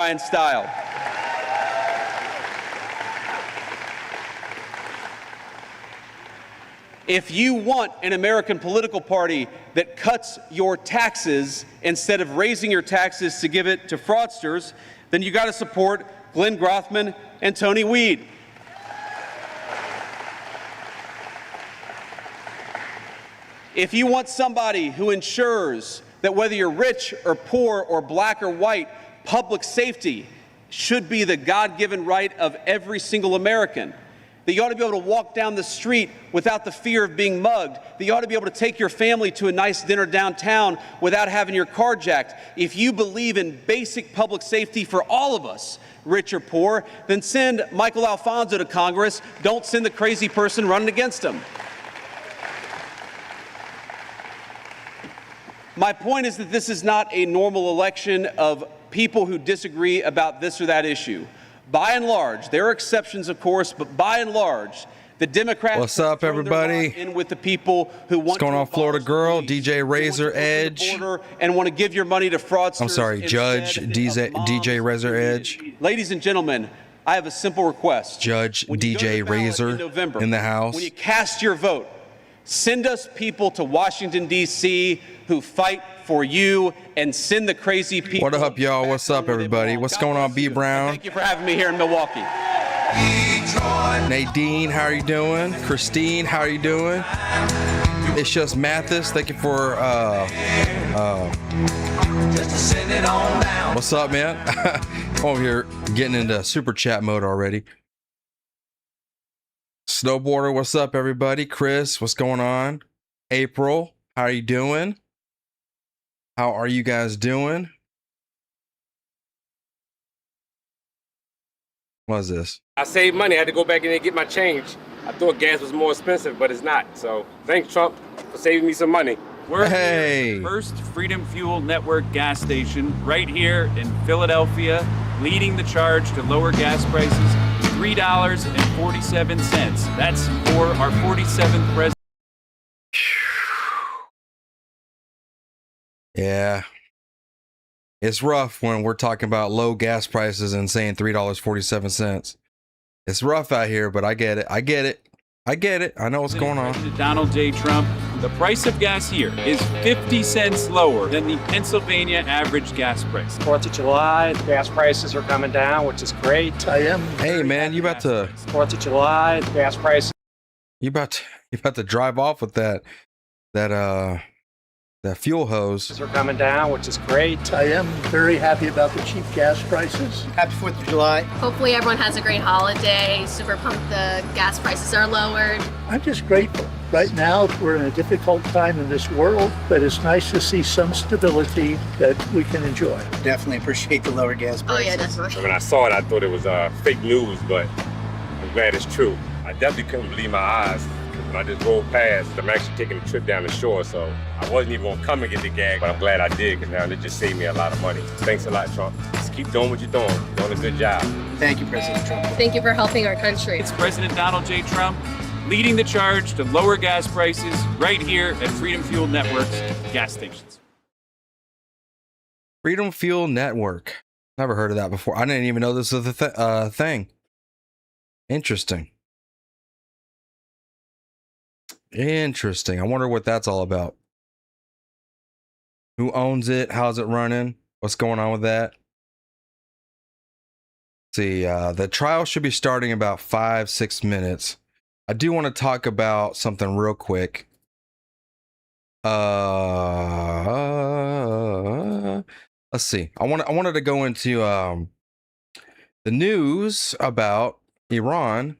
style. If you want an American political party that cuts your taxes instead of raising your taxes to give it to fraudsters, then you got to support Glenn Grothman and Tony Weed. If you want somebody who ensures that whether you're rich or poor or black or white, public safety should be the God-given right of every single American, that you ought to be able to walk down the street without the fear of being mugged, that you ought to be able to take your family to a nice dinner downtown without having your car jacked. If you believe in basic public safety for all of us, rich or poor, then send Michael Alfonso to Congress. Don't send the crazy person running against him. My point is that this is not a normal election of people who disagree about this or that issue. By and large, there are exceptions, of course, but by and large, the Democrats. What's up, everybody? In with the people who want. What's going on, Florida Girl? DJ Razor Edge. And want to give your money to fraudsters. I'm sorry, Judge DJ Razor Edge. Ladies and gentlemen, I have a simple request. Judge DJ Razor in the house. When you cast your vote, send us people to Washington, D.C. who fight for you, and send the crazy people. What up, y'all? What's up, everybody? What's going on, B Brown? Thank you for having me here in Milwaukee. Nadine, how are you doing? Christine, how are you doing? It's just Mathis. Thank you for what's up, man? Over here getting into super chat mode already. Snowboarder, what's up, everybody? Chris, what's going on? April, how are you doing? How are you guys doing? What is this? I saved money. I had to go back in and get my change. I thought gas was more expensive, but it's not. So thanks, Trump, for saving me some money. We're Hey. the first Freedom Fuel Network gas station right here in Philadelphia, leading the charge to lower gas prices, $3.47. That's for our 47th president. Yeah. It's rough when we're talking about low gas prices and saying $3.47. It's rough out here, but I get it. I get it. I get it. I know what's going on. President Donald J. Trump, the price of gas here is 50 cents lower than the Pennsylvania average gas price. 4th of July, the gas prices are coming down, which is great. I am. Hey, man, you about to 4th of July, the gas prices. you about to drive off with that fuel hose. Are coming down, which is great. I am very happy about the cheap gas prices. Happy 4th of July. Hopefully everyone has a great holiday. Super pumped the gas prices are lowered. I'm just grateful. Right now, we're in a difficult time in this world, but it's nice to see some stability that we can enjoy. Definitely appreciate the lower gas prices. Oh yeah, definitely. When I saw it, I thought it was fake news, but I'm glad it's true. I definitely couldn't believe my eyes. When I just rolled past, I'm actually taking a trip down the shore, so I wasn't even gonna come and get the gag, but I'm glad I did, because now it just saved me a lot of money. Thanks a lot, Trump. Just keep doing what you're doing. You're doing a good job. Thank you, President Trump. Thank you for helping our country. It's President Donald J. Trump leading the charge to lower gas prices right here at Freedom Fuel Network's gas stations. Freedom Fuel Network. Never heard of that before. I didn't even know this was a thing. Interesting. Interesting. I wonder what that's all about. Who owns it? How's it running? What's going on with that? Let's see, the trial should be starting in about 5-6 minutes. I do want to talk about something real quick. Let's see. I wanted to go into the news about Iran.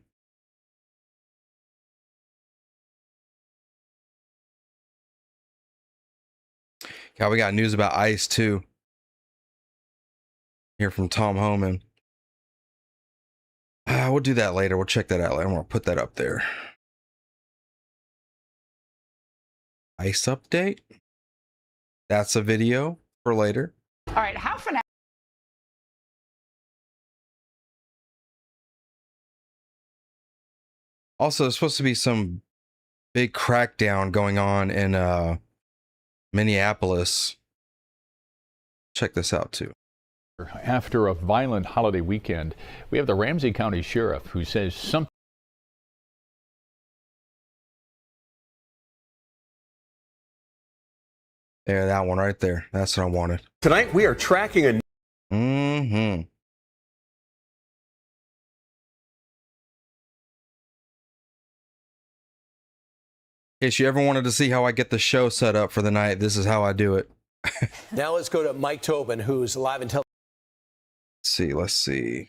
Yeah, we got news about ICE too. Here from Tom Homan. We'll do that later. We'll check that out later. I'm gonna put that up there. ICE update. That's a video for later. All right, half an hour. Also, there's supposed to be some big crackdown going on in Minneapolis. Check this out too. After a violent holiday weekend, we have the Ramsey County Sheriff who says something. Yeah, that one right there. That's what I wanted. Tonight, we are tracking a Mm-hmm. If you ever wanted to see how I get the show set up for the night, this is how I do it. Now let's go to Mike Tobin, who's live and Let's see.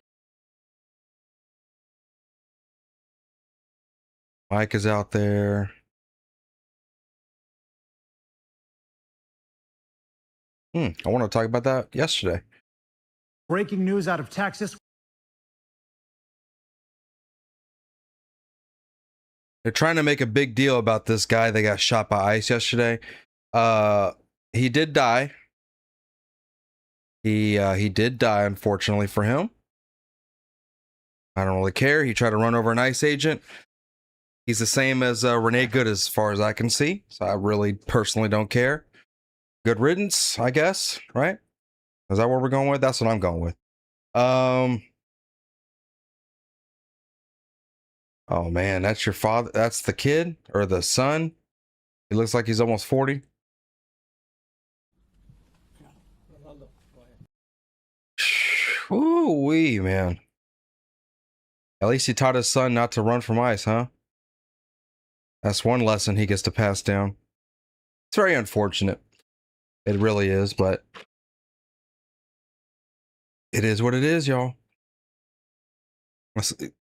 Mike is out there. I want to talk about that yesterday. Breaking news out of Texas. They're trying to make a big deal about this guy that got shot by ICE yesterday. He did die. He did die, unfortunately for him. I don't really care. He tried to run over an ICE agent. He's the same as Renee Good as far as I can see. So I really personally don't care. Good riddance, I guess, right? Is that what we're going with? That's what I'm going with. Oh man, that's your father. That's the kid or the son. He looks like he's almost 40. Ooh wee, man. At least he taught his son not to run from ICE, huh? That's one lesson he gets to pass down. It's very unfortunate. It really is, but it is what it is, y'all.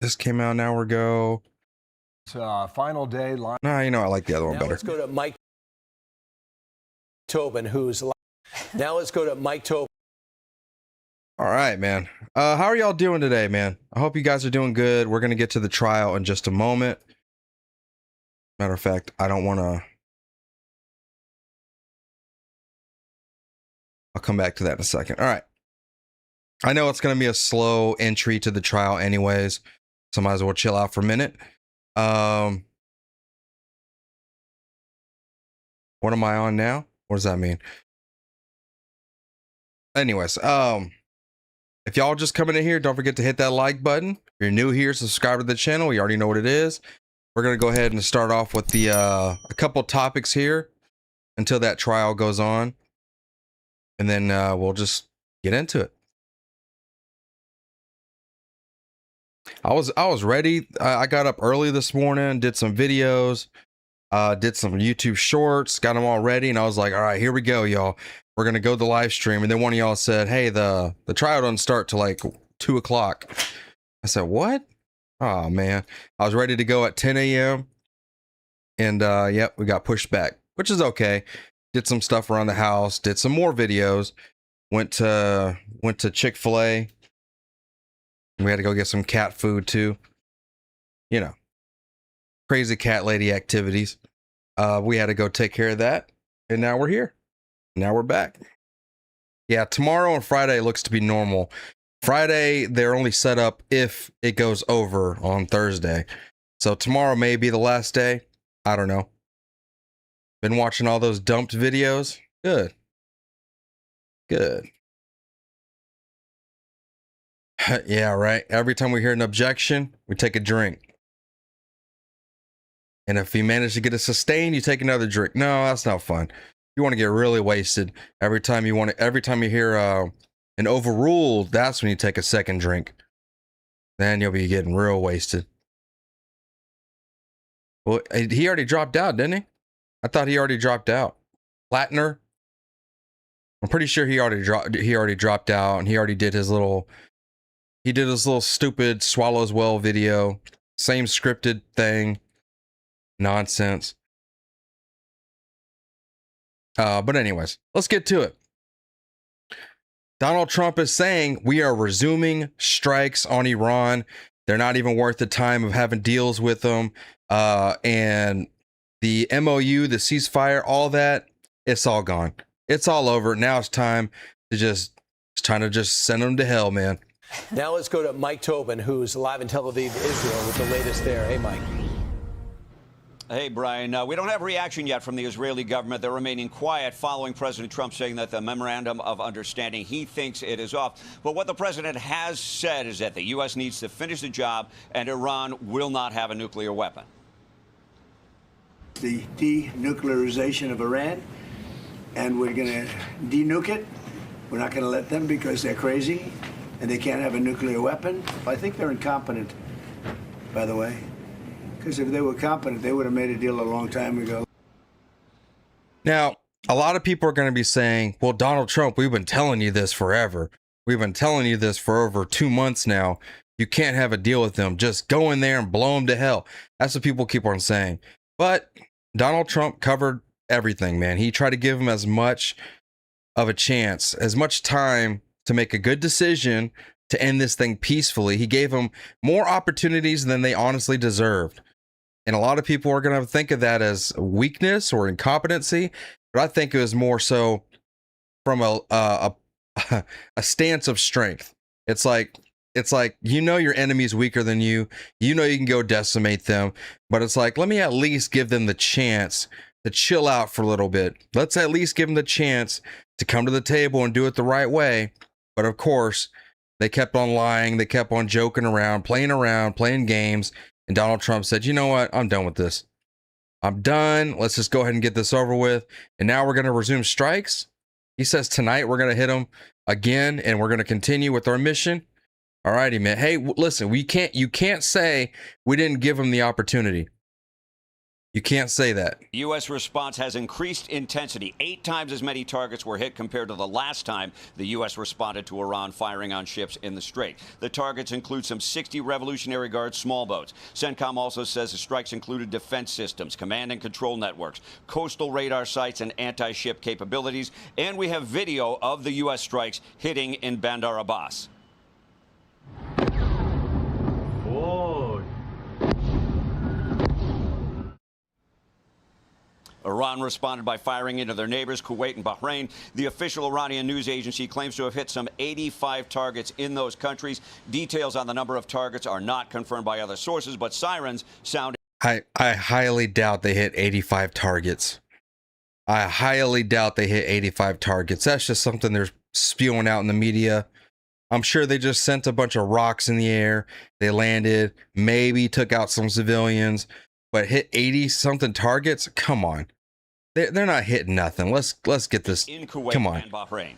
This came out an hour ago. final day. Nah, you know, I like the other one Now better. let's go to Mike Tobin, who's live. Now let's go to Mike Tobin. All right, man. How are y'all doing today, man? I hope you guys are doing good. We're going to get to the trial in just a moment. Matter of fact, I don't want to... I'll come back to that in a second. All right. I know it's going to be a slow entry to the trial anyways, so might as well chill out for a minute. What am I on now? What does that mean? Anyways, if y'all just coming in here, don't forget to hit that like button. If you're new here, subscribe to the channel. You already know what it is. We're going to go ahead and start off with the a couple topics here until that trial goes on. And then we'll just get into it. I was ready. I got up early this morning, did some videos, did some YouTube shorts, got them all ready, and I was like, all right, here we go, y'all. We're gonna go to the live stream. And then one of y'all said, hey, the trial doesn't start till like 2 o'clock. I said, what? Oh man. I was ready to go at 10 a.m. And yep, we got pushed back, which is okay. Did some stuff around the house, did some more videos, went to Chick-fil-A. We had to go get some cat food too. You know, crazy cat lady activities. We had to go take care of that. And now we're here. Now we're back. Yeah, tomorrow and Friday looks to be normal. Friday, they're only set up if it goes over on Thursday. So tomorrow may be the last day. I don't know. Been watching all those dumped videos. Good. Good. Yeah, right. Every time we hear an objection, we take a drink. And if you manage to get a sustain, you take another drink. No, that's not fun. You want to get really wasted. Every time you hear an overruled, that's when you take a second drink. Then you'll be getting real wasted. Well, he already dropped out, didn't he? I thought he already dropped out. Plattner. I'm pretty sure he already dropped out, and he already did his little stupid swallows well video. Same scripted thing. Nonsense. But anyways, let's get to it. Donald Trump is saying we are resuming strikes on Iran. They're not even worth the time of having deals with them. And the MOU, the ceasefire, all that, it's all gone. It's all over. Now it's time to just send them to hell, man. Now let's go to Mike Tobin, who's live in Tel Aviv, Israel, with the latest there. Hey, Mike. Hey, Brian. We don't have reaction yet from the Israeli government. They're remaining quiet following President Trump saying that the memorandum of understanding, he thinks it is off. But what the president has said is that the U.S. needs to finish the job and Iran will not have a nuclear weapon. The denuclearization of Iran, and we're going to denuke it. We're not going to let them because they're crazy and they can't have a nuclear weapon. I think they're incompetent, by the way. Because if they were competent, they would have made a deal a long time ago. Now, a lot of people are going to be saying, well, Donald Trump, we've been telling you this forever. We've been telling you this for over 2 months now. You can't have a deal with them. Just go in there and blow them to hell. That's what people keep on saying. But Donald Trump covered everything, man. He tried to give him as much of a chance, as much time to make a good decision to end this thing peacefully. He gave them more opportunities than they honestly deserved. And a lot of people are going to think of that as weakness or incompetency, but I think it was more so from a stance of strength. It's like, you know, your enemy's weaker than you. You know, you can go decimate them, but it's like, let me at least give them the chance to chill out for a little bit. Let's at least give them the chance to come to the table and do it the right way. But of course, they kept on lying. They kept on joking around, playing games. And Donald Trump said, you know what? I'm done with this. I'm done. Let's just go ahead and get this over with. And now we're going to resume strikes. He says tonight we're going to hit them again and we're going to continue with our mission. All righty, man. Hey, listen, you can't say we didn't give him the opportunity. You can't say that. U.S. response has increased intensity. 8 times as many targets were hit compared to the last time the U.S. responded to Iran firing on ships in the Strait. The targets include some 60 Revolutionary Guard small boats. CENTCOM also says the strikes included defense systems, command and control networks, coastal radar sites, and anti-ship capabilities. And we have video of the U.S. strikes hitting in Bandar Abbas. Iran responded by firing into their neighbors, Kuwait and Bahrain. The official Iranian news agency claims to have hit some 85 targets in those countries. Details on the number of targets are not confirmed by other sources, but sirens sound. I highly doubt they hit 85 targets. I highly doubt they hit 85 targets. That's just something they're spewing out in the media. I'm sure they just sent a bunch of rocks in the air. They landed, maybe took out some civilians, but hit 80 something targets. Come on. They're not hitting nothing. Let's get this. In Kuwait Come on. and Bahrain.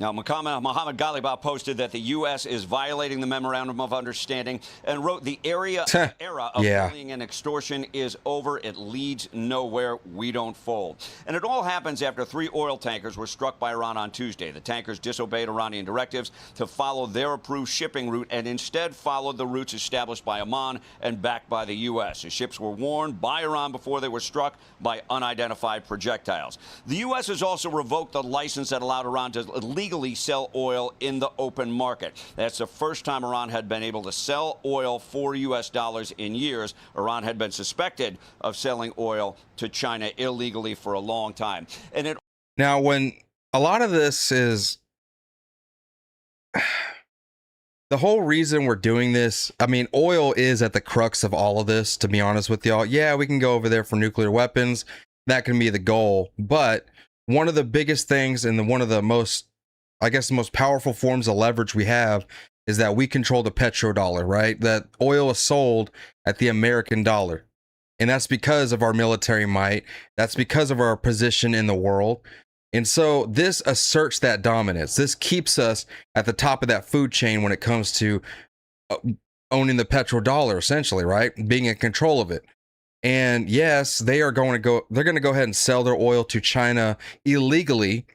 Now, Mohammed Ghalibaf posted that the U.S. is violating the Memorandum of Understanding and wrote the era of bullying and extortion is over. It leads nowhere. We don't fold. And it all happens after 3 oil tankers were struck by Iran on Tuesday. The tankers disobeyed Iranian directives to follow their approved shipping route and instead followed the routes established by Oman and backed by the U.S. The ships were warned by Iran before they were struck by unidentified projectiles. The U.S. has also revoked the license that allowed Iran to legally sell oil in the open market. That's the first time Iran had been able to sell oil for U.S. dollars in years. Iran had been suspected of selling oil to China illegally for a long time. And now, when a lot of this is the whole reason we're doing this, I mean, oil is at the crux of all of this, to be honest with y'all. Yeah, we can go over there for nuclear weapons. That can be the goal. But one of the biggest things and one of the most, I guess, the most powerful forms of leverage we have is that we control the petrodollar, right? That oil is sold at the American dollar. And that's because of our military might. That's because of our position in the world. And so this asserts that dominance. This keeps us at the top of that food chain when it comes to owning the petrodollar, essentially, right? Being in control of it. And yes, they're going to go ahead and sell their oil to China illegally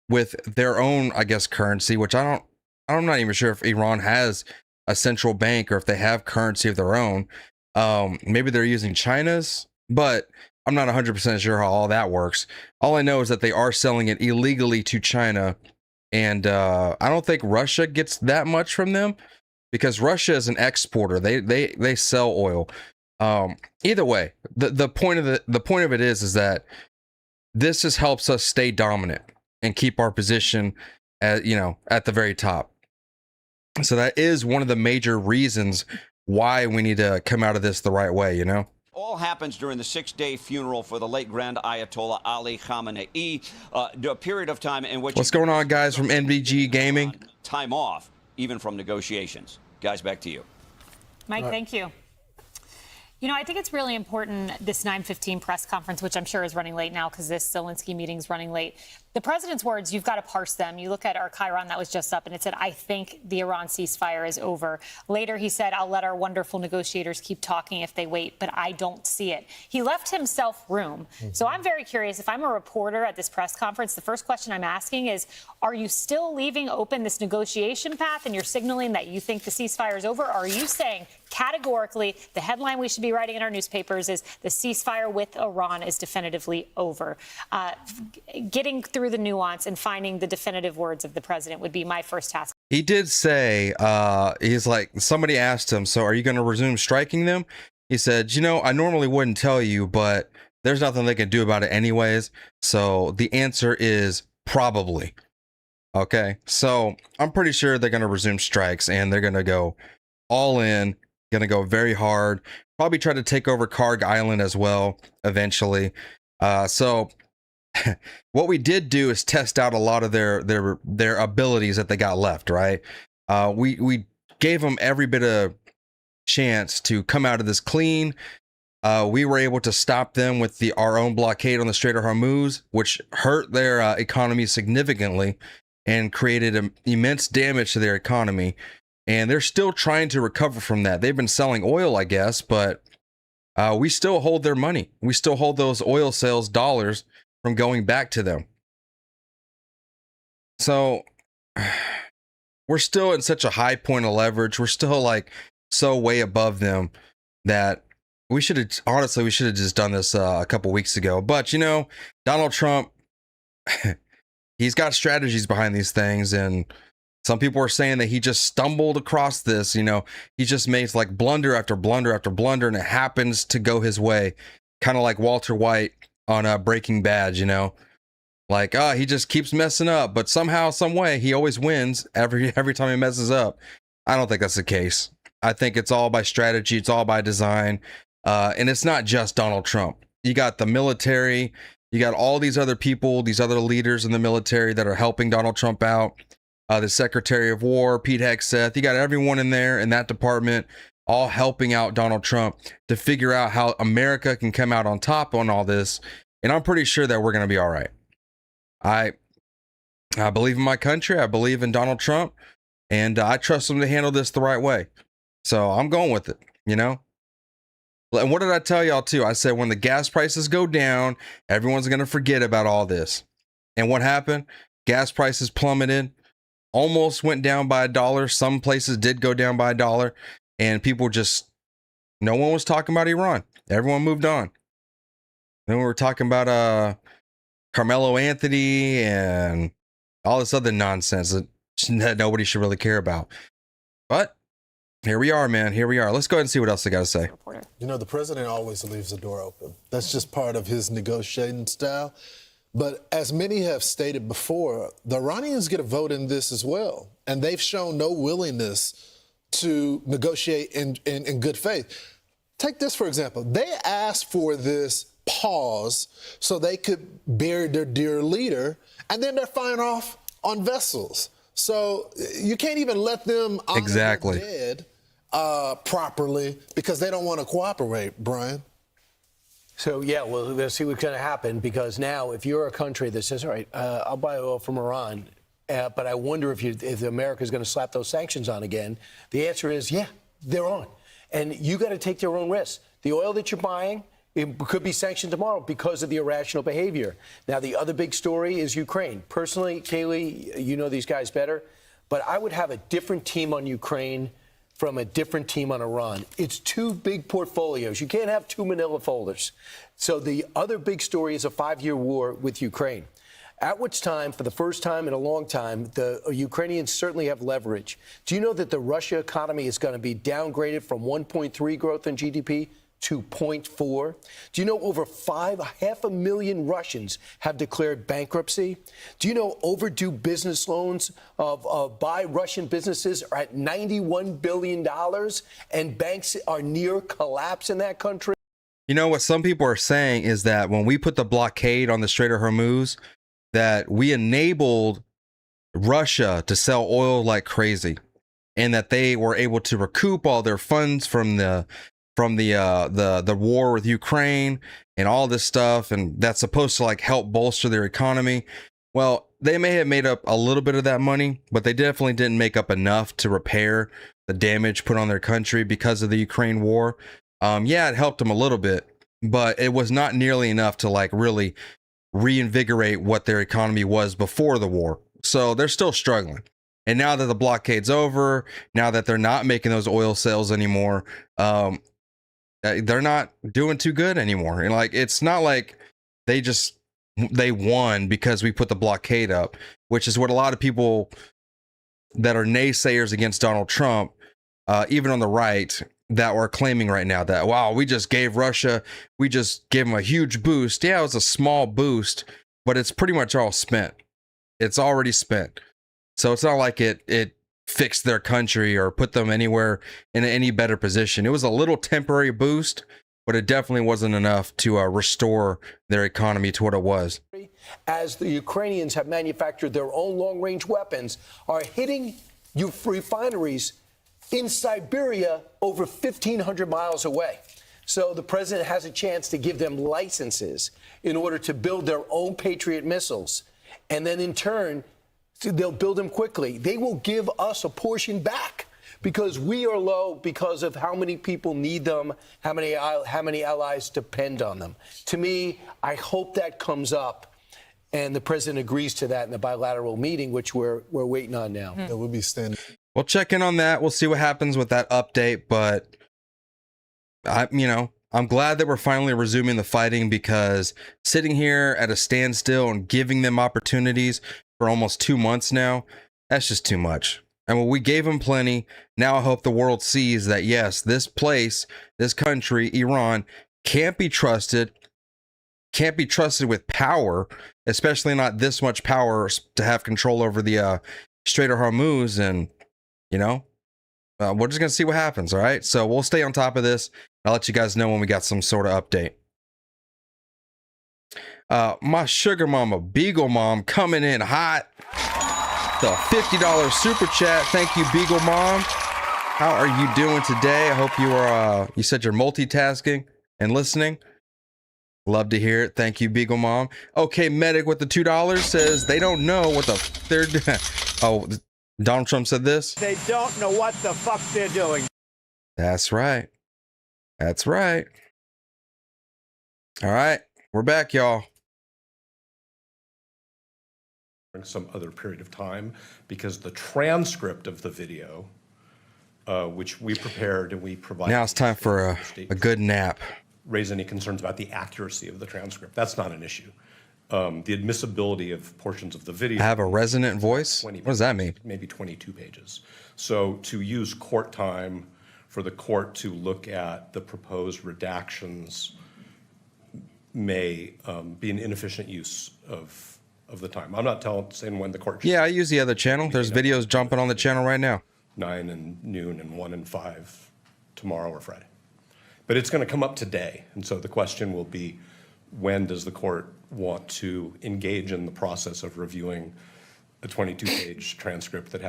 with their own, I guess, currency, which I'm not even sure if Iran has a central bank or if they have currency of their own. Maybe they're using China's, but I'm not 100% sure how all that works. All I know is that they are selling it illegally to China. And I don't think Russia gets that much from them because Russia is an exporter. They sell oil. Either way, the point of it is that this just helps us stay dominant and keep our position at the very top. So that is one of the major reasons why we need to come out of this the right way, you know? All happens during the 6-day funeral for the late Grand Ayatollah Ali Khamenei, a period of time in which... What's going on, guys, from NVG Gaming? Time off, even from negotiations. Guys, back to you. Mike, thank you. You know, I think it's really important, this 9:15 press conference, which I'm sure is running late now because this Zelensky meeting is running late. The president's words, you've got to parse them. You look at our Chiron that was just up, and it said, I think the Iran ceasefire is over. Later, he said, I'll let our wonderful negotiators keep talking if they wait, but I don't see it. He left himself room. So I'm very curious. If I'm a reporter at this press conference, the first question I'm asking is, are you still leaving open this negotiation path and you're signaling that you think the ceasefire is over? Or are you saying categorically the headline we should be writing in our newspapers is the ceasefire with Iran is definitively over? Getting through the nuance and finding the definitive words of the president would be my first task. He did say, he's like, somebody asked him, so are you going to resume striking them? He said, you know, I normally wouldn't tell you, but there's nothing they can do about it anyways. So the answer is probably. Okay, so I'm pretty sure they're going to resume strikes and they're going to go all in, going to go very hard, probably try to take over Karg Island as well eventually. So what we did do is test out a lot of their abilities that they got left, right? We gave them every bit of chance to come out of this clean. We were able to stop them with our own blockade on the Strait of Hormuz, which hurt their economy significantly and created immense damage to their economy. And they're still trying to recover from that. They've been selling oil, I guess, but we still hold their money. We still hold those oil sales dollars from going back to them. So we're still in such a high point of leverage. We're still like so way above them that we should have, honestly, we should have just done this a couple weeks ago. But, you know, Donald Trump, he's got strategies behind these things. And some people are saying that he just stumbled across this, you know, he just makes like blunder after blunder after blunder, and it happens to go his way. Kind of like Walter White on Breaking Bad, you know, like, he just keeps messing up, but somehow, some way, he always wins every time he messes up. I don't think that's the case. I think it's all by strategy. It's all by design. And it's not just Donald Trump. You got the military. You got all these other people, these other leaders in the military that are helping Donald Trump out. The Secretary of War, Pete Hegseth. You got everyone in there in that department, all helping out Donald Trump to figure out how America can come out on top on all this. And I'm pretty sure that we're going to be all right. I believe in my country. I believe in Donald Trump, and I trust him to handle this the right way. So I'm going with it, you know? And what did I tell y'all too? I said, when the gas prices go down, everyone's going to forget about all this. And what happened? Gas prices plummeted, almost went down by $1. Some places did go down by $1, and people just, no one was talking about Iran. Everyone moved on. Then we were talking about Carmelo Anthony and all this other nonsense that nobody should really care about. But here we are, man. Here we are. Let's go ahead and see what else they got to say. You know, the president always leaves the door open. That's just part of his negotiating style. But as many have stated before, the Iranians get a vote in this as well. And they've shown no willingness to negotiate in good faith. Take this, for example. They asked for this pause so they could bury their dear leader, and then they're firing off on vessels. So you can't even let them honor their dead properly because they don't want to cooperate, Brian. So, yeah, well, let's see what's going to happen, because now if you're a country that says, all right, I'll buy oil from Iran, but I wonder if America is going to slap those sanctions on again, the answer is, yeah, they're on. And you got to take your own risks. The oil that you're buying, it could be sanctioned tomorrow because of the irrational behavior. Now, the other big story is Ukraine. Personally, Kaylee, you know these guys better, but I would have a different team on Ukraine from a different team on Iran. It's two big portfolios. You can't have two manila folders. So the other big story is a 5-year war with Ukraine. At which time, for the first time in a long time, the Ukrainians certainly have leverage. Do you know that the Russia economy is going to be downgraded from 1.3 growth in GDP to 0.4. Do you know over 500,000 Russians have declared bankruptcy? Do you know overdue business loans by Russian businesses are at $91 billion and banks are near collapse in that country? You know what some people are saying is that when we put the blockade on the Strait of Hormuz, that we enabled Russia to sell oil like crazy, and that they were able to recoup all their funds from the war with Ukraine and all this stuff, and that's supposed to like help bolster their economy. Well, they may have made up a little bit of that money, but they definitely didn't make up enough to repair the damage put on their country because of the Ukraine war. Yeah, it helped them a little bit, but it was not nearly enough to like really reinvigorate what their economy was before the war. So they're still struggling. And now that the blockade's over, now that they're not making those oil sales anymore, they're not doing too good anymore. And like, it's not like they won because we put the blockade up, which is what a lot of people that are naysayers against Donald Trump, even on the right, that are claiming right now that, wow, we just gave them a huge boost. Yeah, it was a small boost, but it's pretty much all spent. It's already spent. So it's not like it fixed their country or put them anywhere in any better position. It was a little temporary boost, but it definitely wasn't enough to restore their economy to what it was. As the Ukrainians have manufactured their own long-range weapons, are hitting refineries in Siberia over 1,500 miles away. So the president has a chance to give them licenses in order to build their own Patriot missiles. And then in turn, they'll build them quickly. They will give us a portion back because we are low because of how many people need them, how many allies depend on them. To me, I hope that comes up and the president agrees to that in the bilateral meeting, which we're waiting on now. That would be standing. We'll check in on that. We'll see what happens with that update. But I'm glad that we're finally resuming the fighting, because sitting here at a standstill and giving them opportunities for almost 2 months now, that's just too much. And when we gave them plenty, now I hope the world sees that, yes, this place, this country, Iran, can't be trusted with power, especially not this much power to have control over the Strait of Hormuz. And, we're just going to see what happens. All right. So we'll stay on top of this. I'll let you guys know when we got some sort of update. My sugar mama, Beagle Mom, coming in hot. The $50 super chat. Thank you, Beagle Mom. How are you doing today? I hope you are, you said you're multitasking and listening. Love to hear it. Thank you, Beagle Mom. Okay, Medic with the $2 says they don't know what they're doing. Oh, Donald Trump said this? They don't know what the fuck they're doing. That's right. That's right. All right. We're back, y'all. Some other period of time, because the transcript of the video, which we prepared and we provided. Now it's time for a good nap. Raise any concerns about the accuracy of the transcript. That's not an issue. The admissibility of portions of the video. I have a resonant voice? What does that mean? Maybe 22 pages. So to use court time for the court to look at the proposed redactions may be an inefficient use of the time. I'm not saying when the court. Yeah, I use the other channel. There's videos jumping on the channel right now. 9 and noon and 1 and 5 tomorrow or Friday. But it's going to come up today. And so the question will be, when does the court want to engage in the process of reviewing a 22-page transcript that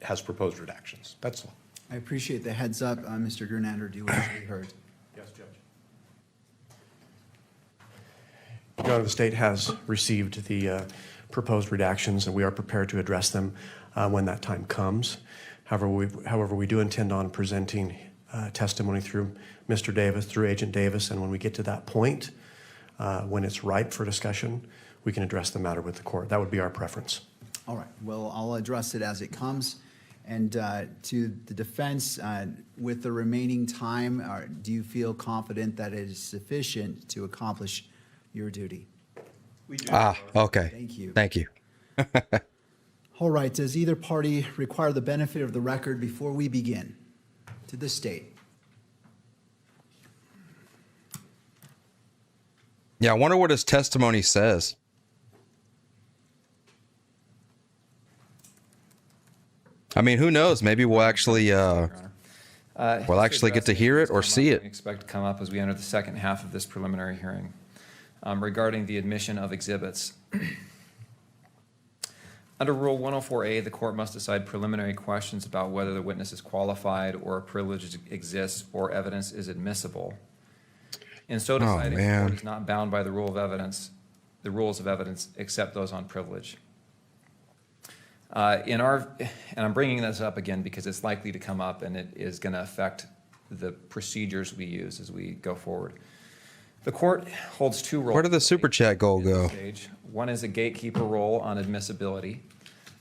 has proposed redactions? That's all. I appreciate the heads up. Mr. Gernander, do you wish to be heard? Yes, Judge. Your Honor, the state has received the proposed redactions, and we are prepared to address them when that time comes. However, we do intend on presenting testimony through Mr. Davis, through Agent Davis, and when we get to that point, when it's ripe for discussion, we can address the matter with the court. That would be our preference. All right. Well, I'll address it as it comes. And to the defense, with the remaining time, do you feel confident that it is sufficient to accomplish your duty? We do. Okay. Thank you. Thank you. All right. Does either party require the benefit of the record before we begin? To the state. Yeah, I wonder what his testimony says. I mean, who knows? Maybe we'll actually get to hear it or see it. We expect to come up as we enter the second half of this preliminary hearing regarding the admission of exhibits. Under Rule 104A, the court must decide preliminary questions about whether the witness is qualified or a privilege exists or evidence is admissible. In so deciding, the court is not bound by the rules of evidence, except those on privilege. And I'm bringing this up again because it's likely to come up and it is going to affect the procedures we use as we go forward. The court holds two roles. Where did the super chat goal go? One is a gatekeeper role on admissibility,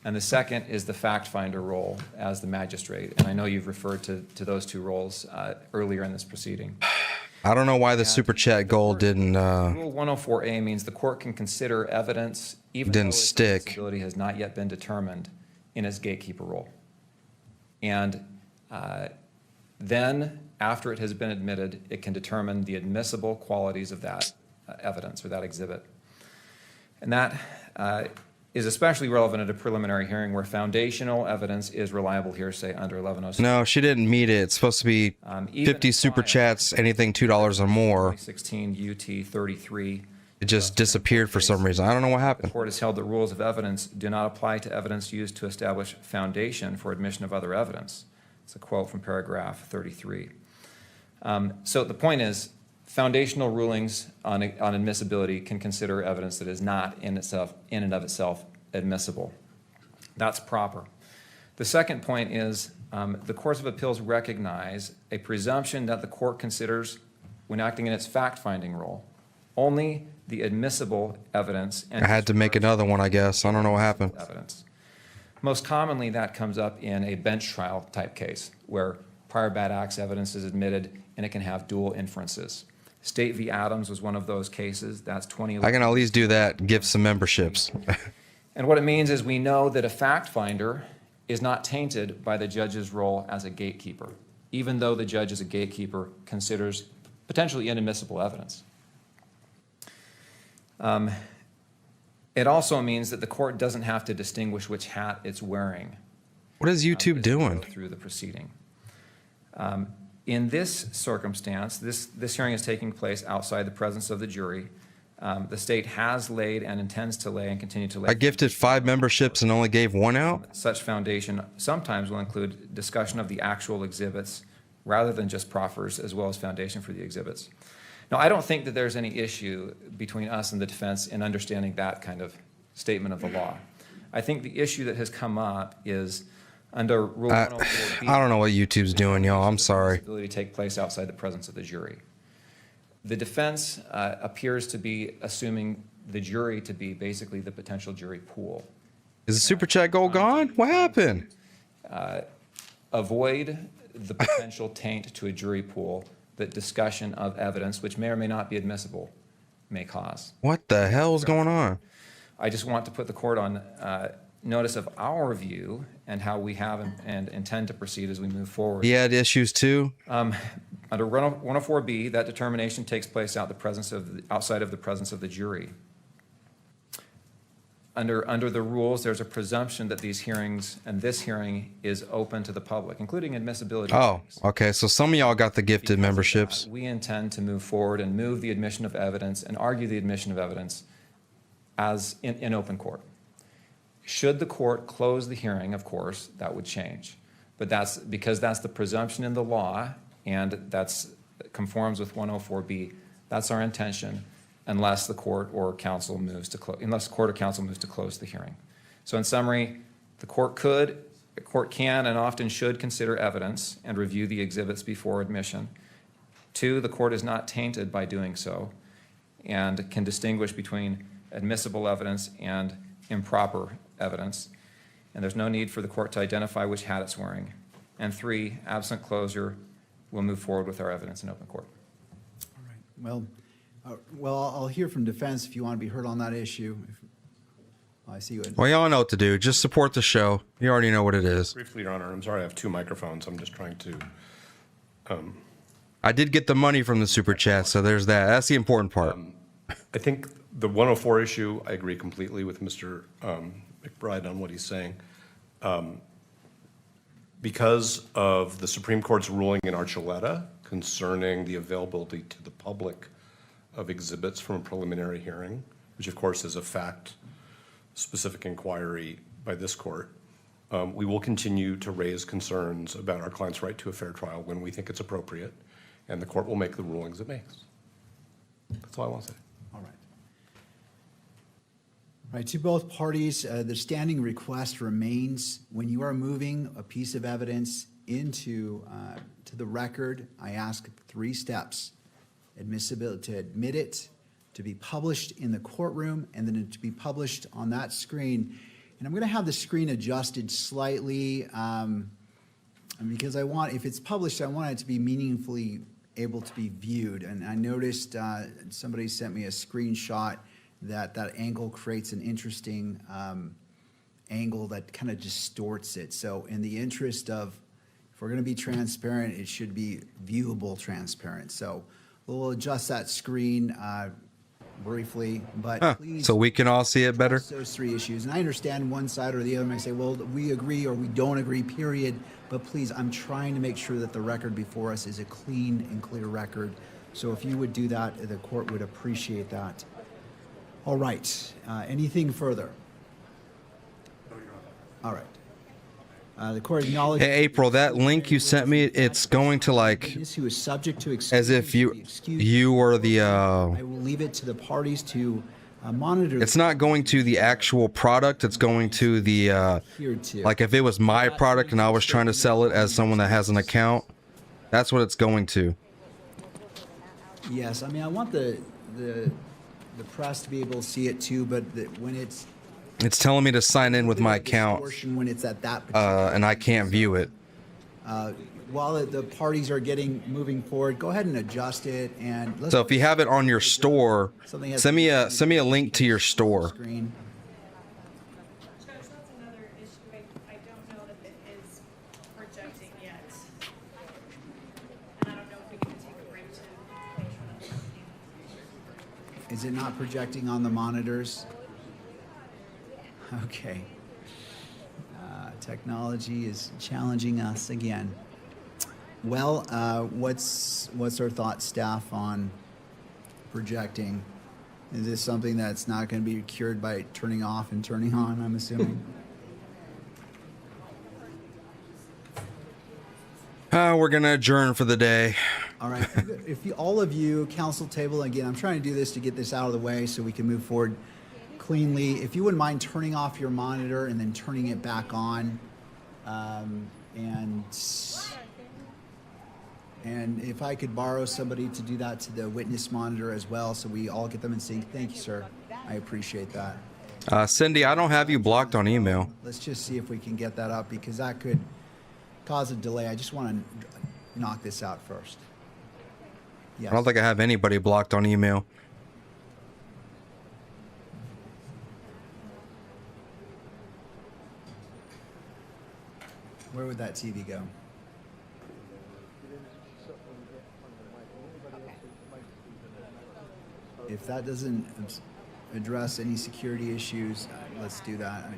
and the second is the fact finder role as the magistrate. And I know you've referred to those two roles earlier in this proceeding. I don't know why the super chat goal didn't. Rule 104A means the court can consider evidence even though its admissibility has not yet been determined in its gatekeeper role. And then, after it has been admitted, it can determine the admissible qualities of that evidence or that exhibit. And that is especially relevant at a preliminary hearing where foundational evidence is reliable hearsay under 1106. No, she didn't meet it. It's supposed to be 50 super chats, anything $2 or more. 2016 UT 33. It just disappeared for some reason. I don't know what happened. The court has held that rules of evidence do not apply to evidence used to establish foundation for admission of other evidence. It's a quote from paragraph 33. So the point is, foundational rulings on admissibility can consider evidence that is not in and of itself admissible. That's proper. The second point is the courts of appeals recognize a presumption that the court considers, when acting in its fact-finding role, only the admissible evidence. I had to make another one, I guess. I don't know what happened. Evidence. Most commonly, that comes up in a bench trial type case where prior bad acts evidence is admitted and it can have dual inferences. State v. Adams was one of those cases. That's 2011. I can at least do that, give some memberships. And what it means is we know that a fact finder is not tainted by the judge's role as a gatekeeper, even though the judge as a gatekeeper considers potentially inadmissible evidence. It also means that the court doesn't have to distinguish which hat it's wearing. What is YouTube doing? Through the proceeding. In this circumstance, this hearing is taking place outside the presence of the jury. The state has laid and intends to lay and continue to lay. I gifted 5 memberships and only gave 1 out? Such foundation sometimes will include discussion of the actual exhibits rather than just proffers, as well as foundation for the exhibits. Now, I don't think that there's any issue between us and the defense in understanding that kind of statement of the law. I think the issue that has come up is under Rule 104B. I don't know what YouTube's doing, y'all. I'm sorry. Ability to take place outside the presence of the jury. The defense appears to be assuming the jury to be basically the potential jury pool. Is the super chat goal gone? What happened? Avoid the potential taint to a jury pool that discussion of evidence, which may or may not be admissible, may cause. What the hell is going on? I just want to put the court on notice of our view and how we have and intend to proceed as we move forward. He had issues too? Under 104B, that determination takes place outside of the presence of the jury. Under the rules, there's a presumption that these hearings and this hearing is open to the public, including admissibility. Oh, okay. So some of y'all got the gifted memberships. We intend to move forward and move the admission of evidence and argue the admission of evidence as in open court. Should the court close the hearing, of course, that would change. But that's because that's the presumption in the law, and that conforms with 104B. That's our intention, unless the court or counsel moves to close the hearing. So in summary, the court can and often should consider evidence and review the exhibits before admission. 2, the court is not tainted by doing so and can distinguish between admissible evidence and improper evidence. And there's no need for the court to identify which hat it's wearing. And 3, absent closure, we'll move forward with our evidence in open court. All right. Well, I'll hear from defense if you want to be heard on that issue. I see you. Well, y'all know what to do. Just support the show. You already know what it is. Briefly, Your Honor, I'm sorry I have 2 microphones. I'm just trying to... I did get the money from the super chat, so there's that. That's the important part. I think the 104 issue, I agree completely with Mr. McBride on what he's saying. Because of the Supreme Court's ruling in Archuleta concerning the availability to the public of exhibits from a preliminary hearing, which of course is a fact-specific inquiry by this court, we will continue to raise concerns about our client's right to a fair trial when we think it's appropriate, and the court will make the rulings it makes. That's all I want to say. All right. All right, to both parties, the standing request remains when you are moving a piece of evidence into to the record, I ask 3 steps. Admissibility, to admit it, to be published in the courtroom, and then to be published on that screen. And I'm going to have the screen adjusted slightly because I want, if it's published, I want it to be meaningfully able to be viewed. And I noticed somebody sent me a screenshot that angle creates an interesting angle that kind of distorts it. So in the interest of, if we're going to be transparent, it should be viewable transparent. So we'll adjust that screen briefly, but please. So we can all see it better? Those 3 issues. And I understand one side or the other may say, well, we agree or we don't agree, period. But please, I'm trying to make sure that the record before us is a clean and clear record. So if you would do that, the court would appreciate that. All right. Anything further? All right. The court acknowledges. Hey, April, that link you sent me, it's going to like, who is subject to as if you were the, I will leave it to the parties to monitor. It's not going to the actual product, it's going to the, like if it was my product and I was trying to sell it as someone that has an account, that's what it's going to. Yes, I mean, I want the press to be able to see it too, but when it's telling me to sign in with my account, when it's at that and I can't view it. While the parties are moving forward, go ahead and adjust it. And so if you have it on your store, send me a link to your store. Is it not projecting on the monitors? Okay. Technology is challenging us again. Well, what's our thought, staff, on projecting? Is this something that's not going to be cured by turning off and turning on, I'm assuming? We're going to adjourn for the day. All right. If all of you, council table, again, I'm trying to do this to get this out of the way so we can move forward cleanly. If you wouldn't mind turning off your monitor and then turning it back on, and if I could borrow somebody to do that to the witness monitor as well, so we all get them in sync. Thank you, sir. I appreciate that. Cindy, I don't have you blocked on email. Let's just see if we can get that up because that could cause a delay. I just want to knock this out first. Yes. I don't think I have anybody blocked on email. Where would that TV go? If that doesn't address any security issues, let's do that.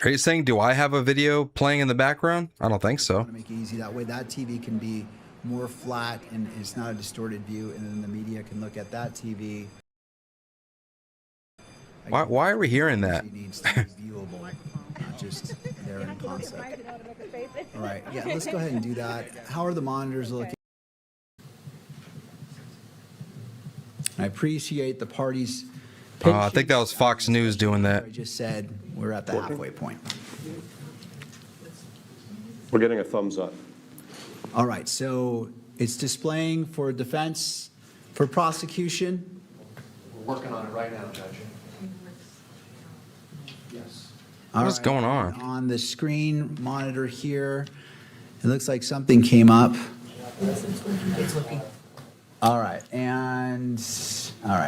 Are you saying, do I have a video playing in the background? I don't think so. To make it easy that way, that TV can be more flat and it's not a distorted view, and then the media can look at that TV. Why are we hearing that? It needs to be viewable, not just there in concept. All right, yeah, let's go ahead and do that. How are the monitors looking? I appreciate the parties. I think that was Fox News doing that. I just said we're at the halfway point. We're getting a thumbs up. All right, so it's displaying for defense, for prosecution. We're working on it right now, Judge. Yes. What's going on? On the screen monitor here, it looks like something came up. It's looking. All right,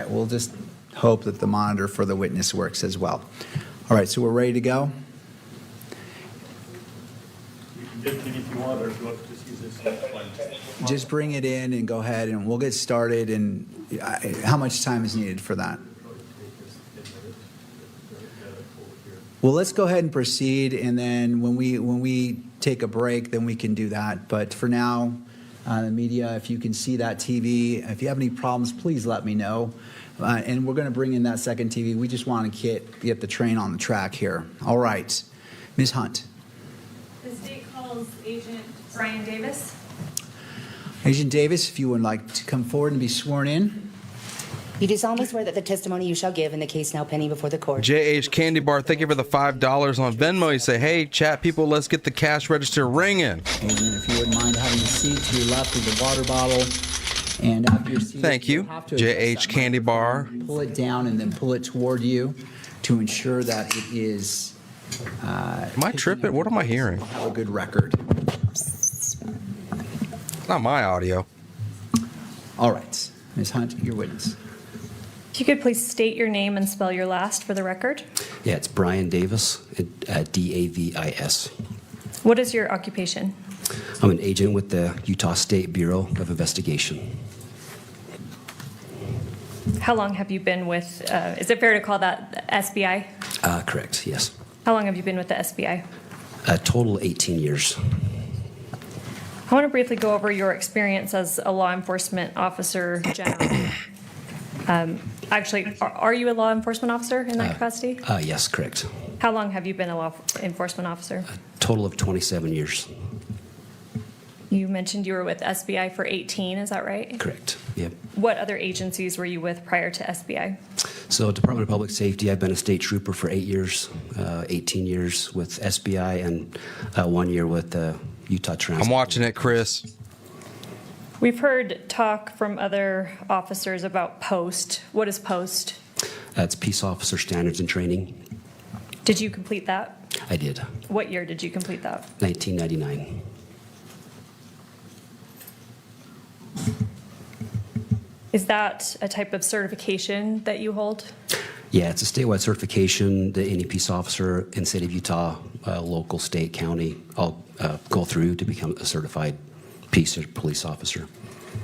we'll just hope that the monitor for the witness works as well. All right, so we're ready to go. If you want, or if you want to just use this. Just bring it in and go ahead and we'll get started. And how much time is needed for that? Well, let's go ahead and proceed, and then when we take a break, then we can do that. But for now, the media, if you can see that TV, if you have any problems, please let me know. And we're going to bring in that second TV. We just want to get the train on the track here. All right. Ms. Hunt. The state calls Agent Brian Davis. Agent Davis, if you would like to come forward and be sworn in. You do solemnly swear that the testimony you shall give in the case now pending before the court. JH Candy Bar, thank you for the $5 on Venmo. You say, hey, chat people, let's get the cash register ringing. Agent, if you wouldn't mind having a seat to your left with the water bottle. And after you're seated, thank you, JH Candy Bar. Pull it down and then pull it toward you to ensure that it is. Am I tripping? What am I hearing? Have a good record. It's not my audio. All right. Ms. Hunt, your witness. If you could please state your name and spell your last for the record. Yeah, it's Brian Davis, Davis. What is your occupation? I'm an agent with the Utah State Bureau of Investigation. How long have you been with, is it fair to call that SBI? Correct, yes. How long have you been with the SBI? A total 18 years. I want to briefly go over your experience as a law enforcement officer general. Actually, are you a law enforcement officer in that capacity? Yes, correct. How long have you been a law enforcement officer? Total of 27 years. You mentioned you were with SBI for 18, is that right? Correct, yep. What other agencies were you with prior to SBI? So Department of Public Safety, I've been a state trooper for 8 years, 18 years with SBI, and 1 year with Utah Transit. I'm watching it, Chris. We've heard talk from other officers about POST. What is POST? It's Peace Officer Standards and Training. Did you complete that? I did. What year did you complete that? 1999. Is that a type of certification that you hold? Yeah, it's a statewide certification that any peace officer in the state of Utah, local, state, county, all go through to become a certified peace or police officer.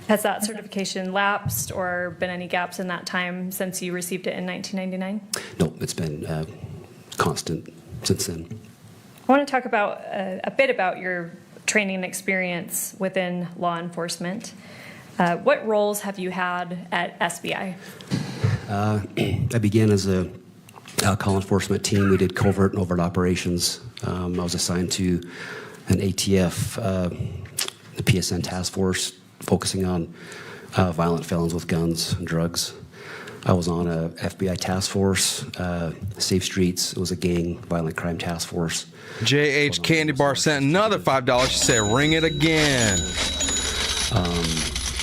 Has that certification lapsed or been any gaps in that time since you received it in 1999? No, it's been constant since then. I want to talk about a bit about your training and experience within law enforcement. What roles have you had at SBI? I began as a call enforcement team. We did covert and overt operations. I was assigned to an ATF, the PSN task force, focusing on violent felons with guns and drugs. I was on a FBI task force, Safe Streets. It was a gang violent crime task force. JH Candy Bar sent another $5. She said, ring it again.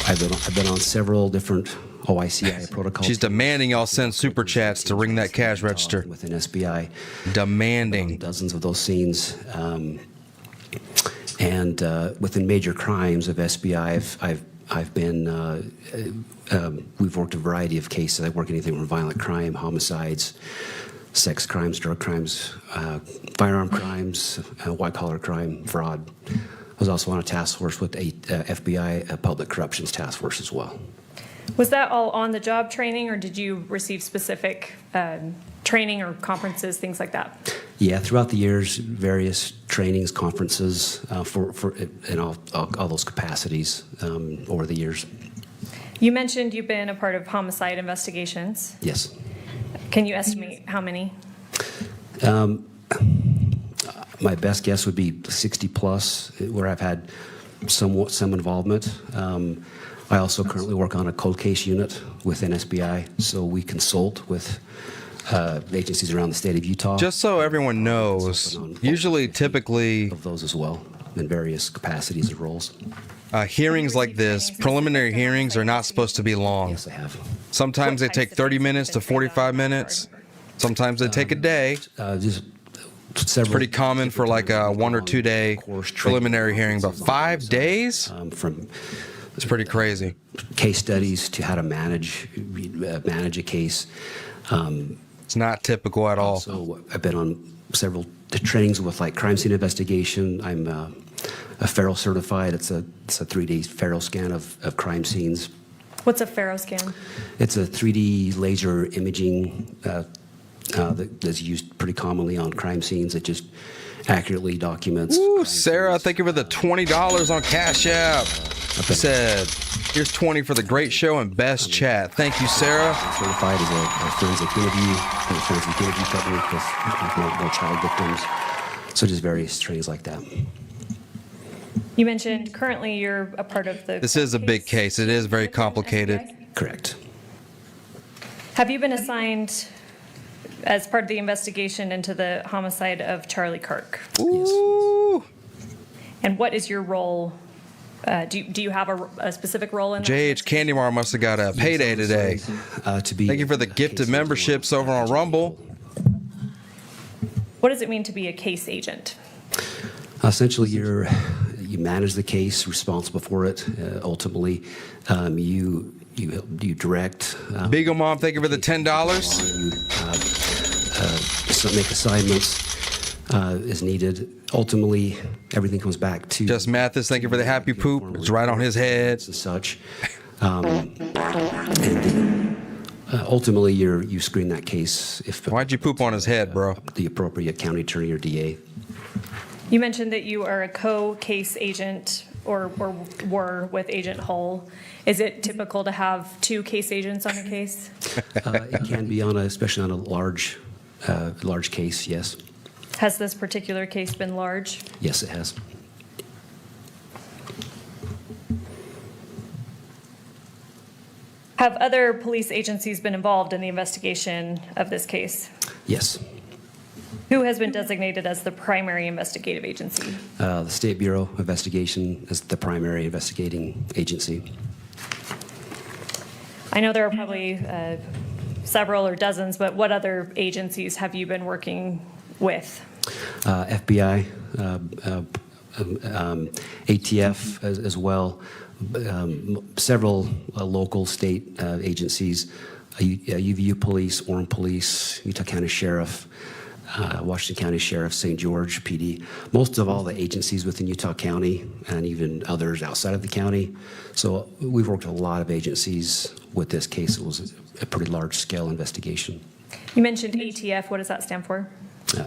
I've been on several different OICI protocols. She's demanding y'all send super chats to ring that cash register. Within SBI. Demanding. Dozens of those scenes. And within major crimes of SBI, I've been, we've worked a variety of cases. I work anything from violent crime, homicides, sex crimes, drug crimes, firearm crimes, white-collar crime, fraud. I was also on a task force with a FBI public corruptions task force as well. Was that all on-the-job training, or did you receive specific training or conferences, things like that? Yeah, throughout the years, various trainings, conferences in all those capacities over the years. You mentioned you've been a part of homicide investigations. Yes. Can you estimate how many? My best guess would be 60 plus, where I've had some involvement. I also currently work on a cold case unit within SBI, so we consult with agencies around the state of Utah. Just so everyone knows, usually, typically, of those as well, in various capacities and roles. Hearings like this, preliminary hearings, are not supposed to be long. Yes, I have. Sometimes they take 30 minutes to 45 minutes. Sometimes they take a day. It's pretty common for like a 1 or 2 day preliminary hearing, but 5 days? It's pretty crazy. Case studies to how to manage a case. It's not typical at all. So I've been on several trainings with like crime scene investigation. I'm a Federal certified. It's a 3D Federal scan of crime scenes. What's a Faro scan? It's a 3D laser imaging that's used pretty commonly on crime scenes. It just accurately documents. Ooh, Sarah, thank you for the $20 on Cash App. Said, here's 20 for the great show and best chat. Thank you, Sarah. Certified as a forensic interview partner with multiple child victims. So just various trainings like that. You mentioned currently you're a part of the. This is a big case. It is very complicated. Correct. Have you been assigned as part of the investigation into the homicide of Charlie Kirk? Ooh. And what is your role? Do you have a specific role in that? JH Candymar must have got a payday today. Thank you for the gifted memberships over on Rumble. What does it mean to be a case agent? Essentially, you manage the case, responsible for it. Ultimately, you direct. Beagle Mom, thank you for the $10. Make assignments as needed. Ultimately, everything comes back to. Just Mathis, thank you for the happy poop. It's right on his head. And such. Ultimately, you screen that case. Why'd you poop on his head, bro? The appropriate county attorney or DA. You mentioned that you are a co-case agent or were with Agent Hull. Is it typical to have two case agents on a case? It can be especially on a large case, yes. Has this particular case been large? Yes, it has. Have other police agencies been involved in the investigation of this case? Yes. Who has been designated as the primary investigative agency? The State Bureau of Investigation is the primary investigating agency. I know there are probably several or dozens, but what other agencies have you been working with? FBI, ATF as well, several local state agencies, UVU Police, Orem Police, Utah County Sheriff, Washington County Sheriff, St. George PD, most of all the agencies within Utah County and even others outside of the county. So we've worked with a lot of agencies with this case. It was a pretty large scale investigation. You mentioned ATF. What does that stand for?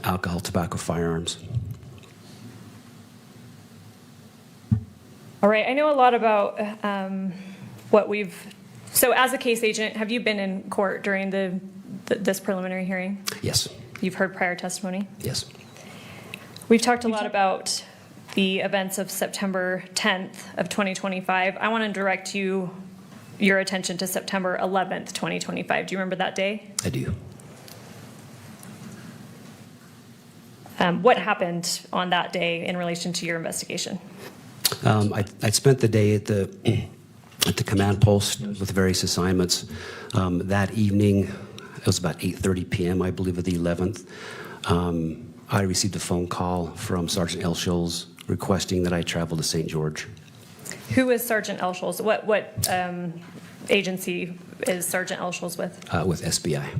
Alcohol, tobacco, firearms. All right. I know a lot about what we've. So as a case agent, have you been in court during this preliminary hearing? Yes. You've heard prior testimony? Yes. We've talked a lot about the events of September 10th of 2025. I want to direct your attention to September 11th, 2025. Do you remember that day? I do. What happened on that day in relation to your investigation? I spent the day at the command post with various assignments. That evening, it was about 8:30 p.m., I believe, of the 11th. I received a phone call from Sergeant Elsholz requesting that I travel to St. George. Who is Sergeant Elsholz? What agency is Sergeant Elsholz with? With SBI.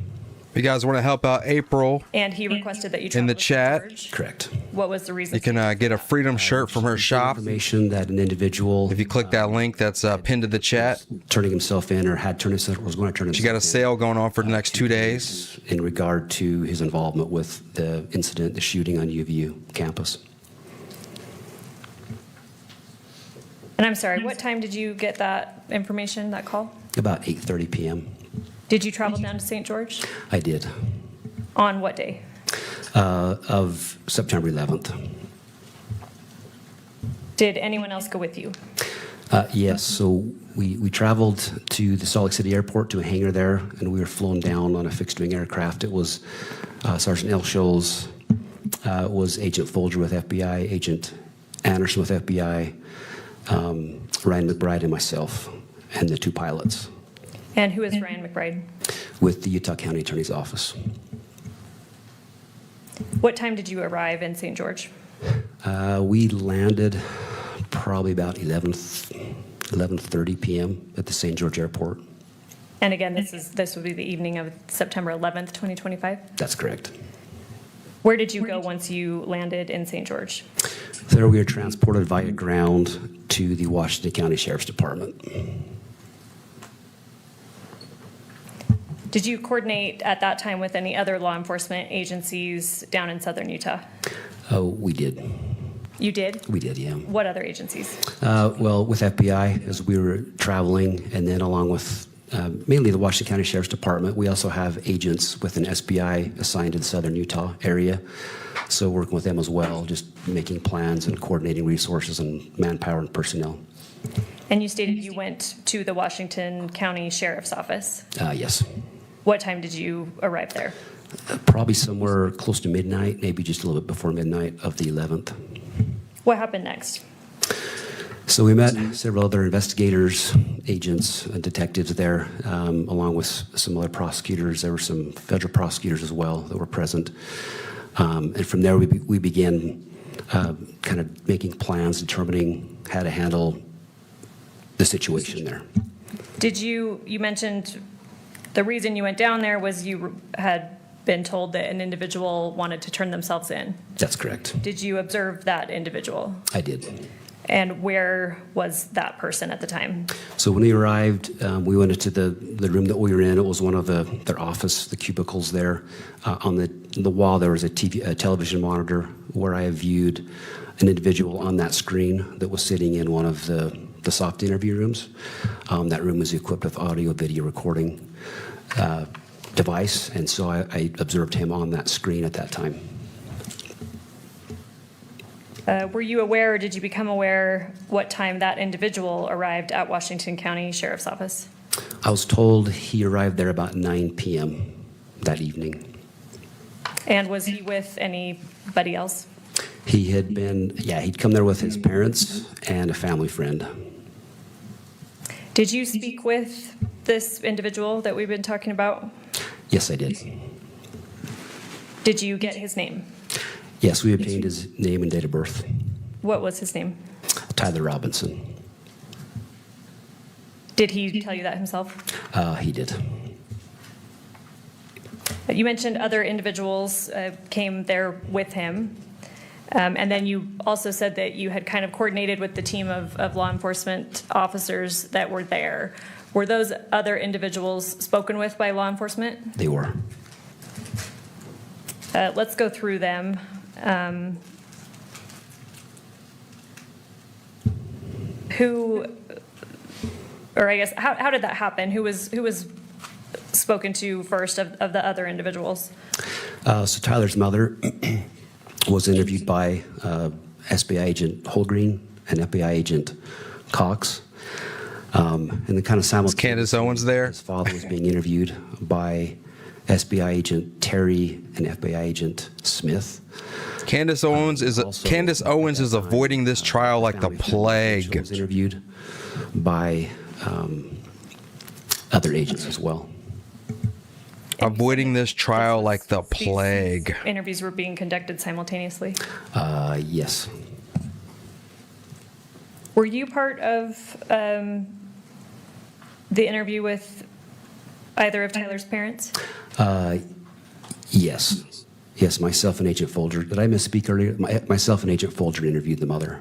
If you guys want to help out April, And he requested that you travel in the to chat, St. George? Correct. What was the reason? You can get a freedom shirt from her shop. Information that an individual, if you click that link that's pinned to the chat, turning himself in or had turned himself, was going to turn himself in. She got a sale going on for the next 2 days in regard to his involvement with the incident, the shooting on UVU campus. And I'm sorry, what time did you get that information, that call? About 8:30 p.m. Did you travel down to St. George? I did. On what day? Of September 11th. Did anyone else go with you? Yes, so we traveled to the Salt Lake City airport to a hangar there, and we were flown down on a fixed-wing aircraft. It was Sergeant Elsholz, was Agent Folger with FBI, Agent Anderson with FBI, Ryan McBride and myself, and the two pilots. And who is Ryan McBride? With the Utah County Attorney's Office. What time did you arrive in St. George? We landed probably about 11:30 p.m. at the St. George Airport. And again, this would be the evening of September 11th, 2025? That's correct. Where did you go once you landed in St. George? There we were transported via ground to the Washington County Sheriff's Department. Did you coordinate at that time with any other law enforcement agencies down in southern Utah? Oh, we did. You did? We did, yeah. What other agencies? Well, with FBI as we were traveling, and then along with mainly the Washington County Sheriff's Department, we also have agents with an SBI assigned to the southern Utah area. So working with them as well, just making plans and coordinating resources and manpower and personnel. And you stated you went to the Washington County Sheriff's Office. Yes. What time did you arrive there? Probably somewhere close to midnight, maybe just a little bit before midnight of the 11th. What happened next? So we met several other investigators, agents, and detectives there, along with some other prosecutors. There were some federal prosecutors as well that were present. And from there, we began kind of making plans, determining how to handle the situation there. Did you mentioned the reason you went down there was you had been told that an individual wanted to turn themselves in. That's correct. Did you observe that individual? I did. And where was that person at the time? So when we arrived, we went into the room that we were in. It was one of their office, the cubicles there. On the wall, there was a television monitor where I viewed an individual on that screen that was sitting in one of the soft interview rooms. That room was equipped with audio, video recording device, and so I observed him on that screen at that time. Were you aware, or did you become aware what time that individual arrived at Washington County Sheriff's Office? I was told he arrived there about 9 p.m. that evening. And was he with anybody else? He had been, he'd come there with his parents and a family friend. Did you speak with this individual that we've been talking about? Yes, I did. Did you get his name? Yes, we obtained his name and date of birth. What was his name? Tyler Robinson. Did he tell you that himself? He did. You mentioned other individuals came there with him. And then you also said that you had kind of coordinated with the team of law enforcement officers that were there. Were those other individuals spoken with by law enforcement? They were. Let's go through them. How did that happen? Who was spoken to first of the other individuals? So Tyler's mother was interviewed by SBI agent Holgreen and FBI agent Cox. And then kind of simultaneously, Candace Owens there? His father was being interviewed by SBI agent Terry and FBI agent Smith. Candace Owens is avoiding this trial like the plague. Was interviewed by other agents as well. Avoiding this trial like the plague. Interviews were being conducted simultaneously? Yes. Were you part of the interview with either of Tyler's parents? Yes. Yes, myself and Agent Folger. Did I misspeak earlier? Myself and Agent Folger interviewed the mother.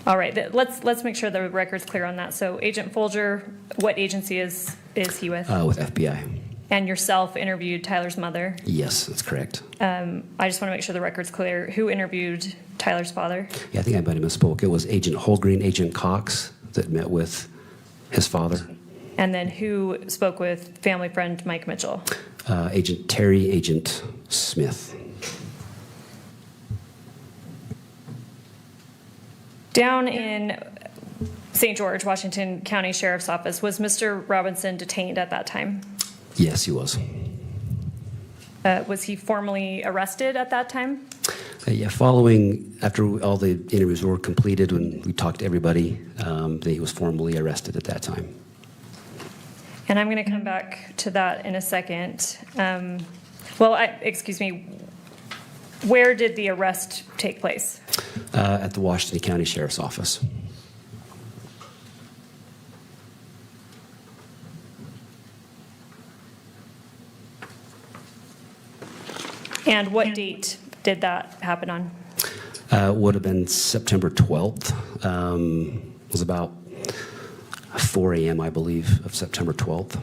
All right. Let's make sure the record's clear on that. So Agent Folger, what agency is he with? With FBI. And yourself interviewed Tyler's mother? Yes, that's correct. I just want to make sure the record's clear. Who interviewed Tyler's father? Yeah, I think I might have misspoke. It was Agent Holgreen, Agent Cox that met with his father. And then who spoke with family friend Mike Mitchell? Agent Terry, Agent Smith. Down in St. George, Washington County Sheriff's Office, was Mr. Robinson detained at that time? Yes, he was. Was he formally arrested at that time? After all the interviews were completed, when we talked to everybody, he was formally arrested at that time. And I'm going to come back to that in a second. Excuse me, where did the arrest take place? At the Washington County Sheriff's Office. And what date did that happen on? Would have been September 12th. It was about 4 a.m., I believe, of September 12th.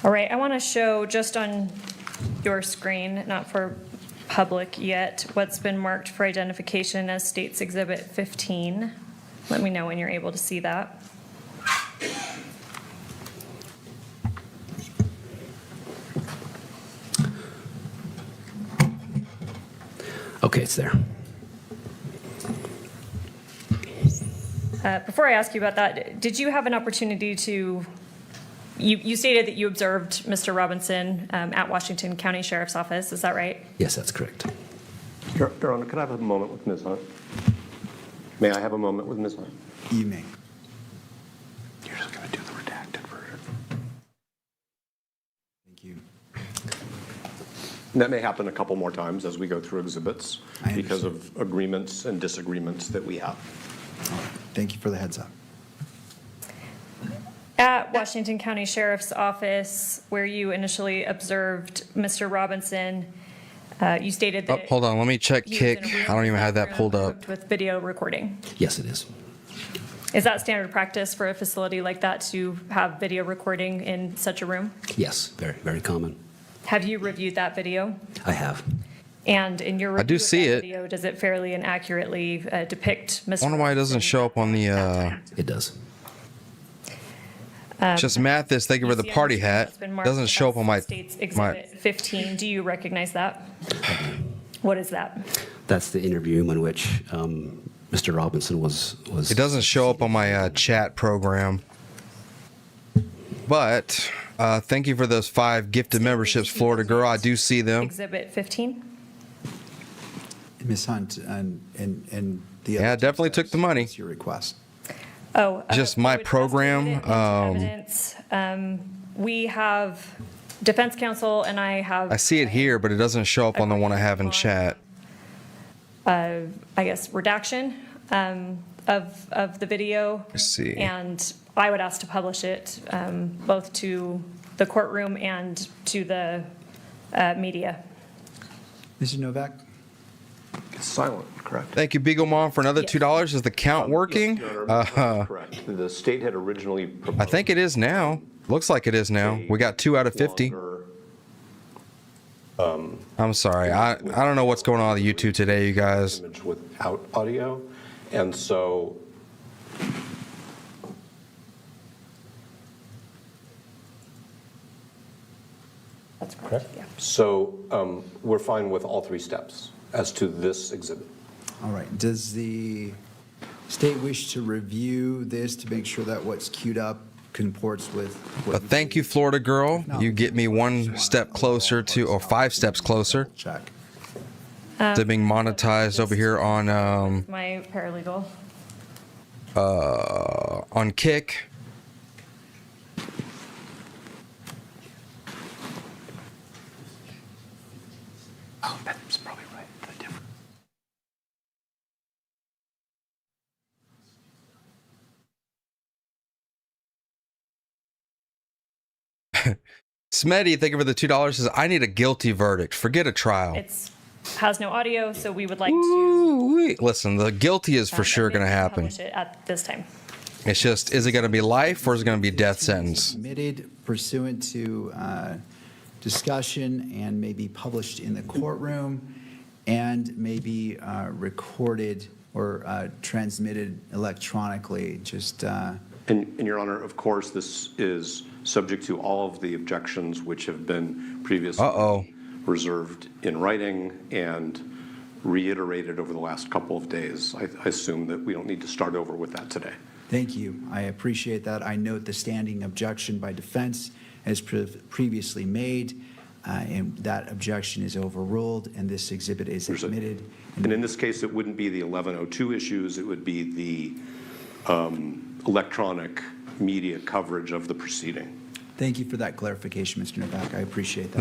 All right, I want to show just on your screen, not for public yet, what's been marked for identification as State's Exhibit 15. Let me know when you're able to see that. Okay, it's there. Before I ask you about that, did you have an opportunity to, you stated that you observed Mr. Robinson at Washington County Sheriff's Office, is that right? Yes, that's correct. Your Honor, could I have a moment with Ms. Hunt? May I have a moment with Ms. Hunt? You may. You're just going to do the redacted version. Thank you. And that may happen a couple more times as we go through exhibits because of agreements and disagreements that we have. All right. Thank you for the heads up. At Washington County Sheriff's Office, where you initially observed Mr. Robinson, you stated that. Oh, hold on, let me check Kick. I don't even have that pulled up. With video recording. Yes, it is. Is that standard practice for a facility like that to have video recording in such a room? Yes, very, very common. Have you reviewed that video? I have. And in your review I do of see that it. video, does it fairly and accurately depict Mr. I wonder why it doesn't show up on the. It does. Just Mathis, thank you for the party hat. Doesn't show up on my. State's Exhibit 15. Do you recognize that? What is that? That's the interview in which Mr. Robinson was. It doesn't show up on my chat program. But thank you for those 5 gifted memberships, Florida Girl. I do see them. Exhibit 15. Ms. Hunt and the Yeah, I definitely took the money. Your request. Oh, Just my program. Evidence. We have defense counsel and I have. I see it here, but it doesn't show up on the one I have in chat. I guess redaction of the video. Let's see. And I would ask to publish it both to the courtroom and to the media. Mr. Novak? It's silent, correct? Thank you, Beagle Mom, for another $2. Is the count working? Correct. The state had originally proposed. I think it is now. Looks like it is now. We got 2 out of 50. I'm sorry. I don't know what's going on with YouTube today, you guys. Image without audio, and so. That's correct. Yeah. So we're fine with all 3 steps as to this exhibit. All right. Does the state wish to review this to make sure that what's queued up comports with what? But thank you, Florida Girl. You get me 1 step closer to, or 5 steps closer Check. to being monetized over here on My paralegal. on Kick. Oh, that's probably right. Smetty, thank you for the $2. Says, I need a guilty verdict. Forget a trial. It's has no audio, so we would like to Ooh-wee. Listen, the guilty is for sure going to happen. publish it at this time. It's just, is it going to be life or is it going to be death sentence? Submitted pursuant to discussion and may be published in the courtroom and may be recorded or transmitted electronically. Just. And Your Honor, of course, this is subject to all of the objections which have been previously reserved in writing and reiterated over the last couple of days. I assume that we don't need to start over with that today. Thank you. I appreciate that. I note the standing objection by defense as previously made, and that objection is overruled, and this exhibit is admitted. And in this case, it wouldn't be the 1102 issues. It would be the electronic media coverage of the proceeding. Thank you for that clarification, Mr. Novak. I appreciate that.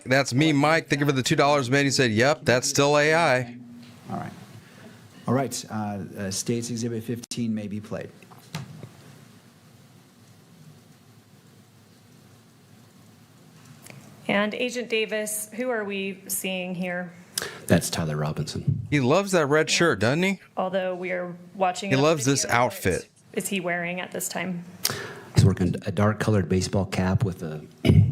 That's me, Mike. Thank you for the $2, man. He said, yep, that's still AI. All right. All right. State's Exhibit 15 may be played. And Agent Davis, who are we seeing here? That's Tyler Robinson. He loves that red shirt, doesn't he? Although we are watching. He loves this outfit. Is he wearing at this time? He's wearing a dark-colored baseball cap with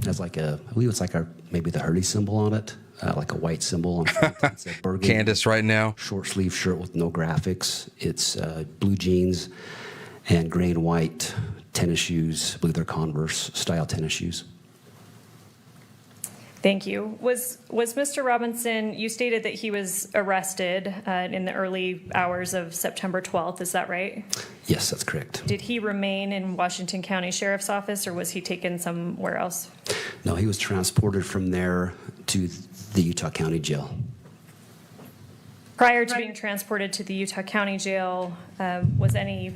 has like I believe it's like maybe the Hurley symbol on it, like a white symbol on front. It's a burgundy Candace right now. Short sleeve shirt with no graphics. It's blue jeans and gray and white tennis shoes. I believe they're Converse style tennis shoes. Thank you. Was Mr. Robinson, you stated that he was arrested in the early hours of September 12th, is that right? Yes, that's correct. Did he remain in Washington County Sheriff's Office, or was he taken somewhere else? No, he was transported from there to the Utah County Jail. Prior to being transported to the Utah County Jail, was any,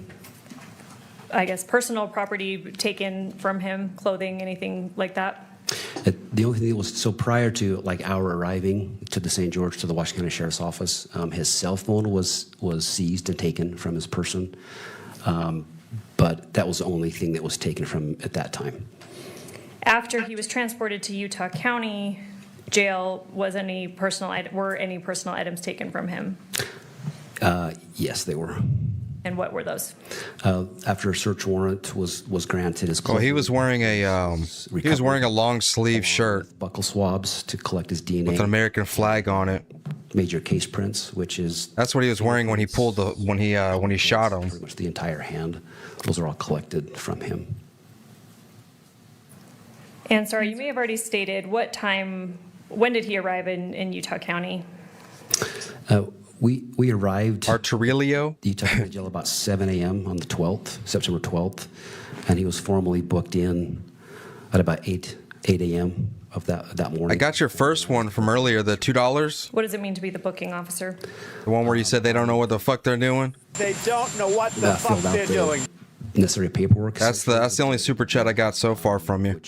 I guess, personal property taken from him, clothing, anything like that? The only thing that was, so prior to like our arriving to the St. George, to the Washington County Sheriff's Office, his cell phone was seized and taken from his person. But that was the only thing that was taken from at that time. After he was transported to Utah County Jail, were any personal items taken from him? Yes, they were. And what were those? After a search warrant was granted, his he was wearing a long sleeve shirt, buckle swabs to collect his DNA with an American flag on it. Major case prints, which is that's what he was wearing when he pulled when he shot him. Pretty much the entire hand. Those are all collected from him. And sorry, you may have already stated when did he arrive in Utah County? We arrived Arturilio, the Utah County Jail, about 7 a.m. on the 12th, September 12th, and he was formally booked in at about 8 a.m. of that morning. I got your first one from earlier, the $2. What does it mean to be the booking officer? The one where you said they don't know what the fuck they're doing? They don't know what the fuck they're doing. Necessary paperwork. That's the only super chat I got so far from you.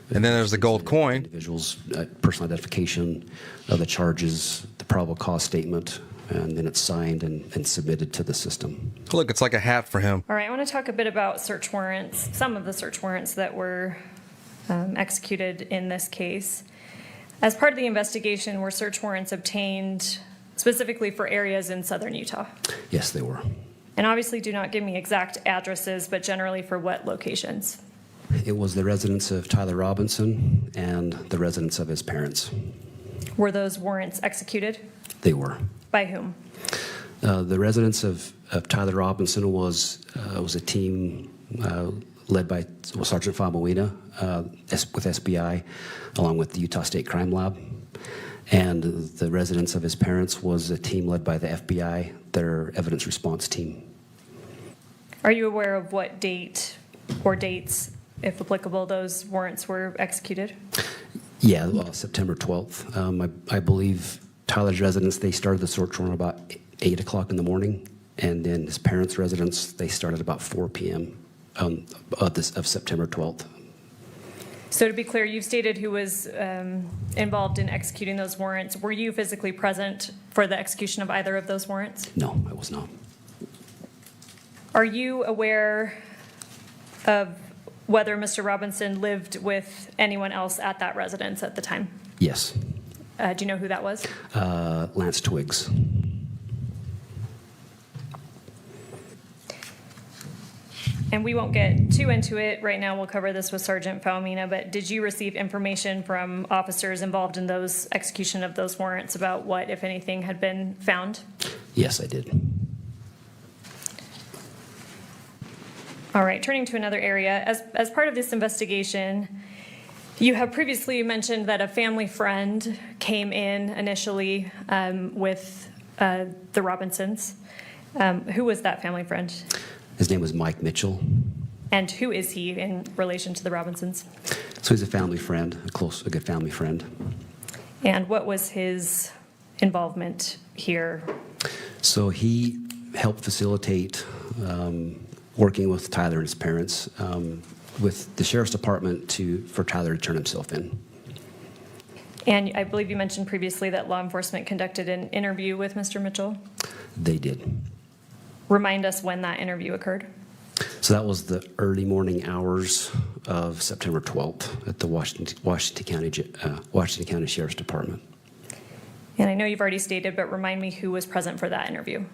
And then there's the gold coin. Individuals' personal identification of the charges, the probable cause statement, and then it's signed and submitted to the system. Look, it's like a hat for him. All right, I want to talk a bit about search warrants, some of the search warrants that were executed in this case. As part of the investigation, were search warrants obtained specifically for areas in southern Utah? Yes, they were. And obviously do not give me exact addresses, but generally for what locations? It was the residence of Tyler Robinson and the residence of his parents. Were those warrants executed? They were. By whom? The residence of Tyler Robinson was a team led by Sergeant Famawina with SBI, along with the Utah State Crime Lab. And the residence of his parents was a team led by the FBI, their evidence response team. Are you aware of what date or dates, if applicable, those warrants were executed? Yeah, September 12th. I believe Tyler's residence, they started the search warrant about 8 o'clock in the morning, and then his parents' residence, they started about 4 p.m. Of September 12th. So to be clear, you've stated who was involved in executing those warrants. Were you physically present for the execution of either of those warrants? No, I was not. Are you aware of whether Mr. Robinson lived with anyone else at that residence at the time? Yes. Do you know who that was? Lance Twiggs. And we won't get too into it right now. We'll cover this with Sergeant Faumina, but did you receive information from officers involved in those execution of those warrants about what, if anything, had been found? Yes, I did. All right, turning to another area. As part of this investigation, you have previously mentioned that a family friend came in initially with the Robinsons. Who was that family friend? His name was Mike Mitchell. And who is he in relation to the Robinsons? So he's a family friend, a good family friend. And what was his involvement here? So he helped facilitate working with Tyler and his parents with the Sheriff's Department for Tyler to turn himself in. And I believe you mentioned previously that law enforcement conducted an interview with Mr. Mitchell? They did. Remind us when that interview occurred. So that was the early morning hours of September 12th at the Washington County Sheriff's Department. And I know you've already stated, but remind me who was present for that interview.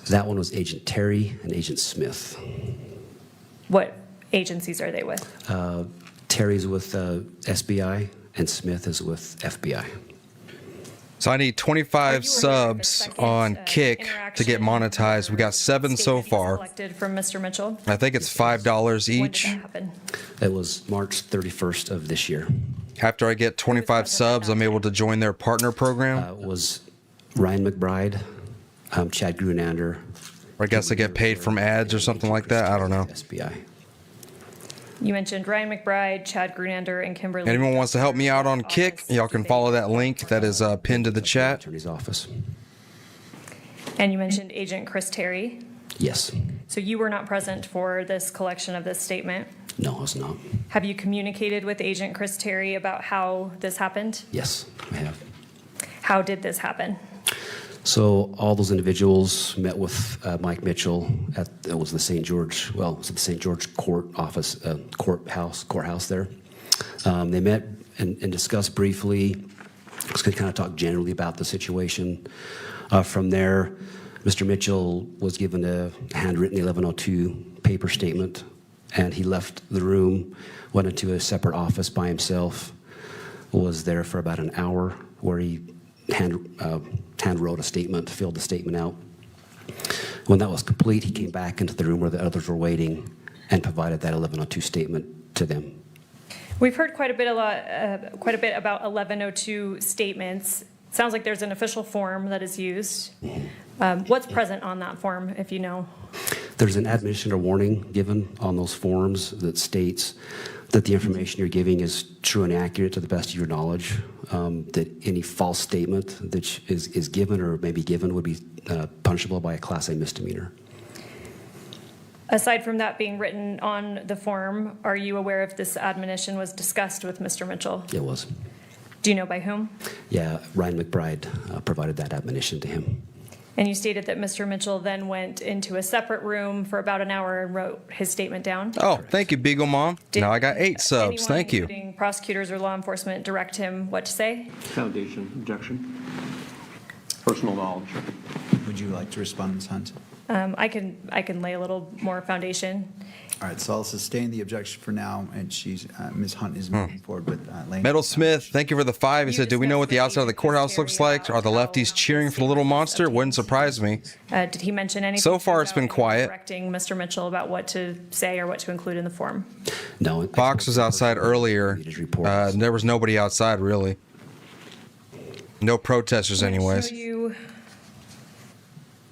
That one was Agent Terry and Agent Smith. What agencies are they with? Terry's with SBI and Smith is with FBI. So I need 25 subs on Kick to get monetized. We got 7 so far. Collected from Mr. Mitchell. I think it's $5 each. When did that happen? It was March 31st of this year. After I get 25 subs, I'm able to join their partner program. It was Ryan McBride, Chad Grunander. Or I guess I get paid from ads or something like that. I don't know. SBI. You mentioned Ryan McBride, Chad Grunander, and Kimberly. Anyone wants to help me out on Kick, y'all can follow that link that is pinned to the chat. Attorney's office. And you mentioned Agent Chris Terry. Yes. So you were not present for this collection of this statement? No, I was not. Have you communicated with Agent Chris Terry about how this happened? Yes, I have. How did this happen? So all those individuals met with Mike Mitchell at it was the St. George, well, it was at the St. George court office, courthouse there. They met and discussed briefly, just kind of talk generally about the situation. From there, Mr. Mitchell was given a handwritten 1102 paper statement, and he left the room, went into a separate office by himself, was there for about an hour where he hand wrote a statement, filled the statement out. When that was complete, he came back into the room where the others were waiting and provided that 1102 statement to them. We've heard quite a bit about 1102 statements. It sounds like there's an official form that is used. What's present on that form, if you know? There's an admonition or warning given on those forms that states that the information you're giving is true and accurate to the best of your knowledge, that any false statement that is given or may be given would be punishable by a Class A misdemeanor. Aside from that being written on the form, are you aware if this admonition was discussed with Mr. Mitchell? It was. Do you know by whom? Yeah, Ryan McBride provided that admonition to him. And you stated that Mr. Mitchell then went into a separate room for about an hour and wrote his statement down? Oh, thank you, Beagle Mom. Now I got 8 subs. Anyone, Thank you. including prosecutors or law enforcement, direct him what to say? Foundation objection. Personal knowledge. Would you like to respond, Ms. Hunt? I can lay a little more foundation. All right, so I'll sustain the objection for now, and Ms. Hunt is moving forward with laying. Metal Smith, thank you for the 5. He said, do we know what the outside of the courthouse looks like? Are the lefties cheering for the little monster? Wouldn't surprise me. Did he mention anything? So far, it's been quiet. Directing Mr. Mitchell about what to say or what to include in the form? No. Fox was outside earlier. There was nobody outside, really. No protesters, anyways. Show you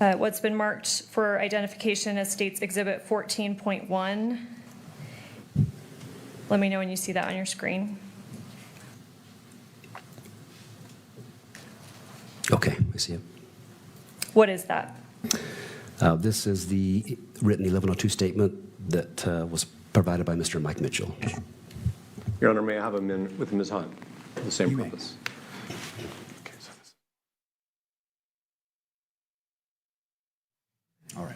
what's been marked for identification as States Exhibit 14.1. Let me know when you see that on your screen. Okay, I see it. What is that? This is the written 1102 statement that was provided by Mr. Mike Mitchell. Your Honor, may I have a minute with Ms. Hunt for the same purpose? All right.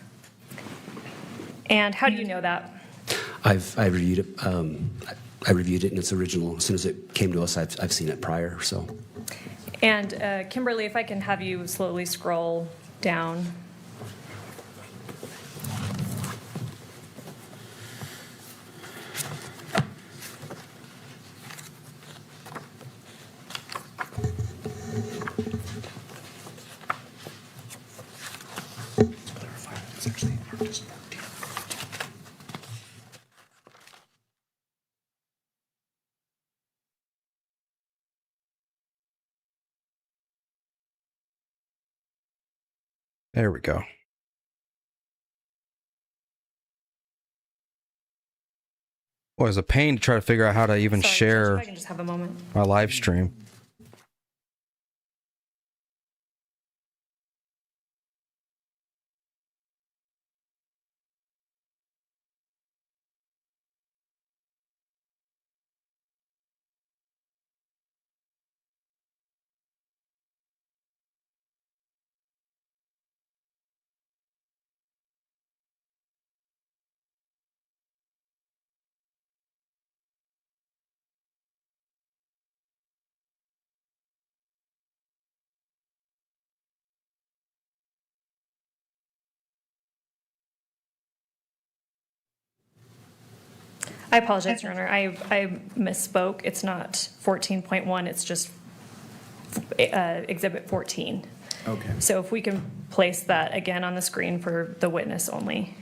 And how do you know that? I reviewed it. I reviewed it in its original. As soon as it came to us, I've seen it prior. So. And Kimberly, if I can have you slowly scroll down. There we go. Boy, it's a pain to try to figure out how to even share if I can just have a moment. my live stream. I apologize, Your Honor. I misspoke. It's not 14.1, it's just Exhibit 14. Okay. So if we can place that again on the screen for the witness only.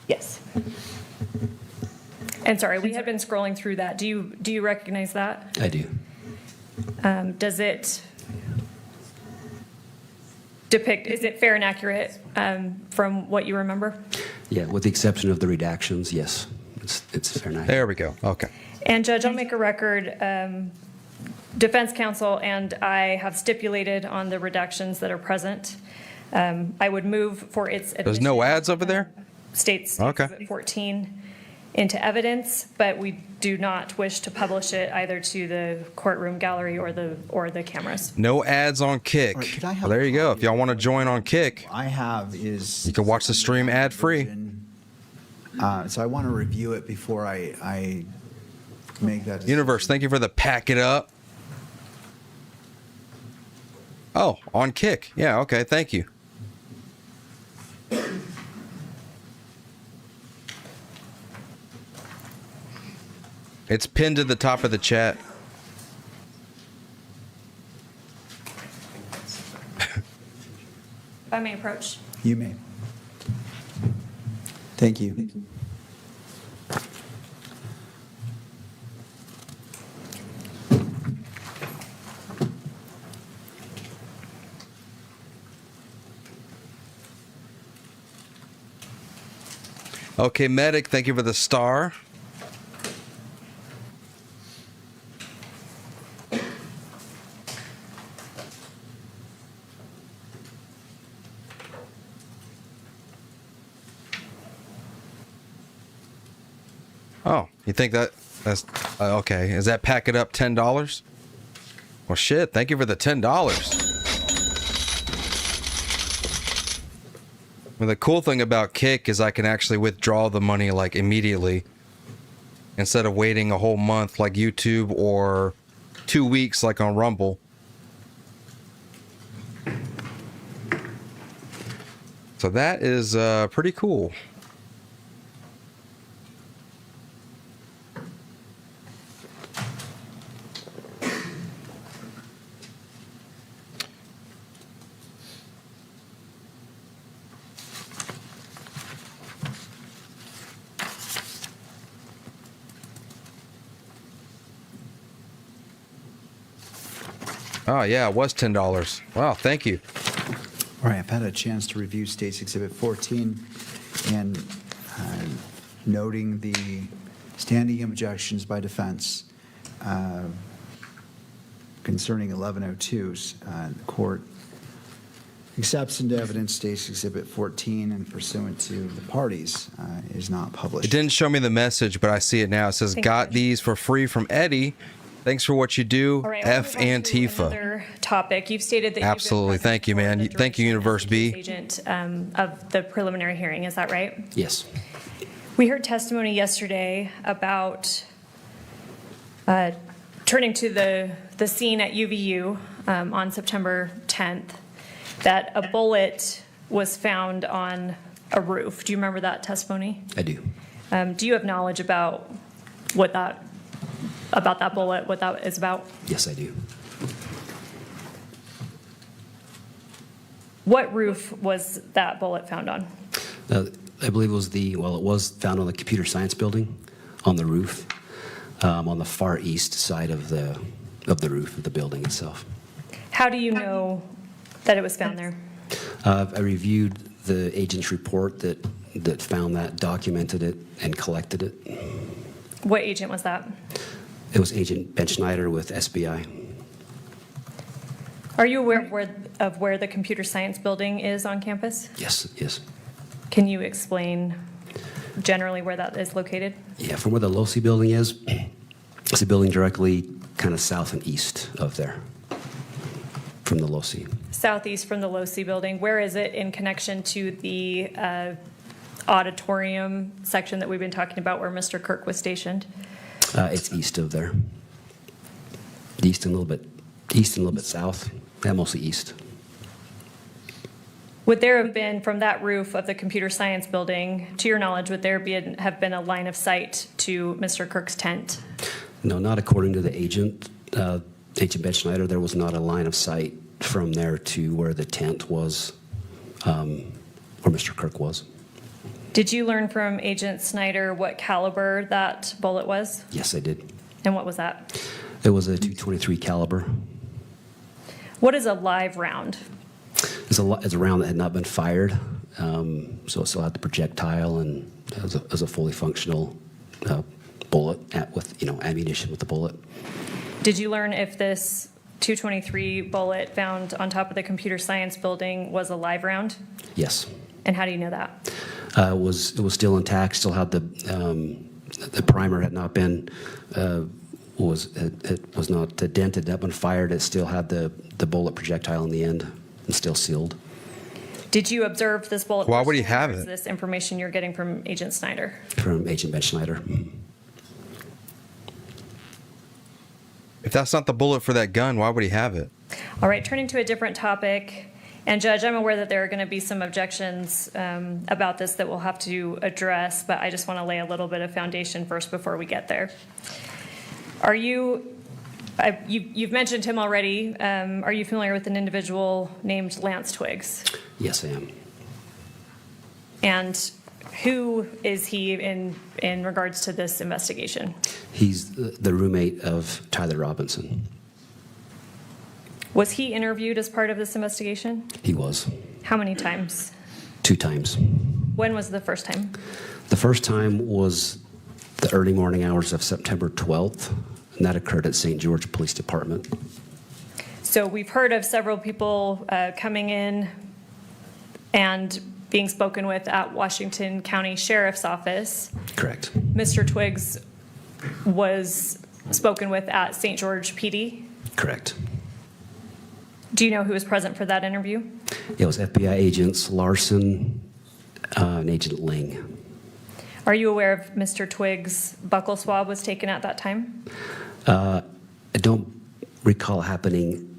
Yes. And sorry, we had been scrolling through that. Do you recognize that? I do. Does it depict, is it fair and accurate from what you remember? Yeah, with the exception of the redactions, yes. It's fair enough. There we go. Okay. And Judge, I'll make a record. Defense counsel and I have stipulated on the redactions that are present. I would move for its admission. There's no ads over there? States Okay. Exhibit 14 into evidence, but we do not wish to publish it either to the courtroom gallery or the cameras. No ads on Kick. All right, could I have Well, there you go. If y'all want to join on Kick, I have is you can watch the stream ad free. so I want to review it before I make that decision. Universe, thank you for the pack it up. Oh, on Kick. Yeah, okay, thank you. It's pinned to the top of the chat. If I may approach. You may. Thank you. Okay, Medic, thank you for the star. Oh, you think that's okay? Is that pack it up $10? Well, shit. Thank you for the $10. Well, the cool thing about Kick is I can actually withdraw the money like immediately instead of waiting a whole month like YouTube or 2 weeks like on Rumble. So that is pretty cool. Oh, yeah, it was $10. Wow, thank you. All right, I've had a chance to review State's Exhibit 14 and noting the standing objections by defense concerning 1102s. The court accepts into evidence State's Exhibit 14 and pursuant to the parties is not published. It didn't show me the message, but I see it now. It says, got these for free from Eddie. Thanks for what you do, All right, F Antifa. Another topic. You've stated that Absolutely. Thank you, man. Thank you, Universe B. Agent of the preliminary hearing. Is that right? Yes. We heard testimony yesterday about turning to the scene at UVU on September 10th, that a bullet was found on a roof. Do you remember that testimony? I do. Do you have knowledge about that bullet, what that is about? Yes, I do. What roof was that bullet found on? I believe it was found on the computer science building, on the roof, on the far east side of the roof of the building itself. How do you know that it was found there? I reviewed the agent's report that found that, documented it, and collected it. What agent was that? It was Agent Ben Schneider with SBI. Are you aware of where the computer science building is on campus? Yes, yes. Can you explain generally where that is located? Yeah, from where the LOSI building is, it's a building directly kind of south and east of there, from the LOSI. Southeast from the LOSI building. Where is it in connection to the auditorium section that we've been talking about where Mr. Kirk was stationed? It's east of there. East and a little bit south. Yeah, mostly east. Would there have been, from that roof of the computer science building, to your knowledge, would there have been a line of sight to Mr. Kirk's tent? No, not according to the agent. Agent Ben Schneider, there was not a line of sight from there to where the tent was, where Mr. Kirk was. Did you learn from Agent Snyder what caliber that bullet was? Yes, I did. And what was that? It was a .223 caliber. What is a live round? It's a round that had not been fired, so it still had the projectile, and it was a fully functional bullet with ammunition with the bullet. Did you learn if this .223 bullet found on top of the computer science building was a live round? Yes. And how do you know that? It was still intact. Still had the primer had not been it was not dented, not been fired. It still had the bullet projectile in the end and still sealed. Did you observe this bullet? Why would he have or is it? this information you're getting from Agent Snyder? From Agent Ben Schneider. If that's not the bullet for that gun, why would he have it? All right, turning to a different topic. And Judge, I'm aware that there are going to be some objections about this that we'll have to address, but I just want to lay a little bit of foundation first before we get there. Are you've mentioned him already. Are you familiar with an individual named Lance Twiggs? Yes, I am. And who is he in regards to this investigation? He's the roommate of Tyler Robinson. Was he interviewed as part of this investigation? He was. How many times? 2 times. When was the first time? The first time was the early morning hours of September 12th, and that occurred at St. George Police Department. So we've heard of several people coming in and being spoken with at Washington County Sheriff's Office. Correct. Mr. Twiggs was spoken with at St. George PD. Correct. Do you know who was present for that interview? It was FBI agents Larson and Agent Ling. Are you aware of Mr. Twiggs' buckle swab was taken at that time? I don't recall happening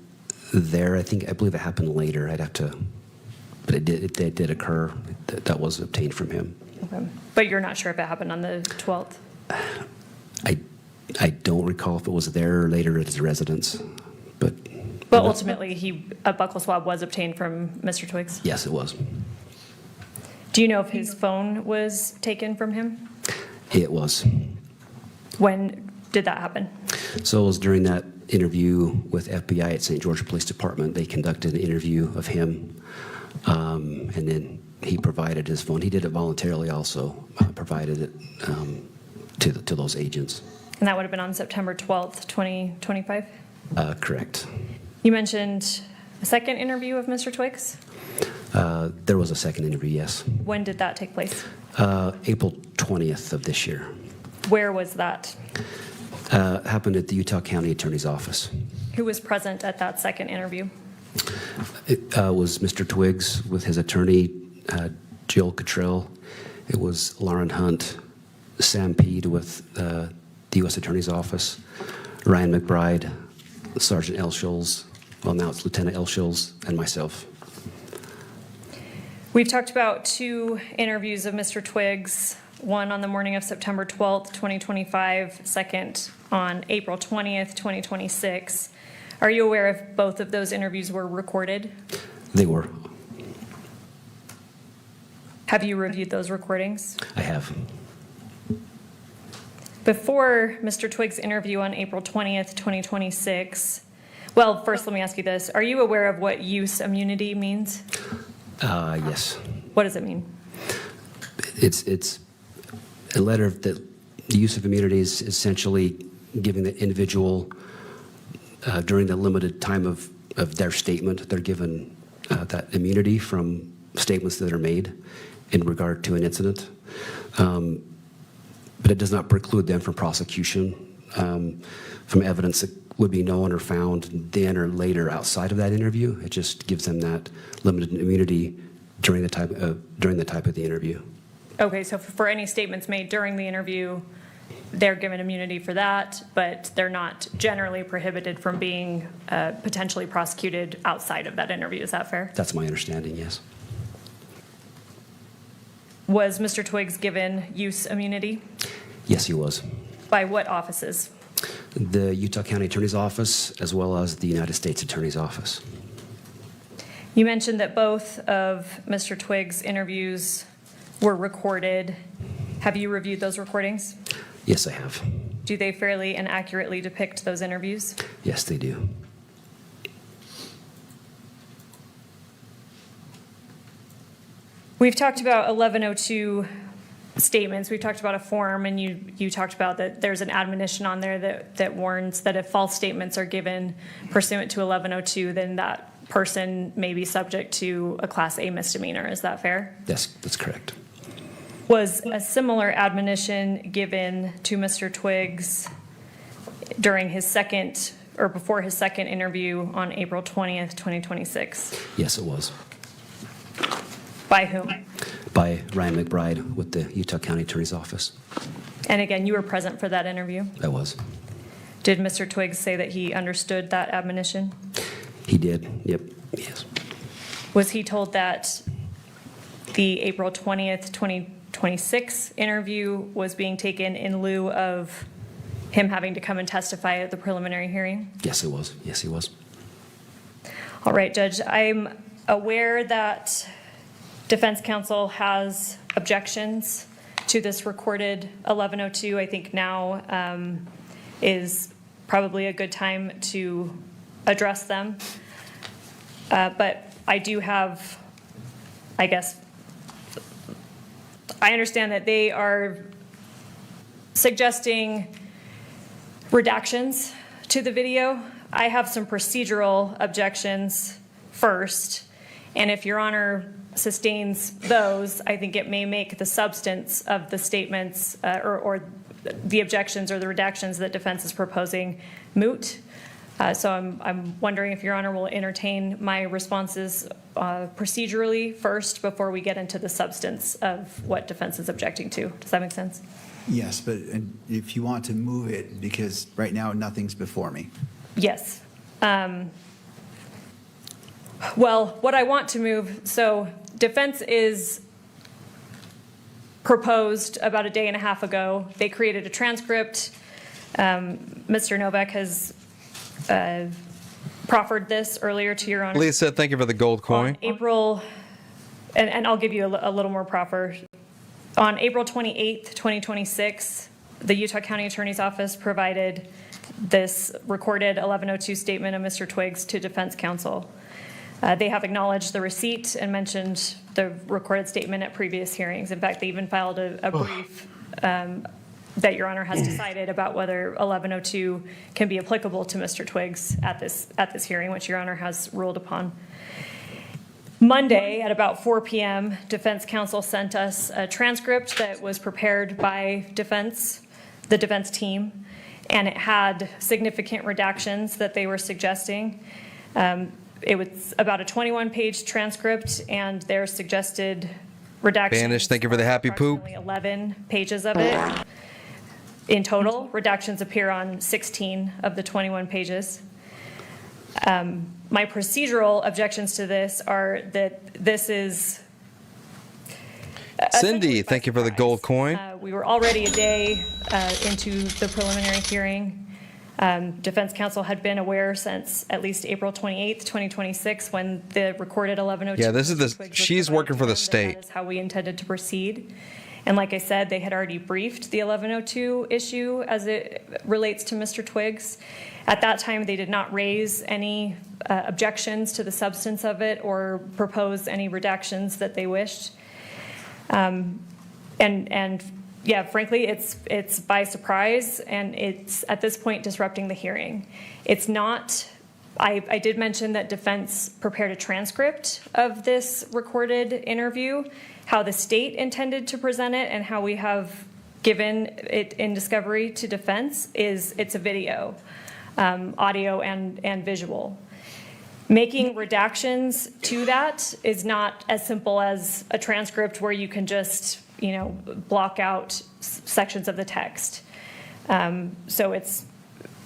there. I believe it happened later. I'd have to, but it did occur. That was obtained from him. Okay. But you're not sure if it happened on the 12th? I don't recall if it was there or later at his residence, but ultimately, a buckle swab was obtained from Mr. Twiggs? Yes, it was. Do you know if his phone was taken from him? It was. When did that happen? So it was during that interview with FBI at St. George Police Department. They conducted an interview of him, and then he provided his phone. He did it voluntarily also, provided it to those agents. And that would have been on September 12th, 2025? Correct. You mentioned a second interview of Mr. Twiggs? There was a second interview, yes. When did that take place? April 20th of this year. Where was that? Happened at the Utah County Attorney's Office. Who was present at that second interview? It was Mr. Twiggs with his attorney, Jill Cottrell. It was Lauren Hunt, Sam Peed with the U.S. Attorney's Office, Ryan McBride, Sergeant L. Schulz, well, now it's Lieutenant L. Schulz, and myself. We've talked about 2 interviews of Mr. Twiggs, one on the morning of September 12th, 2025, second on April 20th, 2026. Are you aware if both of those interviews were recorded? They were. Have you reviewed those recordings? I have. Before Mr. Twiggs' interview on April 20th, 2026, well, first let me ask you this. Are you aware of what use immunity means? Yes. What does it mean? It's a letter that the use of immunity is essentially giving the individual, during the limited time of their statement, they're given that immunity from statements that are made in regard to an incident. But it does not preclude them from prosecution from evidence that would be known or found then or later outside of that interview. It just gives them that limited immunity during the type of the interview. Okay, so for any statements made during the interview, they're given immunity for that, but they're not generally prohibited from being potentially prosecuted outside of that interview. Is that fair? That's my understanding, yes. Was Mr. Twiggs given use immunity? Yes, he was. By what offices? The Utah County Attorney's Office, as well as the United States Attorney's Office. You mentioned that both of Mr. Twiggs' interviews were recorded. Have you reviewed those recordings? Yes, I have. Do they fairly and accurately depict those interviews? Yes, they do. We've talked about 1102 statements. We've talked about a form, and you talked about that there's an admonition on there that warns that if false statements are given pursuant to 1102, then that person may be subject to a Class A misdemeanor. Is that fair? That's correct. Was a similar admonition given to Mr. Twiggs during his second or before his second interview on April 20th, 2026? Yes, it was. By whom? By Ryan McBride with the Utah County Attorney's Office. And again, you were present for that interview? I was. Did Mr. Twiggs say that he understood that admonition? He did, yep, yes. Was he told that the April 20th, 2026 interview was being taken in lieu of him having to come and testify at the preliminary hearing? Yes, it was. Yes, he was. All right, Judge, I'm aware that defense counsel has objections to this recorded 1102. I think now is probably a good time to address them. But I do have, I guess, I understand that they are suggesting redactions to the video. I have some procedural objections first, and if Your Honor sustains those, I think it may make the substance of the statements or the objections or the redactions that defense is proposing moot. So I'm wondering if Your Honor will entertain my responses procedurally first before we get into the substance of what defense is objecting to. Does that make sense? Yes, but if you want to move it, because right now nothing's before me. Yes. Well, what I want to move, so defense is proposed about a day and a half ago. They created a transcript. Mr. Novak has proffered this earlier to Your Honor. Lisa, thank you for the gold coin. On April, and I'll give you a little more proffer. On April 28th, 2026, the Utah County Attorney's Office provided this recorded 1102 statement of Mr. Twiggs to defense counsel. They have acknowledged the receipt and mentioned the recorded statement at previous hearings. In fact, they even filed a brief that Your Honor has decided about whether 1102 can be applicable to Mr. Twiggs at this hearing, which Your Honor has ruled upon. Monday at about 4 p.m., defense counsel sent us a transcript that was prepared by the defense team, and it had significant redactions that they were suggesting. It was about a 21-page transcript, and their suggested redactions. Banish, thank you for the happy poop. 11 pages of it. In total, redactions appear on 16 of the 21 pages. My procedural objections to this are that this is Cindy, thank you for the gold coin. We were already a day into the preliminary hearing. Defense counsel had been aware since at least April 28th, 2026, when the recorded 1102. Yeah, this is she's working for the state. That is how we intended to proceed. And like I said, they had already briefed the 1102 issue as it relates to Mr. Twiggs. At that time, they did not raise any objections to the substance of it or propose any redactions that they wished. And yeah, frankly, it's by surprise, and it's at this point disrupting the hearing. It's not. I did mention that defense prepared a transcript of this recorded interview, how the state intended to present it, and how we have given it in discovery to defense is it's a video, audio and visual. Making redactions to that is not as simple as a transcript where you can just, block out sections of the text. So it's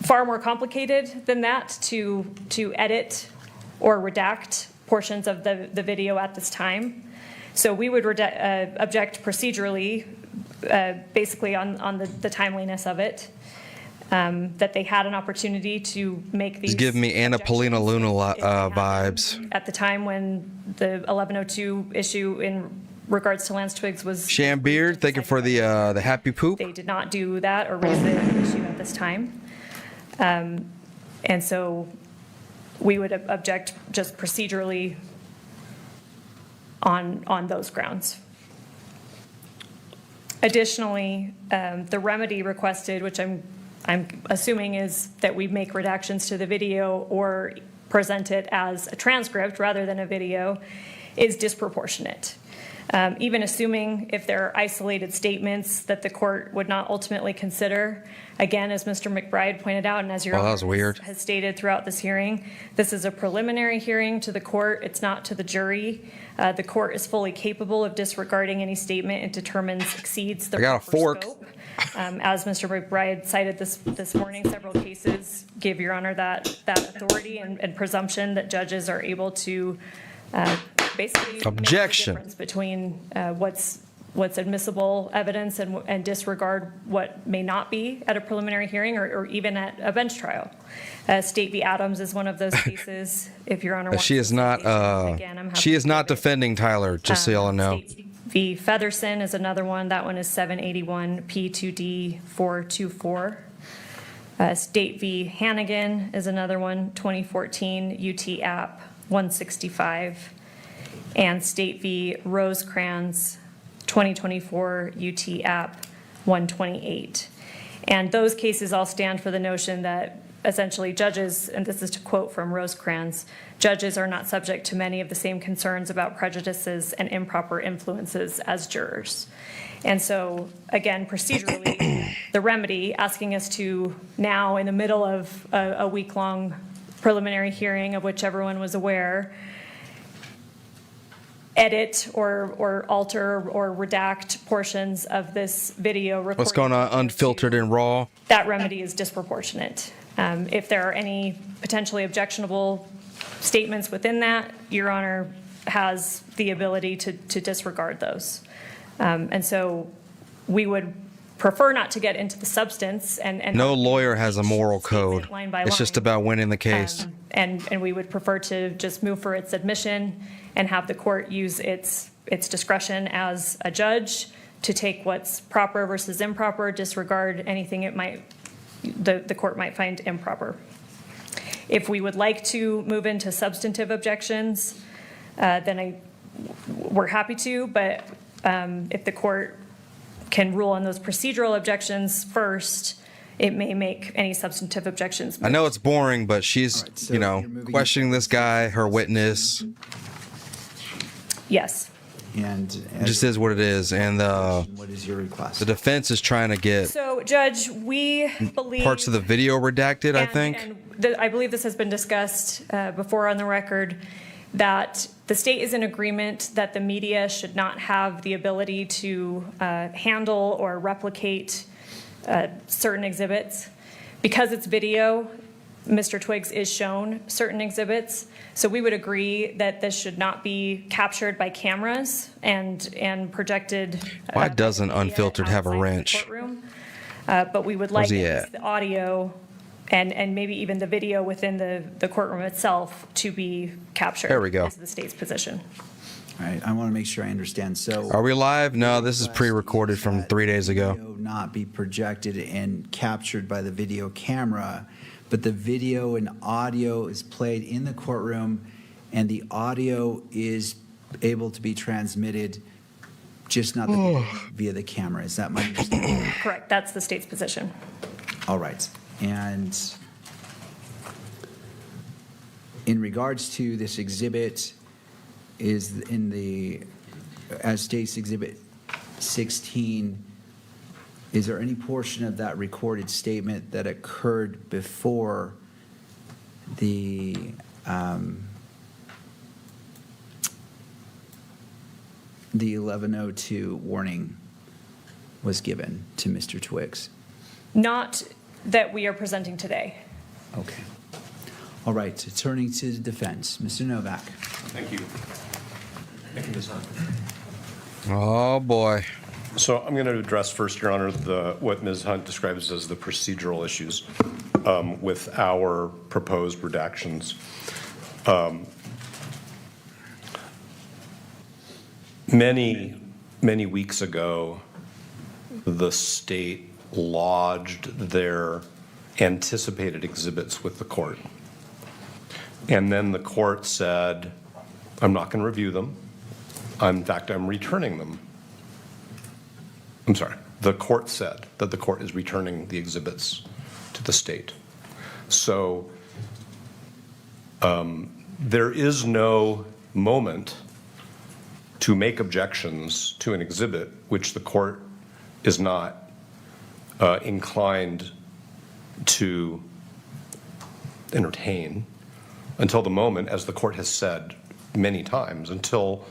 far more complicated than that to edit or redact portions of the video at this time. So we would object procedurally, basically on the timeliness of it, that they had an opportunity to make these. It's giving me Anna Paulina Luna vibes. At the time when the 1102 issue in regards to Lance Twiggs was. Shambeard, thank you for the happy poop. They did not do that or raise the issue at this time. And so we would object just procedurally on those grounds. Additionally, the remedy requested, which I'm assuming is that we make redactions to the video or present it as a transcript rather than a video, is disproportionate. Even assuming if there are isolated statements that the court would not ultimately consider, again, as Mr. McBride pointed out, and as your Honor has stated throughout this hearing, this is a preliminary hearing to the court. It's not to the jury. The court is fully capable of disregarding any statement it determines exceeds the proper scope. As Mr. McBride cited this morning, several cases give Your Honor that authority and presumption that judges are able to basically objection make the difference between what's admissible evidence and disregard what may not be at a preliminary hearing or even at a bench trial. State v. Adams is one of those cases. If Your Honor wants she is not she is not defending Tyler, just so y'all know. State v. Featherson is another one. That one is 781 P2D 424. State v. Hannigan is another one, 2014 UT App 165. And State v. Rosecrans, 2024 UT App 128. And those cases all stand for the notion that essentially judges, and this is to quote from Rosecrans, judges are not subject to many of the same concerns about prejudices and improper influences as jurors. And so, again, procedurally, the remedy asking us to now, in the middle of a week-long preliminary hearing of which everyone was aware, edit or alter or redact portions of this video recording. What's going on unfiltered and raw? That remedy is disproportionate. If there are any potentially objectionable statements within that, Your Honor has the ability to disregard those. And so we would prefer not to get into the substance and no lawyer has a moral code. Line by it's line. just about winning the case. And we would prefer to just move for its admission and have the court use its discretion as a judge to take what's proper versus improper, disregard anything the court might find improper. If we would like to move into substantive objections, then we're happy to, but if the court can rule on those procedural objections first, it may make any substantive objections. I know it's boring, but she's, questioning this guy, her witness. Yes. And it just is what it is. And what is your request? The defense is trying to get So, Judge, we believe parts of the video redacted, I think. And I believe this has been discussed before on the record, that the state is in agreement that the media should not have the ability to handle or replicate certain exhibits. Because it's video, Mr. Twiggs is shown certain exhibits. So we would agree that this should not be captured by cameras and projected. Why doesn't Unfiltered have a wrench? But we would like the audio and maybe even the video within the courtroom itself to be captured. There we go. Is the state's position. All right, I want to make sure I understand. So, are we live? No, this is pre-recorded from 3 days ago. Not be projected and captured by the video camera, but the video and audio is played in the courtroom, and the audio is able to be transmitted, just not via the camera. Is that my understanding? Correct. That's the state's position. All right. And in regards to this exhibit, is in the, as states exhibit 16, is there any portion of that recorded statement that occurred before the 1102 warning was given to Mr. Twiggs? Not that we are presenting today. Okay. All right, turning to the defense. Mr. Novak. Thank you. Thank you, Ms. Hunt. Oh boy. So I'm going to address first, Your Honor, what Ms. Hunt describes as the procedural issues with our proposed redactions. Many weeks ago, the state lodged their anticipated exhibits with the court. And then the court said, I'm not going to review them. In fact, I'm returning them. I'm sorry. The court said that the court is returning the exhibits to the state. So there is no moment to make objections to an exhibit which the court is not inclined to entertain until the moment, as the court has said many times, until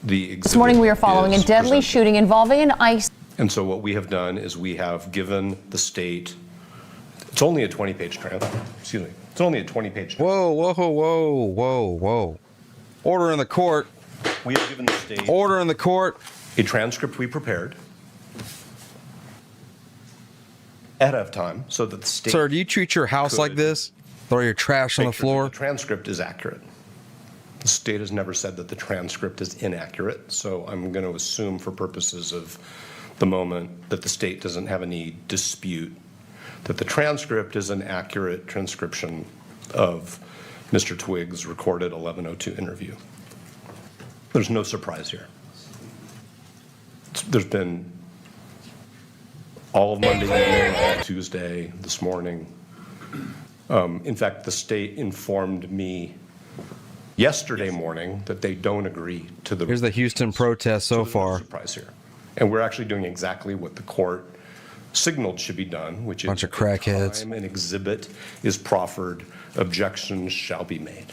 the exhibit This morning we are following a deadly shooting involving an ICE. And so what we have done is we have given the state, it's only a 20-page transcript, excuse me, it's only a 20-page. Whoa, whoa, whoa, whoa, whoa. Order in the court. We have given the state. Order in the court. A transcript we prepared ahead of time so that the state. Sir, do you treat your house like this? Throw your trash on the floor? The transcript is accurate. The state has never said that the transcript is inaccurate, so I'm going to assume for purposes of the moment that the state doesn't have any dispute that the transcript is an accurate transcription of Mr. Twiggs' recorded 11:02 interview. There's no surprise here. There's been all of Monday evening, all Tuesday, this morning. In fact, the state informed me yesterday morning that they don't agree to the. Here's the Houston protest so far. No surprise here. And we're actually doing exactly what the court signaled should be done, which is bunch of crackheads. Time an exhibit is proffered, objections shall be made.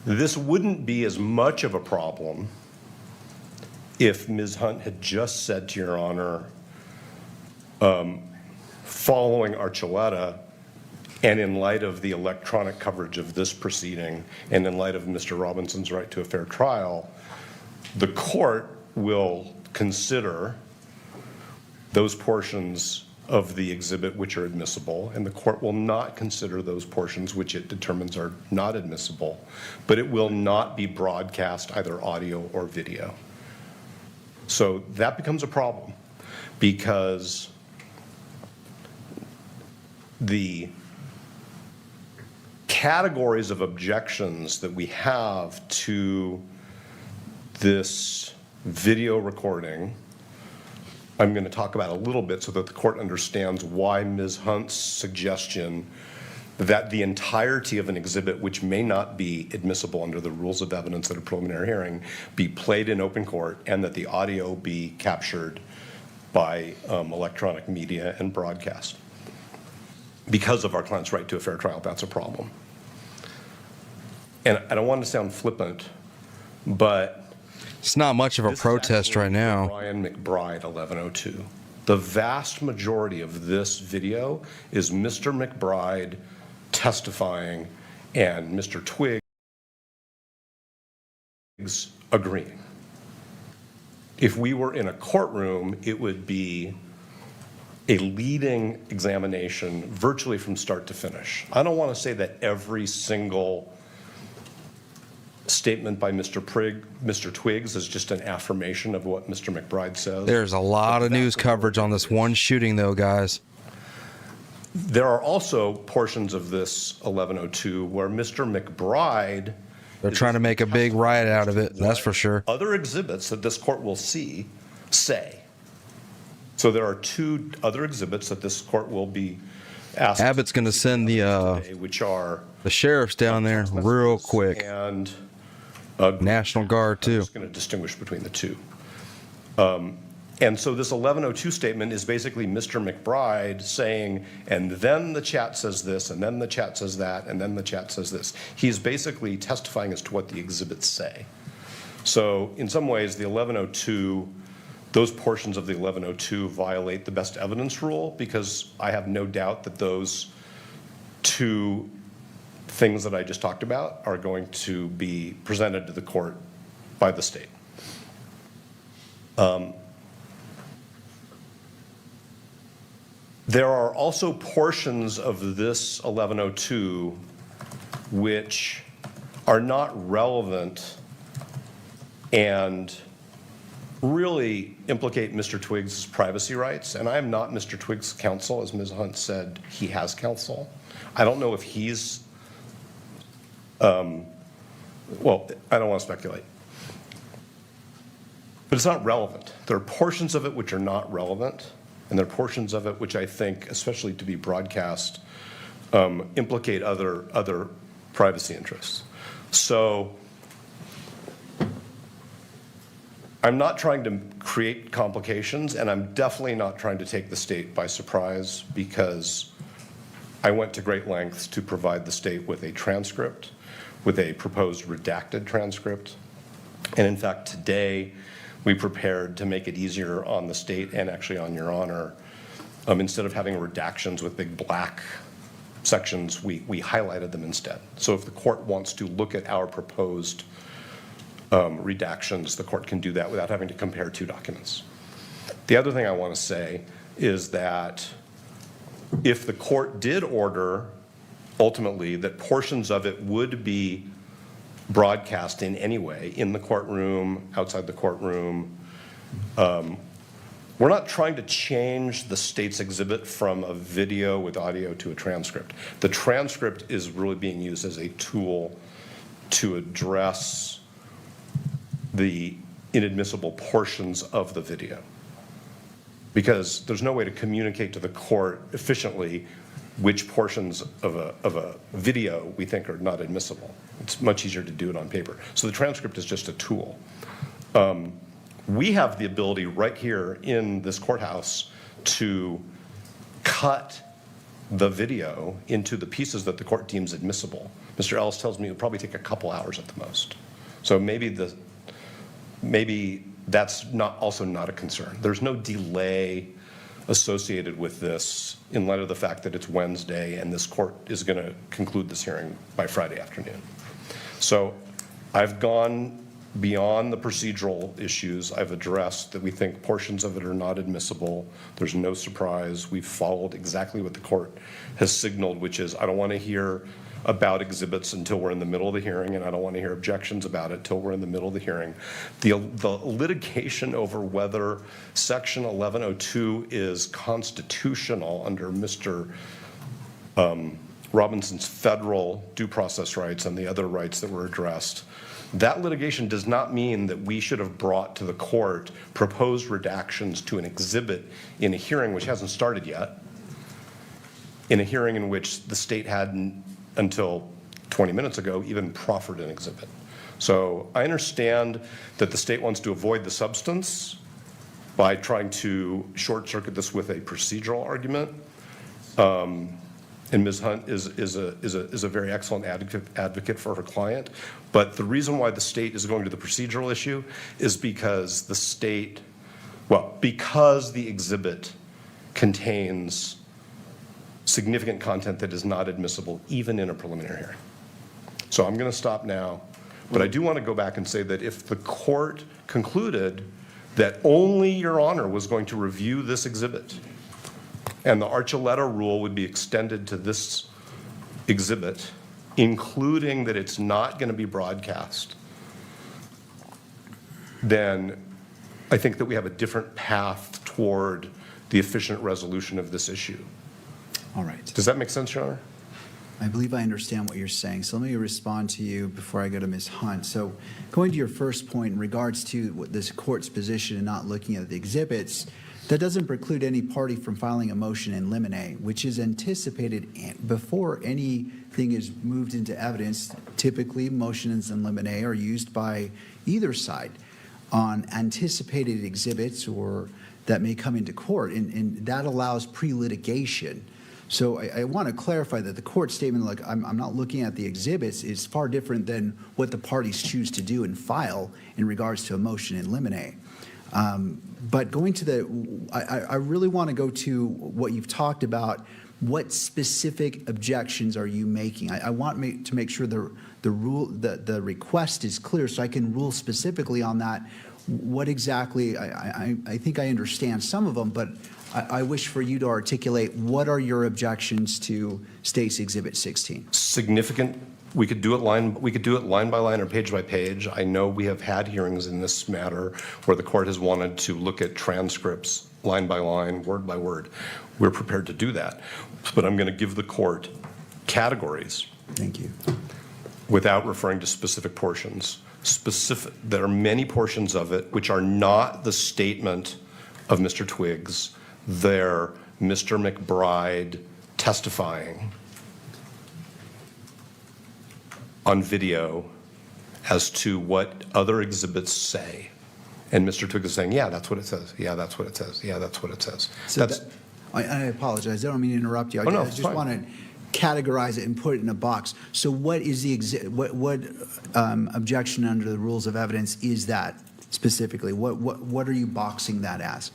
This wouldn't be as much of a problem if Ms. Hunt had just said to Your Honor, following Archuleta, and in light of the electronic coverage of this proceeding, and in light of Mr. Robinson's right to a fair trial, the court will consider those portions of the exhibit which are admissible, and the court will not consider those portions which it determines are not admissible, but it will not be broadcast either audio or video. So that becomes a problem because the categories of objections that we have to this video recording, I'm going to talk about a little bit so that the court understands why Ms. Hunt's suggestion that the entirety of an exhibit, which may not be admissible under the rules of evidence at a preliminary hearing, be played in open court, and that the audio be captured by electronic media and broadcast. Because of our client's right to a fair trial, that's a problem. And I don't want to sound flippant, but it's not much of a protest right now. Brian McBride, 1102. The vast majority of this video is Mr. McBride testifying and Mr. Twiggs agreeing. If we were in a courtroom, it would be a leading examination virtually from start to finish. I don't want to say that every single statement by Mr. Twiggs is just an affirmation of what Mr. McBride says. There's a lot of news coverage on this one shooting, though, guys. There are also portions of this 1102 where Mr. McBride. They're trying to make a big riot out of it, that's for sure. Other exhibits that this court will see say. So there are 2 other exhibits that this court will be asked. Abbott's going to send the which are the sheriffs down there real quick. And National Guard too. I'm just going to distinguish between the 2. And so this 1102 statement is basically Mr. McBride saying, and then the chat says this, and then the chat says that, and then the chat says this. He's basically testifying as to what the exhibits say. So in some ways, the 1102, those portions of the 1102 violate the best evidence rule, because I have no doubt that those 2 things that I just talked about are going to be presented to the court by the state. There are also portions of this 1102 which are not relevant and really implicate Mr. Twiggs' privacy rights. And I am not Mr. Twiggs' counsel. As Ms. Hunt said, he has counsel. I don't know if he's, well, I don't want to speculate. But it's not relevant. There are portions of it which are not relevant, and there are portions of it which I think, especially to be broadcast, implicate other privacy interests. So I'm not trying to create complications, and I'm definitely not trying to take the state by surprise, because I went to great lengths to provide the state with a transcript, with a proposed redacted transcript. And in fact, today, we prepared to make it easier on the state and actually on Your Honor. Instead of having redactions with big black sections, we highlighted them instead. So if the court wants to look at our proposed redactions, the court can do that without having to compare two documents. The other thing I want to say is that if the court did order ultimately that portions of it would be broadcast in any way, in the courtroom, outside the courtroom, we're not trying to change the state's exhibit from a video with audio to a transcript. The transcript is really being used as a tool to address the inadmissible portions of the video, because there's no way to communicate to the court efficiently which portions of a video we think are not admissible. It's much easier to do it on paper. So the transcript is just a tool. We have the ability right here in this courthouse to cut the video into the pieces that the court deems admissible. Mr. Ellis tells me it would probably take a couple hours at the most. So maybe that's also not a concern. There's no delay associated with this in light of the fact that it's Wednesday and this court is going to conclude this hearing by Friday afternoon. So I've gone beyond the procedural issues. I've addressed that we think portions of it are not admissible. There's no surprise. We've followed exactly what the court has signaled, which is I don't want to hear about exhibits until we're in the middle of the hearing, and I don't want to hear objections about it till we're in the middle of the hearing. The litigation over whether Section 1102 is constitutional under Mr. Robinson's federal due process rights and the other rights that were addressed, that litigation does not mean that we should have brought to the court proposed redactions to an exhibit in a hearing which hasn't started yet, in a hearing in which the state hadn't until 20 minutes ago even proffered an exhibit. So I understand that the state wants to avoid the substance by trying to short circuit this with a procedural argument. And Ms. Hunt is a very excellent advocate for her client. But the reason why the state is going to the procedural issue is because the state, because the exhibit contains significant content that is not admissible even in a preliminary hearing. So I'm going to stop now, but I do want to go back and say that if the court concluded that only Your Honor was going to review this exhibit and the Archuleta rule would be extended to this exhibit, including that it's not going to be broadcast, then I think that we have a different path toward the efficient resolution of this issue. All right. Does that make sense, Your Honor? I believe I understand what you're saying. So let me respond to you before I go to Ms. Hunt. So going to your first point in regards to what this court's position in not looking at the exhibits, that doesn't preclude any party from filing a motion in limine, which is anticipated before anything is moved into evidence. Typically, motions in limine are used by either side on anticipated exhibits or that may come into court, and that allows pre-litigation. So I want to clarify that the court statement, like I'm not looking at the exhibits, is far different than what the parties choose to do and file in regards to a motion in limine. But going to I really want to go to what you've talked about what specific objections are you making? I want to make sure the request is clear so I can rule specifically on that. What exactly, I think I understand some of them, but I wish for you to articulate what are your objections to State's Exhibit 16? Significant. We could do it line by line or page by page. I know we have had hearings in this matter where the court has wanted to look at transcripts line by line, word by word. We're prepared to do that. But I'm going to give the court categories. Thank you. Without referring to specific portions. There are many portions of it which are not the statement of Mr. Twiggs. They're Mr. McBride testifying on video as to what other exhibits say. And Mr. Twiggs is saying, yeah, that's what it says. Yeah, that's what it says. Yeah, that's what it says. So I apologize. I don't mean to interrupt you. I just want to categorize it and put it in a box. So what is the what objection under the rules of evidence is that specifically? What are you boxing that as?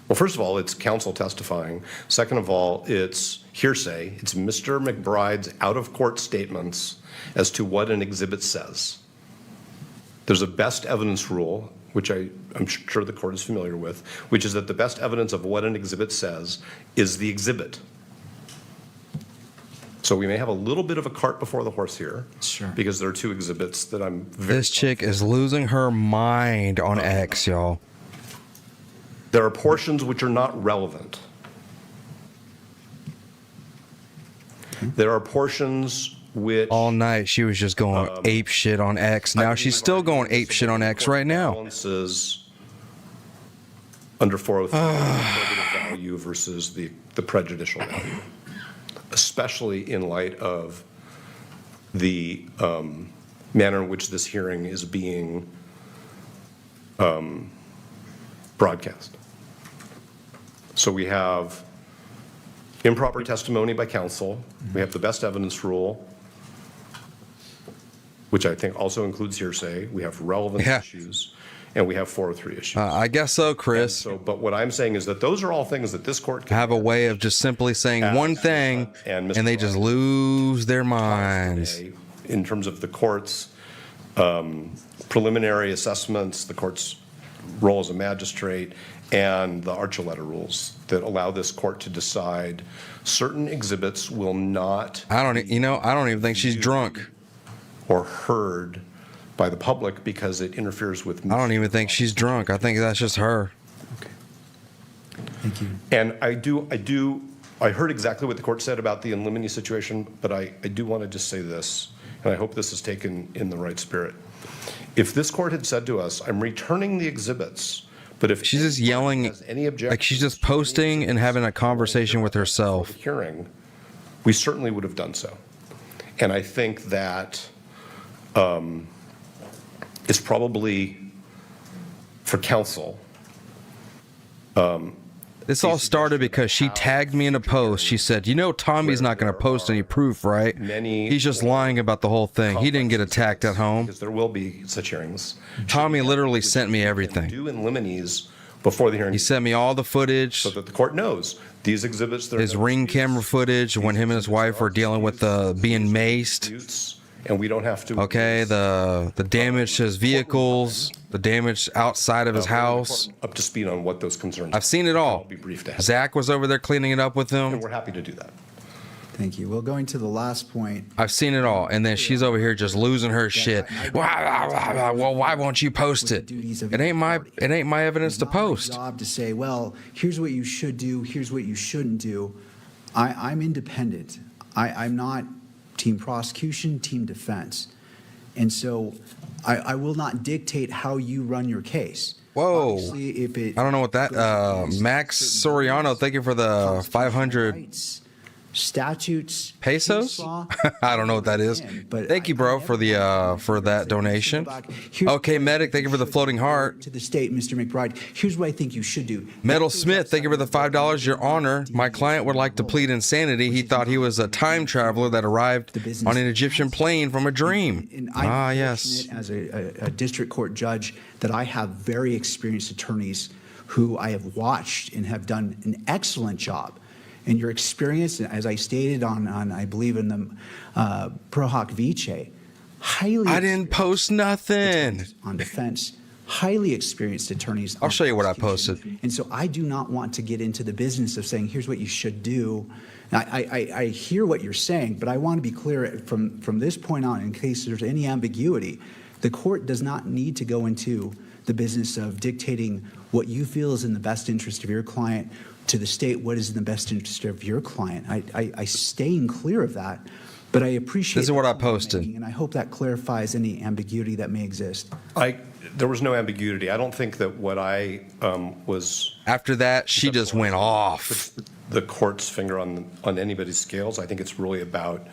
Well, first of all, it's counsel testifying. Second of all, it's hearsay. It's Mr. McBride's out-of-court statements as to what an exhibit says. There's a best evidence rule, which I'm sure the court is familiar with, which is that the best evidence of what an exhibit says is the exhibit. So we may have a little bit of a cart before the horse here. Sure. Because there are two exhibits that I'm very... This chick is losing her mind on X, y'all. There are portions which are not relevant. There are portions which... All night she was just going ape shit on X. Now she's still going ape shit on X right now. Balances under 403, the value versus the prejudicial value, especially in light of the manner in which this hearing is being broadcast. So we have improper testimony by counsel. We have the best evidence rule, which I think also includes hearsay. We have relevance issues, and we have 403 issues. I guess so, Chris. But what I'm saying is that those are all things that this court can have a way of just simply saying one thing, and they just lose their minds. In terms of the court's preliminary assessments, the court's role as a magistrate, and the Archuleta rules that allow this court to decide certain exhibits will not. I don't even think she's drunk or heard by the public because it interferes with. I don't even think she's drunk. I think that's just her. Okay. Thank you. And I heard exactly what the court said about the in limine situation, but I do want to just say this, and I hope this is taken in the right spirit. If this court had said to us, I'm returning the exhibits, but if she's just yelling, like she's just posting and having a conversation with herself. Hearing, we certainly would have done so. And I think that it's probably for counsel. This all started because she tagged me in a post. She said, Tommy's not going to post any proof, right? He's just lying about the whole thing. He didn't get attacked at home. Because there will be such hearings. Tommy literally sent me everything. Do in limines before the hearing. He sent me all the footage. So that the court knows these exhibits. His ring camera footage when him and his wife were dealing with being maced. And we don't have to. Okay, the damage to his vehicles, the damage outside of his house. Up to speed on what those concerns are. I've seen it all. I'll be briefed ahead. Zach was over there cleaning it up with him. And we're happy to do that. Thank you. Well, going to the last point. I've seen it all. And then she's over here just losing her shit. Well, why won't you post it? It ain't my evidence to post. It's not my job to say, well, here's what you should do, here's what you shouldn't do. I'm independent. I'm not team prosecution, team defense. And so I will not dictate how you run your case. Whoa. I don't know what that, Max Soriano, thank you for the 500 statutes, pesos. I don't know what that is. But thank you, bro, for the for that donation. Okay, Medic, thank you for the floating heart. To the state, Mr. McBride. Here's what I think you should do. Metal Smith, thank you for the $5. Your Honor, my client would like to plead insanity. He thought he was a time traveler that arrived on an Egyptian plane from a dream. And yes. As a district court judge, that I have very experienced attorneys who I have watched and have done an excellent job. and your experience, as I stated on I believe in the Pro Hoc Vice, highly. I didn't post nothing on defense. Highly experienced attorneys. I'll show you what I posted. And so I do not want to get into the business of saying, here's what you should do. I hear what you're saying, but I want to be clear from this point on, in case there's any ambiguity, the court does not need to go into the business of dictating what you feel is in the best interest of your client to the state what is in the best interest of your client. I staying clear of that, but I appreciate this is what I posted, and I hope that clarifies any ambiguity that may exist. There was no ambiguity. I don't think that what I was after that she just went off the court's finger on anybody's scales. I think it's really about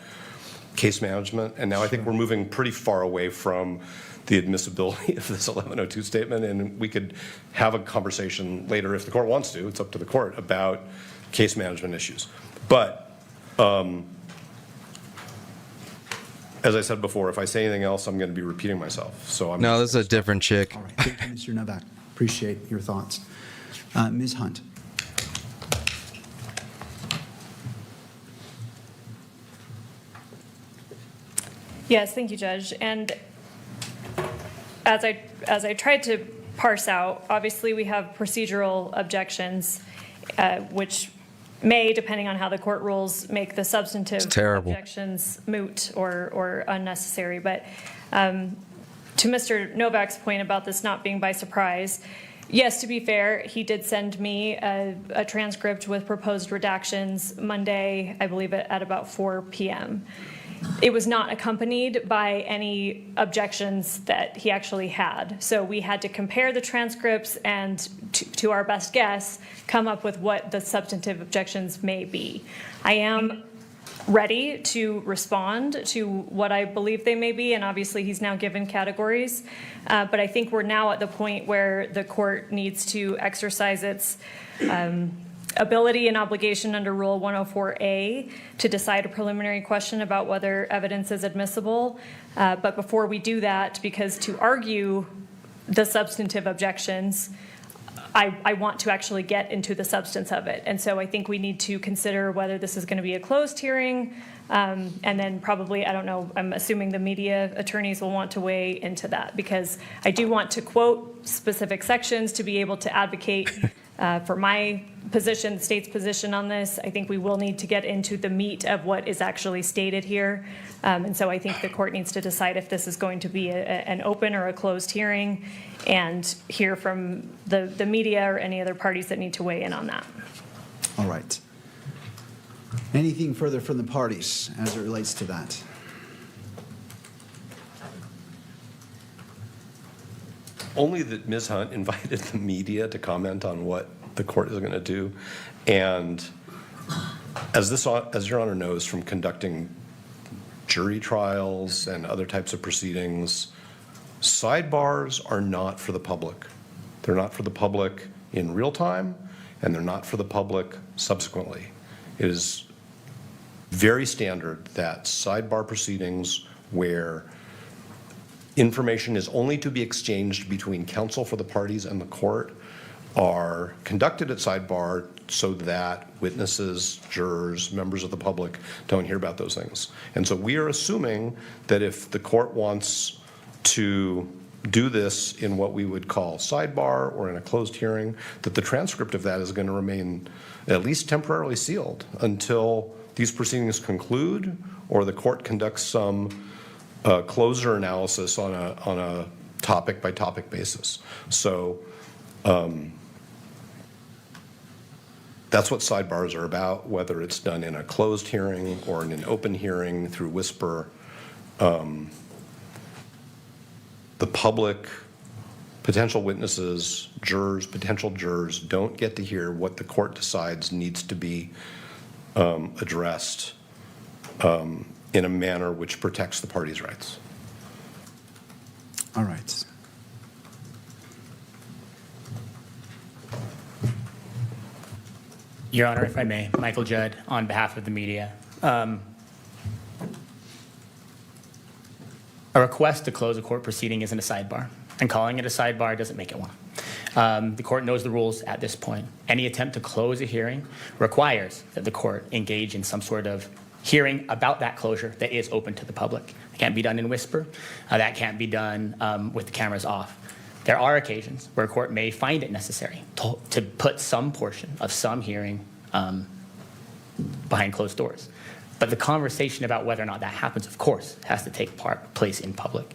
case management, and now I think we're moving pretty far away from the admissibility of this 1102 statement, and we could have a conversation later if the court wants to. It's up to the court about case management issues. But as I said before, if I say anything else, I'm going to be repeating myself. So I'm no, this is a different chick. All right, thank you, Mr. Novak. Appreciate your thoughts. Ms. Hunt. Yes, thank you, Judge. And as I tried to parse out, obviously we have procedural objections, which may, depending on how the court rules, make the substantive objections moot or unnecessary. But to Mr. Novak's point about this not being by surprise, yes, to be fair, he did send me a transcript with proposed redactions Monday, I believe at about 4 p.m. It was not accompanied by any objections that he actually had. So we had to compare the transcripts and, to our best guess, come up with what the substantive objections may be. I am ready to respond to what I believe they may be, and obviously he's now given categories. But I think we're now at the point where the court needs to exercise its ability and obligation under Rule 104A to decide a preliminary question about whether evidence is admissible. But before we do that, because to argue the substantive objections, I want to actually get into the substance of it. And so I think we need to consider whether this is going to be a closed hearing, and then probably, I don't know, I'm assuming the media attorneys will want to weigh into that, because I do want to quote specific sections to be able to advocate for my position, the state's position on this. I think we will need to get into the meat of what is actually stated here. And so I think the court needs to decide if this is going to be an open or a closed hearing, and hear from the media or any other parties that need to weigh in on that. All right. Anything further from the parties as it relates to that? Only that Ms. Hunt invited the media to comment on what the court is going to do. And as Your Honor knows from conducting jury trials and other types of proceedings, sidebars are not for the public. They're not for the public in real time, and they're not for the public subsequently. It is very standard that sidebar proceedings where information is only to be exchanged between counsel for the parties and the court are conducted at sidebar so that witnesses, jurors, members of the public don't hear about those things. And so we are assuming that if the court wants to do this in what we would call sidebar or in a closed hearing, that the transcript of that is going to remain at least temporarily sealed until these proceedings conclude or the court conducts some closure analysis on a topic by topic basis. So that's what sidebars are about, whether it's done in a closed hearing or in an open hearing through whisper. The public, potential witnesses, jurors, potential jurors don't get to hear what the court decides needs to be addressed in a manner which protects the parties' rights. All right. Your Honor, if I may, Michael Judd on behalf of the media. A request to close a court proceeding isn't a sidebar, and calling it a sidebar doesn't make it one. The court knows the rules at this point. Any attempt to close a hearing requires that the court engage in some sort of hearing about that closure that is open to the public. It can't be done in whisper. That can't be done with the cameras off. There are occasions where a court may find it necessary to put some portion of some hearing behind closed doors. But the conversation about whether or not that happens, of course, has to take place in public.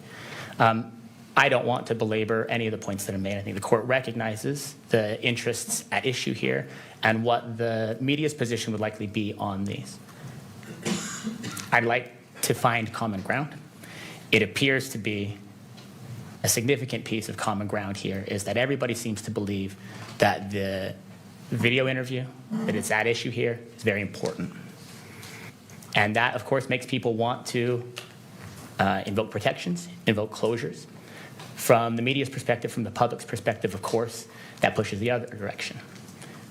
I don't want to belabor any of the points that are made. I think the court recognizes the interests at issue here and what the media's position would likely be on these. I'd like to find common ground. It appears to be a significant piece of common ground here is that everybody seems to believe that the video interview that is at issue here is very important. And that, of course, makes people want to invoke protections, invoke closures. From the media's perspective, from the public's perspective, of course, that pushes the other direction.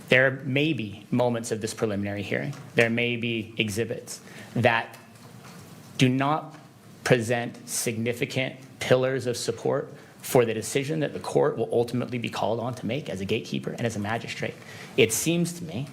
There may be moments of this preliminary hearing, there may be exhibits that do not present significant pillars of support for the decision that the court will ultimately be called on to make as a gatekeeper and as a magistrate. It seems to me,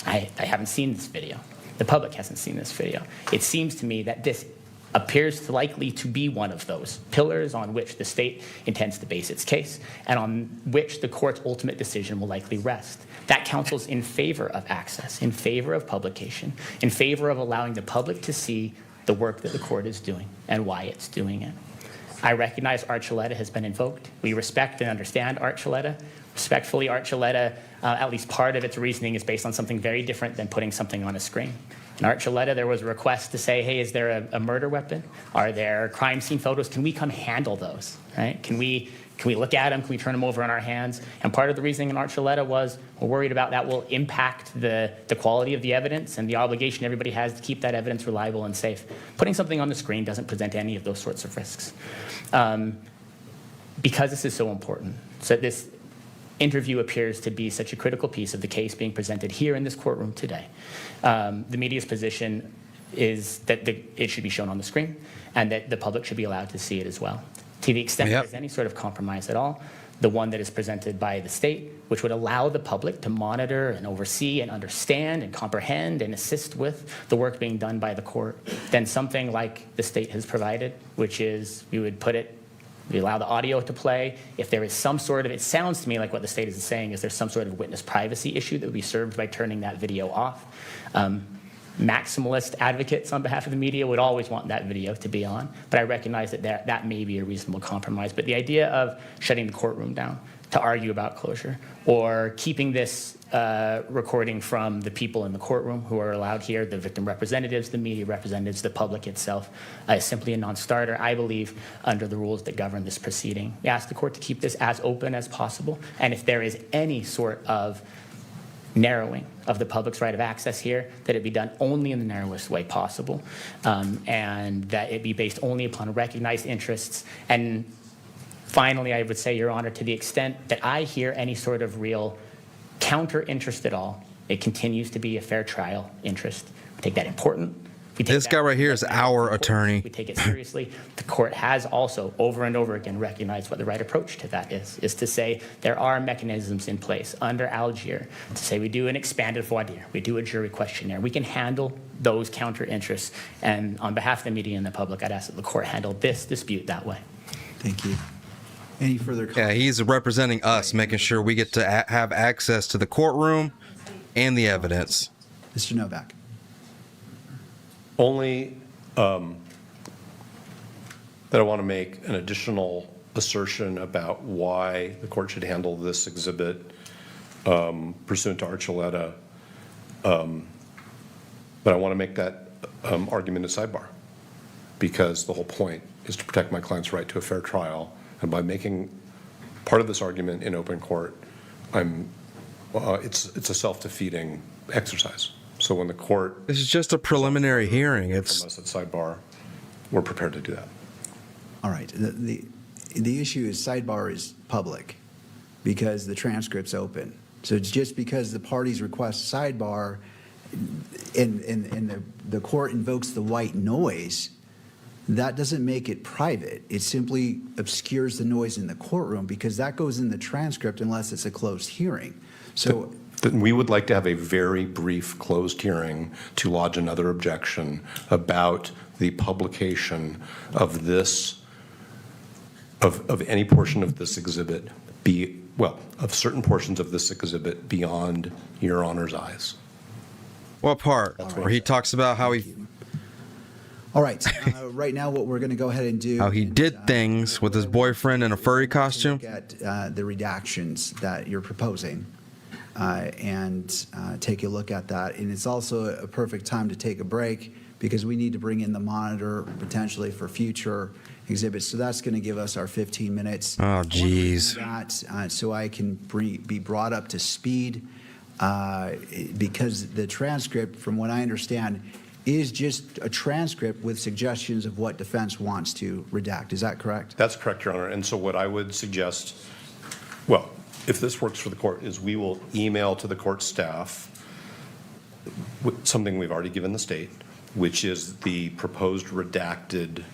I haven't seen this video, the public hasn't seen this video, it seems to me that this appears likely to be one of those pillars on which the state intends to base its case and on which the court's ultimate decision will likely rest. That counsels in favor of access, in favor of publication, in favor of allowing the public to see the work that the court is doing and why it's doing it. I recognize Archuleta has been invoked. We respect and understand Archuleta. Respectfully, Archuleta, at least part of its reasoning is based on something very different than putting something on a screen. In Archuleta, there was a request to say, hey, is there a murder weapon? Are there crime scene photos? Can we come handle those, right? Can we look at them? Can we turn them over in our hands? And part of the reasoning in Archuleta was we're worried about that will impact the quality of the evidence and the obligation everybody has to keep that evidence reliable and safe. Putting something on the screen doesn't present any of those sorts of risks. Because this is so important, so this interview appears to be such a critical piece of the case being presented here in this courtroom today. The media's position is that it should be shown on the screen and that the public should be allowed to see it as well. To the extent there's any sort of compromise at all, the one that is presented by the state, which would allow the public to monitor and oversee and understand and comprehend and assist with the work being done by the court, then something like the state has provided, which is we allow the audio to play. If there is some sort of, it sounds to me like what the state is saying is there's some sort of witness privacy issue that would be served by turning that video off. Maximalist advocates on behalf of the media would always want that video to be on, but I recognize that that may be a reasonable compromise. But the idea of shutting the courtroom down to argue about closure or keeping this recording from the people in the courtroom who are allowed here, the victim representatives, the media representatives, the public itself, is simply a non-starter, I believe, under the rules that govern this proceeding. We ask the court to keep this as open as possible, and if there is any sort of narrowing of the public's right of access here, that it be done only in the narrowest way possible, and that it be based only upon recognized interests. And finally, I would say, Your Honor, to the extent that I hear any sort of real counter interest at all, it continues to be a fair trial interest. We take that important. This guy right here is our attorney. We take it seriously. The court has also over and over again recognized what the right approach to that is to say there are mechanisms in place under Algier to say we do an expanded voir dire, we do a jury questionnaire. We can handle those counter interests. And on behalf of the media and the public, I'd ask that the court handle this dispute that way. Thank you. Any further comments? Yeah, he's representing us, making sure we get to have access to the courtroom and the evidence. Mr. Novak. Only that I want to make an additional assertion about why the court should handle this exhibit pursuant to Archuleta. But I want to make that argument a sidebar, because the whole point is to protect my client's right to a fair trial. And by making part of this argument in open court, it's a self-defeating exercise. So when the court... This is just a preliminary hearing. It's from us at sidebar, we're prepared to do that. All right. The issue is sidebar is public because the transcript's open. So it's just because the parties request sidebar and the court invokes the white noise that doesn't make it private. It simply obscures the noise in the courtroom because that goes in the transcript unless it's a closed hearing. So Then we would like to have a very brief closed hearing to lodge another objection about the publication of this, of any portion of this exhibit, of certain portions of this exhibit beyond Your Honor's eyes. What part? Where he talks about how he all right, right now what we're going to go ahead and do. how he did things with his boyfriend in a furry costume. At the redactions that you're proposing and take a look at that. And it's also a perfect time to take a break because we need to bring in the monitor potentially for future exhibits. So that's going to give us our 15 minutes. Oh, geez. So I can be brought up to speed because the transcript, from what I understand, is just a transcript with suggestions of what defense wants to redact. Is that correct? That's correct, Your Honor. And so what I would suggest, well, if this works for the court, is we will email to the court staff something we've already given the state, which is the proposed redacted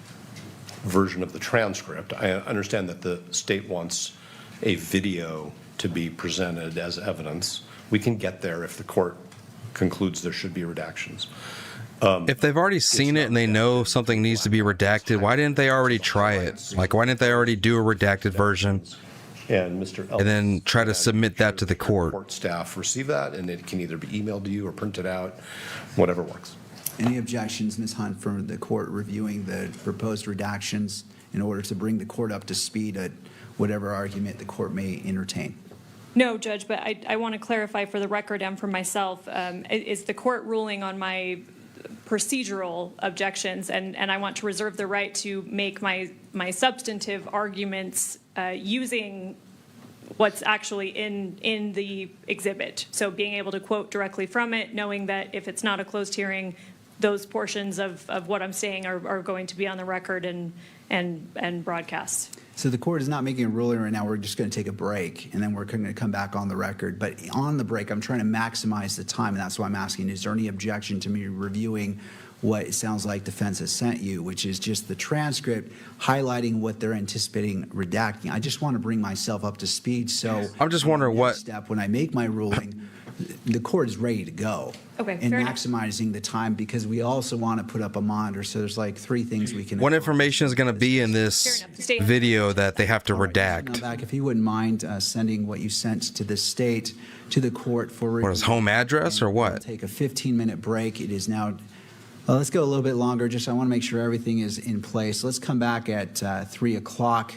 version of the transcript. I understand that the state wants a video to be presented as evidence. We can get there if the court concludes there should be redactions. If they've already seen it and they know something needs to be redacted, why didn't they already try it? Like, why didn't they already do a redacted version and then try to submit that to the court? Court staff receive that, and it can either be emailed to you or printed out, whatever works. Any objections, Ms. Hunt, from the court reviewing the proposed redactions in order to bring the court up to speed at whatever argument the court may entertain? No, Judge, but I want to clarify for the record and for myself, is the court ruling on my procedural objections, and I want to reserve the right to make my substantive arguments using what's actually in the exhibit. So being able to quote directly from it, knowing that if it's not a closed hearing, those portions of what I'm saying are going to be on the record and broadcast. So the court is not making a ruling right now. We're just going to take a break, and then we're going to come back on the record. But on the break, I'm trying to maximize the time, and that's why I'm asking, is there any objection to me reviewing what it sounds like defense has sent you, which is just the transcript highlighting what they're anticipating redacting? I just want to bring myself up to speed. So I'm just wondering what step when I make my ruling, the court is ready to go. Okay, and fair maximizing the time, because we also want to put up a monitor. So there's like three things we can. What information is going to be in this video that they have to redact? Back, if you wouldn't mind sending what you sent to the state to the court for what, his home address or what? We'll take a 15-minute break. It is now. Well, let's go a little bit longer. Just I want to make sure everything is in place. Let's come back at 3 o'clock,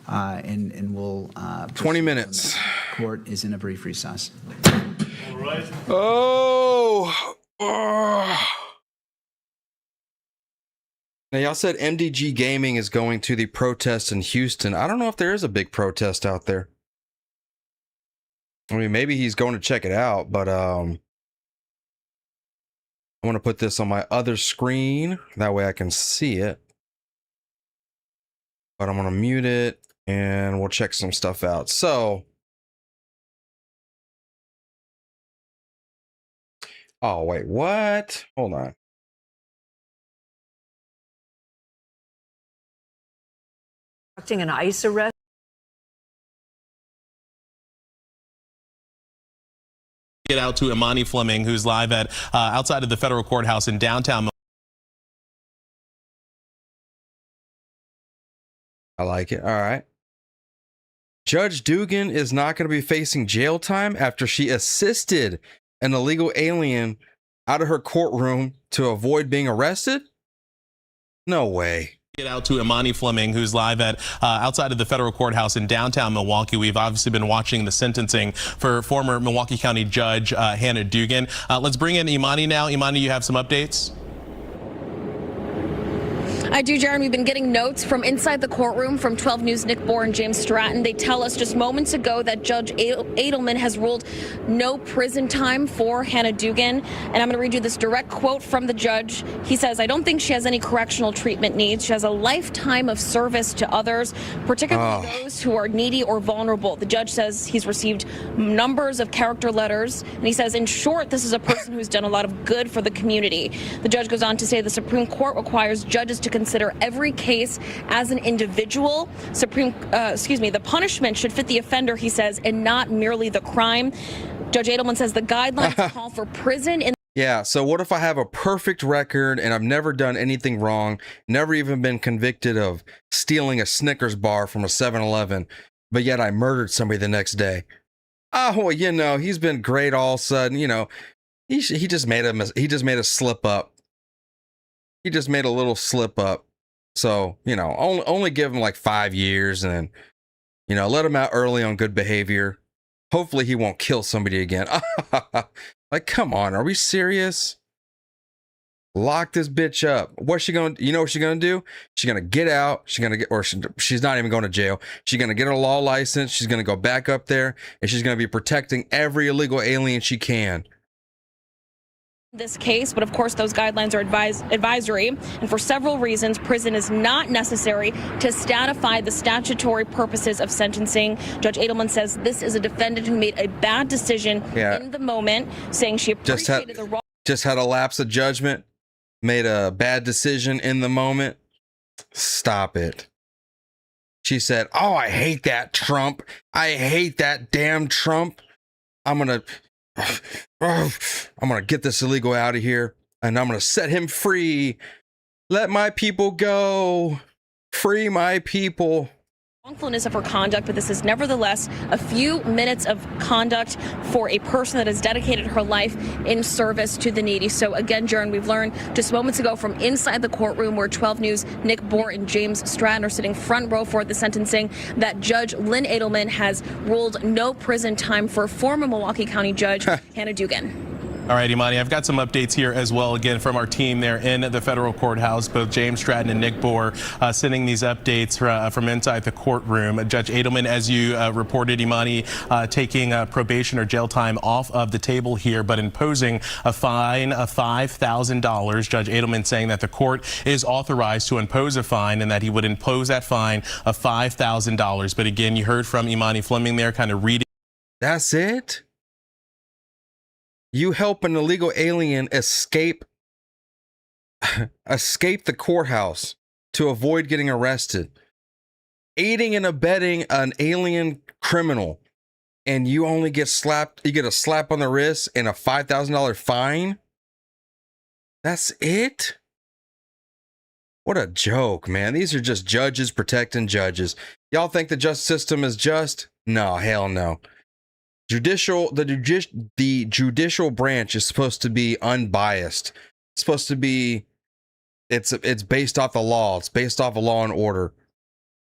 and we'll. 20 minutes. Court is in a brief recess. All right. Oh. Now, y'all said MDG Gaming is going to the protest in Houston. I don't know if there is a big protest out there. I mean, maybe he's going to check it out, but I want to put this on my other screen. That way I can see it. But I'm going to mute it and we'll check some stuff out. So, oh, wait, what? Hold on. An ICE arrest. Get out to Imani Fleming, who's live at outside of the federal courthouse in downtown. I like it. All right. Judge Dugan is not going to be facing jail time after she assisted an illegal alien out of her courtroom to avoid being arrested? No way. Get out to Imani Fleming, who's live at outside of the federal courthouse in downtown Milwaukee. We've obviously been watching the sentencing for former Milwaukee County Judge Hannah Dugan. Let's bring in Imani now. Imani, you have some updates? I do, Jaron. We've been getting notes from inside the courtroom from 12 News' Nick Bohr and James Stratton. They tell us just moments ago that Judge Edelman has ruled no prison time for Hannah Dugan. And I'm going to read you this direct quote from the judge. He says, "I don't think she has any correctional treatment needs. She has a lifetime of service to others, particularly those who are needy or vulnerable." The judge says he's received numbers of character letters. And he says, in short, this is a person who's done a lot of good for the community. The judge goes on to say the Supreme Court requires judges to consider every case as an individual. The punishment should fit the offender, he says, and not merely the crime. Judge Edelman says the guidelines call for prison in. Yeah, so what if I have a perfect record and I've never done anything wrong, never even been convicted of stealing a Snickers bar from a 7-Eleven, but yet I murdered somebody the next day? Oh, well, you know, he's been great all of a sudden, you know. He just made a slip up. He just made a little slip up. So, you know, only give him like 5 years and, you know, let him out early on good behavior. Hopefully he won't kill somebody again. Like, come on, are we serious? Lock this bitch up. What's she going to, you know what she's going to do? She's going to get out. She's going to get, or she's not even going to jail. She's going to get a law license. She's going to go back up there and she's going to be protecting every illegal alien she can. This case, but of course those guidelines are advisory, and for several reasons prison is not necessary to statify the statutory purposes of sentencing. Judge Edelman says this is a defendant who made a bad decision in the moment, saying she appreciated the wrong. Just had a lapse of judgment, made a bad decision in the moment. Stop it. She said, "Oh, I hate that Trump. I hate that damn Trump. I'm gonna get this illegal out of here and I'm gonna set him free. Let my people go. Free my people." Wrongfulness of her conduct, but this is nevertheless a few minutes of conduct for a person that has dedicated her life in service to the needy. So again, Jaron, we've learned just moments ago from inside the courtroom where 12 News' Nick Bohr and James Stratton are sitting front row for the sentencing that Judge Lynn Edelman has ruled no prison time for former Milwaukee County Judge Hannah Dugan. All right, Imani, I've got some updates here as well, again, from our team there in the federal courthouse, both James Stratton and Nick Bohr sending these updates from inside the courtroom. Judge Edelman, as you reported, Imani, taking probation or jail time off of the table here, but imposing a fine of $5,000. Judge Edelman saying that the court is authorized to impose a fine and that he would impose that fine of $5,000. But again, you heard from Imani Fleming there kind of reading. That's it? You help an illegal alien escape the courthouse to avoid getting arrested. Aiding and abetting an alien criminal, and you only get slapped. You get a slap on the wrist and a $5,000 fine. That's it? What a joke, man. These are just judges protecting judges. Y'all think the justice system is just? No, hell no. The judicial branch is supposed to be unbiased. It's supposed to be, it's based off the law. It's based off of law and order.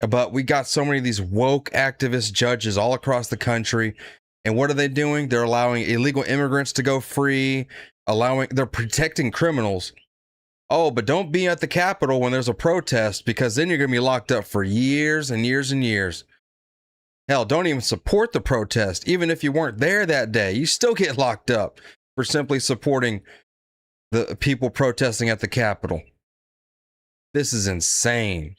But we got so many of these woke activist judges all across the country. And what are they doing? They're allowing illegal immigrants to go free, they're protecting criminals. Oh, but don't be at the Capitol when there's a protest, because then you're going to be locked up for years and years and years. Hell, don't even support the protest. Even if you weren't there that day, you still get locked up for simply supporting the people protesting at the Capitol. This is insane.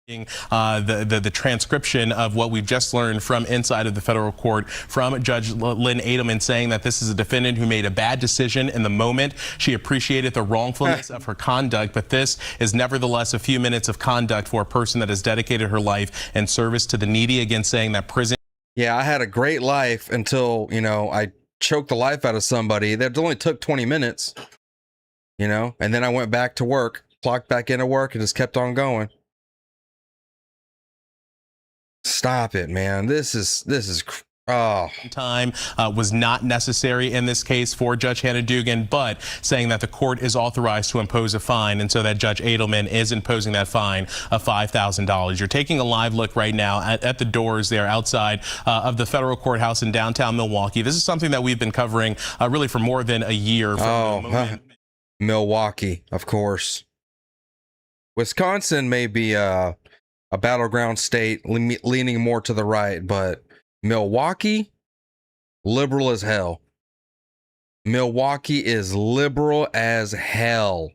The transcription of what we've just learned from inside of the federal court from Judge Lynn Edelman saying that this is a defendant who made a bad decision in the moment. She appreciated the wrongfulness of her conduct, but this is nevertheless a few minutes of conduct for a person that has dedicated her life in service to the needy. Again, saying that prison. Yeah, I had a great life until, you know, I choked the life out of somebody. That only took 20 minutes, you know, and then I went back to work, clocked back into work, and just kept on going. Stop it, man. This is time was not necessary in this case for Judge Hannah Dugan, but saying that the court is authorized to impose a fine, and so that Judge Edelman is imposing that fine of $5,000. You're taking a live look right now at the doors there outside of the federal courthouse in downtown Milwaukee. This is something that we've been covering really for more than a year. Milwaukee, of course. Wisconsin may be a battleground state leaning more to the right, but Milwaukee, liberal as hell. Milwaukee is liberal as hell.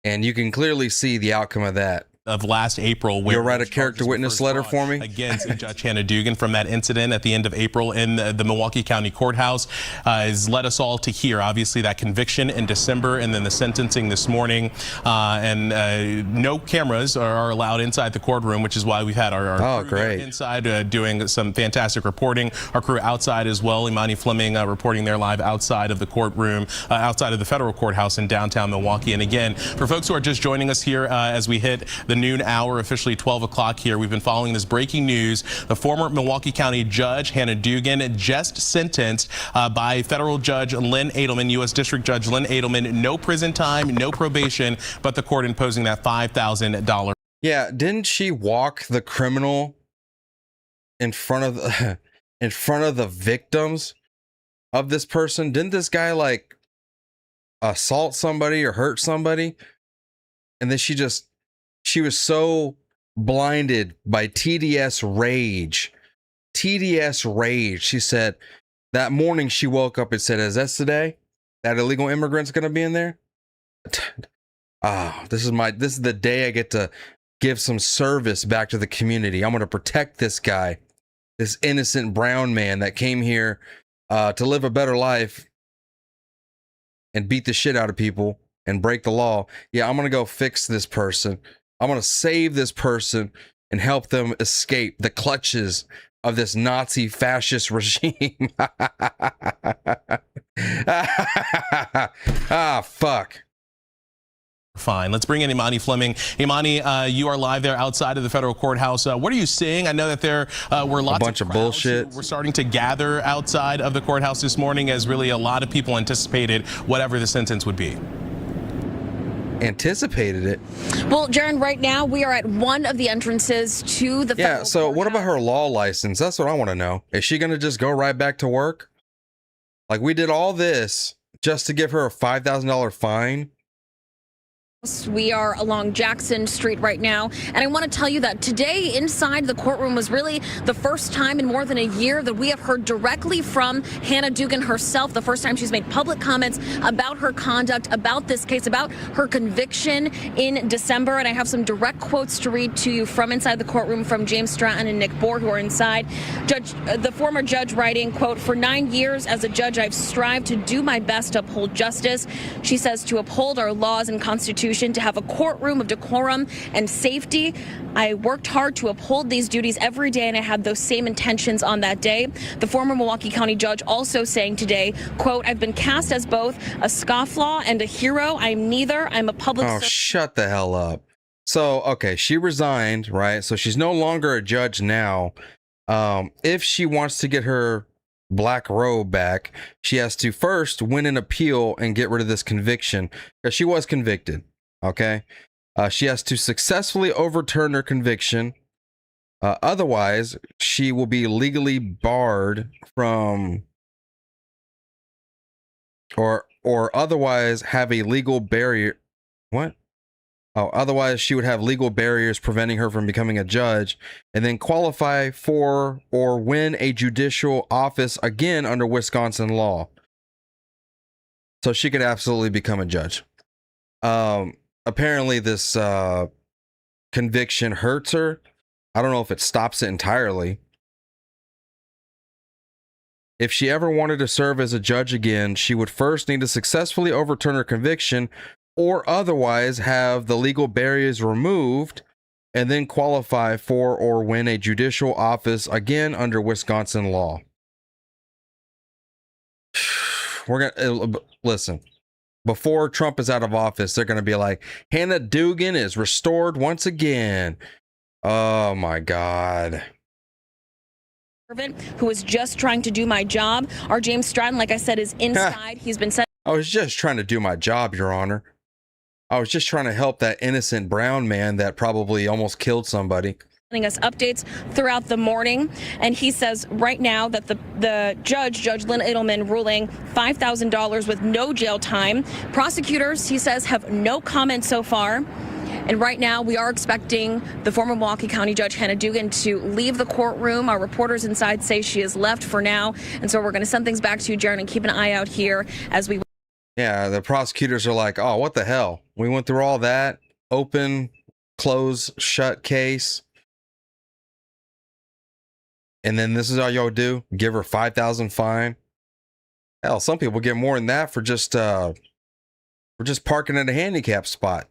And you can clearly see the outcome of that. of last April, where you'll write a character witness letter for me against Judge Hannah Dugan from that incident at the end of April in the Milwaukee County Courthouse has led us all to hear, obviously, that conviction in December and then the sentencing this morning. No cameras are allowed inside the courtroom, which is why we've had our crew inside doing some fantastic reporting. Our crew outside as well. Imani Fleming reporting there live outside of the courtroom, outside of the federal courthouse in downtown Milwaukee. And again, for folks who are just joining us here as we hit the noon hour, officially 12 o'clock here, we've been following this breaking news. The former Milwaukee County Judge Hannah Dugan just sentenced by federal Judge Lynn Adelman, U.S. District Judge Lynn Adelman. No prison time, no probation, but the court imposing that $5,000. Yeah, didn't she walk the criminal in front of the victims of this person? Didn't this guy like assault somebody or hurt somebody? And then she was so blinded by TDS rage. She said that morning she woke up and said, "Is that today? That illegal immigrant's going to be in there?" This is the day I get to give some service back to the community. I'm going to protect this guy, this innocent brown man that came here to live a better life and beat the shit out of people and break the law. Yeah, I'm going to go fix this person. I'm going to save this person and help them escape the clutches of this Nazi fascist regime. Fuck. Fine. Let's bring in Imani Fleming. Imani, you are live there outside of the federal courthouse. What are you seeing? I know that there were lots of bullshit. We're starting to gather outside of the courthouse this morning as really a lot of people anticipated whatever the sentence would be. Anticipated it. Well, Jaron, right now we are at one of the entrances to the federal so what about her law license? That's what I want to know. Is she going to just go right back to work? Like, we did all this just to give her a $5,000 fine? We are along Jackson Street right now, and I want to tell you that today inside the courtroom was really the first time in more than a year that we have heard directly from Hannah Dugan herself, the first time she's made public comments about her conduct, about this case, about her conviction in December. And I have some direct quotes to read to you from inside the courtroom from James Stratton and Nick Bohr, who are inside. The former judge writing, quote, "For 9 years as a judge, I've strived to do my best to uphold justice." She says, "To uphold our laws and constitution, to have a courtroom of decorum and safety. I worked hard to uphold these duties every day, and I had those same intentions on that day." The former Milwaukee County judge also saying today, quote, "I've been cast as both a scofflaw and a hero. I'm neither. I'm a public servant." Shut the hell up. So, okay, she resigned, right? So she's no longer a judge now. If she wants to get her black robe back, she has to first win an appeal and get rid of this conviction, because she was convicted. Okay, she has to successfully overturn her conviction. Otherwise, she will be legally barred from, or otherwise have a legal barrier. What? Oh, otherwise she would have legal barriers preventing her from becoming a judge, and then qualify for or win a judicial office again under Wisconsin law. So she could absolutely become a judge. Apparently this conviction hurts her. I don't know if it stops it entirely. If she ever wanted to serve as a judge again, she would first need to successfully overturn her conviction or otherwise have the legal barriers removed and then qualify for or win a judicial office again under Wisconsin law. We're going to listen. Before Trump is out of office, they're going to be like, Hannah Dugan is restored once again. Oh, my God. Who was just trying to do my job. Our James Stratton, like I said, is inside. He's been sent. I was just trying to do my job, Your Honor. I was just trying to help that innocent brown man that probably almost killed somebody. Us updates throughout the morning, and he says right now that the Judge Lynn Edelman, ruling $5,000 with no jail time. Prosecutors, he says, have no comment so far. And right now, we are expecting the former Milwaukee County Judge Hannah Dugan to leave the courtroom. Our reporters inside say she is left for now, and so we're going to send things back to you, Jaron, and keep an eye out here as we. Yeah, the prosecutors are like, oh, what the hell? We went through all that, open close shut case. And then this is all y'all do? Give her $5,000 fine? Hell, some people get more than that for just parking at a handicap spot.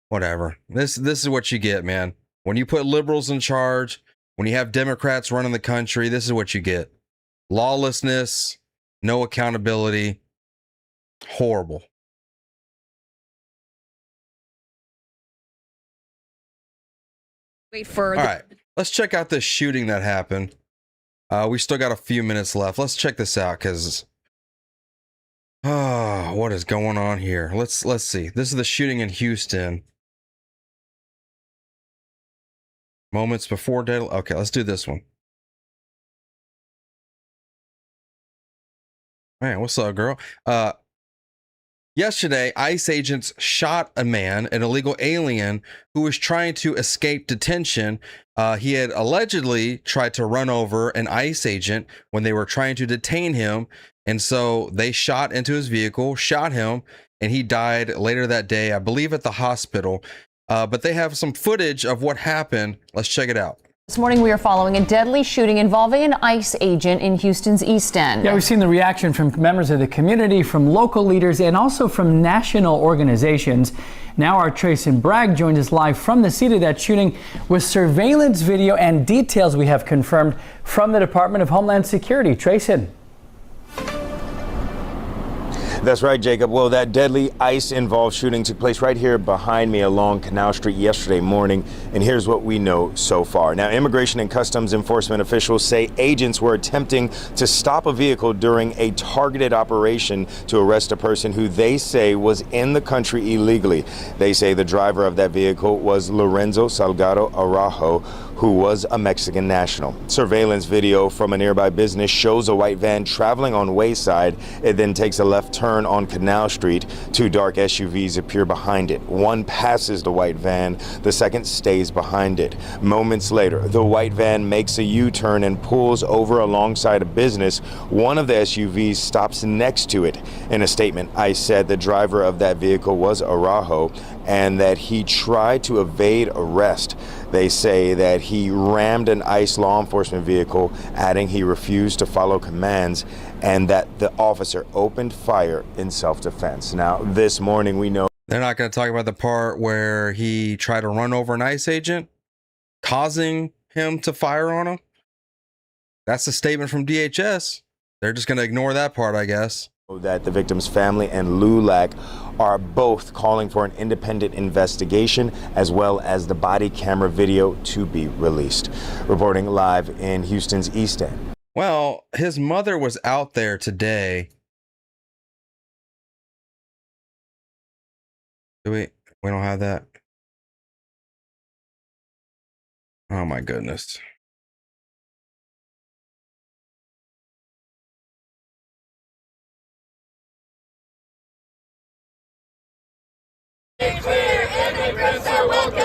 Whatever. This is what you get, man. When you put liberals in charge, when you have Democrats running the country, this is what you get. Lawlessness, no accountability. Horrible. Wait for All right, let's check out this shooting that happened. We still got a few minutes left. Let's check this out because what is going on here? Let's see. This is the shooting in Houston. Moments before day. Okay, let's do this one. Man, what's up, girl? Yesterday, ICE agents shot a man, an illegal alien, who was trying to escape detention. He had allegedly tried to run over an ICE agent when they were trying to detain him. And so they shot into his vehicle, shot him, and he died later that day, I believe at the hospital. But they have some footage of what happened. Let's check it out. This morning, we are following a deadly shooting involving an ICE agent in Houston's East End. Yeah, we've seen the reaction from members of the community, from local leaders, and also from national organizations. Now our Trayson Bragg joins us live from the scene of that shooting with surveillance video and details we have confirmed from the Department of Homeland Security. Trayson. That's right, Jacob. Well, that deadly ICE-involved shooting took place right here behind me along Canal Street yesterday morning, and here's what we know so far. Now, Immigration and Customs Enforcement officials say agents were attempting to stop a vehicle during a targeted operation to arrest a person who they say was in the country illegally. They say the driver of that vehicle was Lorenzo Salgado Araujo, who was a Mexican national. Surveillance video from a nearby business shows a white van traveling on Wayside. It then takes a left turn on Canal Street. Two dark SUVs appear behind it. One passes the white van, the second stays behind it. Moments later, the white van makes a U-turn and pulls over alongside a business. One of the SUVs stops next to it. In a statement, ICE said the driver of that vehicle was Araujo and that he tried to evade arrest. They say that he rammed an ICE law enforcement vehicle, adding he refused to follow commands, and that the officer opened fire in self-defense. Now, this morning we know they're not going to talk about the part where he tried to run over an ICE agent, causing him to fire on him. That's a statement from DHS. They're just going to ignore that part, I guess. That the victim's family and LULAC are both calling for an independent investigation as well as the body camera video to be released. Reporting live in Houston's East End. Well, his mother was out there today. We don't have that. Oh my goodness. Immigrants are welcome.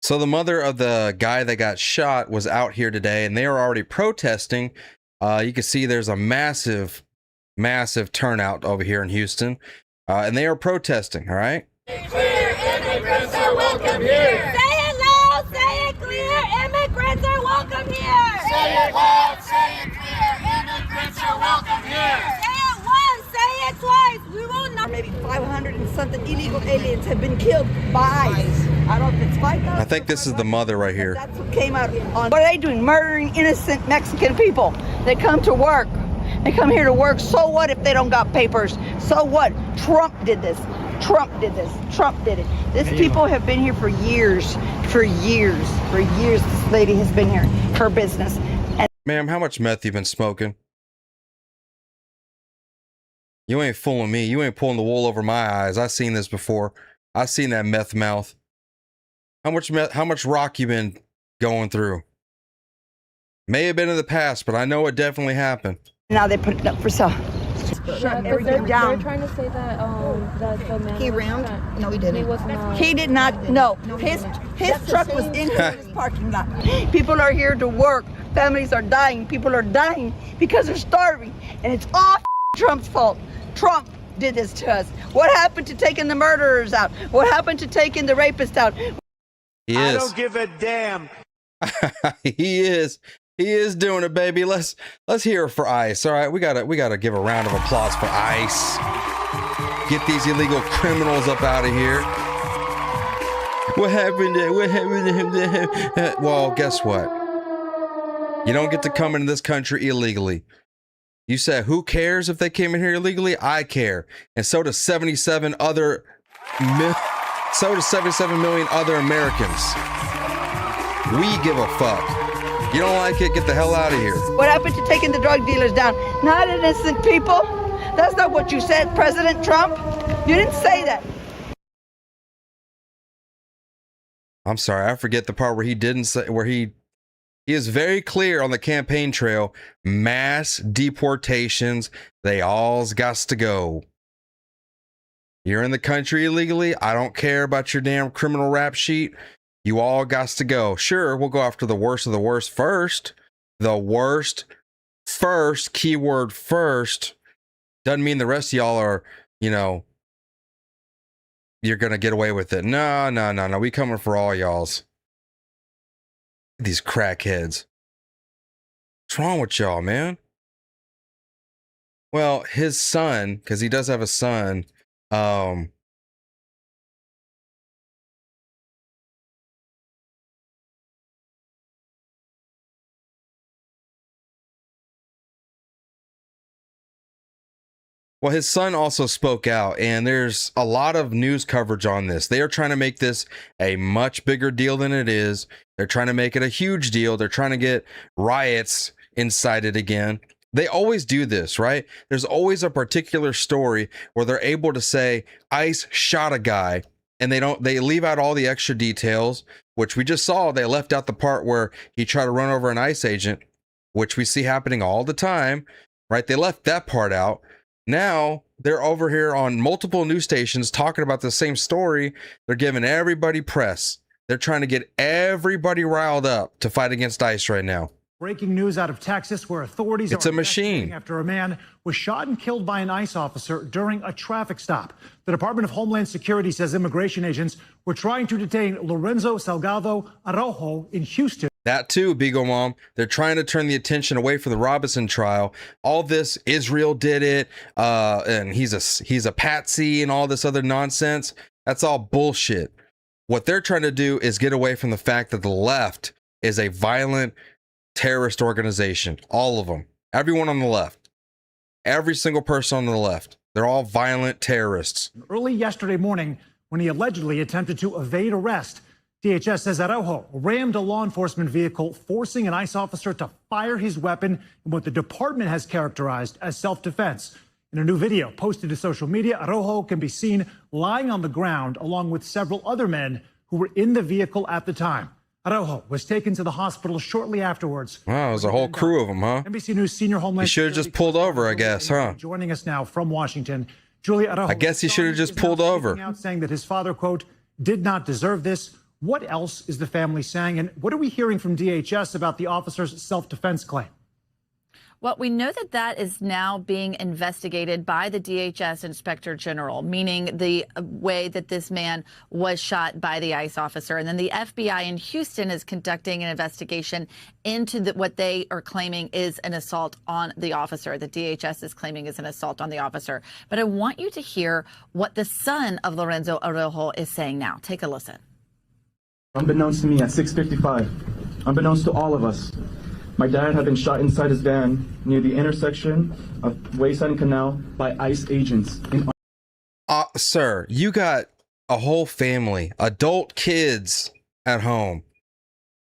So the mother of the guy that got shot was out here today, and they are already protesting. You can see there's a massive turnout over here in Houston, and they are protesting. All right. Clear, immigrants are welcome here. Say it loud, say it clear. Immigrants are welcome here. Say it loud, say it clear. Immigrants are welcome here. Say it once, say it twice. We will not. Maybe 500 and something illegal aliens have been killed by ICE. I don't know if it's 5,000. I think this is the mother right here. That's what came out on. What are they doing? Murdering innocent Mexican people. They come to work. They come here to work. So what if they don't got papers? So what? Trump did this. Trump did this. Trump did it. These people have been here for years. For years. For years, this lady has been here. Her business. And ma'am, how much meth you been smoking? You ain't fooling me. You ain't pulling the wool over my eyes. I've seen this before. I've seen that meth mouth. How much rock you been going through? May have been in the past, but I know it definitely happened. now they put it up for sale. Shutting everything down. They're trying to say that that the man He rammed? No, he didn't. He was not. He did not. No, his truck was in his parking lot. People are here to work. Families are dying. People are dying because they're starving. And it's all Trump's fault. Trump did this to us. What happened to taking the murderers out? What happened to taking the rapists out? He I is. don't give a damn. He is doing it, baby. Let's hear it for ICE. All right, we gotta give a round of applause for ICE. Get these illegal criminals up out of here. What happened to him? Well, guess what? You don't get to come into this country illegally. You said, who cares if they came in here illegally? I care. And so does 77 million other Americans. We give a fuck. You don't like it? Get the hell out of here. What happened to taking the drug dealers down? Not innocent people. That's not what you said, President Trump. You didn't say that. I'm sorry, I forget the part where he didn't say, where he is very clear on the campaign trail. Mass deportations, they all's got to go. You're in the country illegally. I don't care about your damn criminal rap sheet. You all got to go. Sure, we'll go after the worst of the worst first. The worst first, keyword first. Doesn't mean the rest of y'all are, you know, you're going to get away with it. No. We coming for all y'alls. These crackheads. What's wrong with y'all, man? Well, his son, because he does have a son, well, his son also spoke out, and there's a lot of news coverage on this. They are trying to make this a much bigger deal than it is. They're trying to make it a huge deal. They're trying to get riots incited again. They always do this, right? There's always a particular story where they're able to say ICE shot a guy, and they leave out all the extra details, which we just saw. They left out the part where he tried to run over an ICE agent, which we see happening all the time, right? They left that part out. Now they're over here on multiple news stations talking about the same story. They're giving everybody press. They're trying to get everybody riled up to fight against ICE right now. Breaking news out of Texas, where authorities It's are a machine. investigating after a man was shot and killed by an ICE officer during a traffic stop. The Department of Homeland Security says immigration agents were trying to detain Lorenzo Salgado Araujo in Houston. That too, Beagle Mom. They're trying to turn the attention away from the Robinson trial. All this, Israel did it, and he's a patsy and all this other nonsense. That's all bullshit. What they're trying to do is get away from the fact that the left is a violent terrorist organization. All of them. Everyone on the left. Every single person on the left. They're all violent terrorists. Early yesterday morning, when he allegedly attempted to evade arrest, DHS says Araujo rammed a law enforcement vehicle, forcing an ICE officer to fire his weapon in what the department has characterized as self-defense. In a new video posted to social media, Araujo can be seen lying on the ground along with several other men who were in the vehicle at the time. Araujo was taken to the hospital shortly afterwards. Wow, there's a whole crew of them, huh? NBC News senior Homeland He should have just pulled over, I guess, huh? Joining us now from Washington, Julia Araujo. I guess he should have just pulled over. Out saying that his father, quote, did not deserve this. What else is the family saying? And what are we hearing from DHS about the officer's self-defense claim? Well, we know that that is now being investigated by the DHS Inspector General, meaning the way that this man was shot by the ICE officer. And then the FBI in Houston is conducting an investigation into what they are claiming is an assault on the officer. The DHS is claiming is an assault on the officer. But I want you to hear what the son of Lorenzo Araujo is saying now. Take a listen. Unbeknownst to me at 6:55, unbeknownst to all of us, my dad had been shot inside his van near the intersection of Wayside and Canal by ICE agents. Sir, you got a whole family, adult kids at home,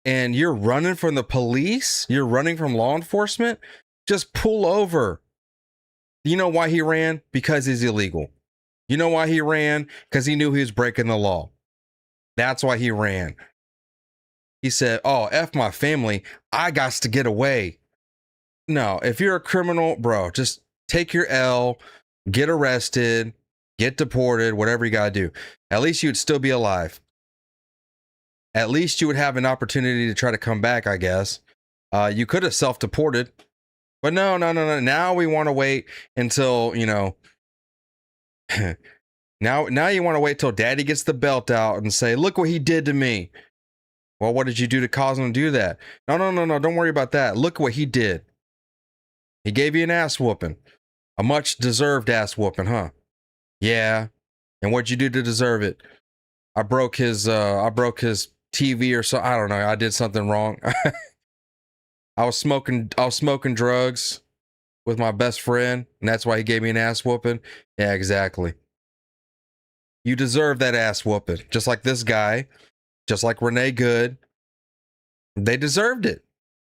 and you're running from the police? You're running from law enforcement? Just pull over. You know why he ran? Because he's illegal. You know why he ran? Because he knew he was breaking the law. That's why he ran. He said, oh, F my family. I got to get away. No, if you're a criminal, bro, just take your L, get arrested, get deported, whatever you got to do. At least you'd still be alive. At least you would have an opportunity to try to come back, I guess. You could have self-deported, but no. Now we want to wait until, you know, now you want to wait till daddy gets the belt out and say, look what he did to me. Well, what did you do to cause him to do that? No. Don't worry about that. Look what he did. He gave you an ass whooping, a much deserved ass whooping, huh? Yeah. And what'd you do to deserve it? I broke his TV or so. I don't know. I did something wrong. I was smoking drugs with my best friend, and that's why he gave me an ass whooping. Yeah, exactly. You deserve that ass whooping, just like this guy, just like Renee Good. They deserved it.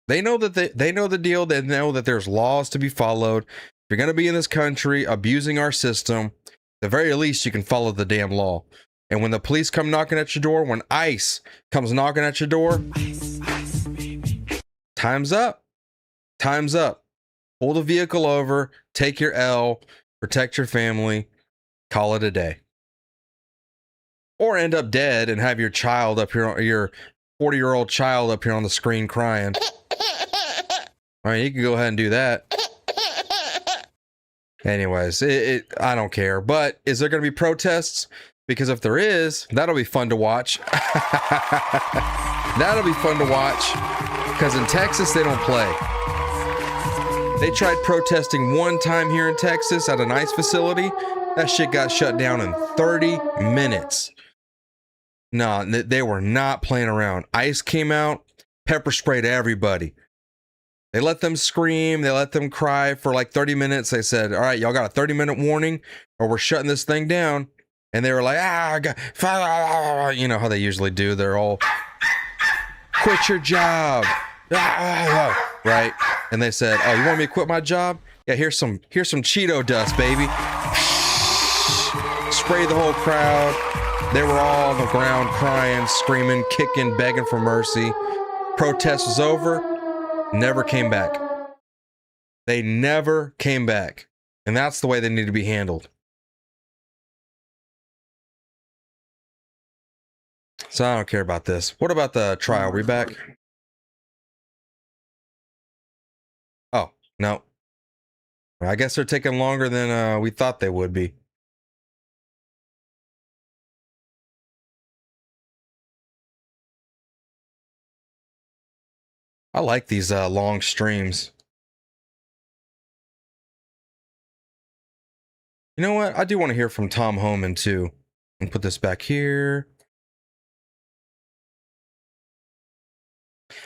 They know that they know the deal. They know that there's laws to be followed. If you're going to be in this country abusing our system, at the very least, you can follow the damn law. And when the police come knocking at your door, when ICE comes knocking at your door, ICE, baby. Time's up. Time's up. Pull the vehicle over, take your L, protect your family, call it a day. Or end up dead and have your child up here, your 40-year-old child up here on the screen crying. I mean, you can go ahead and do that. Anyways, I don't care. But is there going to be protests? Because if there is, that'll be fun to watch. That'll be fun to watch. Because in Texas, they don't play. They tried protesting one time here in Texas at an ICE facility. That shit got shut down in 30 minutes. No, they were not playing around. ICE came out, pepper sprayed everybody. They let them scream. They let them cry for like 30 minutes. They said, all right, y'all got a 30-minute warning or we're shutting this thing down. And they were like, you know how they usually do. They're all, quit your job. Right? And they said, oh, you want me to quit my job? Yeah, here's some Cheeto dust, baby. Spray the whole crowd. They were all on the ground crying, screaming, kicking, begging for mercy. Protest was over. Never came back. They never came back. And that's the way they need to be handled. So I don't care about this. What about the trial? We back? Oh, no. I guess they're taking longer than we thought they would be. I like these long streams. You know what? I do want to hear from Tom Homan too. And put this back here.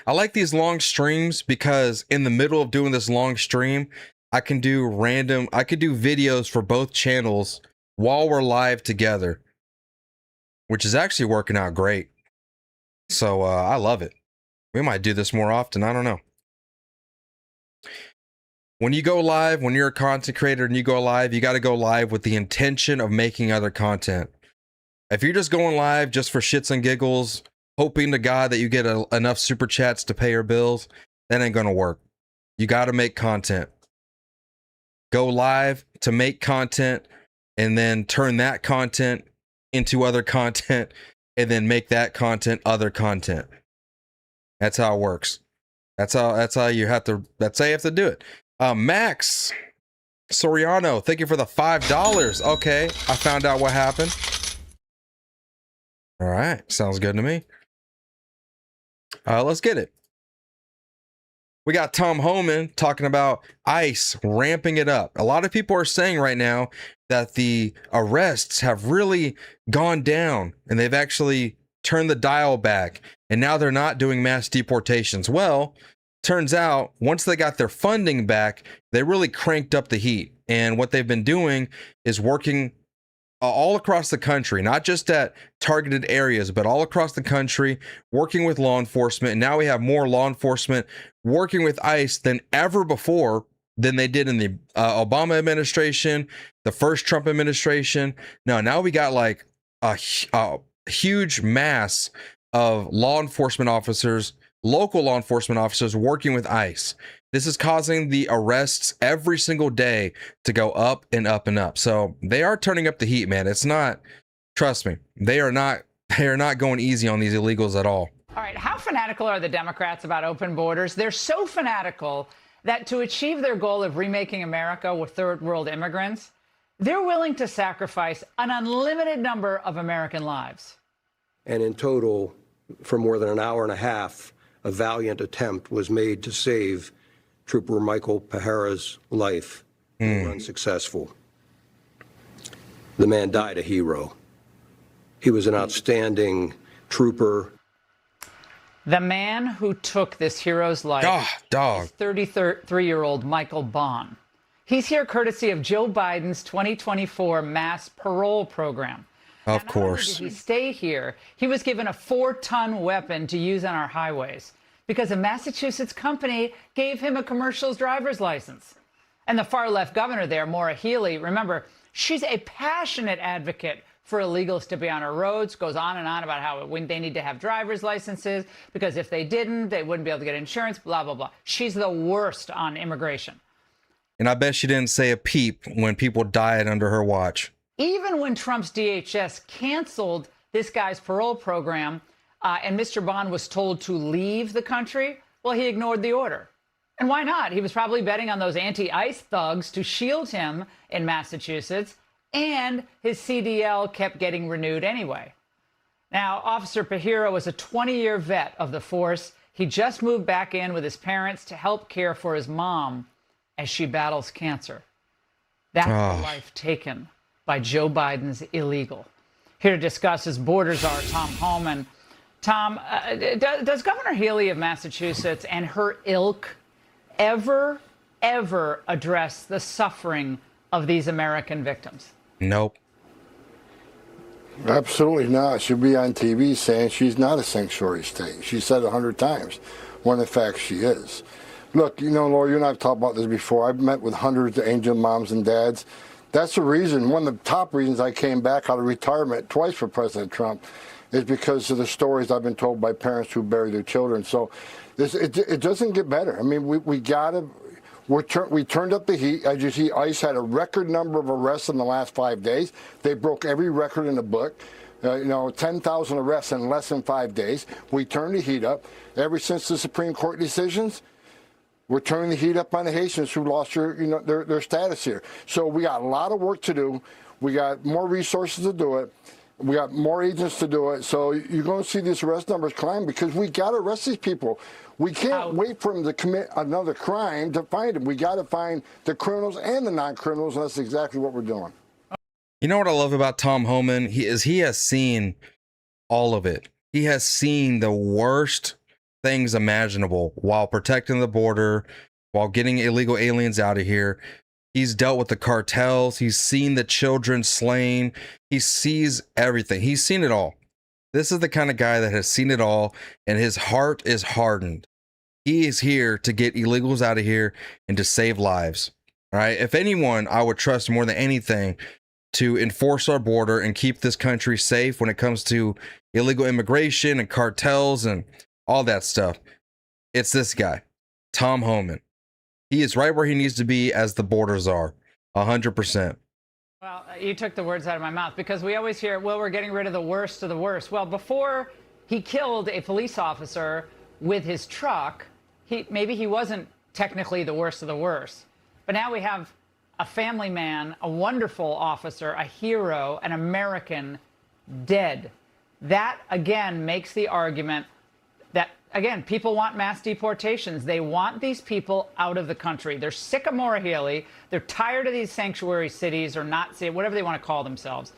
I like these long streams because in the middle of doing this long stream, I can do videos for both channels while we're live together, which is actually working out great. So I love it. We might do this more often. I don't know. When you go live, when you're a content creator and you go live, you got to go live with the intention of making other content. If you're just going live just for shits and giggles, hoping to God that you get enough super chats to pay your bills, that ain't going to work. You got to make content. Go live to make content and then turn that content into other content and then make that content other content. That's how it works. That's how you have to do it. Max Soriano, thank you for the $5. Okay, I found out what happened. All right, sounds good to me. Let's get it. We got Tom Homan talking about ICE ramping it up. A lot of people are saying right now that the arrests have really gone down and they've actually turned the dial back and now they're not doing mass deportations. Well, turns out once they got their funding back, they really cranked up the heat. And what they've been doing is working all across the country, not just at targeted areas, but all across the country, working with law enforcement. And now we have more law enforcement working with ICE than ever before, than they did in the Obama administration, the first Trump administration. No, now we got like a huge mass of law enforcement officers, local law enforcement officers working with ICE. This is causing the arrests every single day to go up and up and up. So they are turning up the heat, man. It's not, trust me, they are not going easy on these illegals at all. All right, how fanatical are the Democrats about open borders? They're so fanatical that to achieve their goal of remaking America with third world immigrants, they're willing to sacrifice an unlimited number of American lives. And in total, for more than an hour and a half, a valiant attempt was made to save Trooper Michael Pajara's life. They were unsuccessful. The man died a hero. He was an outstanding trooper. The man who took this hero's life is 33-year-old Michael Bond. He's here courtesy of Joe Biden's 2024 mass parole program. Of course. Did he stay here? He was given a 4-ton weapon to use on our highways because a Massachusetts company gave him a commercial driver's license. And the far-left governor there, Maura Healey, remember, she's a passionate advocate for illegals to be on our roads, goes on and on about how they need to have driver's licenses because if they didn't, they wouldn't be able to get insurance, blah, blah, blah. She's the worst on immigration. And I bet she didn't say a peep when people died under her watch. Even when Trump's DHS canceled this guy's parole program and Mr. Bond was told to leave the country, well, he ignored the order. And why not? He was probably betting on those anti-ICE thugs to shield him in Massachusetts, and his CDL kept getting renewed anyway. Now, Officer Pajara was a 20-year vet of the force. He just moved back in with his parents to help care for his mom as she battles cancer. That's the life taken by Joe Biden's illegal. Here to discuss his border czar, Tom Homan. Tom, does Governor Healey of Massachusetts and her ilk ever address the suffering of these American victims? Nope. Absolutely not. She'll be on TV saying she's not a sanctuary state. She said 100 times, when in fact she is. Look, you know, Laura, you and I have talked about this before. I've met with hundreds of angel moms and dads. That's the reason, one of the top reasons I came back out of retirement twice for President Trump is because of the stories I've been told by parents who bury their children. So it doesn't get better. I mean, we turned up the heat. As you see, ICE had a record number of arrests in the last 5 days. They broke every record in the book. 10,000 arrests in less than 5 days. We turned the heat up. Ever since the Supreme Court decisions, we're turning the heat up on the Haitians who lost their status here. So we got a lot of work to do. We got more resources to do it. We got more agents to do it. So you're going to see these arrest numbers climb because we got to arrest these people. We can't wait for them to commit another crime to find them. We got to find the criminals and the non-criminals, and that's exactly what we're doing. You know what I love about Tom Homan? He has seen all of it. He has seen the worst things imaginable while protecting the border, while getting illegal aliens out of here. He's dealt with the cartels. He's seen the children slain. He sees everything. He's seen it all. This is the kind of guy that has seen it all, and his heart is hardened. He is here to get illegals out of here and to save lives. All right. If anyone I would trust more than anything to enforce our border and keep this country safe when it comes to illegal immigration and cartels and all that stuff, it's this guy, Tom Homan. He is right where he needs to be as the border czar, 100%. Well, you took the words out of my mouth because we always hear, well, we're getting rid of the worst of the worst. Well, before he killed a police officer with his truck, maybe he wasn't technically the worst of the worst. But now we have a family man, a wonderful officer, a hero, an American dead. That, again, makes the argument that, again, people want mass deportations. They want these people out of the country. They're sick of Maura Healey. They're tired of these sanctuary cities or not, whatever they want to call themselves.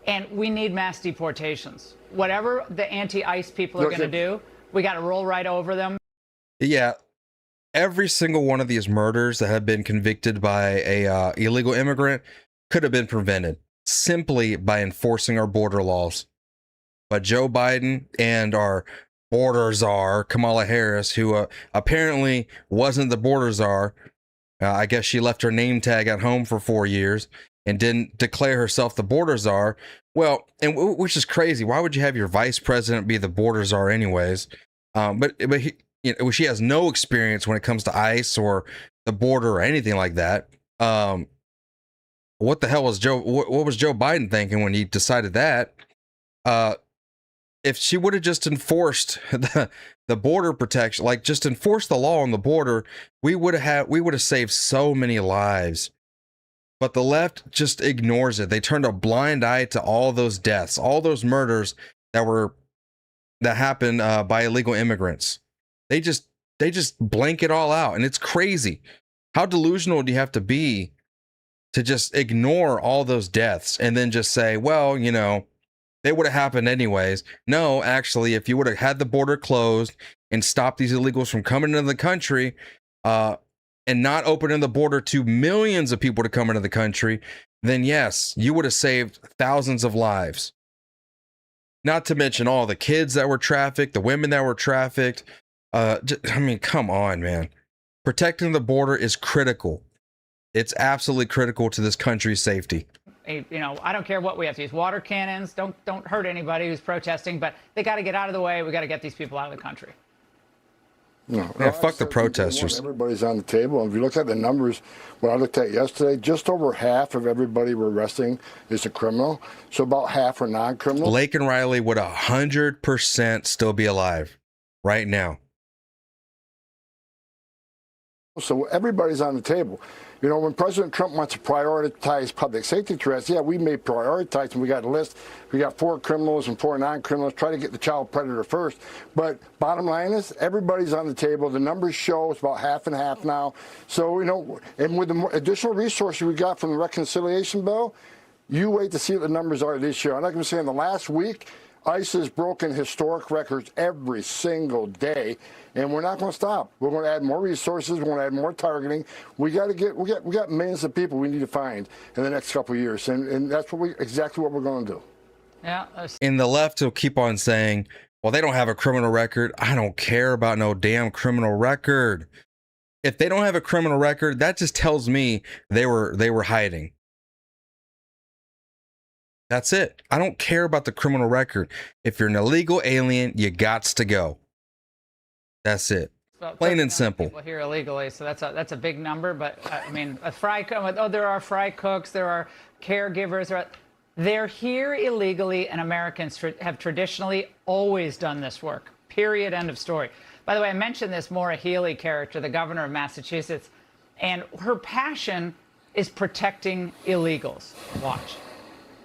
And we need mass deportations. Whatever the anti-ICE people are going to do, we got to roll right over them. Yeah. Every single one of these murders that have been convicted by a illegal immigrant could have been prevented simply by enforcing our border laws. But Joe Biden and our border czar, Kamala Harris, who apparently wasn't the border czar. I guess she left her name tag at home for 4 years and didn't declare herself the border czar. Well, and which is crazy. Why would you have your vice president be the border czar anyways? But she has no experience when it comes to ICE or the border or anything like that. What the hell was what was Joe Biden thinking when he decided that? if she would have just enforced the border protection, like just enforced the law on the border, we would have saved so many lives. But the left just ignores it. They turned a blind eye to all those deaths, all those murders that happened by illegal immigrants. They just blank it all out, and it's crazy. How delusional do you have to be to just ignore all those deaths and then just say, well, you know, they would have happened anyways? No, actually, if you would have had the border closed and stopped these illegals from coming into the country, and not opening the border to millions of people to come into the country, then yes, you would have saved thousands of lives. Not to mention all the kids that were trafficked, the women that were trafficked. I mean, come on, man. Protecting the border is critical. It's absolutely critical to this country's safety. You know, I don't care what we have to use. Water cannons, don't hurt anybody who's protesting, but they got to get out of the way. We got to get these people out of the country. No, yeah, fuck the protesters. Everybody's on the table. And if you look at the numbers, what I looked at yesterday, just over half of everybody we're arresting is a criminal. So about half are non-criminal. Blake and Riley would 100% still be alive right now. So everybody's on the table. You know, when President Trump wants to prioritize public safety threats, yeah, we may prioritize, and we got a list. We got 4 criminals and 4 non-criminals. Try to get the child predator first. But bottom line is, everybody's on the table. The numbers show it's about half and half now. So, you know, and with the additional resources we got from the reconciliation bill, you wait to see what the numbers are this year. I'm not going to say in the last week, ICE has broken historic records every single day, and we're not going to stop. We're going to add more resources. We're going to add more targeting. We got millions of people we need to find in the next couple of years, and that's exactly what we're going to do. Yeah. And the left will keep on saying, well, they don't have a criminal record. I don't care about no damn criminal record. If they don't have a criminal record, that just tells me they were hiding. That's it. I don't care about the criminal record. If you're an illegal alien, you gots to go. That's it. Plain and simple. People here illegally, so that's a big number. But I mean, a fry cook. Oh, there are fry cooks. There are caregivers. They're here illegally, and Americans have traditionally always done this work. Period. End of story. By the way, I mentioned this Maura Healey character, the governor of Massachusetts, and her passion is protecting illegals. Watch.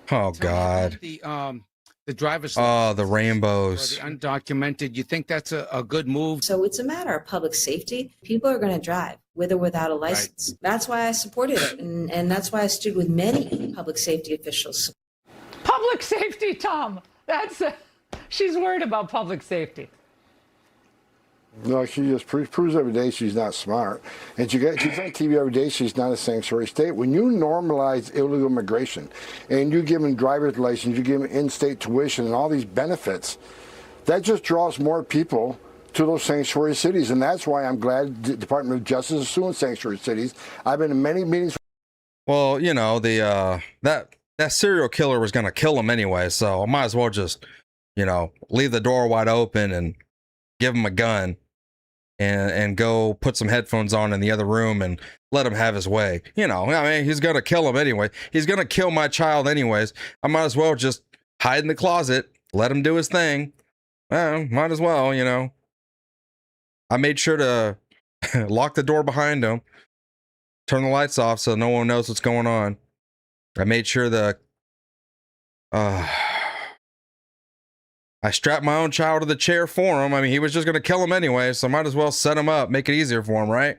Oh God. The driver's the rainbows. the undocumented. You think that's a good move? So it's a matter of public safety. People are going to drive with or without a license. Right. That's why I supported it, and that's why I stood with many public safety officials. Public safety, Tom. She's worried about public safety. No, she just proves every day she's not smart. And she's on TV every day, she's not a sanctuary state. When you normalize illegal immigration and you give them driver's license, you give them in-state tuition and all these benefits, that just draws more people to those sanctuary cities. And that's why I'm glad the Department of Justice is suing sanctuary cities. I've been in many meetings. Well, you know, that serial killer was going to kill him anyway, so I might as well just, you know, leave the door wide open and give him a gun. And go put some headphones on in the other room and let him have his way. You know, I mean, he's going to kill him anyway. He's going to kill my child anyways. I might as well just hide in the closet, let him do his thing. Well, might as well, you know. I made sure to lock the door behind him, turn the lights off so no one knows what's going on. I made sure I strapped my own child to the chair for him. I mean, he was just going to kill him anyway, so I might as well set him up, make it easier for him, right?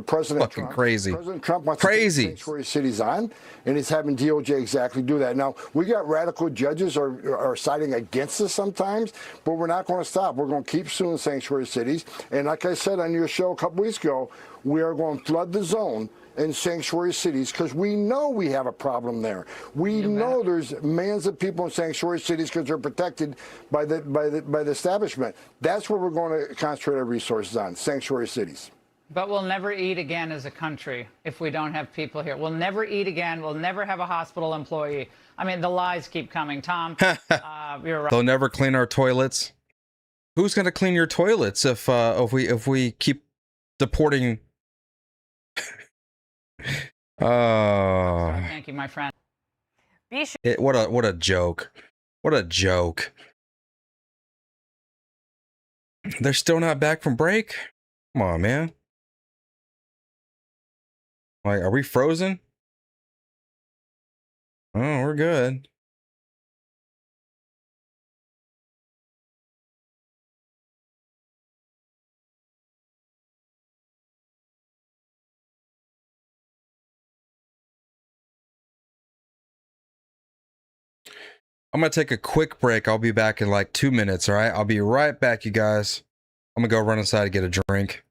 President Fucking Trump, crazy. President Trump wants to take sanctuary cities on, and he's having DOJ exactly do that. Now, we got radical judges are siding against us sometimes, but we're not going to stop. We're going to keep suing sanctuary cities. And like I said on your show a couple weeks ago, we are going to flood the zone in sanctuary cities because we know we have a problem there. We know there's millions of people in sanctuary cities because they're protected by the establishment. That's where we're going to concentrate our resources on, sanctuary cities. But we'll never eat again as a country if we don't have people here. We'll never eat again. We'll never have a hospital employee. I mean, the lies keep coming. Tom, you're right. They'll never clean our toilets. Who's going to clean your toilets if we keep deporting? Thank you, my friend. What a joke. What a joke. They're still not back from break? Come on, man. Like, are we frozen? Oh, we're good. I'm gonna take a quick break. I'll be back in like 2 minutes, all right? I'll be right back, you guys. I'm gonna go run inside to get a drink.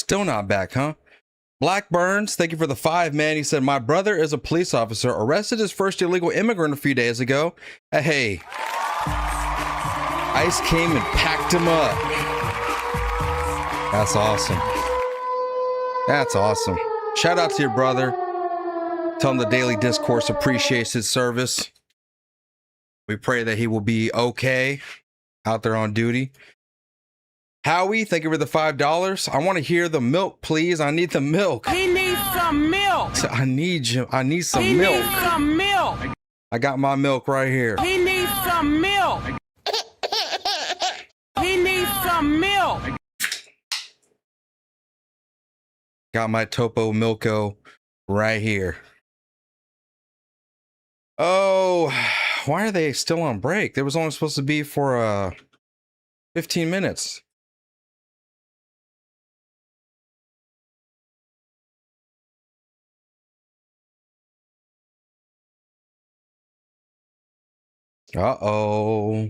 Still not back, huh? Black Burns, thank you for the 5, man. He said, my brother is a police officer, arrested his first illegal immigrant a few days ago. Hey, ICE came and packed him up. That's awesome. That's awesome. Shout out to your brother. Tell him the Daily Discourse appreciates his service. We pray that he will be okay out there on duty. Howie, thank you for the $5. I want to hear the milk, please. I need the milk. He needs some milk. I need you. I need some He milk. needs some milk. I got my milk right here. He needs some milk. He needs some milk. Got my Topo Milko right here. Oh, why are they still on break? They was only supposed to be for 15 minutes. Uh-oh.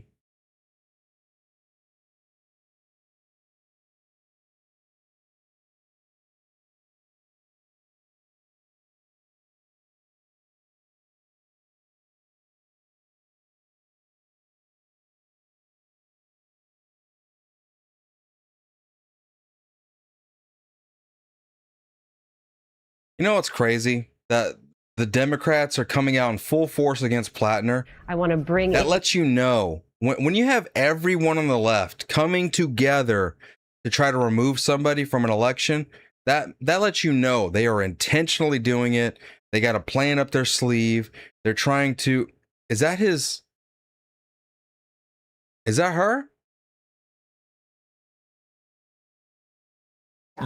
You know what's crazy? That the Democrats are coming out in full force against Plattner. I want to bring that lets you know when you have everyone on the left coming together to try to remove somebody from an election, that lets you know they are intentionally doing it. They got a plan up their sleeve. They're trying to. Is that her?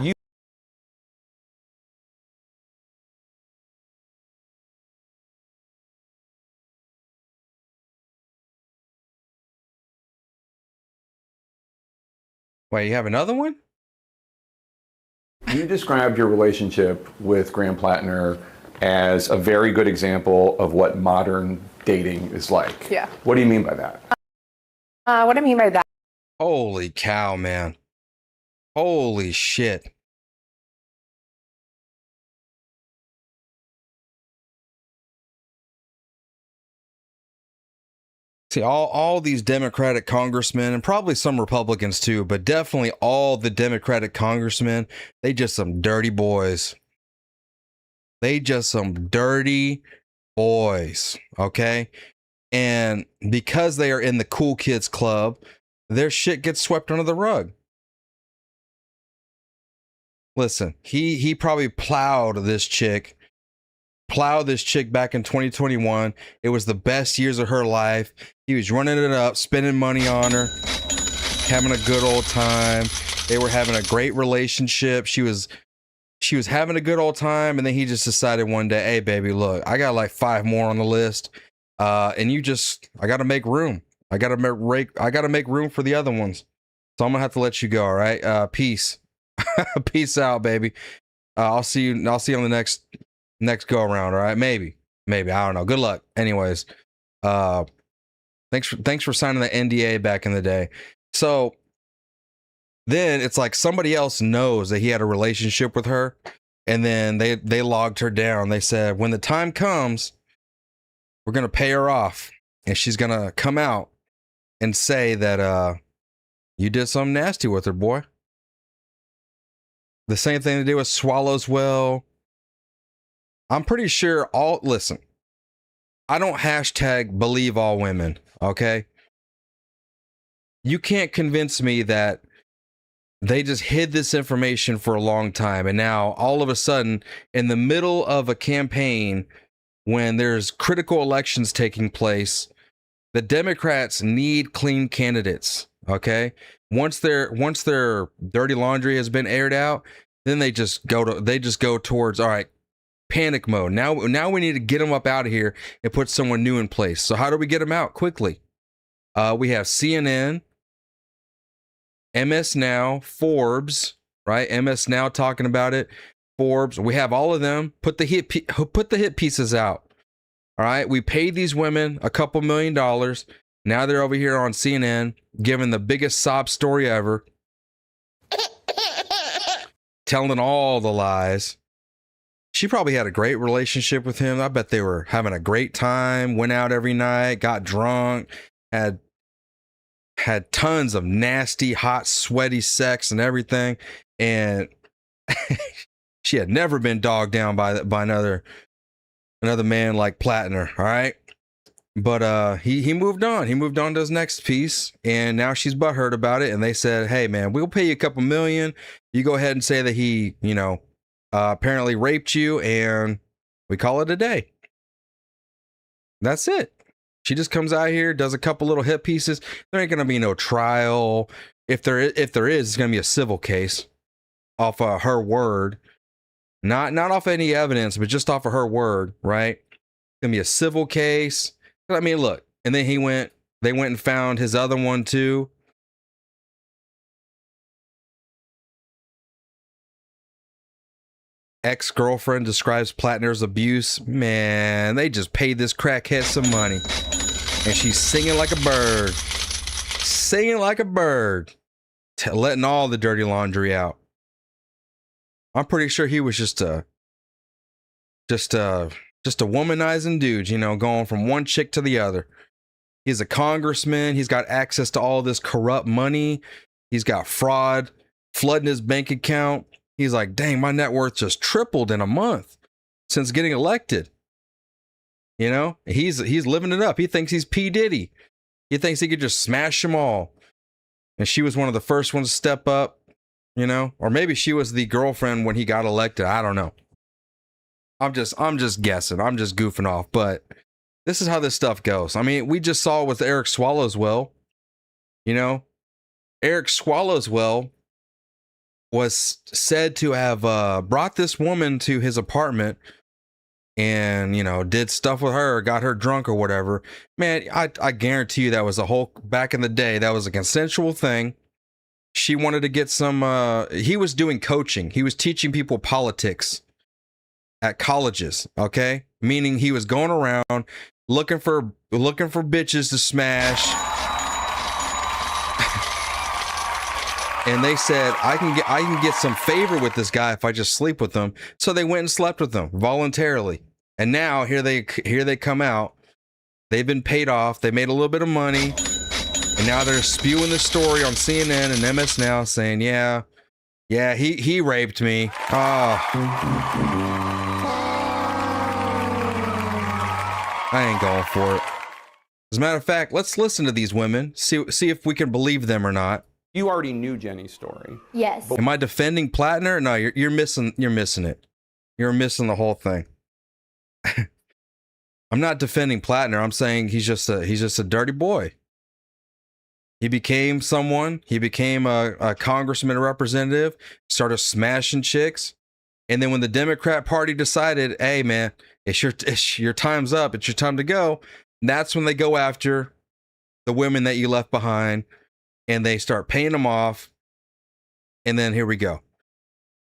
You. Wait, you have another one? You described your relationship with Graham Plattner as a very good example of what modern dating is like. Yeah. What do you mean by that? What I mean by that. Holy cow, man. Holy shit. See, all these Democratic congressmen, and probably some Republicans too, but definitely all the Democratic congressmen, they just some dirty boys. They just some dirty boys, okay? And because they are in the cool kids club, their shit gets swept under the rug. Listen, he probably plowed this chick back in 2021. It was the best years of her life. He was running it up, spending money on her, having a good old time. They were having a great relationship. She was having a good old time, and then he just decided one day, hey baby, look, I got like 5 more on the list. And I gotta make room. I gotta make room for the other ones. So I'm gonna have to let you go, all right? Peace. Peace out, baby. I'll see you on the next go around, all right? Maybe, I don't know. Good luck. Anyways, thanks for signing the NDA back in the day. So then it's like somebody else knows that he had a relationship with her, and then they logged her down. They said, when the time comes, we're gonna pay her off, and she's gonna come out and say that you did something nasty with her, boy. The same thing to do with Swallows Well. I'm pretty sure listen, I don't hashtag believe all women, okay? You can't convince me that they just hid this information for a long time, and now all of a sudden, in the middle of a campaign, when there's critical elections taking place, the Democrats need clean candidates, okay? Once their dirty laundry has been aired out, then they just go towards, all right, panic mode. Now we need to get them up out of here and put someone new in place. So how do we get them out quickly? We have CNN, MS Now, Forbes, right? MS Now talking about it. Forbes. We have all of them. Put the hit pieces out. All right. We paid these women a couple $1 million. Now they're over here on CNN giving the biggest sob story ever. telling all the lies. She probably had a great relationship with him. I bet they were having a great time, went out every night, got drunk, had tons of nasty, hot, sweaty sex and everything. And she had never been dogged down by another man like Plattner, all right? But he moved on. He moved on to his next piece, and now she's butthurt about it. And they said, hey, man, we'll pay you a couple million. You go ahead and say that he, apparently raped you, and we call it a day. That's it. She just comes out here, does a couple little hit pieces. There ain't going to be no trial. If there is, it's going to be a civil case off her word. Not off any evidence, but just off of her word, right? It's going to be a civil case. I mean, look, and then they went and found his other one too. Ex-girlfriend describes Plattner's abuse. Man, they just paid this crackhead some money. And she's singing like a bird. Singing like a bird. Letting all the dirty laundry out. I'm pretty sure he was just a womanizing dude, going from one chick to the other. He's a congressman. He's got access to all this corrupt money. He's got fraud flooding his bank account. He's like, dang, my net worth just tripled in a month since getting elected. He's living it up. He thinks he's P. Diddy. He thinks he could just smash them all. And she was one of the first ones to step up, or maybe she was the girlfriend when he got elected. I don't know. I'm just guessing. I'm just goofing off. But this is how this stuff goes. I mean, we just saw with Eric Swallowswell. Eric Swallowswell was said to have brought this woman to his apartment and, did stuff with her, got her drunk or whatever. Man, I guarantee you that was back in the day, that was a consensual thing. She wanted to get some, he was doing coaching. He was teaching people politics at colleges, okay? Meaning he was going around looking for bitches to smash. And they said, I can get some favor with this guy if I just sleep with him. So they went and slept with him voluntarily. And now here they come out. They've been paid off. They made a little bit of money. And now they're spewing the story on CNN and MS Now saying, yeah, he raped me. Oh. I ain't going for it. As a matter of fact, let's listen to these women. See if we can believe them or not. You already knew Jenny's story. Yes. Am I defending Plattner? No, you're missing it. You're missing the whole thing. I'm not defending Plattner. I'm saying he's just a dirty boy. He became someone. He became a congressman, a representative, started smashing chicks. And then when the Democrat Party decided, hey man, it's your time's up, it's your time to go, that's when they go after the women that you left behind. And they start paying them off. And then here we go.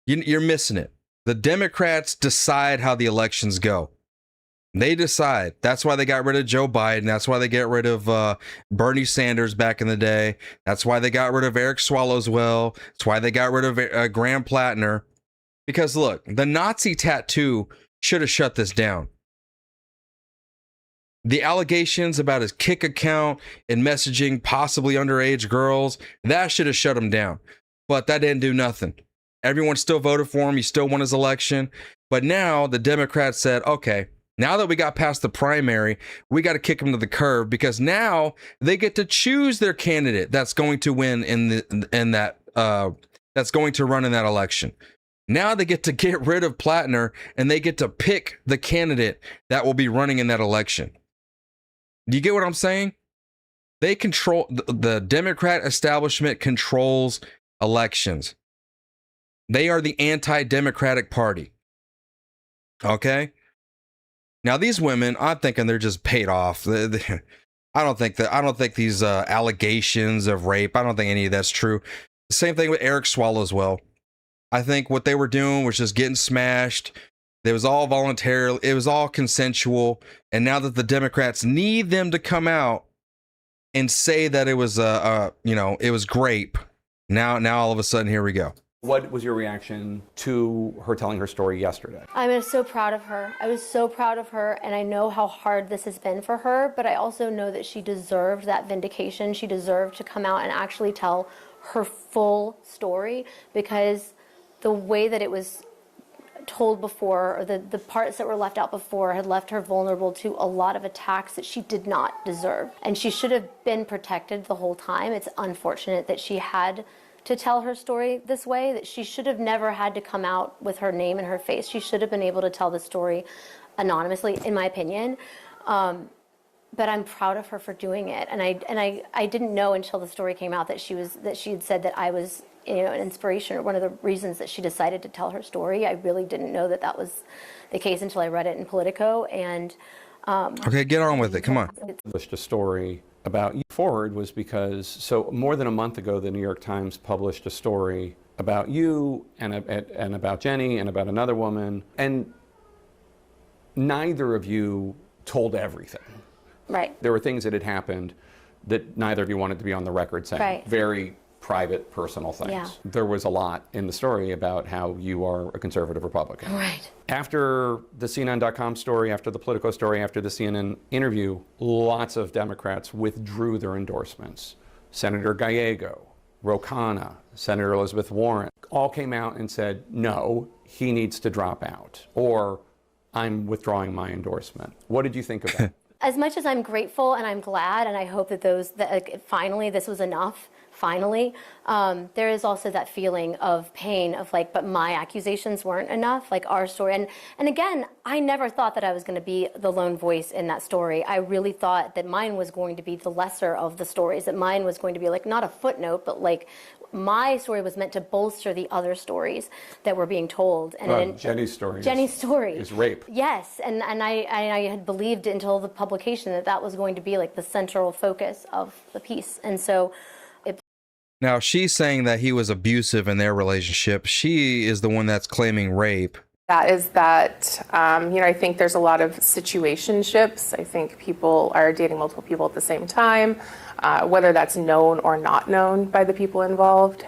You're missing it. The Democrats decide how the elections go. They decide. That's why they got rid of Joe Biden. That's why they get rid of Bernie Sanders back in the day. That's why they got rid of Eric Swallowswell. That's why they got rid of Graham Plattner. Because look, the Nazi tattoo should have shut this down. The allegations about his Kick account and messaging possibly underage girls, that should have shut him down. But that didn't do nothing. Everyone still voted for him. He still won his election. But now the Democrats said, okay, now that we got past the primary, we got to kick him to the curb because now they get to choose their candidate that's going to win that's going to run in that election. Now they get to get rid of Plattner and they get to pick the candidate that will be running in that election. Do you get what I'm saying? They control, the Democrat establishment controls elections. They are the anti-democratic party. Okay? Now these women, I'm thinking they're just paid off. I don't think these allegations of rape, I don't think any of that's true. The same thing with Eric Swallowswell. I think what they were doing was just getting smashed. It was all voluntary. It was all consensual. And now that the Democrats need them to come out and say that it was, it was grape. Now all of a sudden, here we go. What was your reaction to her telling her story yesterday? I'm so proud of her. I was so proud of her, and I know how hard this has been for her, but I also know that she deserved that vindication. She deserved to come out and actually tell her full story, because the way that it was told before, or the parts that were left out before, had left her vulnerable to a lot of attacks that she did not deserve. And she should have been protected the whole time. It's unfortunate that she had to tell her story this way, that she should have never had to come out with her name and her face. She should have been able to tell the story anonymously, in my opinion. But I'm proud of her for doing it. And I didn't know until the story came out that she had said that I was, an inspiration, or one of the reasons that she decided to tell her story. I really didn't know that that was the case until I read it in Politico. And okay, get on with it. Come on. Published a story about you forward was because, so more than a month ago, the New York Times published a story about you and about Jenny and about another woman, and neither of you told everything. Right. There were things that had happened that neither of you wanted to be on the record saying. Right. Very private, personal things. Yeah. There was a lot in the story about how you are a conservative Republican. Right. After the CNN.com story, after the Politico story, after the CNN interview, lots of Democrats withdrew their endorsements. Senator Gallego, Ro Khanna, Senator Elizabeth Warren, all came out and said, no, he needs to drop out, or I'm withdrawing my endorsement. What did you think of that? As much as I'm grateful and I'm glad, and I hope that finally this was enough, finally, there is also that feeling of pain of like, but my accusations weren't enough, like our story. And again, I never thought that I was going to be the lone voice in that story. I really thought that mine was going to be the lesser of the stories, that mine was going to be like not a footnote, but like my story was meant to bolster the other stories that were being told. And Jenny's story is rape. Yes, and I had believed until the publication that was going to be like the central focus of the piece. And so now she's saying that he was abusive in their relationship. She is the one that's claiming rape. That is that, I think there's a lot of situationships. I think people are dating multiple people at the same time, whether that's known or not known by the people involved.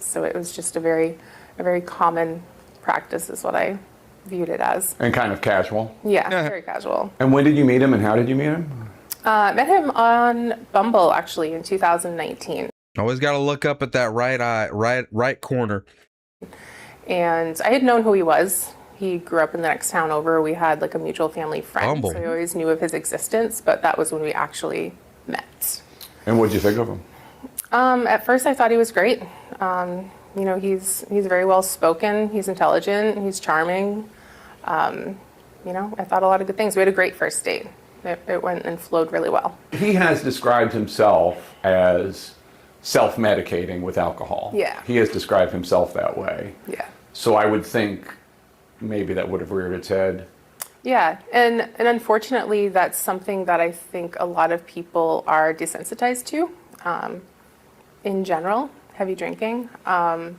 So it was just a very common practice is what I viewed it as. And kind of casual. Yeah, very casual. And when did you meet him and how did you meet him? Met him on Bumble, actually, in 2019. Always got to look up at that right eye, right corner. And I had known who he was. He grew up in the next town over. We had like a mutual family friend, Bumble. so I always knew of his existence, but that was when we actually met. And what did you think of him? At first I thought he was great. He's very well spoken, he's intelligent, he's charming. I thought a lot of good things. We had a great first date. It went and flowed really well. He has described himself as self-medicating with alcohol. Yeah. He has described himself that way. Yeah. So I would think maybe that would have reared its head. Yeah, and unfortunately that's something that I think a lot of people are desensitized to in general, heavy drinking, and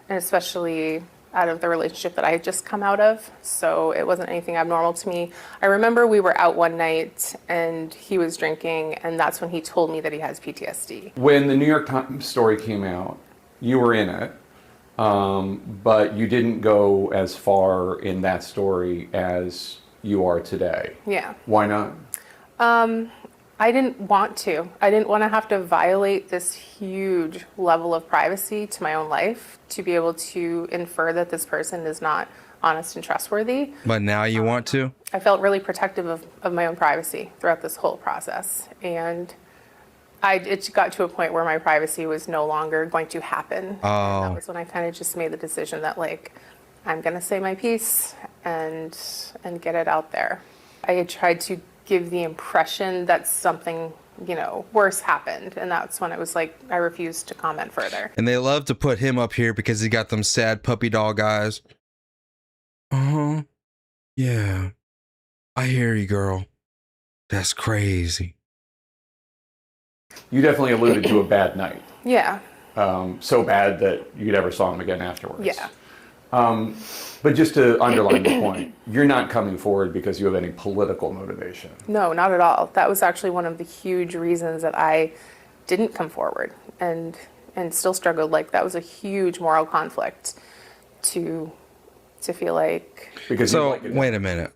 especially out of the relationship that I had just come out of. So it wasn't anything abnormal to me. I remember we were out one night and he was drinking, and that's when he told me that he has PTSD. When the New York Times story came out, you were in it, but you didn't go as far in that story as you are today. Yeah. Why not? I didn't want to. I didn't want to have to violate this huge level of privacy to my own life to be able to infer that this person is not honest and trustworthy. But now you want to? I felt really protective of my own privacy throughout this whole process. And it got to a point where my privacy was no longer going to happen. Oh. And that was when I kind of just made the decision that I'm going to say my piece and get it out there. I had tried to give the impression that something, worse happened. And that's when it was I refused to comment further. And they love to put him up here because he got them sad puppy dog eyes. Uh-huh. Yeah. I hear you, girl. That's crazy. You definitely alluded to a bad night. Yeah. So bad that you never saw him again afterwards. Yeah. But just to underline the point, you're not coming forward because you have any political motivation. No, not at all. That was actually one of the huge reasons that I didn't come forward. And and still struggled. Like, that was a huge moral conflict to feel like. So wait a minute.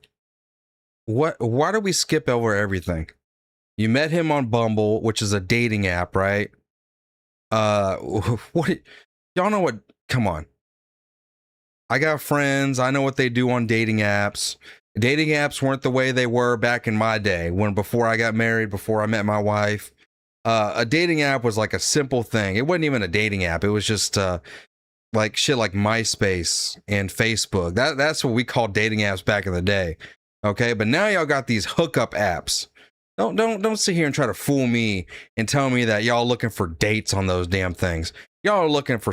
Why do we skip over everything? You met him on Bumble, which is a dating app, right? What y'all know what? Come on. I got friends. I know what they do on dating apps. Dating apps weren't the way they were back in my day, before I got married, before I met my wife. A dating app was like a simple thing. It wasn't even a dating app. It was just like shit like MySpace and Facebook. That's what we called dating apps back in the day. Okay, but now y'all got these hookup apps. Don't sit here and try to fool me and tell me that y'all looking for dates on those damn things. Y'all are looking for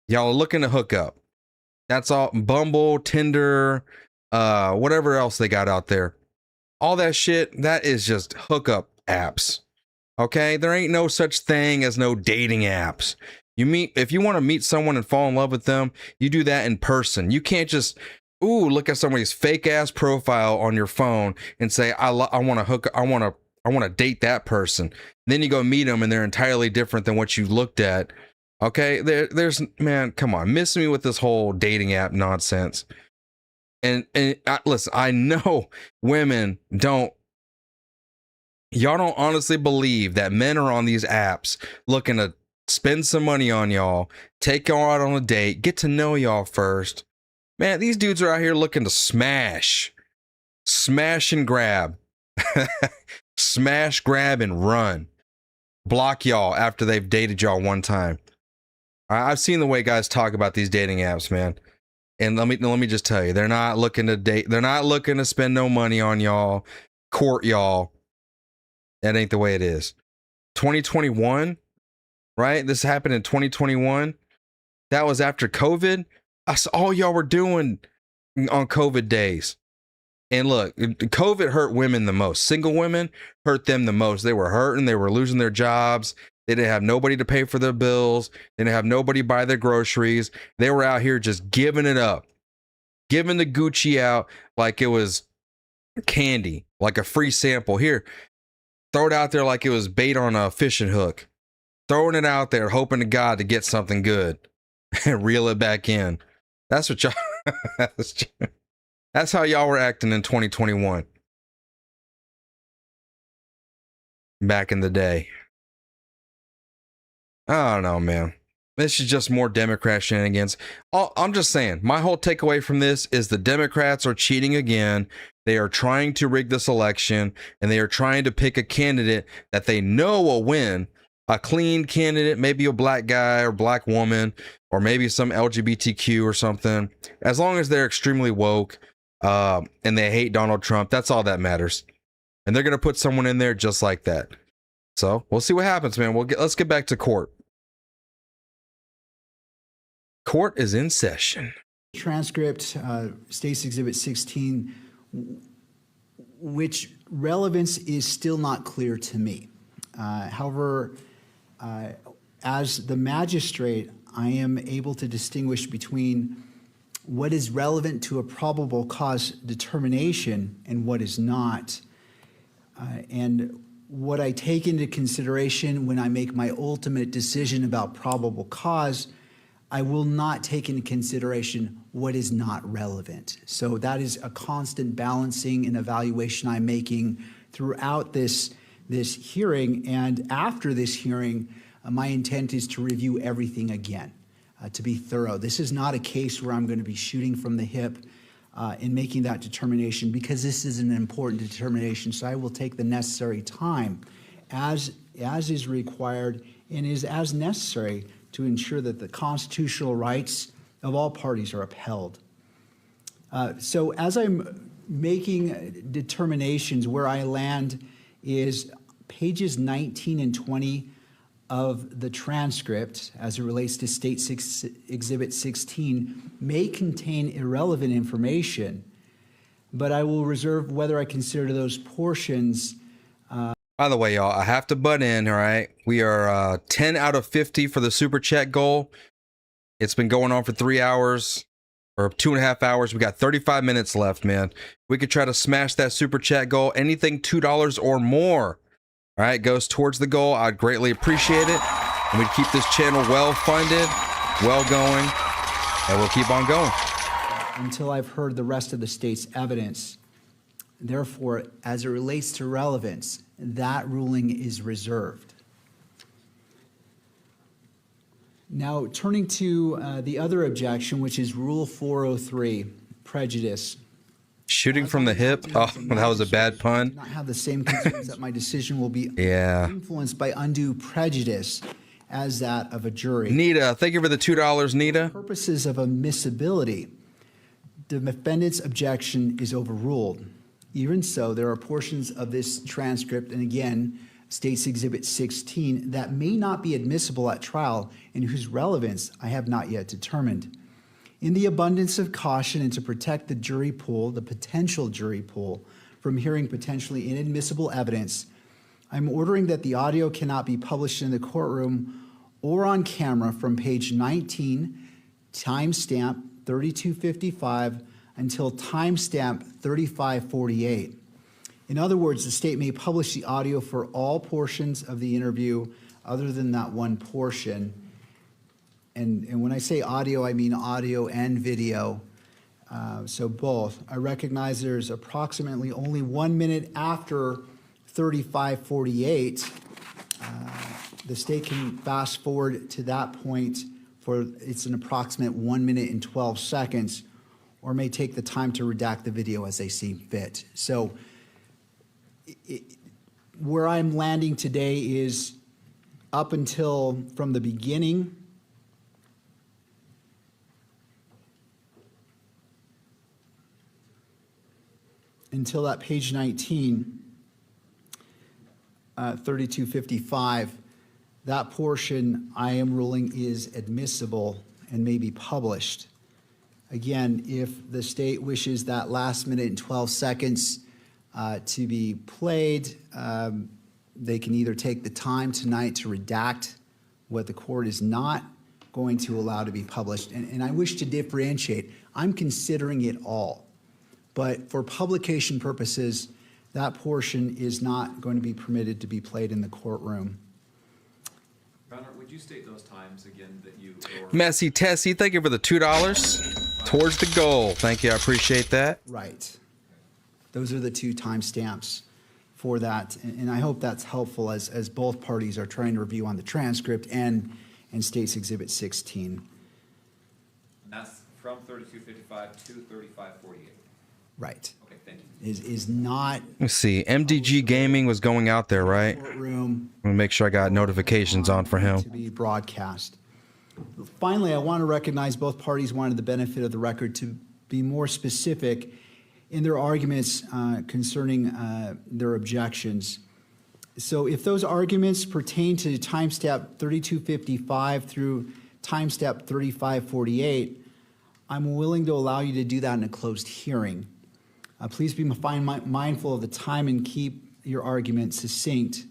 y'all are looking to hook up. That's all. Bumble, Tinder, whatever else they got out there. All that shit, that is just hookup apps. Okay? There ain't no such thing as no dating apps. If you want to meet someone and fall in love with them, you do that in person. You can't just look at somebody's fake ass profile on your phone and say, I want to date that person. Then you go meet them and they're entirely different than what you looked at. Okay, man, come on, miss me with this whole dating app nonsense. And listen, I know women y'all don't honestly believe that men are on these apps looking to spend some money on y'all, take y'all out on a date, get to know y'all first. Man, these dudes are out here looking to smash and grab, smash, grab, and run. Block y'all after they've dated y'all one time. I've seen the way guys talk about these dating apps, man. And let me just tell you, they're not looking to date. They're not looking to spend no money on y'all, court y'all. That ain't the way it is. 2021, right? This happened in 2021. That was after COVID. That's all y'all were doing on COVID days. And look, COVID hurt women the most. Single women hurt them the most. They were hurting. They were losing their jobs. They didn't have nobody to pay for their bills. They didn't have nobody buy their groceries. They were out here just giving it up, giving the Gucci out like it was candy, like a free sample. Here, throw it out there like it was bait on a fishing hook. Throwing it out there, hoping to God to get something good and reel it back in. That's what y'all, that's how y'all were acting in 2021. Back in the day. I don't know, man. This is just more Democrat shenanigans. I'm just saying, my whole takeaway from this is the Democrats are cheating again. They are trying to rig this election, and they are trying to pick a candidate that they know will win. A clean candidate, maybe a black guy or black woman, or maybe some LGBTQ or something. As long as they're extremely woke and they hate Donald Trump, that's all that matters. And they're going to put someone in there just like that. So we'll see what happens, man. Let's get back to court. Court is in session. Transcript, State's Exhibit 16, which relevance is still not clear to me. However, as the magistrate, I am able to distinguish between what is relevant to a probable cause determination and what is not. And what I take into consideration when I make my ultimate decision about probable cause, I will not take into consideration what is not relevant. So that is a constant balancing and evaluation I'm making throughout this hearing. And after this hearing, my intent is to review everything again, to be thorough. This is not a case where I'm going to be shooting from the hip in making that determination, because this is an important determination. So I will take the necessary time as is required and is as necessary to ensure that the constitutional rights of all parties are upheld. So as I'm making determinations, where I land is pages 19 and 20 of the transcript as it relates to State Exhibit 16 may contain irrelevant information, but I will reserve whether I consider those portions. By the way, y'all, I have to butt in, all right? We are 10 out of 50 for the super chat goal. It's been going on for 3 hours or 2.5 hours. We got 35 minutes left, man. We could try to smash that super chat goal. Anything $2 or more, all right, goes towards the goal. I'd greatly appreciate it. and we keep this channel well funded, well going, and we'll keep on going. Until I've heard the rest of the state's evidence. Therefore, as it relates to relevance, that ruling is reserved. Now, turning to the other objection, which is Rule 403, prejudice. Shooting from the hip. Oh, that was a bad pun. I do not have the same concerns that my decision will be Yeah. influenced by undue prejudice as that of a jury. Nita, thank you for the $2, Nita. For purposes of admissibility, the defendant's objection is overruled. Even so, there are portions of this transcript, and again, State's Exhibit 16, that may not be admissible at trial and whose relevance I have not yet determined. In the abundance of caution and to protect the jury pool, the potential jury pool, from hearing potentially inadmissible evidence, I'm ordering that the audio cannot be published in the courtroom or on camera from page 19, timestamp 3255, until timestamp 3548. In other words, the state may publish the audio for all portions of the interview other than that one portion. And when I say audio, I mean audio and video, so both. I recognize there's approximately only 1 minute after 3548. The state can fast forward to that point for it's an approximate 1 minute and 12 seconds, or may take the time to redact the video as they see fit. So where I'm landing today is up until from the beginning until that page 19, 3255, that portion I am ruling is admissible and may be published. Again, if the state wishes that last minute and 12 seconds to be played, they can either take the time tonight to redact what the court is not going to allow to be published. And I wish to differentiate. I'm considering it all. But for publication purposes, that portion is not going to be permitted to be played in the courtroom. Your Honor, would you state those times again that you... Messy Tessie, thank you for the $2. Towards the goal. Thank you. I appreciate that. Right. Those are the two timestamps for that. And I hope that's helpful as both parties are trying to review on the transcript and State's Exhibit 16. And that's from 3255 to 3548. Right. Okay, thank you. Is not... Let's see. MDG Gaming was going out there, right? Courtroom. I'm going to make sure I got notifications on for him. To be broadcast. Finally, I want to recognize both parties wanted the benefit of the record to be more specific in their arguments concerning their objections. So if those arguments pertain to timestamp 3255 through timestamp 3548, I'm willing to allow you to do that in a closed hearing. Please be mindful of the time and keep your argument succinct.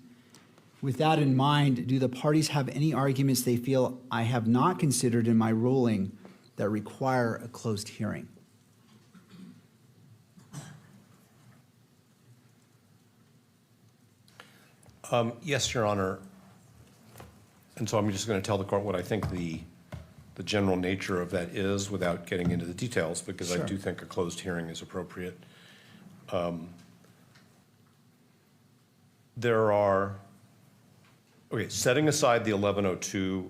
With that in mind, do the parties have any arguments they feel I have not considered in my ruling that require a closed hearing? Yes, Your Honor. And so I'm just going to tell the court what I think the general nature of that is without getting into the details, because I do think a closed hearing is appropriate. There are, okay, setting aside the 1102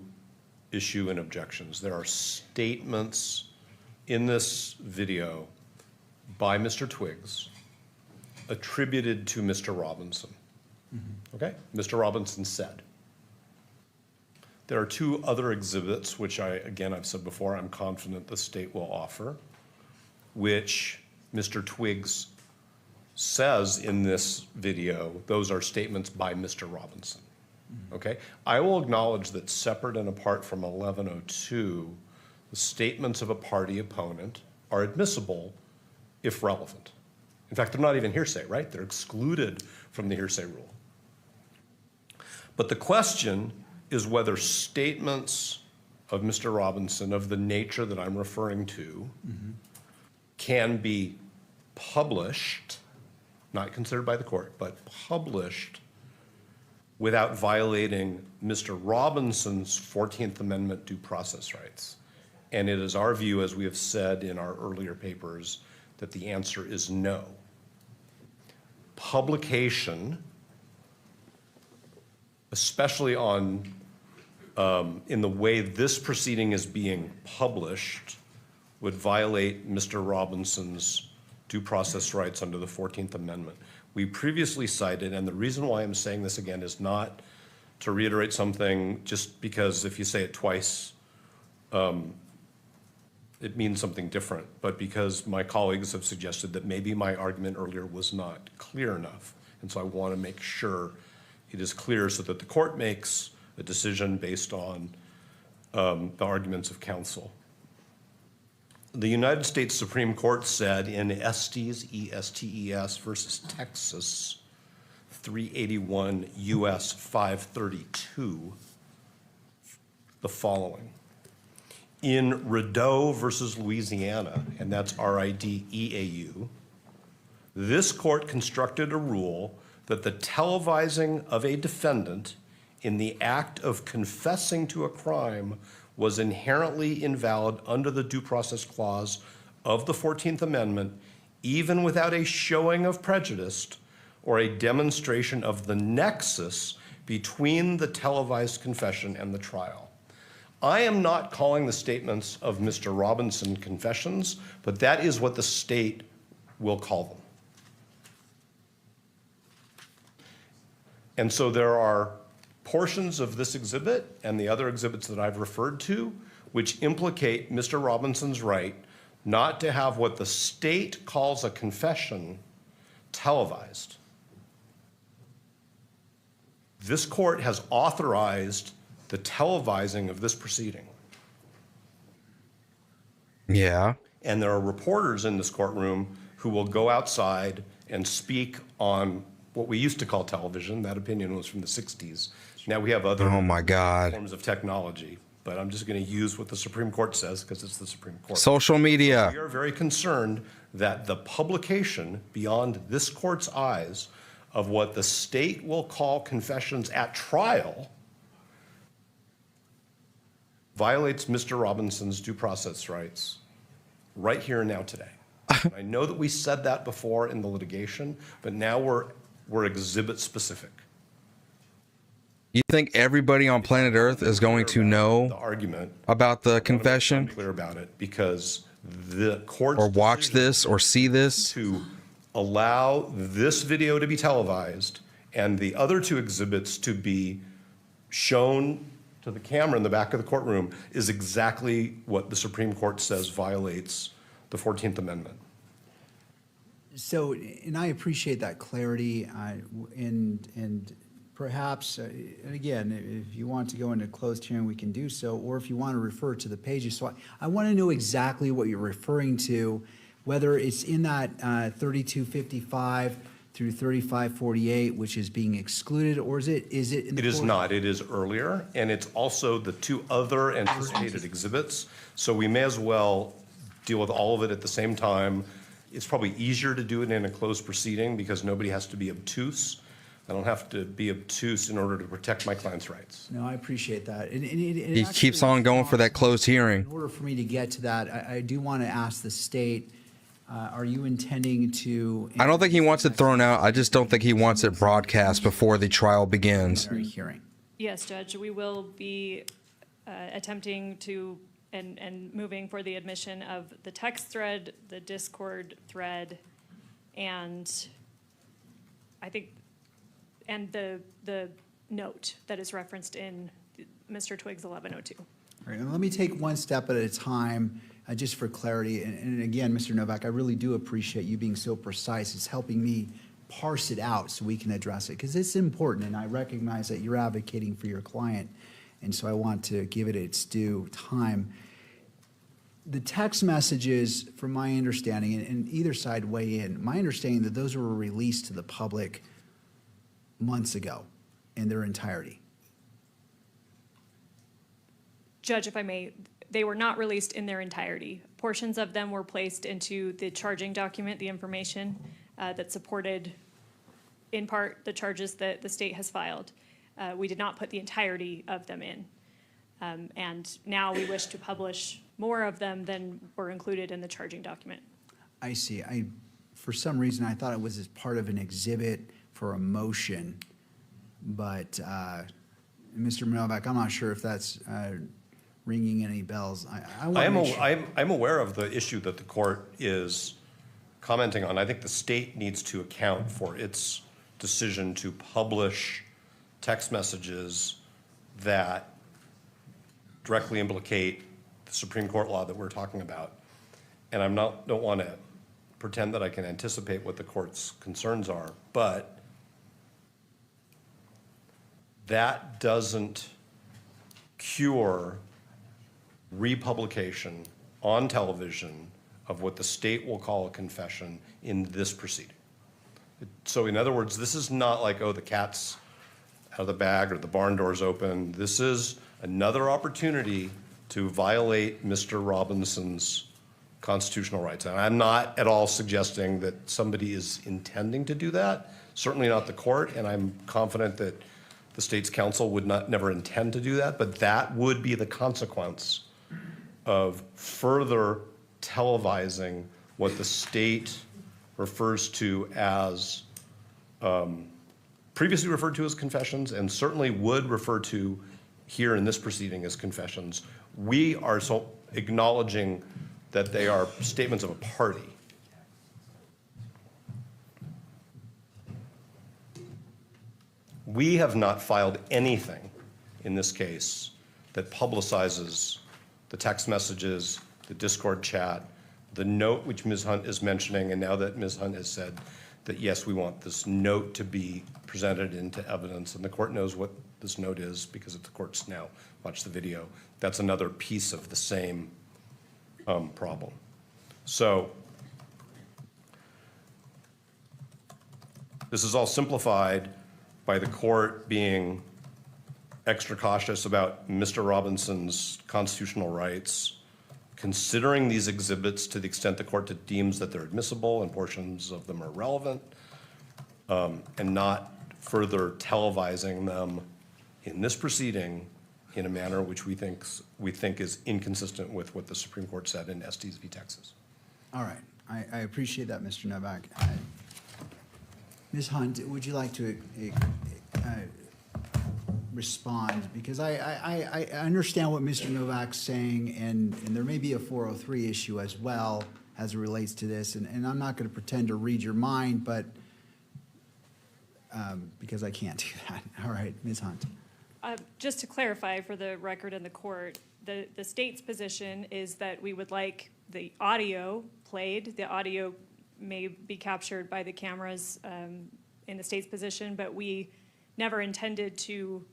issue and objections, there are statements in this video by Mr. Twiggs attributed to Mr. Robinson. Okay, Mr. Robinson said. There are two other exhibits, which I've said before, I'm confident the state will offer, which Mr. Twiggs says in this video, those are statements by Mr. Robinson. Okay, I will acknowledge that separate and apart from 1102, the statements of a party opponent are admissible if relevant. In fact, they're not even hearsay, right? They're excluded from the hearsay rule. But the question is whether statements of Mr. Robinson of the nature that I'm referring to can be published, not considered by the court, but published without violating Mr. Robinson's 14th Amendment due process rights? And it is our view, as we have said in our earlier papers, that the answer is no. Publication, especially on in the way this proceeding is being published, would violate Mr. Robinson's due process rights under the 14th Amendment. We previously cited, and the reason why I'm saying this again is not to reiterate something just because if you say it twice, it means something different, but because my colleagues have suggested that maybe my argument earlier was not clear enough. And so I want to make sure it is clear so that the court makes a decision based on the arguments of counsel. The United States Supreme Court said in Estes, E-S-T-E-S versus Texas, 381 U.S. 532, the following. In Rideau versus Louisiana, and that's R-I-D-E-A-U, this court constructed a rule that the televising of a defendant in the act of confessing to a crime was inherently invalid under the Due Process Clause of the 14th Amendment, even without a showing of prejudice or a demonstration of the nexus between the televised confession and the trial. I am not calling the statements of Mr. Robinson confessions, but that is what the state will call them. And so there are portions of this exhibit and the other exhibits that I've referred to which implicate Mr. Robinson's right not to have what the state calls a confession televised. This court has authorized the televising of this proceeding. Yeah. And there are reporters in this courtroom who will go outside and speak on what we used to call television. That opinion was from the 60s. Now we have other forms of technology, but I'm just going to use what the Supreme Court says because it's the Supreme Court. Social media. We are very concerned that the publication beyond this court's eyes of what the state will call confessions at trial violates Mr. Robinson's due process rights right here and now today. I know that we said that before in the litigation, but now we're exhibit specific. You think everybody on planet Earth is going to know the argument about the confession? Clear about it because the court or watch this or see this to allow this video to be televised and the other two exhibits to be shown to the camera in the back of the courtroom is exactly what the Supreme Court says violates the 14th Amendment. So, and I appreciate that clarity, and perhaps, and again, if you want to go into closed hearing, we can do so, or if you want to refer to the pages. So I want to know exactly what you're referring to, whether it's in that 3255 through 3548, which is being excluded, or is it in the It is not. It is earlier, and it's also the two other anticipated exhibits. So we may as well deal with all of it at the same time. It's probably easier to do it in a closed proceeding because nobody has to be obtuse. I don't have to be obtuse in order to protect my client's rights. No, I appreciate that. He keeps on going for that closed hearing. In order for me to get to that, I do want to ask the state, are you intending to... I don't think he wants it thrown out. I just don't think he wants it broadcast before the trial begins. Hearing. Yes, Judge, we will be attempting to and moving for the admission of the text thread, the Discord thread, and I think, and the note that is referenced in Mr. Twiggs 1102. All right, and let me take one step at a time, just for clarity. And again, Mr. Novak, I really do appreciate you being so precise. It's helping me parse it out so we can address it, because it's important, and I recognize that you're advocating for your client, and so I want to give it its due time. The text messages, from my understanding, and either side weigh in, my understanding that those were released to the public months ago in their entirety. Judge, if I may, they were not released in their entirety. Portions of them were placed into the charging document, the information that supported, in part, the charges that the state has filed. we did not put the entirety of them in. And now we wish to publish more of them than were included in the charging document. I see. For some reason, I thought it was as part of an exhibit for a motion, but Mr. Novak, I'm not sure if that's ringing any bells. I'm aware of the issue that the court is commenting on. I think the state needs to account for its decision to publish text messages that directly implicate the Supreme Court law that we're talking about. And don't want to pretend that I can anticipate what the court's concerns are, but that doesn't cure republication on television of what the state will call a confession in this proceeding. So in other words, this is not like, oh, the cat's out of the bag or the barn door's open. This is another opportunity to violate Mr. Robinson's constitutional rights. And I'm not at all suggesting that somebody is intending to do that, certainly not the court, and I'm confident that the state's counsel would never intend to do that, but that would be the consequence of further televising what the state refers to as, previously referred to as confessions, and certainly would refer to here in this proceeding as confessions. We are so acknowledging that they are statements of a party. We have not filed anything in this case that publicizes the text messages, the Discord chat, the note which Ms. Hunt is mentioning, and now that Ms. Hunt has said that, yes, we want this note to be presented into evidence, and the court knows what this note is because the court's now watched the video. That's another piece of the same problem. So this is all simplified by the court being extra cautious about Mr. Robinson's constitutional rights, considering these exhibits to the extent the court deems that they're admissible and portions of them are relevant, and not further televising them in this proceeding in a manner which we think is inconsistent with what the Supreme Court said in Estes v. Texas. All right. I appreciate that, Mr. Novak. Ms. Hunt, would you like to respond? Because I understand what Mr. Novak's saying, and there may be a 403 issue as well as it relates to this, and I'm not going to pretend to read your mind, but because I can't do that. All right, Ms. Hunt. Just to clarify for the record in the court, the state's position is that we would like the audio played. The audio may be captured by the cameras in the state's position, but we never intended to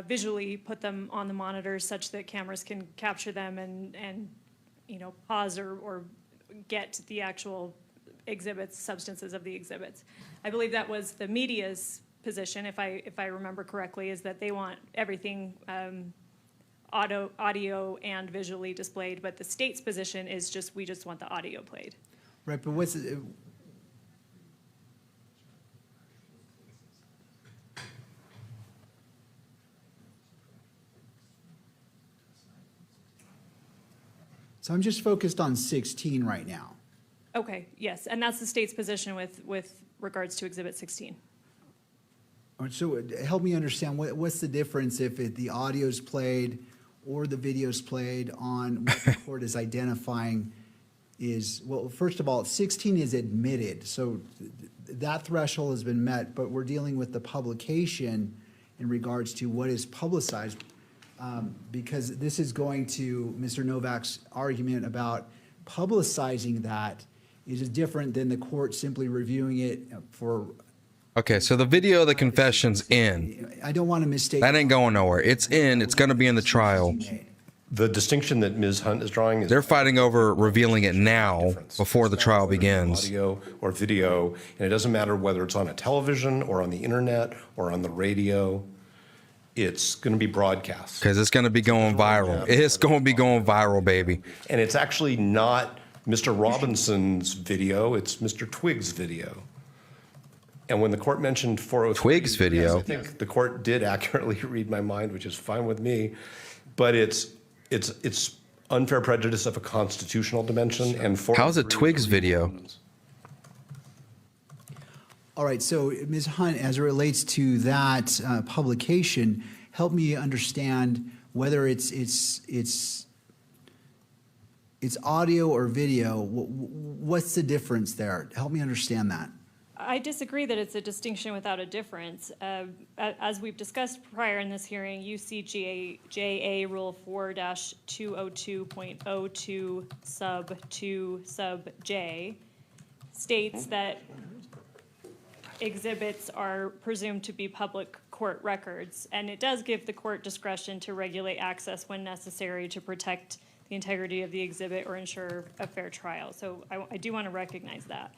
visually put them on the monitors such that cameras can capture them and pause or get the actual exhibits, substances of the exhibits. I believe that was the media's position, if I remember correctly, is that they want everything audio and visually displayed, but the state's position is we just want the audio played. Right, but what's so I'm just focused on 16 right now. Okay, yes, and that's the state's position with regards to Exhibit 16. So help me understand, what's the difference if the audio's played or the video's played on what the court is identifying is, well, first of all, 16 is admitted, so that threshold has been met, but we're dealing with the publication in regards to what is publicized, because this is going to Mr. Novak's argument about publicizing that is different than the court simply reviewing it for. Okay, so the video of the confession's in. I don't want to mistake. That ain't going nowhere. It's in. It's going to be in the trial. The distinction that Ms. Hunt is drawing is they're fighting over revealing it now before the trial begins. Audio or video, and it doesn't matter whether it's on a television or on the internet or on the radio. It's going to be broadcast. Because it's going to be going viral. It's going to be going viral, baby. And it's actually not Mr. Robinson's video. It's Mr. Twig's video. And when the court mentioned 403, Twiggs video. I think the court did accurately read my mind, which is fine with me. But it's unfair prejudice of a constitutional dimension. And How's a Twiggs video? All right, so Ms. Hunt, as it relates to that publication, help me understand whether it's audio or video. What's the difference there? Help me understand that. I disagree that it's a distinction without a difference. As we've discussed prior in this hearing, UCJA Rule 4-202.02 sub 2 sub J states that exhibits are presumed to be public court records, and it does give the court discretion to regulate access when necessary to protect the integrity of the exhibit or ensure a fair trial. So I do want to recognize that.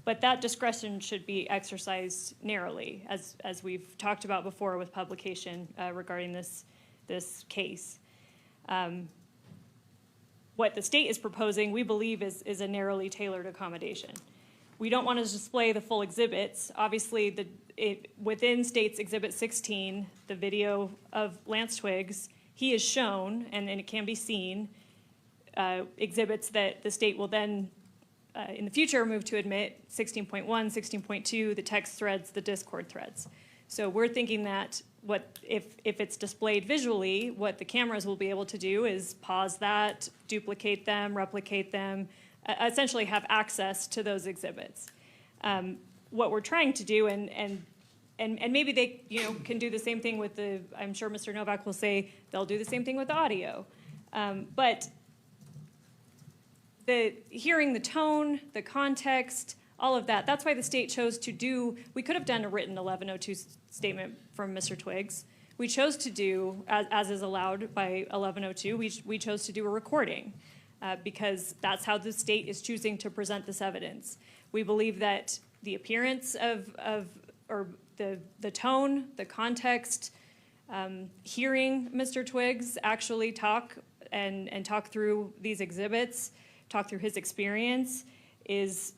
But that discretion should be exercised narrowly, as we've talked about before with publication regarding this case. What the state is proposing, we believe, is a narrowly tailored accommodation. We don't want to display the full exhibits. Obviously, within State's Exhibit 16, the video of Lance Twiggs, he is shown, and it can be seen, exhibits that the state will then in the future move to admit 16.1, 16.2, the text threads, the Discord threads. So we're thinking that if it's displayed visually, what the cameras will be able to do is pause that, duplicate them, replicate them, essentially have access to those exhibits. What we're trying to do, and maybe they can do the same thing with I'm sure Mr. Novak will say they'll do the same thing with audio. But hearing the tone, the context, all of that, that's why the state chose to do, we could have done a written 1102 statement from Mr. Twiggs. We chose to do, as is allowed by 1102, we chose to do a recording because that's how the state is choosing to present this evidence. We believe that the appearance or the tone, the context, hearing Mr. Twiggs actually talk and talk through these exhibits, talk through his experience, is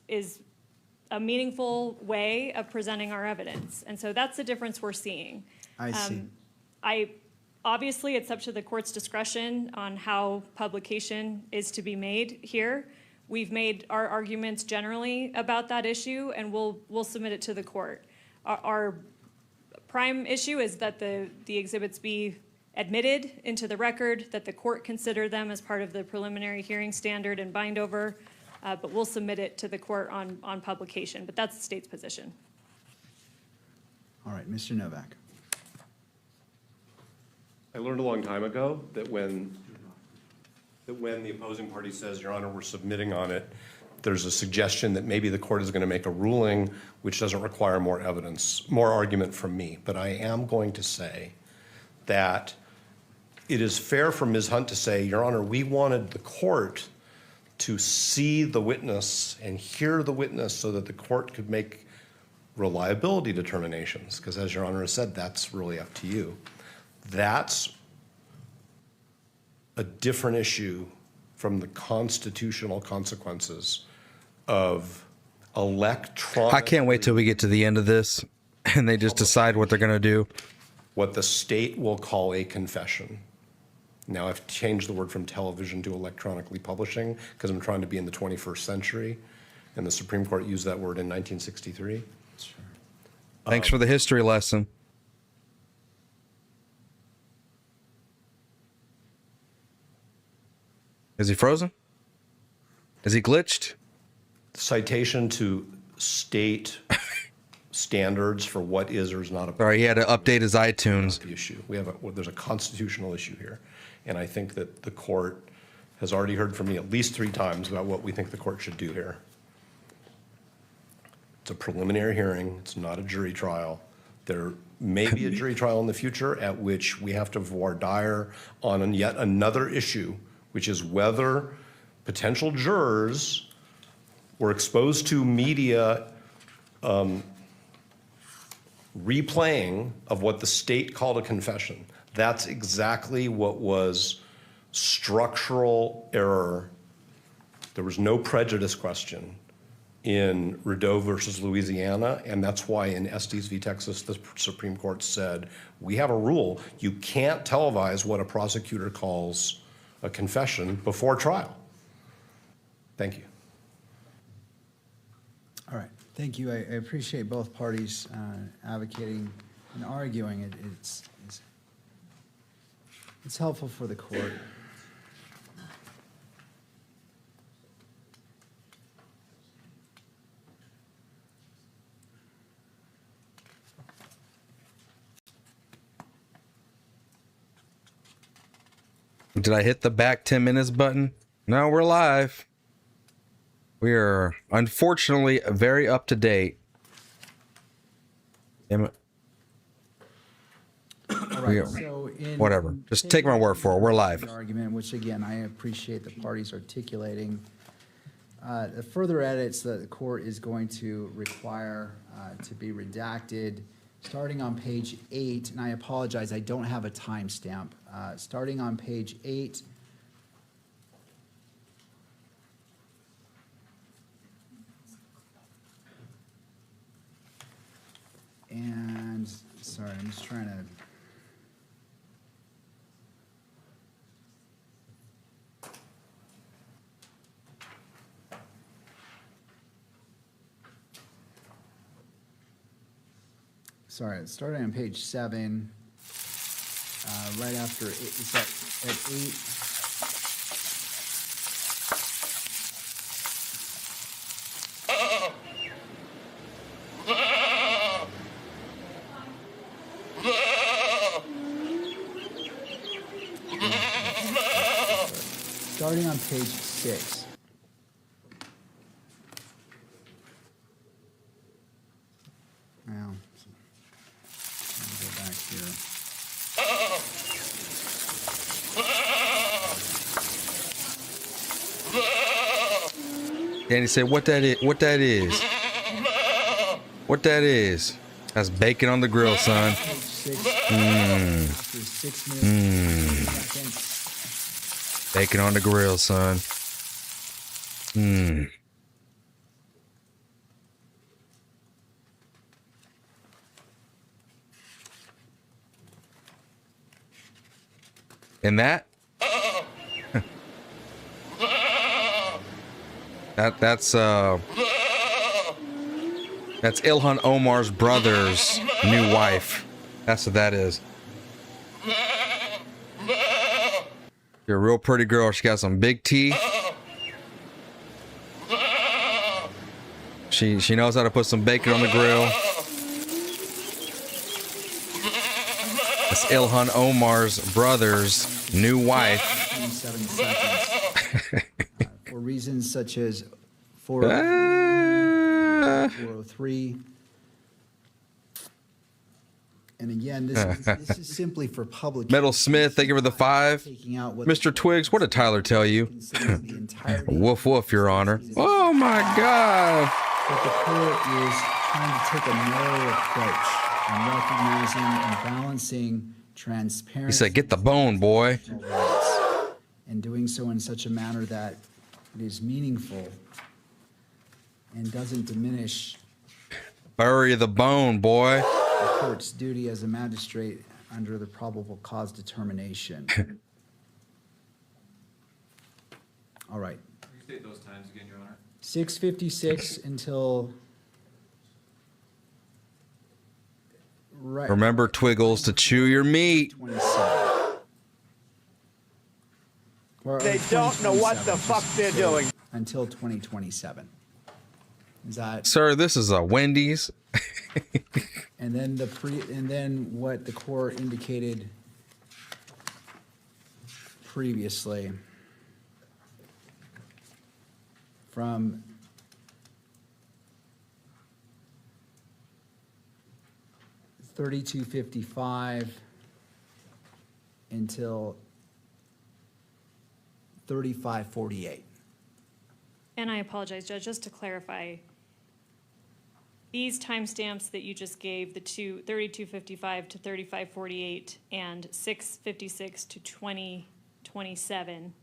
a meaningful way of presenting our evidence. And so that's the difference we're seeing. I see. Obviously, it's up to the court's discretion on how publication is to be made here. We've made our arguments generally about that issue, and we'll submit it to the court. Our prime issue is that the exhibits be admitted into the record, that the court consider them as part of the preliminary hearing standard and bind over, but we'll submit it to the court on publication. But that's the state's position. All right, Mr. Novak. I learned a long time ago that when the opposing party says, Your Honor, we're submitting on it, there's a suggestion that maybe the court is going to make a ruling which doesn't require more evidence, more argument from me. But I am going to say that it is fair for Ms. Hunt to say, Your Honor, we wanted the court to see the witness and hear the witness so that the court could make reliability determinations. Because as Your Honor has said, that's really up to you. That's a different issue from the constitutional consequences of electronic. I can't wait till we get to the end of this and they just decide what they're going to do. What the state will call a confession. Now I've changed the word from television to electronically publishing because I'm trying to be in the 21st century, and the Supreme Court used that word in 1963. Sure. Thanks for the history lesson. Is he frozen? Is he glitched? Citation to state standards for what is or is not a. Sorry, he had to update his iTunes. The issue. There's a constitutional issue here, and I think that the court has already heard from me at least 3 times about what we think the court should do here. It's a preliminary hearing. It's not a jury trial. There may be a jury trial in the future at which we have to voir dire on yet another issue, which is whether potential jurors were exposed to media replaying of what the state called a confession. That's exactly what was structural error. There was no prejudice question. in Rideau versus Louisiana, and that's why in Estes v. Texas, the Supreme Court said, we have a rule, you can't televise what a prosecutor calls a confession before trial. Thank you. All right, thank you. I appreciate both parties advocating and arguing. It's helpful for the court. Did I hit the back 10 minutes button? No, we're live. We are unfortunately very up to date. Whatever. Just take my word for it. We're live. Argument, which again, I appreciate the parties articulating. The further edits that the court is going to require to be redacted, starting on page 8, and I apologize, I don't have a timestamp. Starting on page 8, and sorry, I'm just trying to. Sorry, starting on page 7, right after it's at 8. Starting on page 6. Now, let me go back here. Danny said, "What that is? What that is? What that is? That's bacon on the grill, son." Bacon on the grill, son. And that's Ilhan Omar's brother's new wife. That's what that is. You're a real pretty girl. She got some big teeth. She knows how to put some bacon on the grill. That's Ilhan Omar's brother's new wife. 27 seconds. For reasons such as 403. And again, this is simply for public. Metal Smith, thank you for the 5. Mr. Twigs, what did Tyler tell you? Woof woof, Your Honor. Oh my God. But the court is trying to take a narrow approach and recognizing and balancing transparency. He said, "Get the bone, boy." And doing so in such a manner that it is meaningful and doesn't diminish Bury the bone, boy. the court's duty as a magistrate under the probable cause determination. All right. Can you state those times again, Your Honor? 6:56 until. Right. Remember, Twiggles, to chew your meat. 27. They don't know what the fuck they're doing. Until 2027. Is that? Sir, this is a Wendy's. And then what the court indicated previously from $32.55 until $35.48. And I apologize, Judge, just to clarify, these timestamps that you just gave, the 32:55 to 35:48 and 6:56 to 20:27,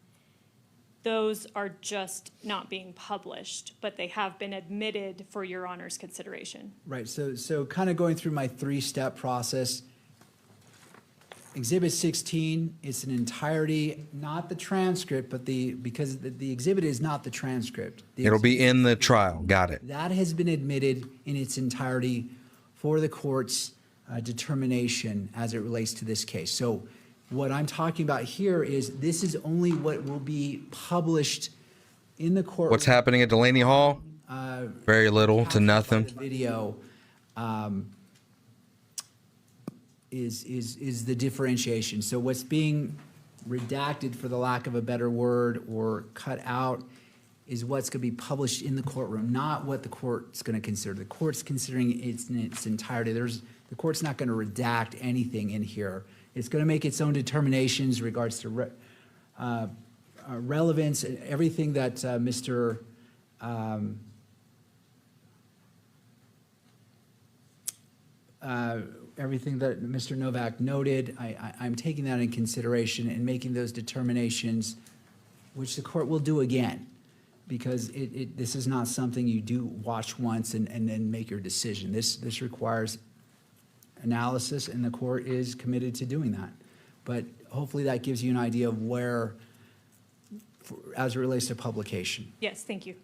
those are just not being published, but they have been admitted for Your Honor's consideration. Right. So kind of going through my three-step process. Exhibit 16, it's an entirety, not the transcript, but because the exhibit is not the transcript. It'll be in the trial. Got it. That has been admitted in its entirety for the court's determination as it relates to this case. So what I'm talking about here is this is only what will be published in the court. What's happening at Delaney Hall? Very little to nothing. The video is the differentiation. So what's being redacted, for the lack of a better word, or cut out is what's going to be published in the courtroom, not what the court's going to consider. The court's considering it in its entirety. The court's not going to redact anything in here. It's going to make its own determinations in regards to relevance, and everything that everything that Mr. Novak noted. I'm taking that in consideration and making those determinations, which the court will do again, because this is not something you do watch once and then make your decision. This requires analysis, and the court is committed to doing that. But hopefully that gives you an idea of where, as it relates to publication. Yes, thank you.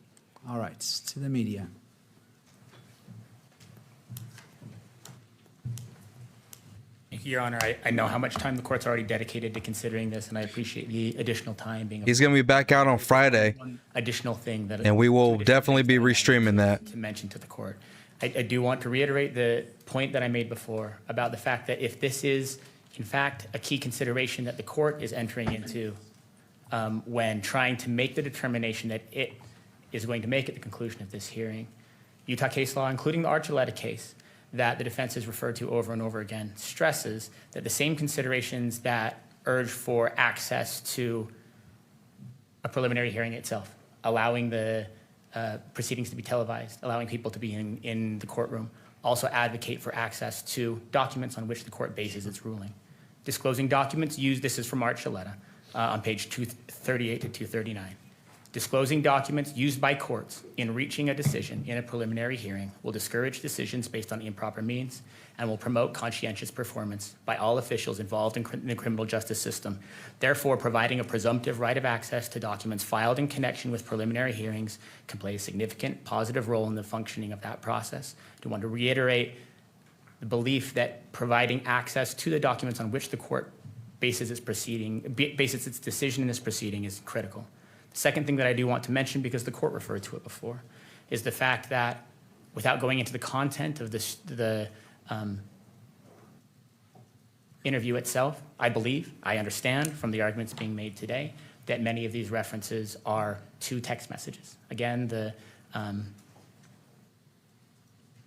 All right, to the media. Thank you, Your Honor. I know how much time the court's already dedicated to considering this, and I appreciate the additional time being. He's going to be back out on Friday. One additional thing that. And we will definitely be restreaming that. To mention to the court. I do want to reiterate the point that I made before about the fact that if this is, in fact, a key consideration that the court is entering into when trying to make the determination that it is going to make at the conclusion of this hearing, Utah case law, including the Archuleta case, that the defense has referred to over and over again, stresses that the same considerations that urge for access to a preliminary hearing itself, allowing the proceedings to be televised, allowing people to be in the courtroom, also advocate for access to documents on which the court bases its ruling. Disclosing documents used, this is from Archuleta on page 238 to 239. Disclosing documents used by courts in reaching a decision in a preliminary hearing will discourage decisions based on improper means and will promote conscientious performance by all officials involved in the criminal justice system. Therefore, providing a presumptive right of access to documents filed in connection with preliminary hearings can play a significant positive role in the functioning of that process. I do want to reiterate the belief that providing access to the documents on which the court bases its decision in this proceeding is critical. The second thing that I do want to mention, because the court referred to it before, is the fact that without going into the content of the interview itself, I understand from the arguments being made today that many of these references are to text messages. Again, the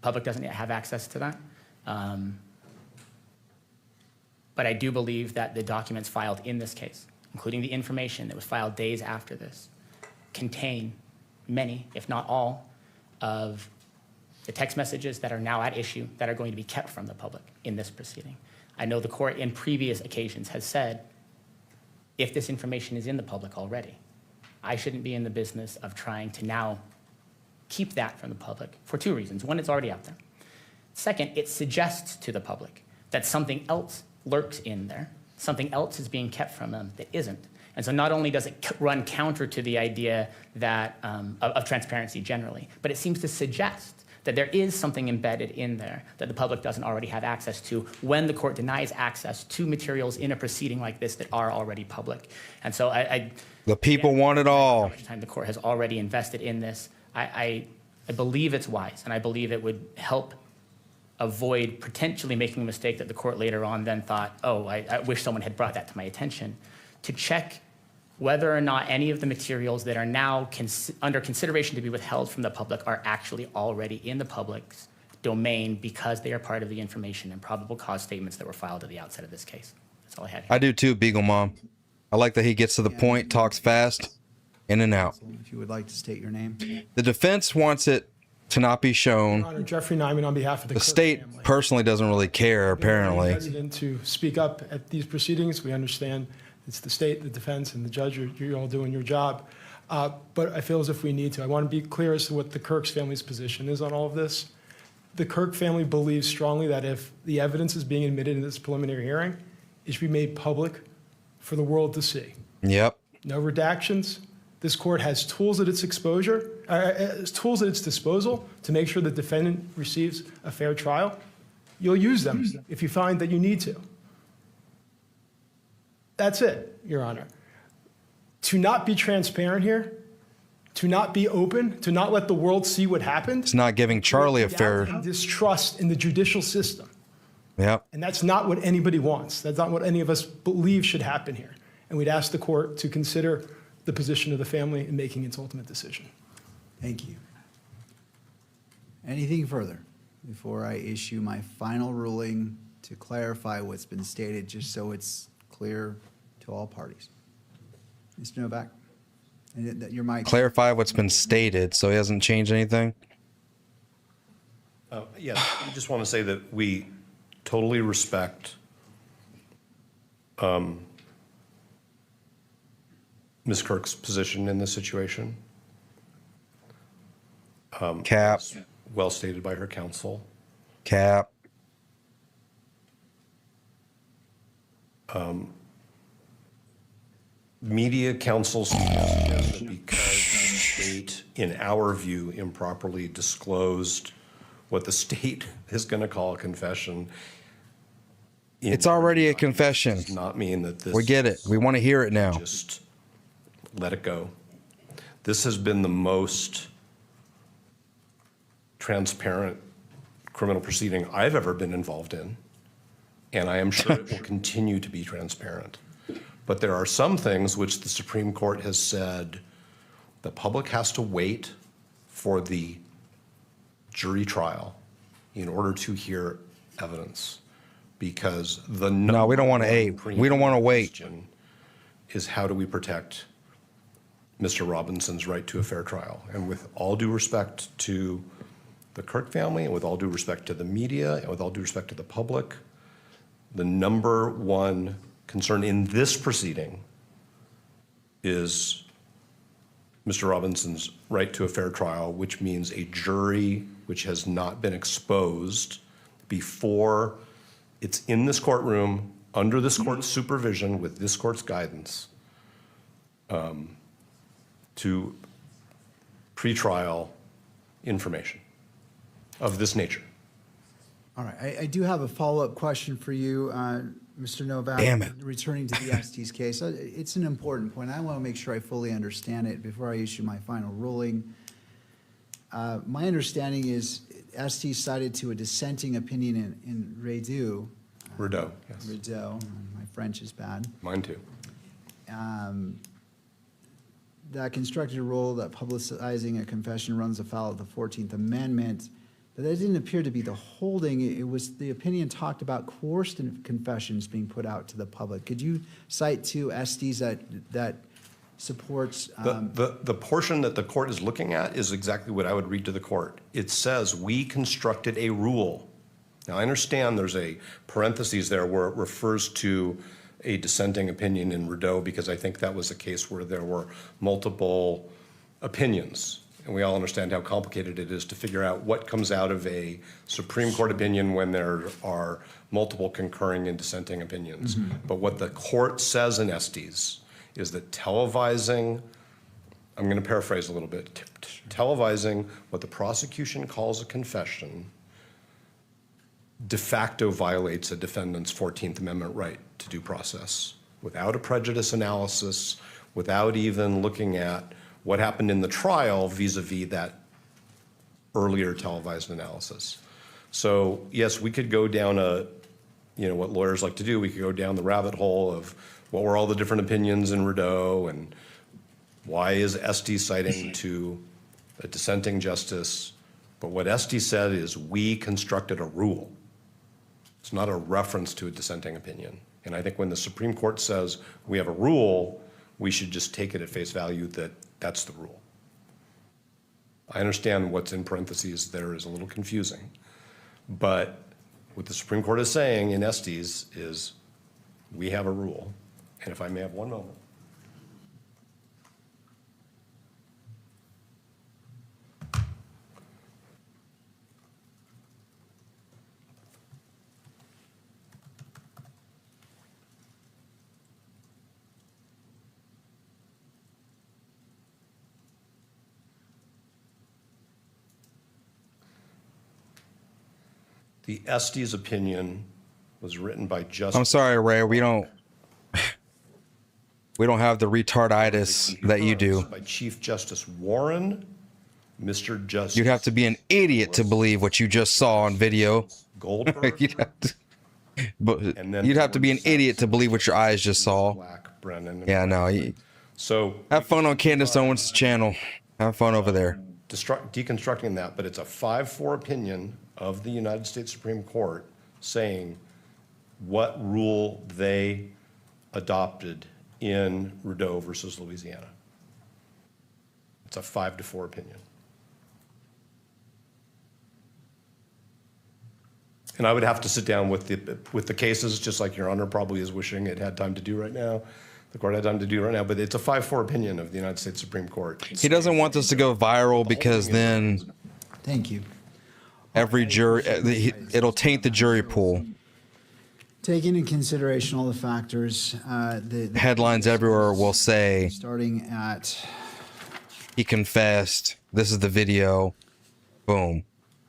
public doesn't yet have access to that. But I do believe that the documents filed in this case, including the information that was filed days after this, contain many, if not all, of the text messages that are now at issue that are going to be kept from the public in this proceeding. I know the court in previous occasions has said, if this information is in the public already, I shouldn't be in the business of trying to now keep that from the public for two reasons. One, it's already out there. Second, it suggests to the public that something else lurks in there, something else is being kept from them that isn't. And so not only does it run counter to the idea that of transparency generally, but it seems to suggest that there is something embedded in there that the public doesn't already have access to when the court denies access to materials in a proceeding like this that are already public. And so the people want it all. How much time the court has already invested in this. I believe it's wise, and I believe it would help avoid potentially making a mistake that the court later on then thought, oh, I wish someone had brought that to my attention, to check whether or not any of the materials that are now under consideration to be withheld from the public are actually already in the public's domain because they are part of the information and probable cause statements that were filed at the outset of this case. That's all I had here. I do too, Beagle Mom. I like that he gets to the point, talks fast, in and out. If you would like to state your name. The defense wants it to not be shown. Your Honor, Jeffrey Nyman on behalf of the The state personally doesn't really care, apparently. Hesitant to speak up at these proceedings. We understand It's the state, the defense, and the judge. You're all doing your job. But I feel as if we need to. I want to be clear as to what the Kirk's family's position is on all of this. The Kirk family believes strongly that if the evidence is being admitted in this preliminary hearing, it should be made public for the world to see. Yep. No redactions. This court has tools at its tools at its disposal to make sure the defendant receives a fair trial. You'll use them if you find that you need to. That's it, Your Honor. To not be transparent here, to not be open, to not let the world see what happened. It's not giving Charlie a fair. And distrust in the judicial system. Yep. And that's not what anybody wants. That's not what any of us believe should happen here. And we'd ask the court to consider the position of the family in making its ultimate decision. Thank you. Anything further before I issue my final ruling to clarify what's been stated, just so it's clear to all parties? Mr. Novak, your mic. Clarify what's been stated, so he hasn't changed anything. Yeah, I just want to say that we totally respect Ms. Kirk's position in this situation. Cap. Well stated by her counsel. Cap. Media counsel suggests that because the state, in our view, improperly disclosed what the state is going to call a confession. It's already a confession. Does not mean that this. We get it. We want to hear it now. Just let it go. This has been the most transparent criminal proceeding I've ever been involved in, and I am sure it will continue to be transparent. But there are some things which the Supreme Court has said the public has to wait for the jury trial in order to hear evidence, because the no, we don't want to we don't want to wait. Is how do we protect Mr. Robinson's right to a fair trial? And with all due respect to the Kirk family, and with all due respect to the media, and with all due respect to the public, the number one concern in this proceeding is Mr. Robinson's right to a fair trial, which means a jury which has not been exposed before it's in this courtroom, under this court's supervision, with this court's guidance, to pretrial information of this nature. All right, I do have a follow-up question for you, Mr. Novak. Damn it. Returning to the Estes case, it's an important point. I want to make sure I fully understand it before I issue my final ruling. My understanding is Estes cited to a dissenting opinion in Rideau. Rideau, yes. Rideau. My French is bad. Mine too. That constructed a rule that publicizing a confession runs afoul of the 14th Amendment. But that didn't appear to be the holding. It was the opinion talked about coerced confessions being put out to the public. Could you cite to Estes that supports? The portion that the court is looking at is exactly what I would read to the court. It says, we constructed a rule. Now, I understand there's a parentheses there where it refers to a dissenting opinion in Rideau, because I think that was a case where there were multiple opinions. And we all understand how complicated it is to figure out what comes out of a Supreme Court opinion when there are multiple concurring and dissenting opinions. But what the court says in Estes is that televising, I'm going to paraphrase a little bit, televising what the prosecution calls a confession de facto violates a defendant's 14th Amendment right to due process without a prejudice analysis, without even looking at what happened in the trial vis-a-vis that earlier televised analysis. So yes, we could go down what lawyers like to do, we could go down the rabbit hole of what were all the different opinions in Rideau and why is Estes citing to a dissenting justice. But what Estes said is we constructed a rule. It's not a reference to a dissenting opinion. And I think when the Supreme Court says we have a rule, we should just take it at face value that that's the rule. I understand what's in parentheses there is a little confusing, but what the Supreme Court is saying in Estes is we have a rule, And if I may have one moment. The Estes opinion was written by Justice. I'm sorry, Ray. We don't have the retarditis that you do. By Chief Justice Warren, Mr. Justice. You'd have to be an idiot to believe what you just saw on video. Goldberg. you'd have to be an idiot to believe what your eyes just saw. Brennan. Yeah, no. So have fun on Candace Owens' channel. Have fun over there. Deconstructing that, but it's a 5-4 opinion of the United States Supreme Court saying what rule they adopted in Rideau versus Louisiana. It's a 5-4 opinion. And I would have to sit down with the cases, just like Your Honor probably is wishing it had time to do right now. The court had time to do right now, but it's a 5-4 opinion of the United States Supreme Court. He doesn't want this to go viral because then Thank you. every jury, it'll taint the jury pool. Taking into consideration all the factors, the Headlines everywhere will say, starting at, he confessed, this is the video, boom.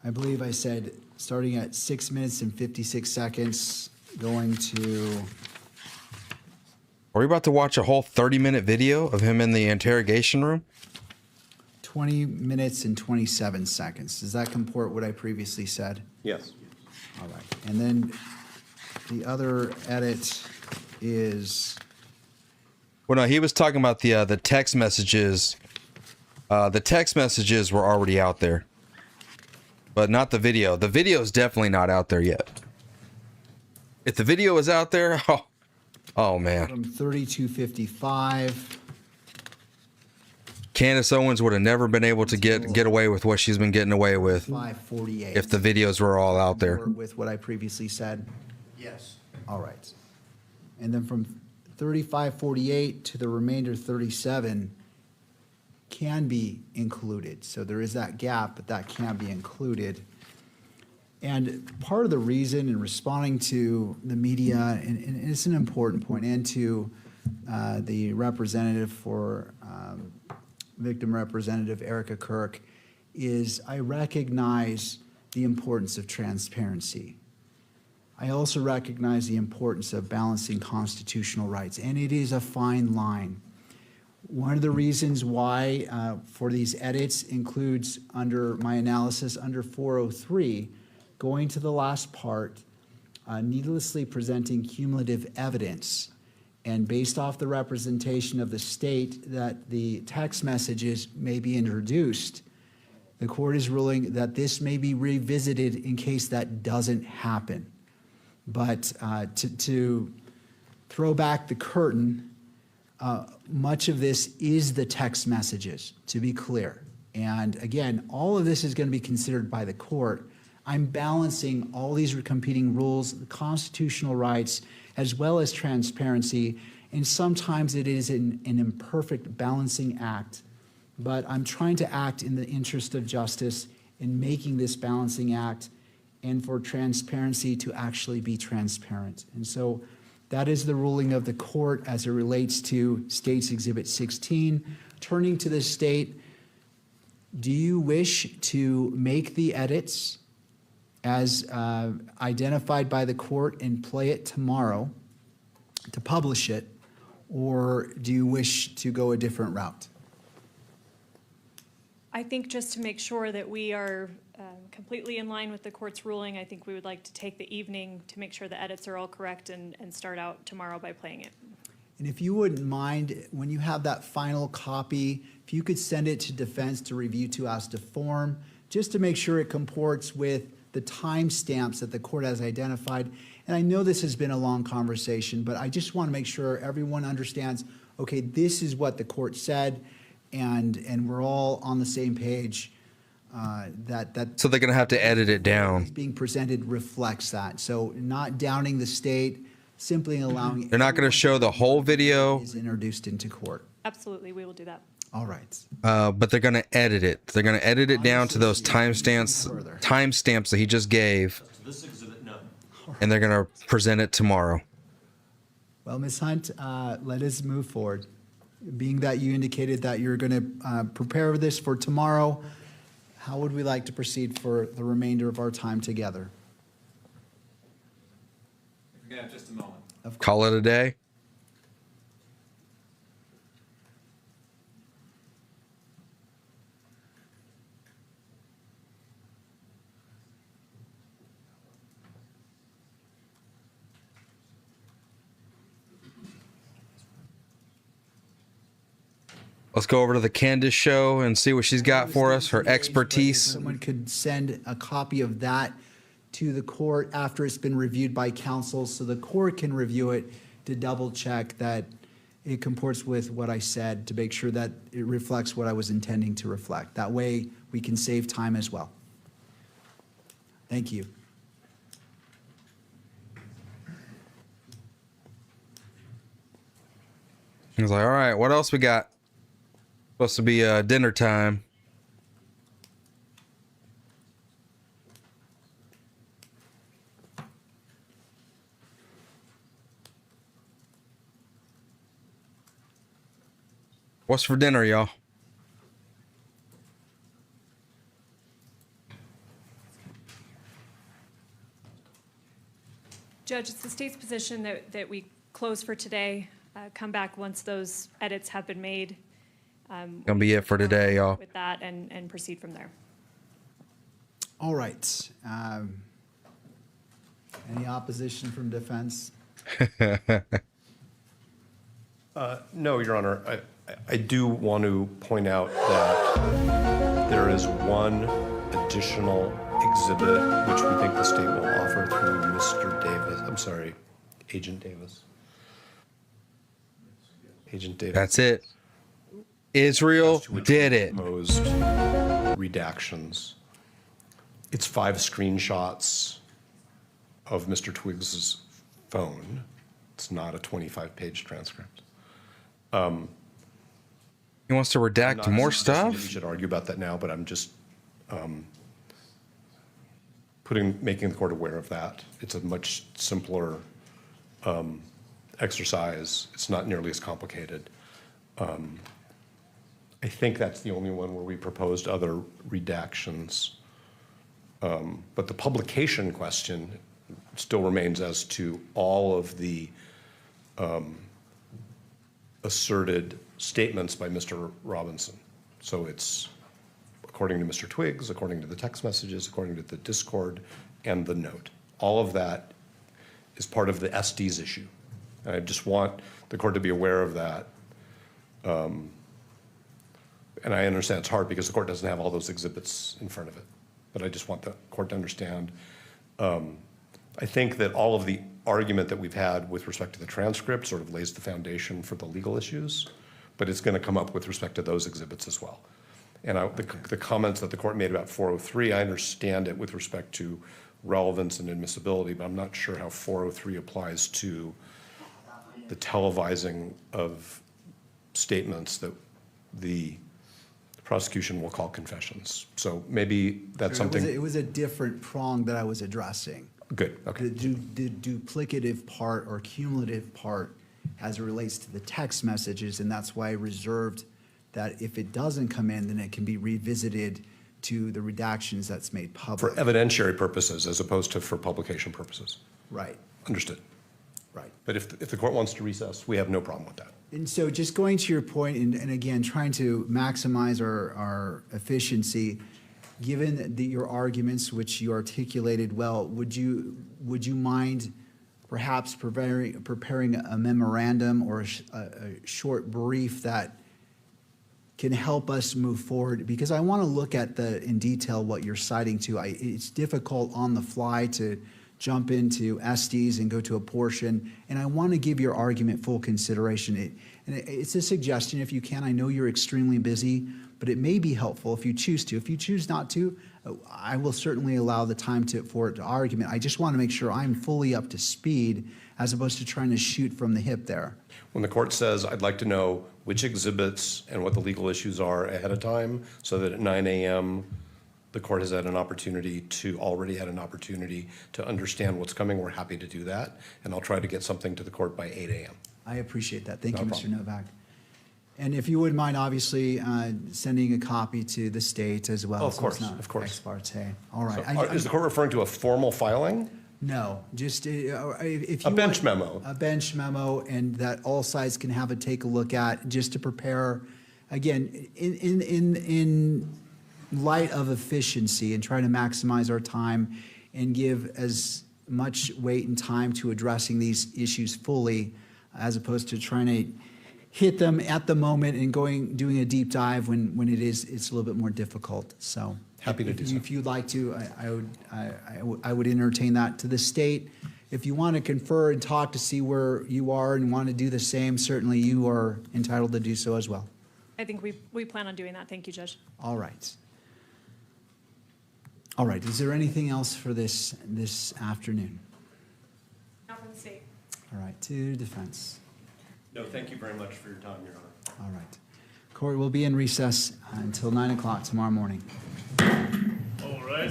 I believe I said, starting at 6 minutes and 56 seconds, going to, Are we about to watch a whole 30-minute video of him in the interrogation room? 20 minutes and 27 seconds. Does that comport what I previously said? Yes. All right. And then the other edit is, Well, no, he was talking about the text messages. The text messages were already out there, but not the video. The video is definitely not out there yet. If the video is out there, oh man. from 32:55. Candace Owens would have never been able to get away with what she's been getting away with 5:48. if the videos were all out there. With what I previously said? Yes. All right. And then from 35:48 to the remainder 37 can be included. So there is that gap, but that can be included. And part of the reason in responding to the media, and it's an important point, and to the representative for victim representative Erica Kirk, is I recognize the importance of transparency. I also recognize the importance of balancing constitutional rights, and it is a fine line. One of the reasons why for these edits includes, under my analysis, under 403, going to the last part, needlessly presenting cumulative evidence, and based off the representation of the state that the text messages may be introduced, the court is ruling that this may be revisited in case that doesn't happen. But to throw back the curtain, much of this is the text messages, to be clear. And again, all of this is going to be considered by the court. I'm balancing all these competing rules, the constitutional rights, as well as transparency. And sometimes it is an imperfect balancing act, but I'm trying to act in the interest of justice in making this balancing act, and for transparency to actually be transparent. And so that is the ruling of the court as it relates to State's Exhibit 16. Turning to the state, do you wish to make the edits as identified by the court and play it tomorrow to publish it, or do you wish to go a different route? I think just to make sure that we are completely in line with the court's ruling, I think we would like to take the evening to make sure the edits are all correct and start out tomorrow by playing it. And if you wouldn't mind, when you have that final copy, if you could send it to defense to review to us to form, just to make sure it comports with the timestamps that the court has identified. And I know this has been a long conversation, but I just want to make sure everyone understands, okay, this is what the court said, and we're all on the same page. So they're going to have to edit it down. Being presented reflects that. So not downing the state, simply allowing. They're not going to show the whole video. Is introduced into court. Absolutely, we will do that. All right. But they're going to edit it. They're going to edit it down to those timestamps that he just gave. This exhibit, no. And they're going to present it tomorrow. Well, Ms. Hunt, let us move forward. Being that you indicated that you're going to prepare this for tomorrow, how would we like to proceed for the remainder of our time together? If we can have just a moment. Call it a day. Let's go over to the Candace show and see what she's got for us, her expertise. Someone could send a copy of that to the court after it's been reviewed by counsel, so the court can review it to double check that it comports with what I said, to make sure that it reflects what I was intending to reflect. That way we can save time as well. Thank you. He was like, all right, what else we got? Supposed to be dinner time. What's for dinner, y'all? Judge, it's the state's position that we close for today, come back once those edits have been made. Gonna be it for today, y'all. With that and proceed from there. All right. Any opposition from defense? No, Your Honor. I do want to point out that there is one additional exhibit which we think the state will offer through Mr. Davis. I'm sorry, Agent Davis. Agent Davis. That's it. Israel did it. Proposed redactions. It's 5 screenshots of Mr. Twiggs's phone. It's not a 25-page transcript. He wants to redact more stuff? We should argue about that now, but I'm just making the court aware of that. It's a much simpler exercise. It's not nearly as complicated. I think that's the only one where we proposed other redactions. But the publication question still remains as to all of the asserted statements by Mr. Robinson. So it's according to Mr. Twiggs, according to the text messages, according to the Discord, and the note. All of that is part of the SD's issue. And I just want the court to be aware of that. And I understand it's hard because the court doesn't have all those exhibits in front of it. But I just want the court to understand. I think that all of the argument that we've had with respect to the transcript sort of lays the foundation for the legal issues, but it's going to come up with respect to those exhibits as well. And the comments that the court made about 403, I understand it with respect to relevance and admissibility, but I'm not sure how 403 applies to the televising of statements that the prosecution will call confessions. So maybe that's something. It was a different prong that I was addressing. Good, okay. The duplicative part or cumulative part as it relates to the text messages, and that's why I reserved that if it doesn't come in, then it can be revisited to the redactions that's made public. For evidentiary purposes as opposed to for publication purposes. Right. Understood. Right. But if the court wants to recess, we have no problem with that. And so just going to your point, and again, trying to maximize our efficiency, given your arguments, which you articulated well, would you mind perhaps preparing a memorandum or a short brief that can help us move forward? Because I want to look at in detail what you're citing to. It's difficult on the fly to jump into SDs and go to a portion, and I want to give your argument full consideration. It's a suggestion if you can. I know you're extremely busy, but it may be helpful if you choose to. If you choose not to, I will certainly allow the time for it to argument. I just want to make sure I'm fully up to speed as opposed to trying to shoot from the hip there. When the court says, I'd like to know which exhibits and what the legal issues are ahead of time, so that at 9 a.m. the court has already had an opportunity to understand what's coming, we're happy to do that. And I'll try to get something to the court by 8 a.m. I appreciate that. Thank No you, problem. Mr. Novak. And if you would mind, obviously, sending a copy to the state as well. Oh, of so course, it's not of course. Ex parte. All right. So, is the court referring to a formal filing? No, just if you A bench want memo. a bench memo, and that all sides can have a take a look at, just to prepare. Again, in light of efficiency and trying to maximize our time and give as much weight and time to addressing these issues fully, as opposed to trying to hit them at the moment and doing a deep dive when it's a little bit more difficult. So. Happy to do so. If you'd like to, I would entertain that to the state. If you want to confer and talk to see where you are and want to do the same, certainly you are entitled to do so as well. I think we plan on doing that. Thank you, Judge. All right. All right. Is there anything else for this afternoon? Not from the state. All right. To defense. No, thank you very much for your time, Your Honor. All right. Court will be in recess until 9 o'clock tomorrow morning. All right.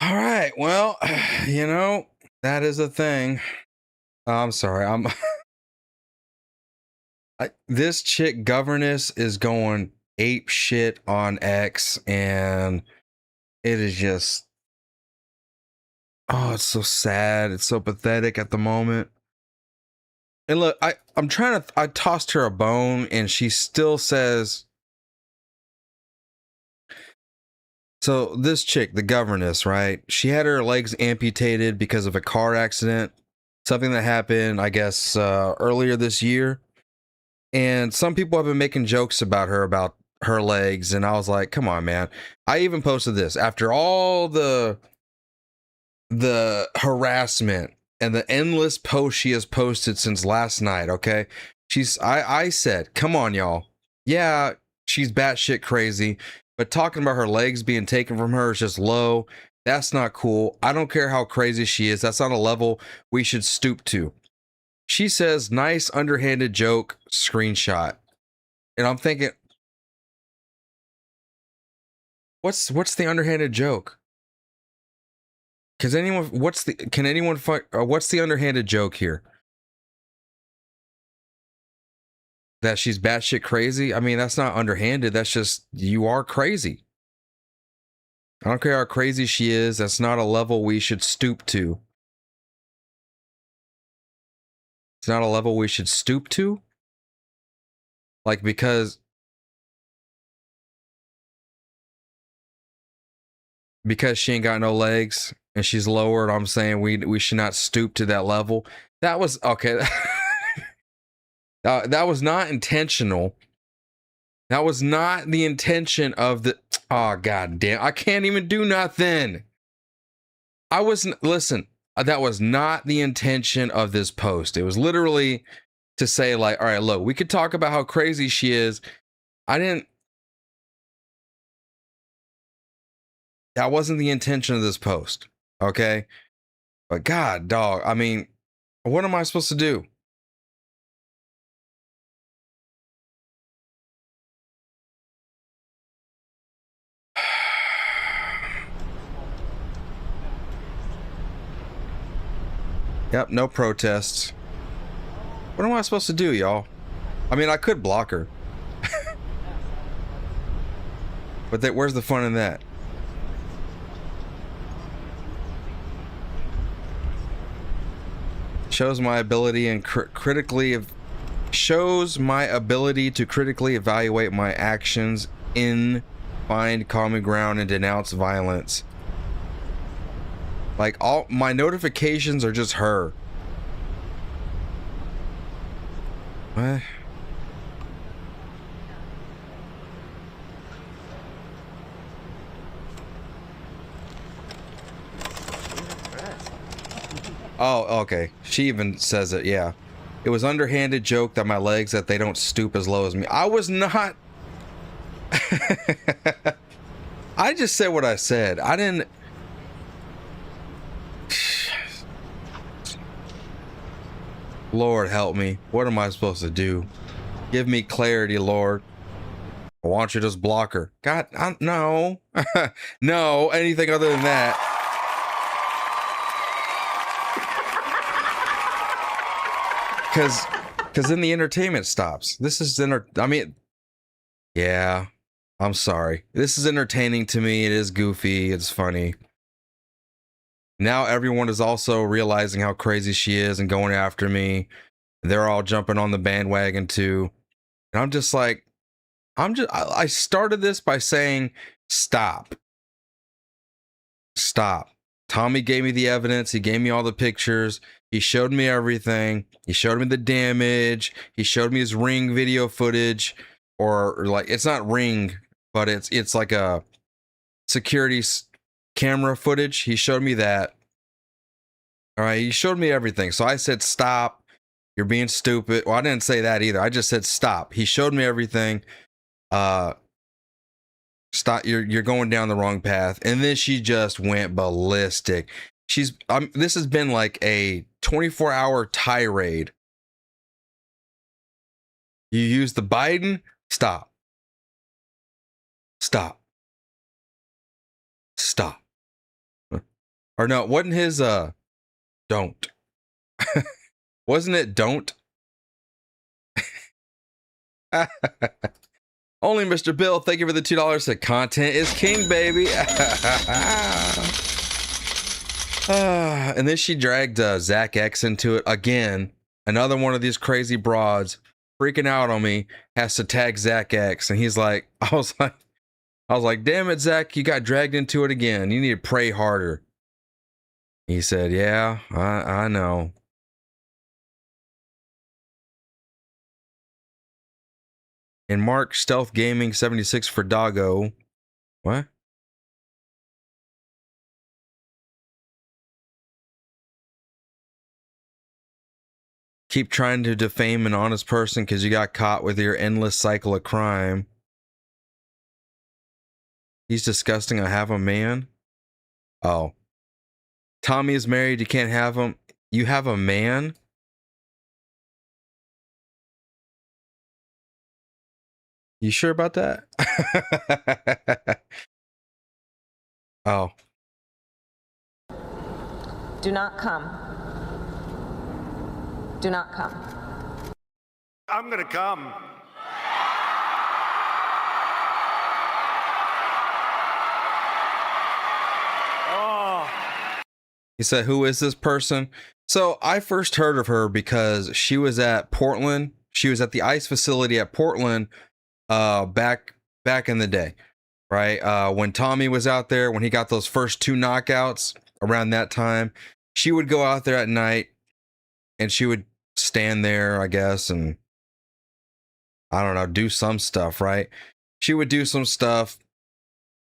All right. Well, that is a thing. I'm sorry. This chick governess is going ape shit on X, and it is just, it's so sad. It's so pathetic at the moment. And look, I tossed her a bone, and she still says, so this chick, the governess, right? She had her legs amputated because of a car accident, something that happened, I guess, earlier this year. And some people have been making jokes about her legs, and I was like, come on, man. I even posted this after all the harassment and the endless posts she has posted since last night, okay? I said, come on, y'all. Yeah, she's batshit crazy, but talking about her legs being taken from her is just low. That's not cool. I don't care how crazy she is. That's not a level we should stoop to. She says, nice underhanded joke, screenshot. And I'm thinking, what's the underhanded joke? What's the underhanded joke here? That she's batshit crazy? I mean, that's not underhanded. That's just, you are crazy. I don't care how crazy she is. That's not a level we should stoop to. It's not a level we should stoop to. Like, because she ain't got no legs and she's lowered, I'm saying we should not stoop to that level. That was okay. That was not intentional. That was not the intention of the. Oh, god damn. I can't even do nothing. Listen, that was not the intention of this post. It was literally to say, like, all right, look, we could talk about how crazy she is. That wasn't the intention of this post. Okay. But god, dog, I mean, what am I supposed to do? Yep, no protests. What am I supposed to do, y'all? I mean, I could block her. But where's the fun in that? Shows my ability and shows my ability to critically evaluate my actions, find common ground, and denounce violence. Like, all my notifications are just her. What? Oh, okay. She even says it, yeah. It was underhanded joke that my legs, that they don't stoop as low as me. I was not. I just said what I said. I didn't. Lord help me. What am I supposed to do? Give me clarity, Lord. I want you to just block her. God, no. No, anything other than that. Because then the entertainment stops. This is yeah, I'm sorry. This is entertaining to me. It is goofy. It's funny. Now everyone is also realizing how crazy she is and going after me. They're all jumping on the bandwagon too. And I'm just like, I started this by saying, stop. Stop. Tommy gave me the evidence. He gave me all the pictures. He showed me everything. He showed me the damage. He showed me his Ring video footage, or like, it's not Ring, but it's like a security camera footage. He showed me that. All right. He showed me everything. So I said, stop. You're being stupid. Well, I didn't say that either. I just said, stop. He showed me everything. Stop. You're going down the wrong path. And then she just went ballistic. This has been like a 24-hour tirade. You use the Biden. Stop. Stop. Stop. Or no, wasn't his don't. Wasn't it don't? Only Mr. Bill, thank you for the $2. Said content is king, baby. And then she dragged Zach X into it again. Another one of these crazy broads freaking out on me has to tag Zach X, and he's like, I was like, damn it, Zach, you got dragged into it again. You need to pray harder. He said, yeah, I know. And Mark Stealth Gaming 76 for Doggo. What? Keep trying to defame an honest person because you got caught with your endless cycle of crime. He's disgusting. I have a man. Oh. Tommy is married. You can't have him. You have a man? You sure about that? Oh. Do not come. Do not come. I'm gonna come. Oh. He said, who is this person? So I first heard of her because she was at Portland. She was at the ICE facility at Portland back in the day, right? When Tommy was out there, when he got those first 2 knockouts around that time, she would go out there at night and she would stand there, I guess, and I don't know, do some stuff, right? She would do some stuff,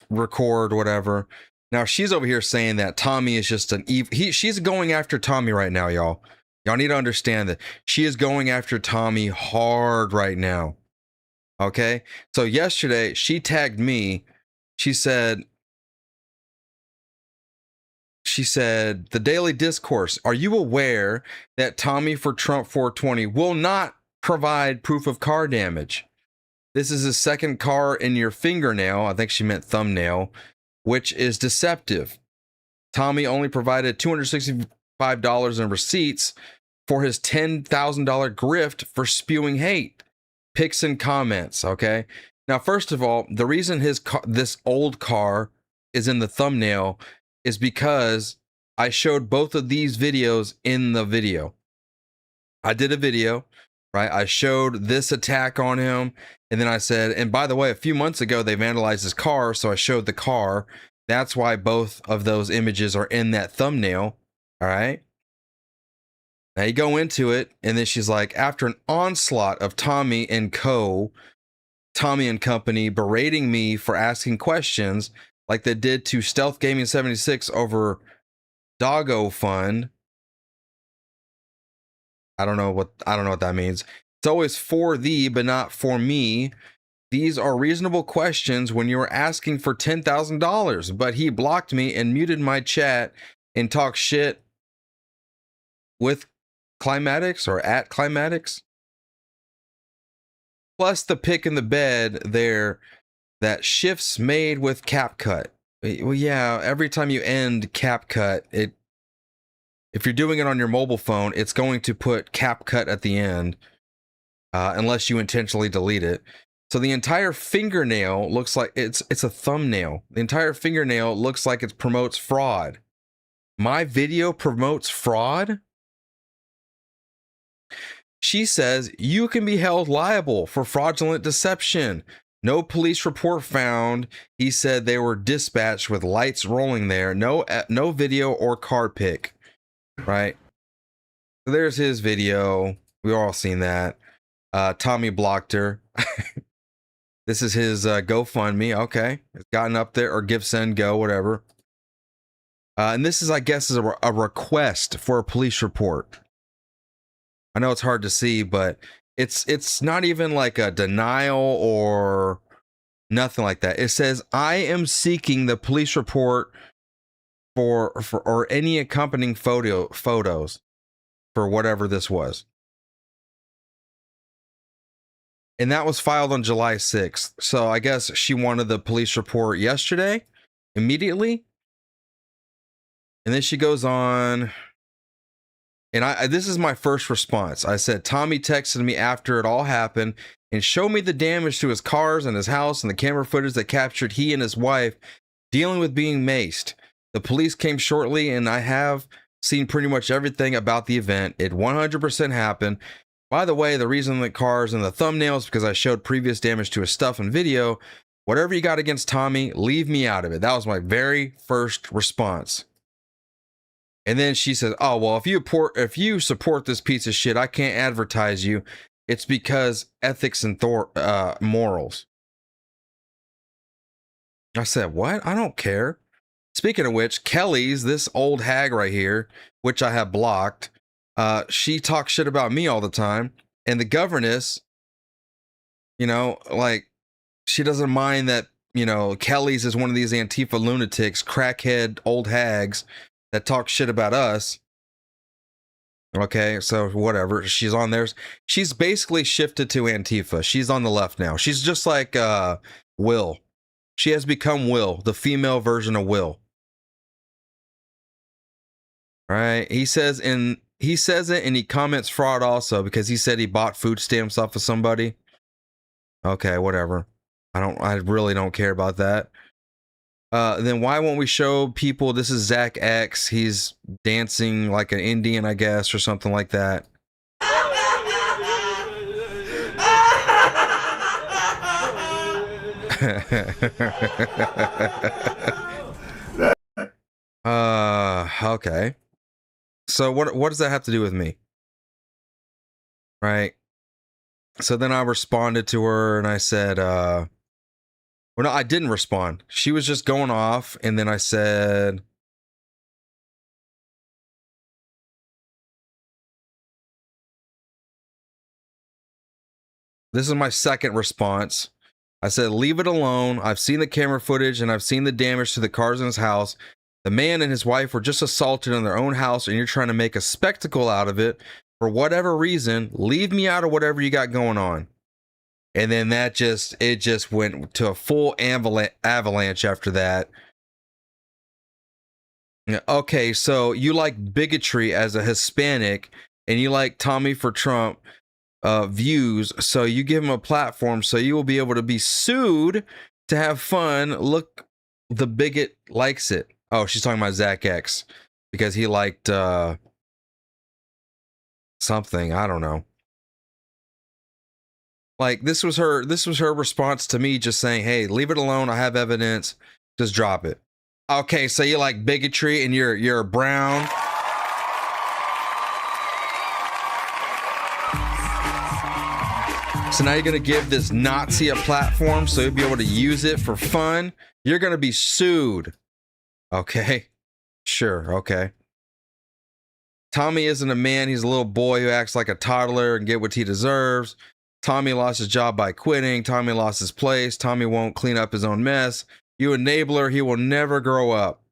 record, whatever. Now she's over here saying that Tommy is just an evil. She's going after Tommy right now, y'all. Y'all need to understand that she is going after Tommy hard right now. Okay, so yesterday she tagged me. She said, the Daily Discourse, are you aware that Tommy for Trump 420 will not provide proof of car damage? This is his second car in your fingernail. I think she meant thumbnail, which is deceptive. Tommy only provided $265 in receipts for his $10,000 grift for spewing hate. Pics and comments, okay? Now, first of all, the reason this old car is in the thumbnail is because I showed both of these videos in the video. I did a video, right? I showed this attack on him, and then I said, and by the way, a few months ago, they vandalized his car, so I showed the car. That's why both of those images are in that thumbnail, all right? Now you go into it, and then she's like, after an onslaught of Tommy and company berating me for asking questions like they did to Stealth Gaming 76 over Doggo Fund, I don't know what that means. It's always for thee, but not for me. These are reasonable questions when you are asking for $10,000, but he blocked me and muted my chat and talked shit with Climatics or at Climatics. Plus the pick in the bed there that shifts made with CapCut. Well, yeah, every time you end CapCut, if you're doing it on your mobile phone, it's going to put CapCut at the end, unless you intentionally delete it. So the entire fingernail looks like it's a thumbnail. The entire fingernail looks like it promotes fraud. My video promotes fraud? She says you can be held liable for fraudulent deception. No police report found. He said they were dispatched with lights rolling there. No video or car pic. Right? So there's his video. We've all seen that. Tommy blocked her. This is his GoFundMe. Okay. It's gotten up there, or Give, Send, Go, whatever. And this is, I guess, is a request for a police report. I know it's hard to see, but it's not even like a denial or nothing like that. It says, I am seeking the police report for or any accompanying photos for whatever this was. And that was filed on July 6th. So I guess she wanted the police report yesterday, immediately. And then she goes on. And this is my first response. I said, Tommy texted me after it all happened and showed me the damage to his cars and his house and the camera footage that captured he and his wife dealing with being maced. The police came shortly, and I have seen pretty much everything about the event. It 100% happened. By the way, the reason the cars and the thumbnails, because I showed previous damage to his stuff and video. Whatever you got against Tommy, leave me out of it. That was my very first response. And then she says, oh, well, if you support this piece of shit, I can't advertise you. It's because ethics and morals. I said, what? I don't care. Speaking of which, Kelly's, this old hag right here, which I have blocked, she talks shit about me all the time. And the governess, like, she doesn't mind that, Kelly's is one of these Antifa lunatics, crackhead old hags that talk shit about us. Okay, so whatever. She's on there. She's basically shifted to Antifa. She's on the left now. She's just like Will. She has become Will, the female version of Will. Right? He says it, and he comments fraud also because he said he bought food stamps off of somebody. Okay, whatever. I really don't care about that. Then why won't we show people? This is Zach X. He's dancing like an Indian, I guess, or something like that. Okay. So what does that have to do with me? Right. So then I responded to her and I said, well, no, I didn't respond. She was just going off. And then I said, this is my second response. I said, leave it alone. I've seen the camera footage and I've seen the damage to the cars in his house. The man and his wife were just assaulted in their own house and you're trying to make a spectacle out of it for whatever reason. Leave me out of whatever you got going on. And then it just went to a full avalanche after that. Okay, so you like bigotry as a Hispanic and you like Tommy for Trump views, so you give him a platform so you will be able to be sued to have fun. Look, the bigot likes it. Oh, she's talking about Zach X because he liked something. I don't know. Like this was her response to me just saying, hey, leave it alone. I have evidence. Just drop it. Okay, so you like bigotry and you're brown. So now you're going to give this Nazi a platform so you'll be able to use it for fun. You're going to be sued. Okay. Sure. Okay. Tommy isn't a man. He's a little boy who acts like a toddler and get what he deserves. Tommy lost his job by quitting. Tommy lost his place. Tommy won't clean up his own mess. You enabler. He will never grow up.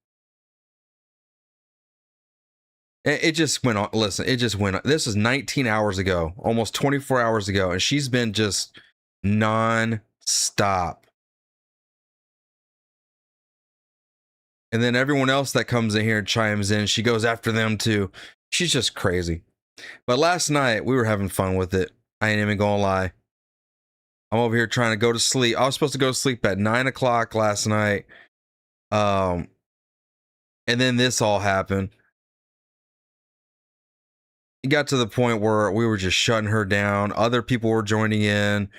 It just went on. Listen, it just went on. This is 19 hours ago, almost 24 hours ago, and she's been just non-stop. And then everyone else that comes in here and chimes in, she goes after them too. She's just crazy. But last night, we were having fun with it. I ain't even gonna lie. I'm over here trying to go to sleep. I was supposed to go to sleep at 9 o'clock last night. And then this all happened. It got to the point where we were just shutting her down. Other people were joining in,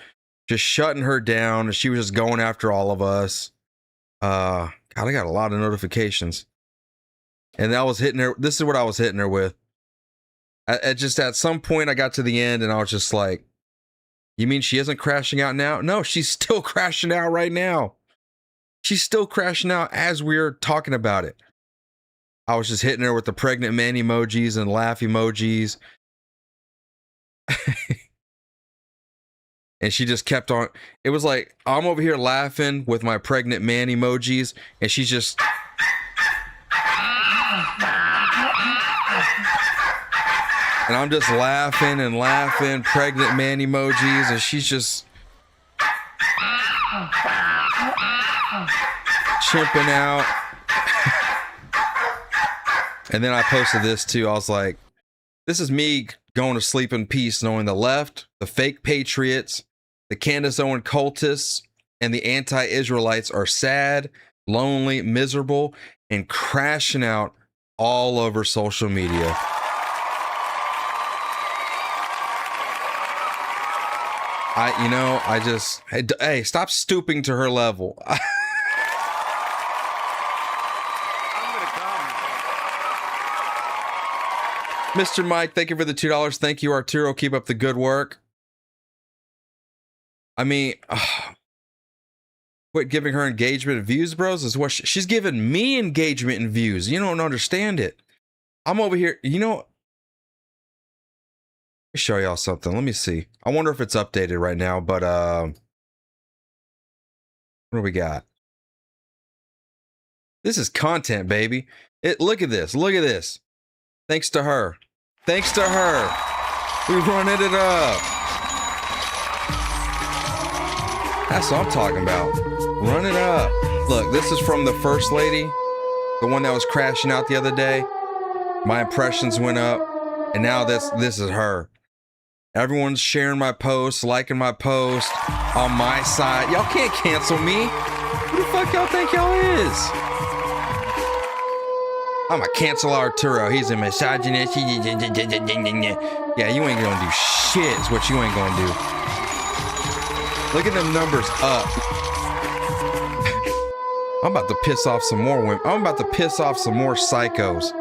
just shutting her down. And she was just going after all of us. God, I got a lot of notifications. And I was hitting her. This is what I was hitting her with. At some point, I got to the end and I was just like, you mean she isn't crashing out now? No, she's still crashing out right now. She's still crashing out as we're talking about it. I was just hitting her with the pregnant man emojis and laugh emojis. And she just kept on. It was like, I'm over here laughing with my pregnant man emojis, and she's just. And I'm just laughing and laughing, pregnant man emojis, and she's just chimping out. And then I posted this too. I was like, this is me going to sleep in peace, knowing the left, the fake patriots, the Candace Owen cultists, and the anti-Israelites are sad, lonely, miserable, and crashing out all over social media. Hey, stop stooping to her level. Mr. Mike, thank you for the $2. Thank you, Arturo. Keep up the good work. I mean, quit giving her engagement and views, bros. Is what she's giving me engagement and views. You don't understand it. I'm over here. You know, let me show y'all something. Let me see. I wonder if it's updated right now. But what do we got? This is content, baby. Look at this. Look at this. Thanks to her. Thanks to her. We're running it up. That's what I'm talking about. Run it up. Look, this is from the first lady, the one that was crashing out the other day. My impressions went up, and now this is her. Everyone's sharing my posts, liking my post on my side. Y'all can't cancel me. Who the fuck y'all think y'all is? I'm a cancel Arturo. He's a misogynist. Yeah, you ain't gonna do shit is what you ain't gonna do. Look at them numbers up. I'm about to piss off some more women. I'm about to piss off some more psychos.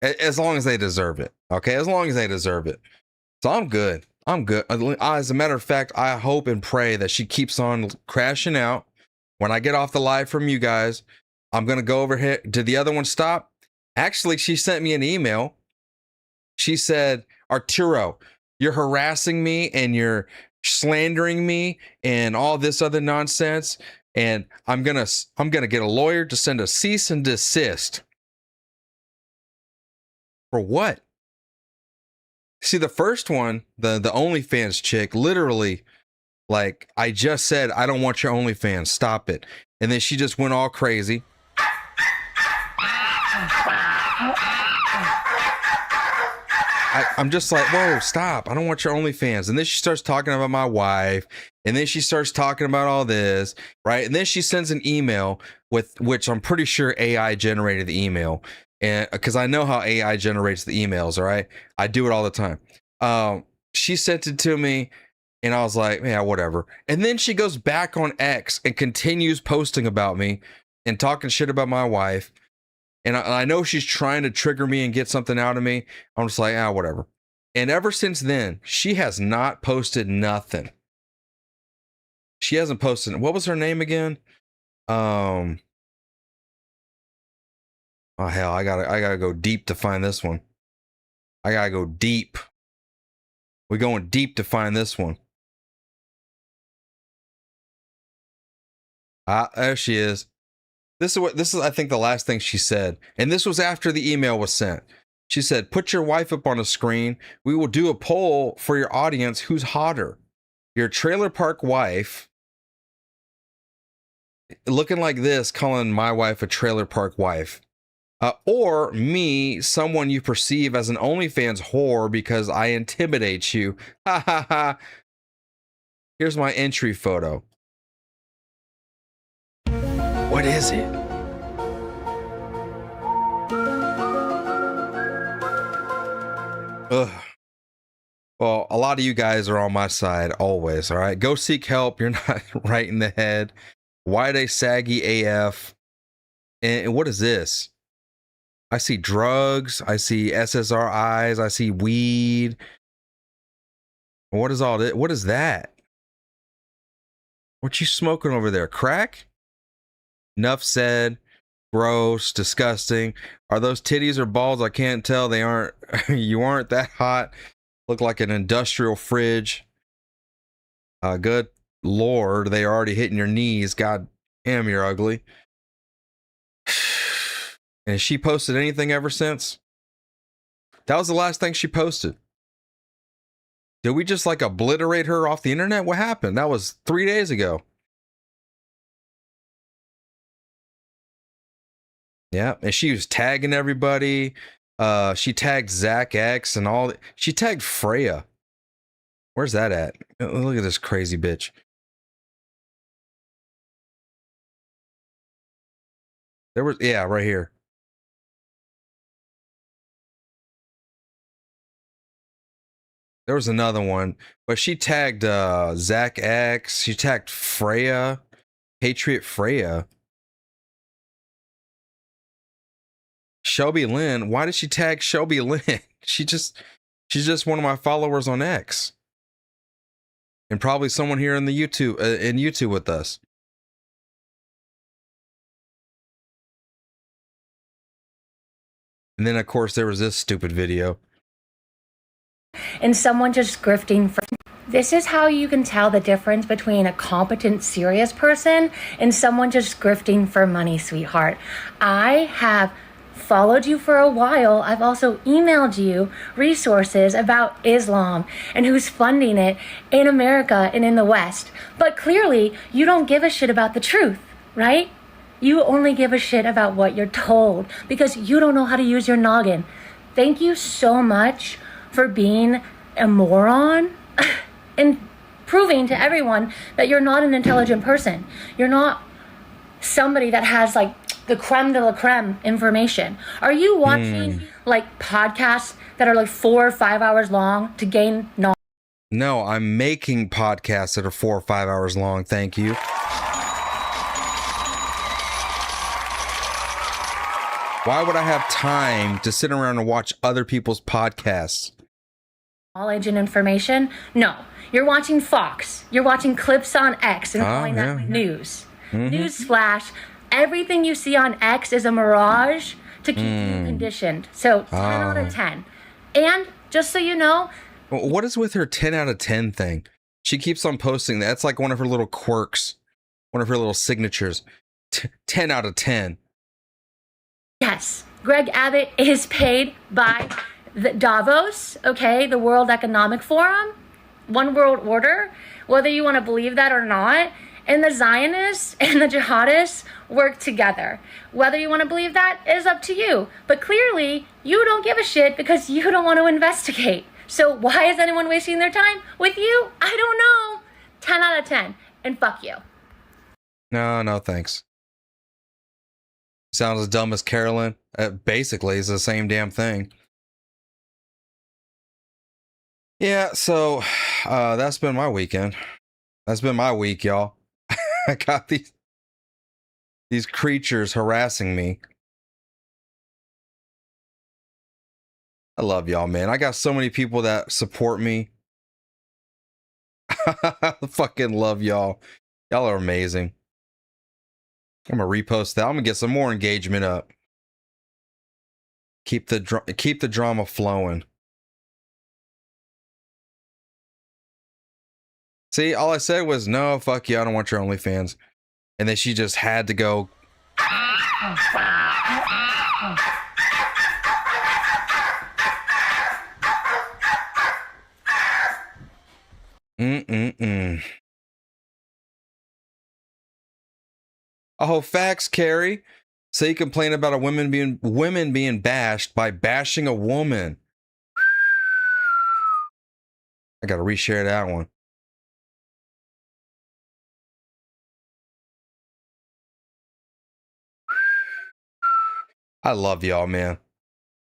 As long as they deserve it. Okay, as long as they deserve it. So I'm good. I'm good. As a matter of fact, I hope and pray that she keeps on crashing out. When I get off the live from you guys, I'm going to go over here. Did the other one stop? Actually, she sent me an email. She said, Arturo, you're harassing me and you're slandering me and all this other nonsense. And I'm going to get a lawyer to send a cease and desist. For what? See, the first one, the OnlyFans chick, literally, like, I just said, I don't want your OnlyFans. Stop it. And then she just went all crazy. I'm just like, whoa, stop. I don't want your OnlyFans. And then she starts talking about my wife. And then she starts talking about all this, right? And then she sends an email with, which I'm pretty sure AI generated the email. And because I know how AI generates the emails, all right? I do it all the time. She sent it to me. And I was like, yeah, whatever. And then she goes back on X and continues posting about me and talking shit about my wife. And I know she's trying to trigger me and get something out of me. I'm just like, whatever. And ever since then, she has not posted nothing. She hasn't posted. What was her name again? Oh hell, I gotta go deep to find this one. I gotta go deep. We're going deep to find this one. Ah, there she is. This is I think the last thing she said. And this was after the email was sent. She said, "Put your wife up on a screen. We will do a poll for your audience who's hotter. Your trailer park wife looking like this, calling my wife a trailer park wife. Or me, someone you perceive as an OnlyFans whore because I intimidate you. Ha ha ha. Here's my entry photo." What is it? Ugh. Well, a lot of you guys are on my side always, all right? Go seek help. You're not right in the head. Why they saggy AF? And what is this? I see drugs. I see SSRIs. I see weed. What is all this? What is that? What you smoking over there? Crack? Enough said. Gross. Disgusting. Are those titties or balls? I can't tell. They aren't. You aren't that hot. Look like an industrial fridge. Good Lord. They are already hitting your knees. God damn, you're ugly. And has she posted anything ever since? That was the last thing she posted. Did we just like obliterate her off the internet? What happened? That was 3 days ago. Yeah, and she was tagging everybody. She tagged Zach X and all. She tagged Freya. Where's that at? Look at this crazy bitch. There was, yeah, right here. There was another one, but she tagged Zach X. She tagged Freya, Patriot Freya. Shelby Lynn. Why did she tag Shelby Lynn? She's just one of my followers on X, and probably someone here in the YouTube with us. And then of course there was this stupid video. And someone just grifting for. This is how you can tell the difference between a competent, serious person and someone just grifting for money, sweetheart. I have followed you for a while. I've also emailed you resources about Islam and who's funding it in America and in the West. But clearly, you don't give a shit about the truth, right? You only give a shit about what you're told because you don't know how to use your noggin. Thank you so much for being a moron and proving to everyone that you're not an intelligent person. You're not somebody that has like the creme de la creme information. Are you watching like podcasts that are like 4 or 5 hours long to gain knowledge? No, I'm making podcasts that are 4 or 5 hours long. Thank you. Why would I have time to sit around and watch other people's podcasts? Knowledge and information? No. You're watching Fox. You're watching clips on X and calling that news. Newsflash. Everything you see on X is a mirage to keep you conditioned. So 10 out of 10. And just so you know. What is with her 10 out of 10 thing? She keeps on posting that. It's like one of her little quirks. One of her little signatures. 10 out of 10. Yes. Greg Abbott is paid by the Davos, okay, the World Economic Forum, One World Order, whether you want to believe that or not. And the Zionists and the jihadists work together. Whether you want to believe that is up to you. But clearly, you don't give a shit because you don't want to investigate. So why is anyone wasting their time with you? I don't know. 10 out of 10. And fuck you. No, thanks. Sounds as dumb as Carolyn. Basically, it's the same damn thing. Yeah, so that's been my weekend. That's been my week, y'all. I got these creatures harassing me. I love y'all, man. I got so many people that support me. I fucking love y'all. Y'all are amazing. I'm gonna repost that. I'm gonna get some more engagement up. Keep the drama flowing. See, all I said was, no, fuck you, I don't want your OnlyFans. And then she just had to go. Oh, facts, Carrie. So you complain about women being bashed by bashing a woman. I gotta reshare that one. I love y'all, man.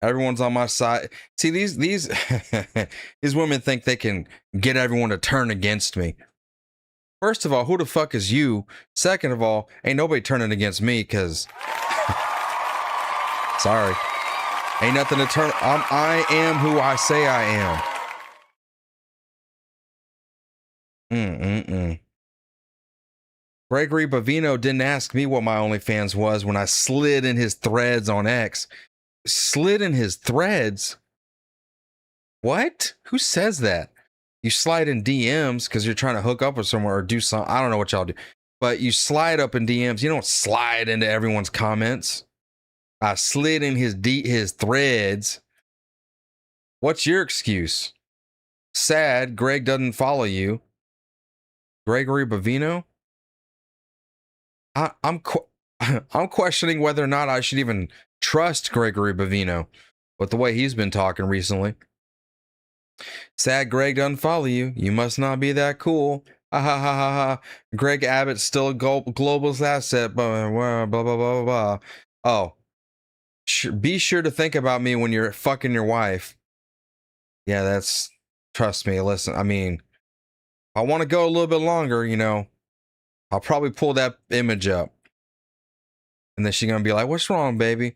Everyone's on my side. See, these these women think they can get everyone to turn against me. First of all, who the fuck is you? Second of all, ain't nobody turning against me, because sorry, ain't nothing to turn. I am who I say I am. Gregory Bavino didn't ask me what my OnlyFans was when I slid in his threads on X. Slid in his threads? What? Who says that? You slide in DMs because you're trying to hook up with someone or do something. I don't know what y'all do. But you slide up in DMs. You don't slide into everyone's comments. I slid in his threads. What's your excuse? Sad Greg doesn't follow you. Gregory Bavino? I'm questioning whether or not I should even trust Gregory Bavino with the way he's been talking recently. Sad Greg doesn't follow you. You must not be that cool. Ha ha ha ha ha. Greg Abbott's still a global's asset. Blah, blah, blah, blah, blah, blah. Oh. Be sure to think about me when you're fucking your wife. Yeah, that's... Trust me, listen, I mean... I want to go a little bit longer, you know. I'll probably pull that image up. And then she's going to be like, what's wrong, baby?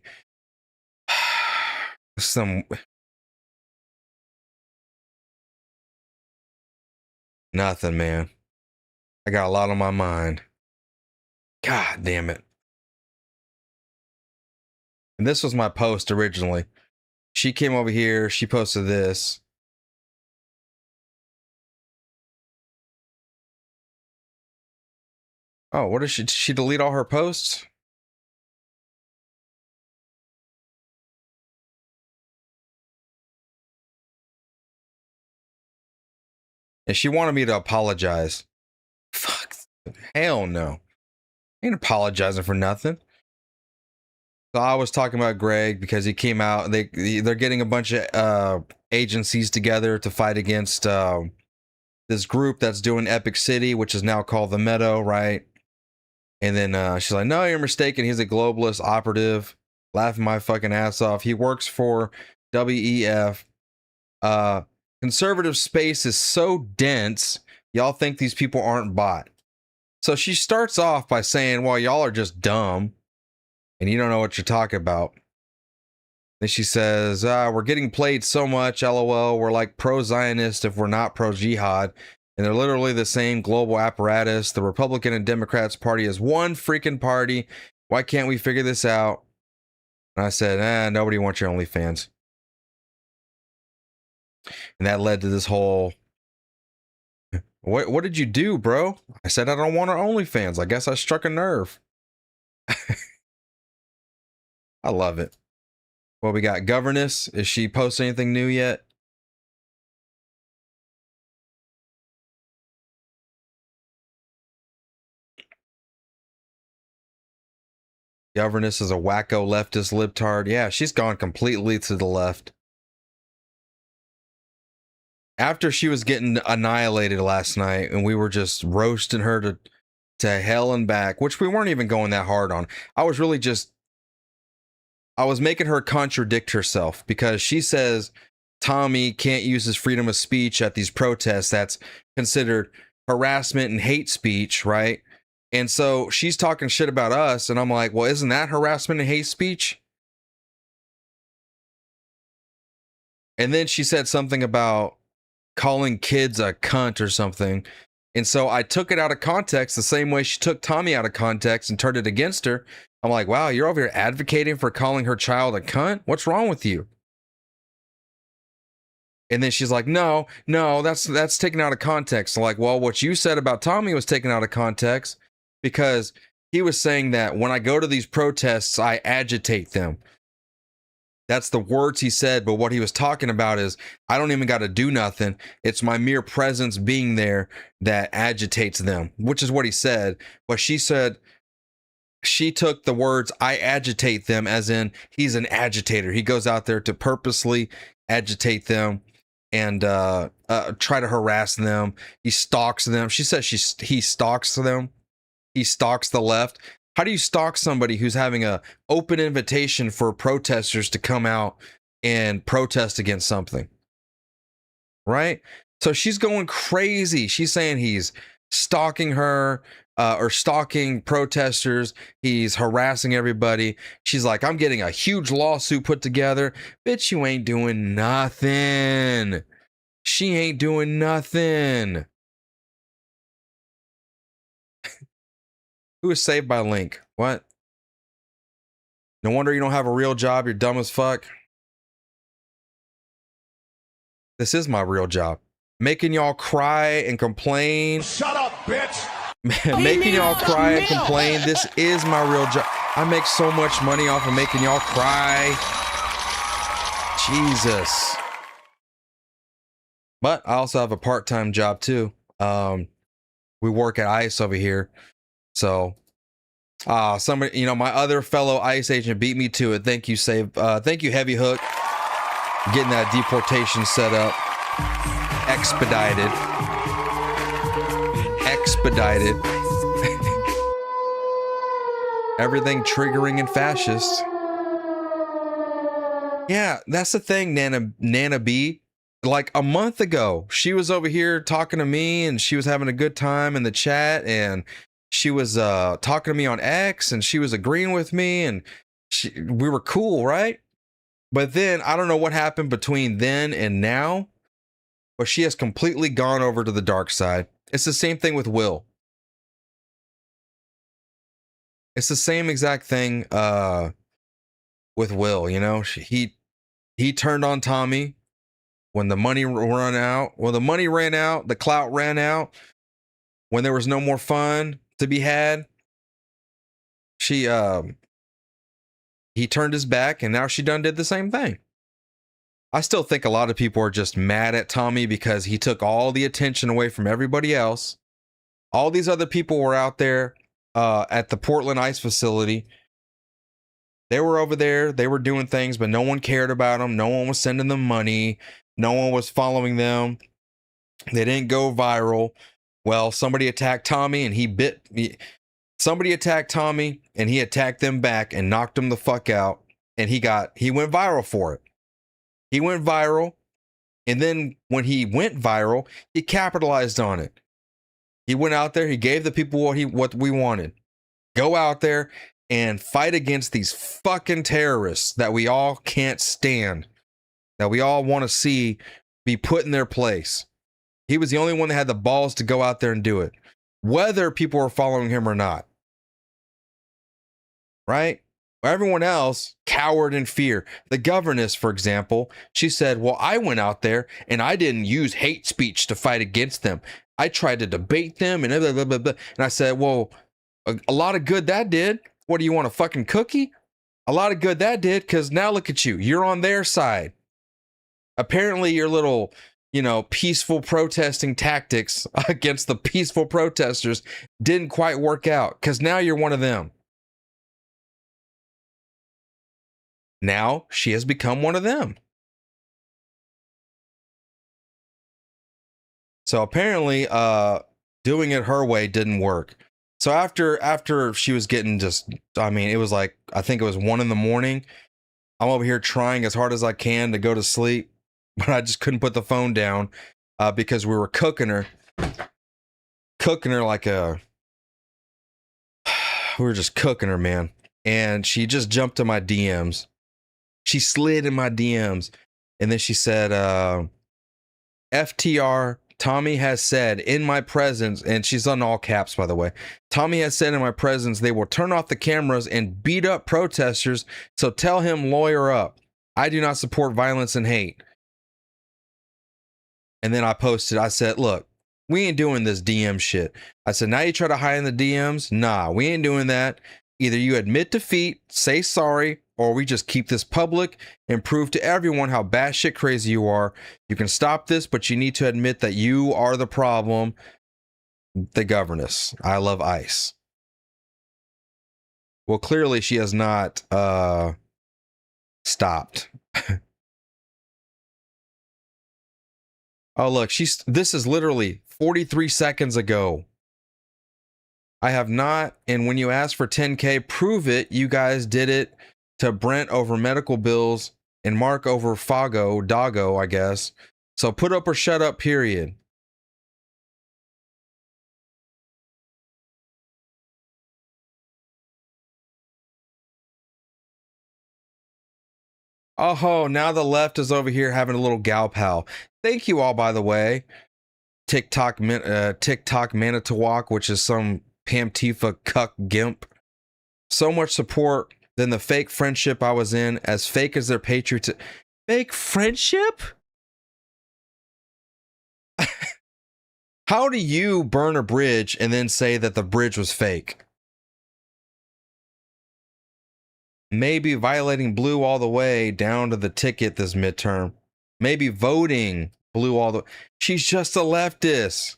Nothing, man. I got a lot on my mind. God damn it. And this was my post originally. She came over here. She posted this. Oh, what is she? Did she delete all her posts? And she wanted me to apologize. Fuck. Hell no. Ain't apologizing for nothing. So I was talking about Greg because he came out. They're getting a bunch of agencies together to fight against this group that's doing Epic City, which is now called the Meadow, right? And then she's like, no, you're mistaken. He's a globalist operative. Laughing my fucking ass off. He works for WEF. Conservative space is so dense, y'all think these people aren't bought. So she starts off by saying, well, y'all are just dumb and you don't know what you're talking about. Then she says, we're getting played so much, LOL. We're like pro-Zionist if we're not pro-Jihad. And they're literally the same global apparatus. The Republican and Democrats party is one freaking party. Why can't we figure this out? And I said, nobody wants your OnlyFans. And that led to this whole, what did you do, bro? I said, I don't want our OnlyFans. I guess I struck a nerve. I love it. Well, we got Governess. Is she posting anything new yet? Governess is a wacko leftist libtard. Yeah, she's gone completely to the left. After she was getting annihilated last night and we were just roasting her to hell and back, which we weren't even going that hard on. I was making her contradict herself because she says Tommy can't use his freedom of speech at these protests. That's considered harassment and hate speech, right? And so she's talking shit about us. And I'm like, well, isn't that harassment and hate speech? And then she said something about calling kids a cunt or something. And so I took it out of context the same way she took Tommy out of context and turned it against her. I'm like, wow, you're over here advocating for calling her child a cunt? What's wrong with you? And then she's like, no, that's taken out of context. I'm like, well, what you said about Tommy was taken out of context because he was saying that when I go to these protests, I agitate them. That's the words he said, but what he was talking about is I don't even got to do nothing. It's my mere presence being there that agitates them, which is what he said. But she said she took the words I agitate them as in he's an agitator. He goes out there to purposely agitate them and try to harass them. He stalks them. She says he stalks them. He stalks the left. How do you stalk somebody who's having a open invitation for protesters to come out and protest against something? Right? So she's going crazy. She's saying he's stalking her or stalking protesters. He's harassing everybody. She's like, I'm getting a huge lawsuit put together. Bitch, you ain't doing nothing. She ain't doing nothing. Who was saved by Link? What? No wonder you don't have a real job. You're dumb as fuck. This is my real job. Making y'all cry and complain. Shut up, bitch! Making y'all cry and complain. This is my real job. I make so much money off of making y'all cry. Jesus. But I also have a part-time job too. We work at ICE over here. So, somebody, my other fellow ICE agent beat me to it. Thank you, thank you, Heavy Hook. Getting that deportation set up. Expedited. Everything triggering and fascist. Yeah, that's the thing, Nana B. Like a month ago, she was over here talking to me and she was having a good time in the chat and she was talking to me on X and she was agreeing with me and we were cool, right? But then I don't know what happened between then and now, but she has completely gone over to the dark side. It's the same thing with Will. It's the same exact thing with Will, he turned on Tommy when the money ran out. Well, the money ran out, the clout ran out, when there was no more fun to be had. He turned his back and now she done did the same thing. I still think a lot of people are just mad at Tommy because he took all the attention away from everybody else. All these other people were out there at the Portland ICE facility. They were over there, they were doing things, but no one cared about them. No one was sending them money. No one was following them. They didn't go viral. Well, somebody attacked Tommy and somebody attacked Tommy and he attacked them back and knocked him the fuck out. And he went viral for it. He went viral. And then when he went viral, he capitalized on it. He went out there, he gave the people what we wanted. Go out there and fight against these fucking terrorists that we all can't stand, that we all want to see be put in their place. He was the only one that had the balls to go out there and do it, whether people were following him or not. Right? Everyone else cowered in fear. The governess, for example, she said, well, I went out there and I didn't use hate speech to fight against them. I tried to debate them and blah, blah, blah, blah. And I said, well, a lot of good that did. What do you want, a fucking cookie? A lot of good that did, because now look at you. You're on their side. Apparently your little, peaceful protesting tactics against the peaceful protesters didn't quite work out, because now you're one of them. Now she has become one of them. So apparently, doing it her way didn't work. So after she was getting it was like, I think it was 1 a.m. I'm over here trying as hard as I can to go to sleep, but I just couldn't put the phone down because we were cooking her like we were just cooking her, man. And she just jumped to my DMs. She slid in my DMs. And then she said, FTR Tommy has said in my presence, and she's on all caps, by the way. Tommy has said in my presence, they will turn off the cameras and beat up protesters. So tell him, lawyer up. I do not support violence and hate. And then I posted, I said, look, we ain't doing this DM shit. I said, now you try to hide in the DMs? Nah, we ain't doing that. Either you admit defeat, say sorry, or we just keep this public and prove to everyone how batshit crazy you are. You can stop this, but you need to admit that you are the problem. The governess. I love ICE. Well, clearly she has not stopped. Oh, look, this is literally 43 seconds ago. I have not, and when you ask for 10K, prove it. You guys did it to Brent over medical bills and Mark over Doggo, I guess. So put up or shut up, period. Oh, now the left is over here having a little gal pal. Thank you all, by the way. TikTok Manitowok, which is some Pam Tifa cuck gimp. So much support than the fake friendship I was in, as fake as their patriots. Fake friendship? How do you burn a bridge and then say that the bridge was fake? Maybe violating blue all the way down to the ticket this midterm. Maybe voting blue all the way. She's just a leftist.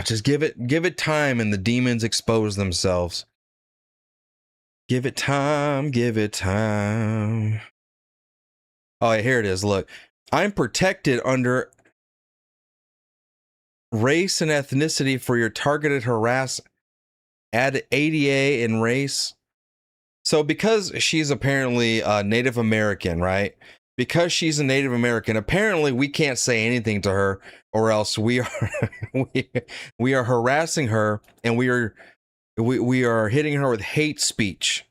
Just give it time and the demons expose themselves. Give it time, give it time. Oh, here it is. Look, I'm protected under race and ethnicity for your targeted harassment. Add ADA and race. So because she's apparently a Native American, right? Because she's a Native American, apparently we can't say anything to her, or else we are we are harassing her, and we are hitting her with hate speech.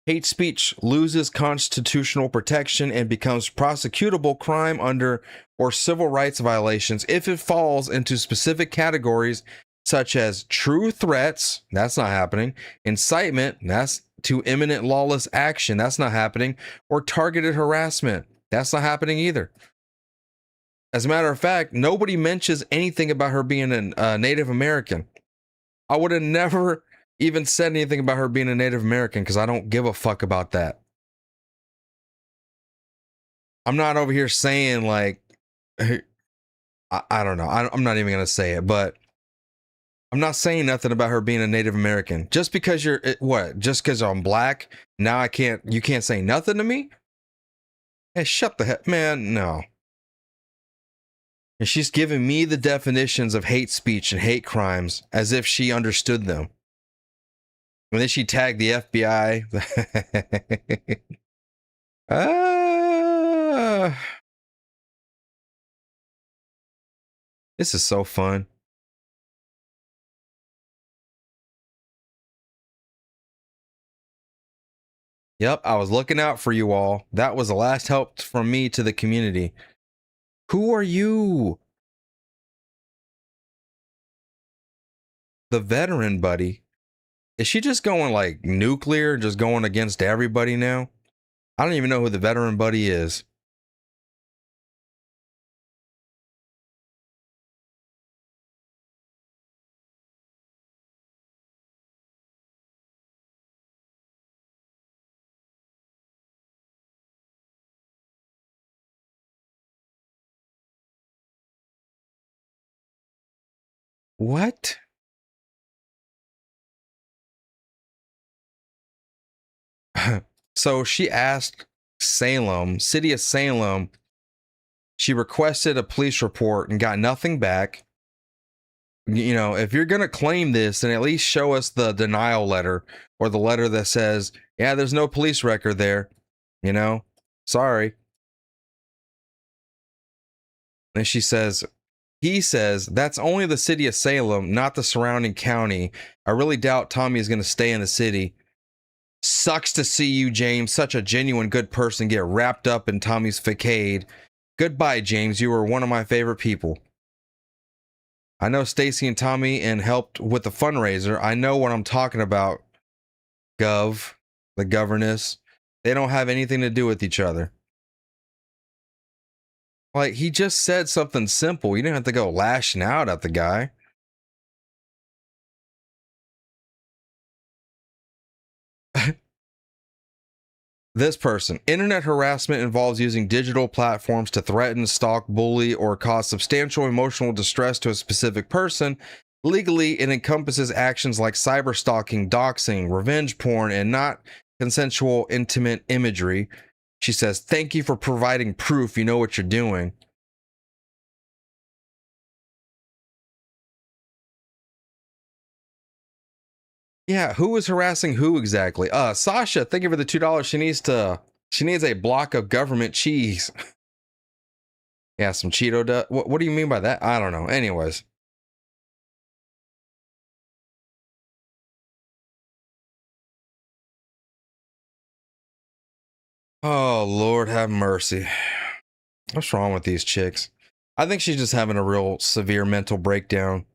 Hate speech loses constitutional protection and becomes prosecutable crime under or civil rights violations if it falls into specific categories such as true threats, that's not happening, incitement, that's to imminent lawless action, that's not happening, or targeted harassment, that's not happening either. As a matter of fact, nobody mentions anything about her being a Native American. I would have never even said anything about her being a Native American because I don't give a fuck about that. I'm not over here saying like, I don't know. I'm not even going to say it, but I'm not saying nothing about her being a Native American. Just because you're, what? Just because I'm black, now you can't say nothing to me? Hey, shut the heck, man, no. And she's giving me the definitions of hate speech and hate crimes as if she understood them. And then she tagged the FBI. This is so fun. Yep, I was looking out for you all. That was the last help from me to the community. Who are you? The veteran buddy. Is she just going like nuclear, just going against everybody now? I don't even know who the veteran buddy is. What? So she asked Salem, city of Salem, she requested a police report and got nothing back. You know, if you're going to claim this, then at least show us the denial letter or the letter that says, yeah, there's no police record there. You know? Sorry. And he says, that's only the city of Salem, not the surrounding county. I really doubt Tommy is going to stay in the city. Sucks to see you, James. Such a genuine good person get wrapped up in Tommy's facade. Goodbye, James. You were one of my favorite people. I know Stacy and Tommy and helped with the fundraiser. I know what I'm talking about, Gov, the governess. They don't have anything to do with each other. Like, he just said something simple. You didn't have to go lashing out at the guy. This person. Internet harassment involves using digital platforms to threaten, stalk, bully, or cause substantial emotional distress to a specific person. Legally, it encompasses actions like cyberstalking, doxing, revenge porn, and not consensual intimate imagery. She says, thank you for providing proof you know what you're doing. Yeah, who is harassing who exactly? Sasha, thank you for the $2. She needs a block of government cheese. Yeah, some Cheeto dust. What do you mean by that? I don't know. Anyways. Oh, Lord have mercy. What's wrong with these chicks? I think she's just having a real severe mental breakdown.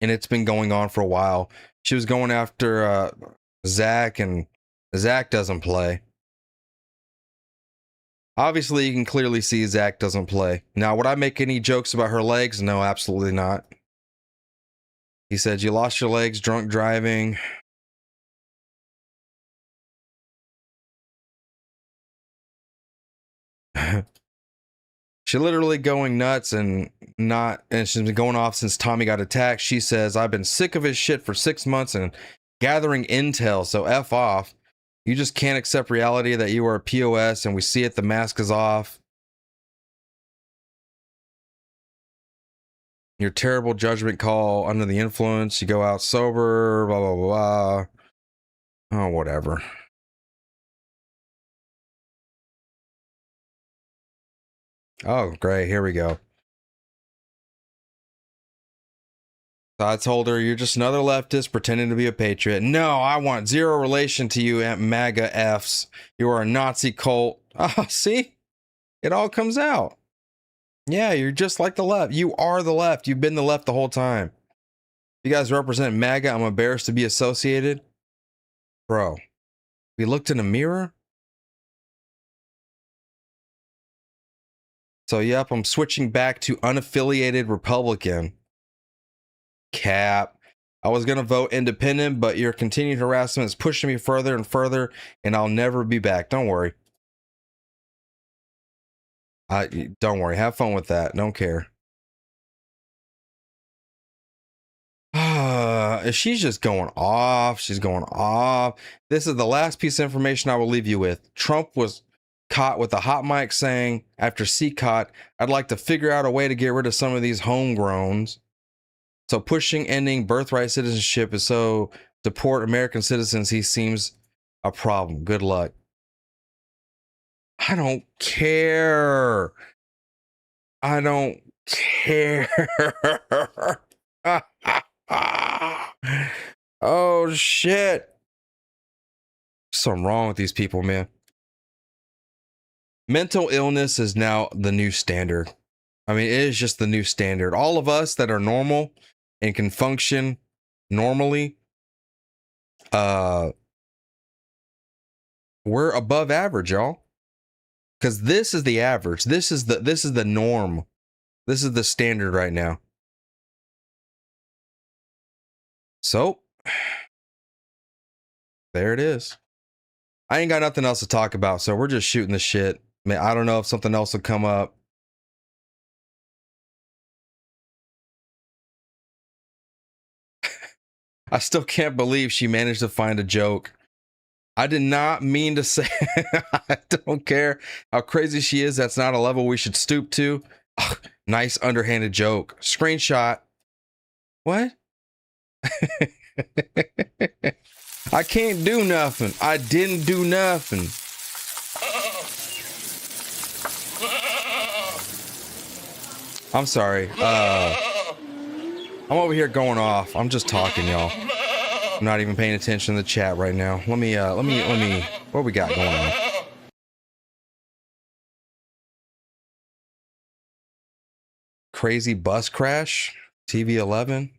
And it's been going on for a while. She was going after Zach, and Zach doesn't play. Obviously, you can clearly see Zach doesn't play. Now, would I make any jokes about her legs? No, absolutely not. He said, you lost your legs drunk driving. She literally going nuts and she's been going off since Tommy got attacked. She says, I've been sick of his shit for 6 months and gathering intel, so F off. You just can't accept reality that you are a POS and we see it, the mask is off. Your terrible judgment call under the influence. You go out sober, blah, blah, blah, blah. Oh, whatever. Oh, great. Here we go. So I told her, you're just another leftist pretending to be a patriot. No, I want zero relation to you, MAGA Fs. You are a Nazi cult. Oh, see? It all comes out. Yeah, you're just like the left. You are the left. You've been the left the whole time. You guys represent MAGA. I'm embarrassed to be associated. Bro, we looked in a mirror. So, yep, I'm switching back to unaffiliated Republican. Cap. I was going to vote independent, but your continued harassment is pushing me further and further, and I'll never be back. Don't worry. Don't worry. Have fun with that. Don't care. She's just going off. She's going off. This is the last piece of information I will leave you with. Trump was caught with a hot mic saying, after CCOT, I'd like to figure out a way to get rid of some of these homegrowns. So pushing ending birthright citizenship is so deport American citizens, he seems a problem. Good luck. I don't care. I don't care. Oh, shit. Something wrong with these people, man. Mental illness is now the new standard. I mean, it is just the new standard. All of us that are normal and can function normally, we're above average, y'all. Because this is the average. This is the norm. This is the standard right now. So, there it is. I ain't got nothing else to talk about, so we're just shooting the shit. Man, I don't know if something else will come up. I still can't believe she managed to find a joke. I did not mean to say, I don't care how crazy she is. That's not a level we should stoop to. Ugh, nice underhanded joke. Screenshot. What? I can't do nothing. I didn't do nothing. I'm sorry. I'm over here going off. I'm just talking, y'all. I'm not even paying attention to the chat right now. Let me, what we got going on? Crazy bus crash? TV 11?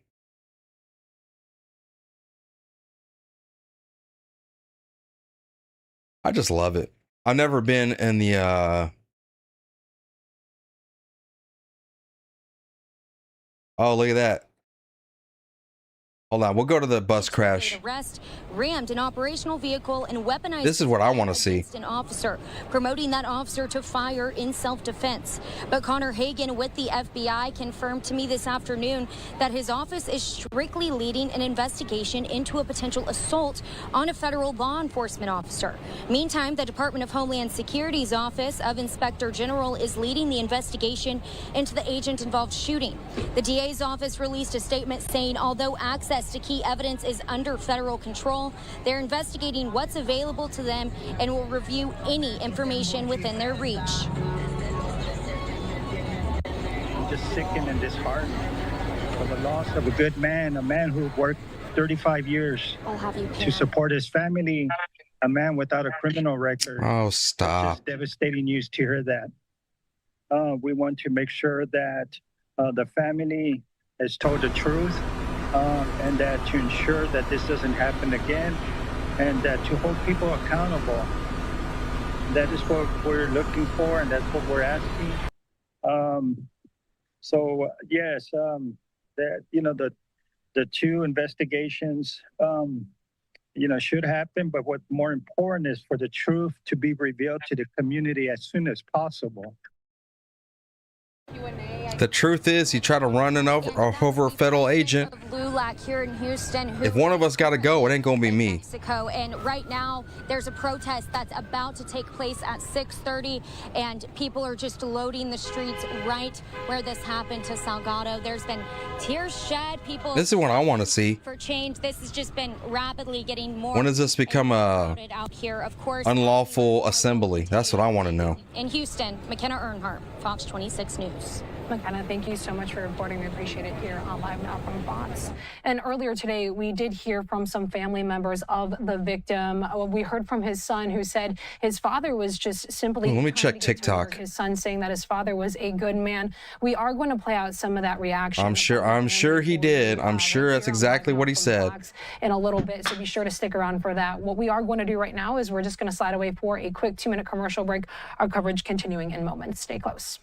I just love it. I've never been in the, oh, look at that. Hold on, we'll go to the bus crash. Arrest, rammed an operational vehicle and weaponized. This is what I want to see. An officer, promoting that officer to fire in self-defense. But Connor Hagan with the FBI confirmed to me this afternoon that his office is strictly leading an investigation into a potential assault on a federal law enforcement officer. Meantime, the Department of Homeland Security's Office of Inspector General is leading the investigation into the agent-involved shooting. The DA's office released a statement saying although access to key evidence is under federal control, they're investigating what's available to them and will review any information within their reach. I'm just sickened and disheartened for the loss of a good man, a man who worked 35 years to support his family, a man without a criminal record. Oh, stop. It's just devastating news to hear that. We want to make sure that the family has told the truth. And that to ensure that this doesn't happen again, and that to hold people accountable. That is what we're looking for, and that's what we're asking. Yes, that the two investigations, should happen. But what's more important is for the truth to be revealed to the community as soon as possible. The truth is, he tried to run over a federal agent. LULAC here in Houston. If one of us got to go, it ain't gonna be me. Mexico, and right now there's a protest that's about to take place at 6:30, and people are just loading the streets right where this happened to Salgado. There's been tears shed. People. This is what I want to see. For change, this has just been rapidly getting more. When does this become a out here, of course, unlawful assembly? That's what I want to know. In Houston, McKenna Earnhardt, Fox 26 News. McKenna, thank you so much for reporting. We appreciate it here on Live Now from Fox. And earlier today, we did hear from some family members of the victim. We heard from his son, who said his father was just simply. Let me check TikTok. His son saying that his father was a good man. We are going to play out some of that reaction. I'm sure he did. I'm sure that's exactly what he said. In a little bit, so be sure to stick around for that. What we are going to do right now is we're just going to slide away for a quick 2-minute commercial break. Our coverage continuing in moments. Stay close.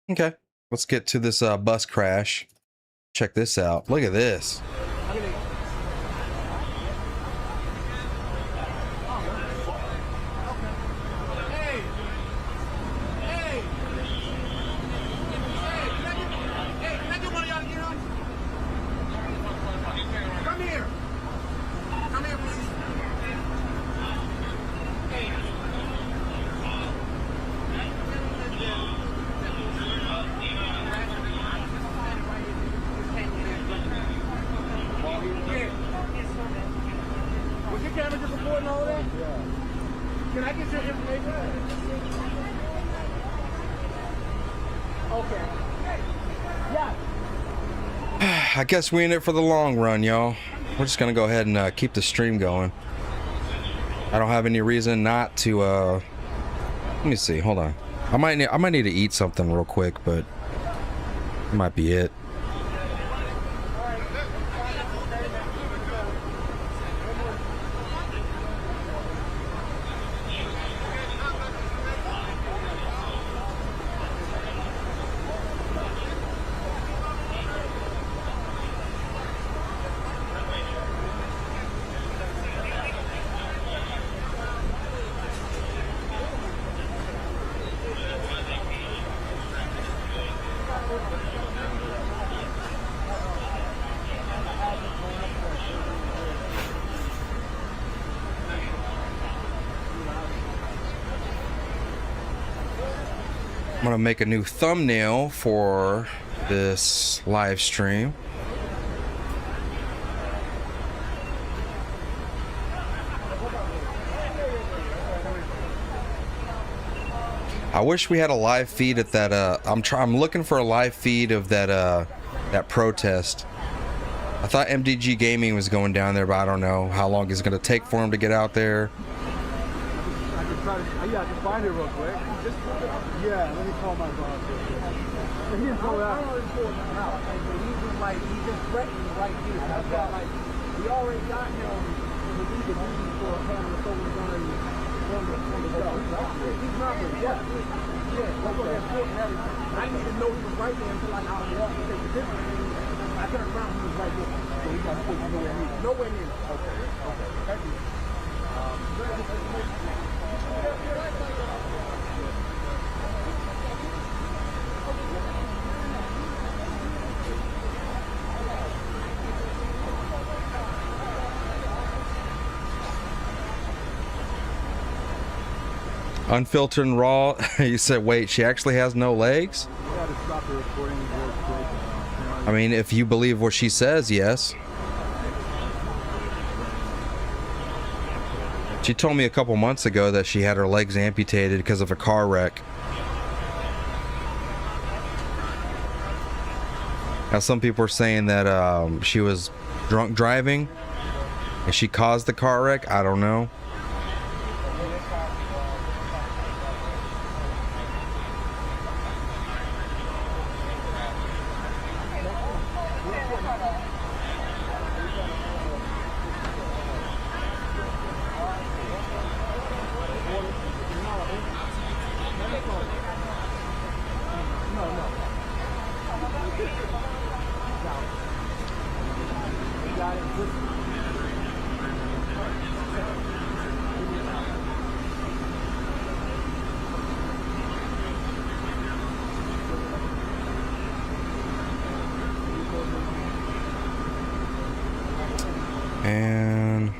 Okay, let's get to this bus crash. Check this out. Look at this. I guess we in it for the long run, y'all. We're just gonna go ahead and keep the stream going. I don't have any reason not to. Let me see. Hold on. I might need to eat something real quick, but it might be it. I'm gonna make a new thumbnail for this live stream. I wish we had a live feed at that. I'm looking for a live feed of that protest. I thought MDG Gaming was going down there, but I don't know how long it's going to take for him to get out there. I can try to, yeah, I can find it real quick. Yeah, let me call my boss. He didn't pull it out. He just threatened right here. That's why, like, we already got him to do the duty for having a stolen gun from the show. He's not the yeah. Yeah, that's what that's good and everything. I didn't even know he was right there until I walked and take the picture. I turned around, he was right there. So he got to put nowhere near. Nowhere near. Okay. Okay. Thank you. Unfiltered and raw. You said, wait, she actually has no legs? I mean, if you believe what she says, yes. She told me a couple months ago that she had her legs amputated because of a car wreck. Now, some people are saying that she was drunk driving and she caused the car wreck. I don't know. And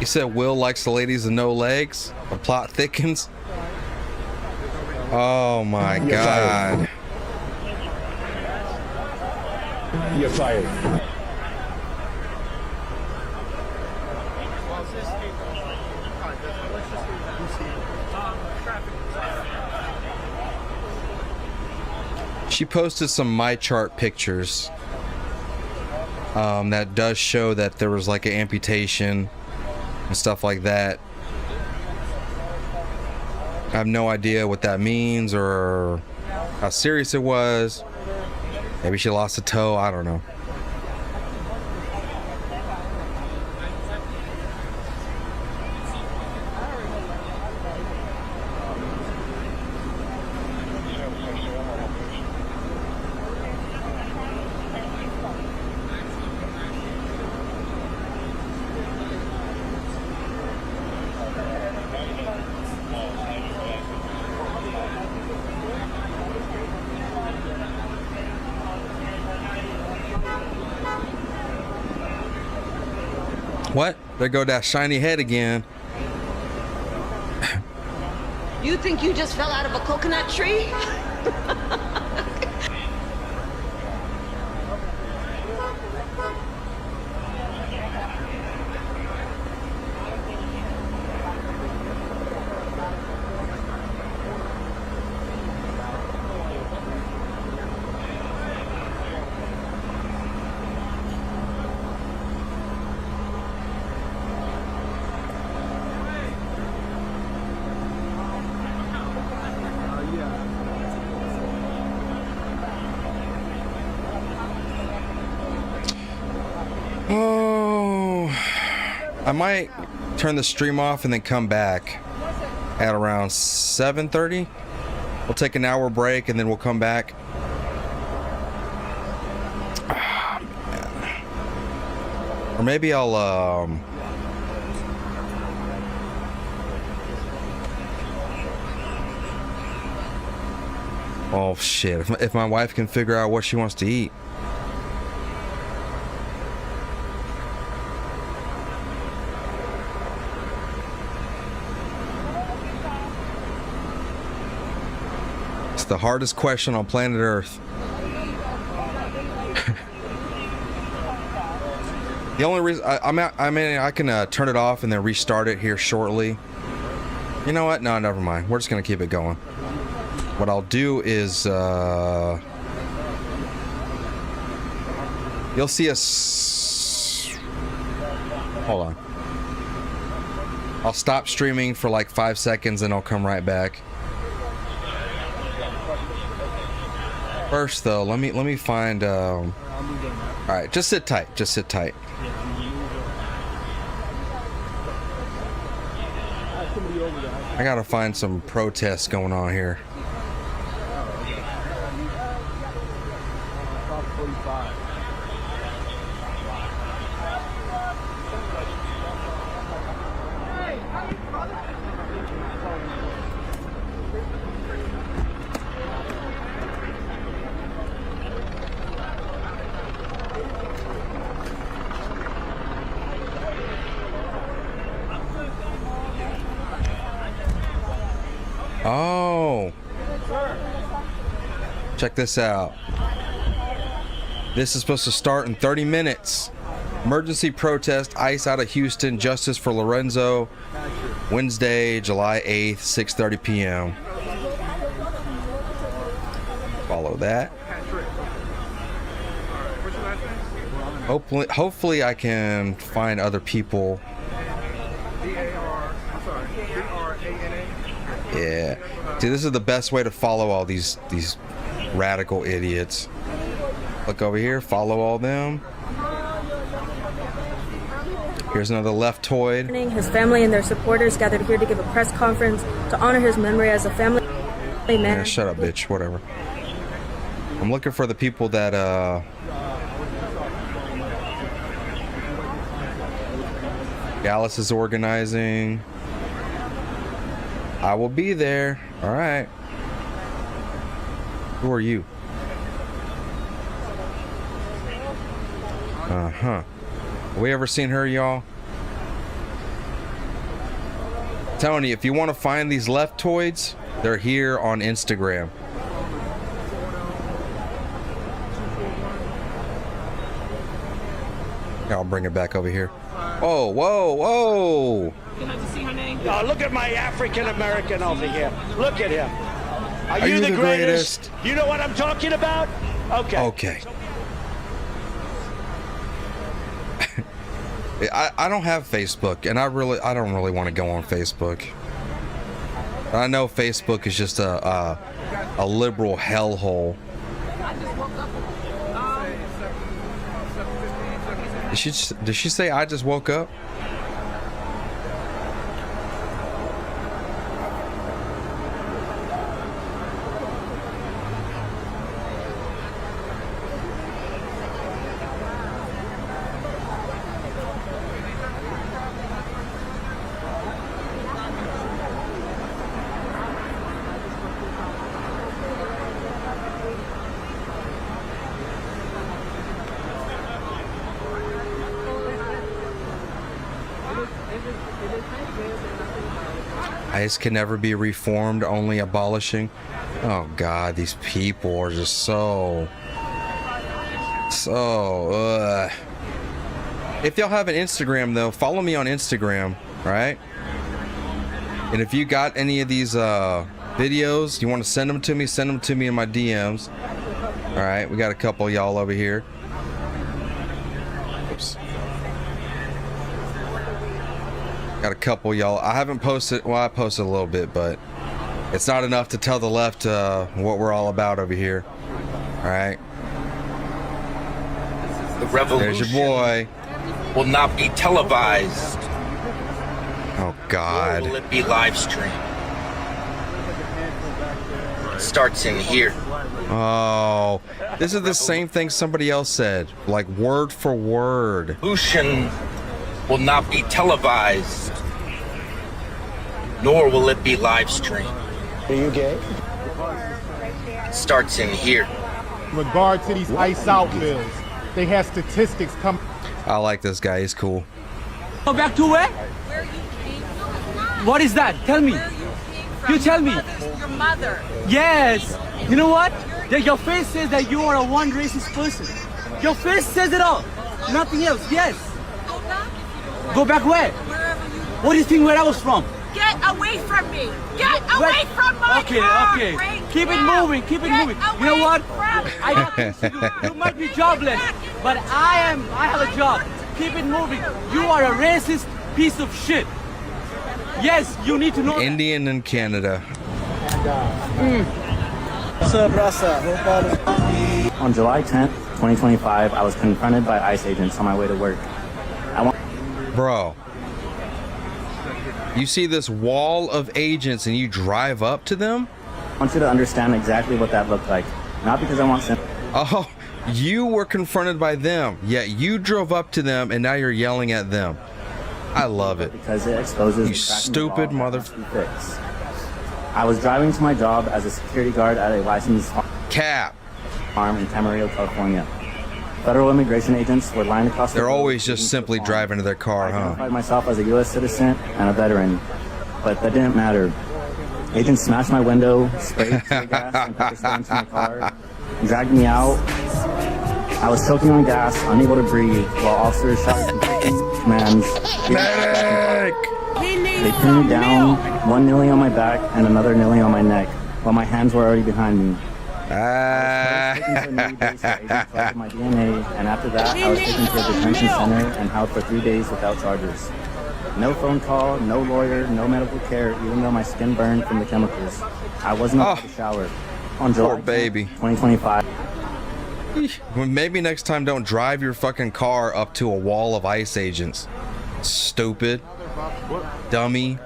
you said Will likes the ladies with no legs? The plot thickens? Oh my God. You're fired. She posted some My Chart pictures that does show that there was like an amputation and stuff like that. I have no idea what that means or how serious it was. Maybe she lost a toe, I don't know. What? There go that shiny head again. You think you just fell out of a coconut tree? I might turn the stream off and then come back at around 7:30. We'll take an hour break and then we'll come back. Or maybe I'll oh shit, if my wife can figure out what she wants to eat. It's the hardest question on planet Earth. The only reason I can turn it off and then restart it here shortly. You know what? No, never mind. We're just gonna keep it going. What I'll do is you'll see us. Hold on. I'll stop streaming for like 5 seconds and I'll come right back. First though, let me find all right, just sit tight. Just sit tight. I gotta find some protests going on here. Oh, check this out. This is supposed to start in 30 minutes. Emergency protest, ICE out of Houston, justice for Lorenzo, Wednesday, July 8th, 6:30 p.m. Follow that. Hopefully I can find other people. Yeah. See, this is the best way to follow all these radical idiots. Look over here, follow all them. Here's another leftoid. His family and their supporters gathered here to give a press conference to honor his memory as a family man. Yeah, shut up, bitch. Whatever. I'm looking for the people that Gallus is organizing. I will be there. All right. Who are you? Uh-huh. Have we ever seen her, y'all? Tony, if you want to find these leftoids, they're here on Instagram. Yeah, I'll bring it back over here. Oh, whoa, whoa. Oh, look at my African American over here. Look at him. Are you the greatest? You know what I'm talking about? Okay. Okay. I don't have Facebook, and I don't really want to go on Facebook. I know Facebook is just a liberal hellhole. Did she say I just woke up? ICE can never be reformed, only abolishing. Oh God, these people are just so. If y'all have an Instagram though, follow me on Instagram, right? And if you got any of these videos, you want to send them to me in my DMs. All right, we got a couple of y'all over here. Oops. Got a couple y'all. I haven't posted, well, I posted a little bit, but it's not enough to tell the left what we're all about over here. All right. The revolution. There's your boy. Will not be televised. Oh God. Or will it be live streamed? starts in here. Oh, this is the same thing somebody else said, like word for word. Revolution will not be televised, nor will it be live streamed. Are you gay? It starts in here. In regard to these ice out bills, they have statistics come. I like this guy. He's cool. Go back to where? What is that? Tell me. You tell me. Your mother. Yes. You know what? Your face says that you are a one racist person. Your face says it all. Nothing else. Yes. Go back where? What do you think where I was from? Get away from me. Get away from my car. Okay. Right Keep it now. moving. Keep it Get moving. You know what? I got things to do. You might be jobless, but I have a job. Keep it moving. You are a racist piece of shit. Yes, you need to know. Indian in Canada. On July 10th, 2025, I was confronted by ICE agents on my way to work. Bro, you see this wall of agents and you drive up to them? I want you to understand exactly what that looked like. Not because I want Oh, you were confronted by them, yet you drove up to them and now you're yelling at them. I love it. Because it exposes you stupid mother. I was driving to my job as a security guard at a licensed farm in Camarillo, California. Federal immigration agents were lined across the road. They're always just simply driving to their car, I huh? identified myself as a U.S. citizen and a veteran, but that didn't matter. Agents smashed my window, sprayed tear gas and pepper spray into my car, dragged me out. I was choking on gas, unable to breathe, while officers shouted commands. Medic! They pinned me down, one kneeling on my back and another kneeling on my neck, while my hands were already behind me. I was taken to a new base where agents collected my DNA, and after that, I was taken to a detention center and held for 3 days without charges. No phone call, no lawyer, no medical care, even though my skin burned from the chemicals. I wasn't allowed to shower. On July 10th, 2025. Well, maybe next time don't drive your fucking car up to a wall of ICE agents. Stupid. Dummy.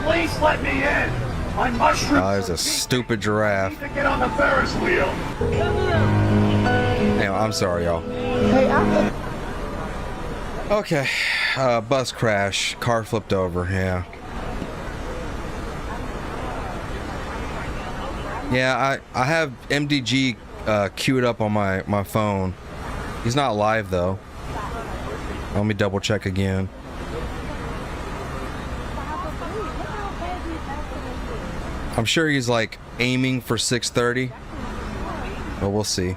Please let me in. My mushroom. Oh, there's a stupid giraffe. Get on the Ferris wheel. Anyway, I'm sorry, y'all. Okay. Bus crash. Car flipped over. Yeah. Yeah, I have MDG queued up on my phone. He's not live though. Let me double check again. I'm sure he's like aiming for 6:30, but we'll see.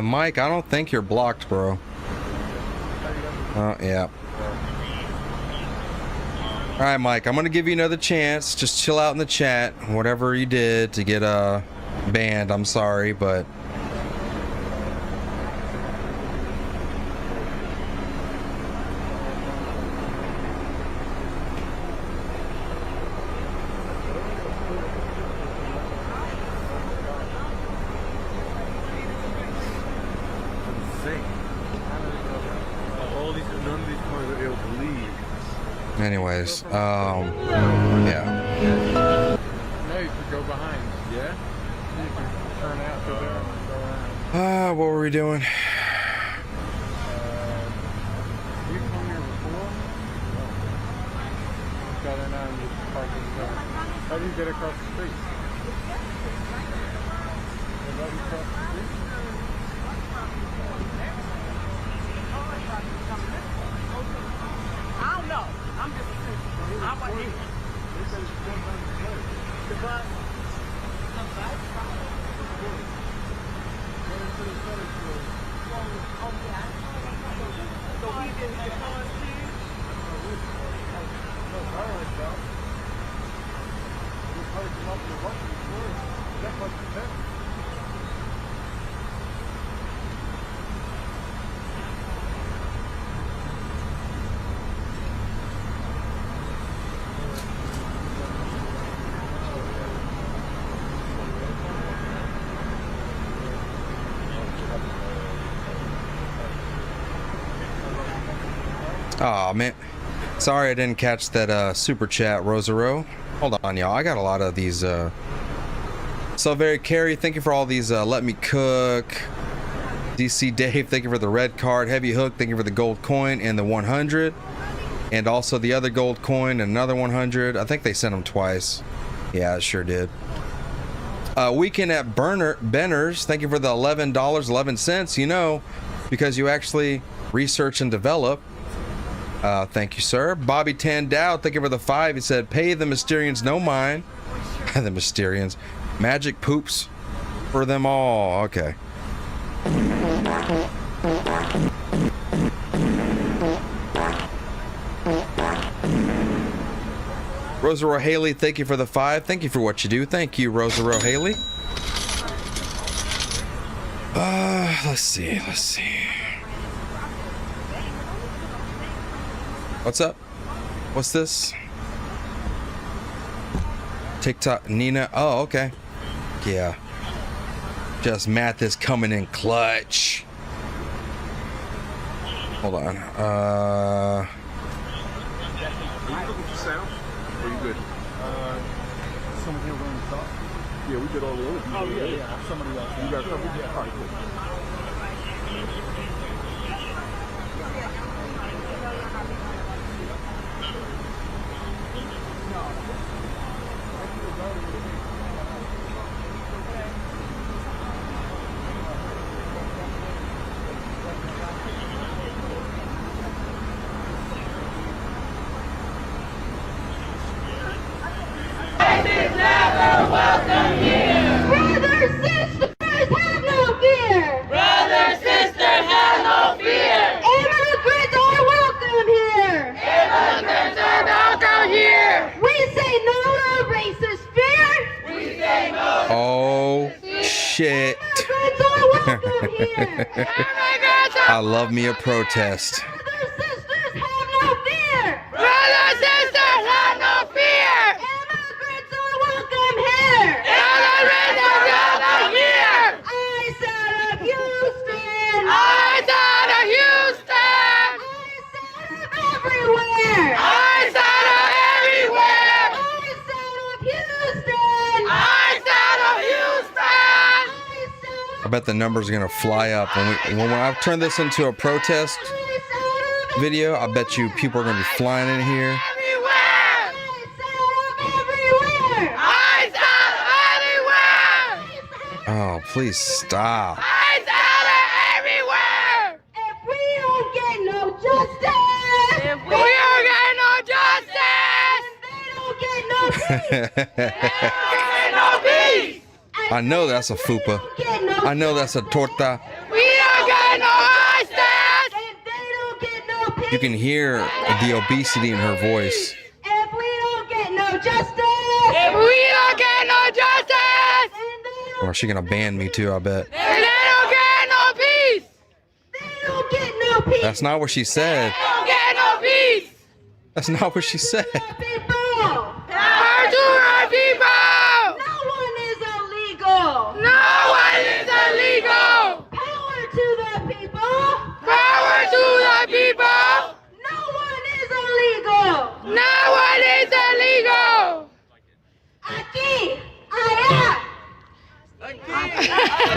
Mike, I don't think you're blocked, bro. Oh, yeah. Alright, Mike, I'm gonna give you another chance. Just chill out in the chat. Whatever you did to get banned, I'm sorry, but... Anyways, yeah. No, you could go behind. Yeah? You could turn out to there and go around. What were we doing? You come here before? Got in on this parking car. How do you get across the street? Nobody across the street? I don't know. I'm just assuming. I'm right here. The bus. So we didn't get cars to you? No, I like that. Just hard to come up with a bunch of words. That's what you said. Oh man, sorry I didn't catch that super chat, Rosaro. Hold on, y'all. I got a lot of these. So very Carrie, thank you for all these. Let me cook. DC Dave, thank you for the red card. Heavy Hook, thank you for the gold coin and the 100, and also the other gold coin and another 100. I think they sent them twice. Yeah, it sure did. Weekend at Benner's, thank you for the $11.11. You know, because you actually research and develop. Thank you, sir. Bobby Tandow, thank you for the 5. He said, pay the Mysterians no mind. The Mysterians. Magic poops for them all. Okay. Rosaro Haley, thank you for the 5. Thank you for what you do. Thank you, Rosaro Haley. Let's see. What's up? What's this? TikTok Nina. Oh, okay. Yeah. Just Math is coming in clutch. Hold on. Are you looking for sound? Or are you good? Someone here running the top? Yeah, we did all the other. Oh, yeah. Somebody else. You got covered? Yeah. All right, good. Shit. I love me a protest. I bet the numbers are gonna fly up when I turn this into a protest video. I bet you people are gonna be flying in here. Oh, please stop. I know that's a fupa. I know that's a torta. You can hear the obesity in her voice. Or she gonna ban me too, I bet. That's not what she said. That's not what she said.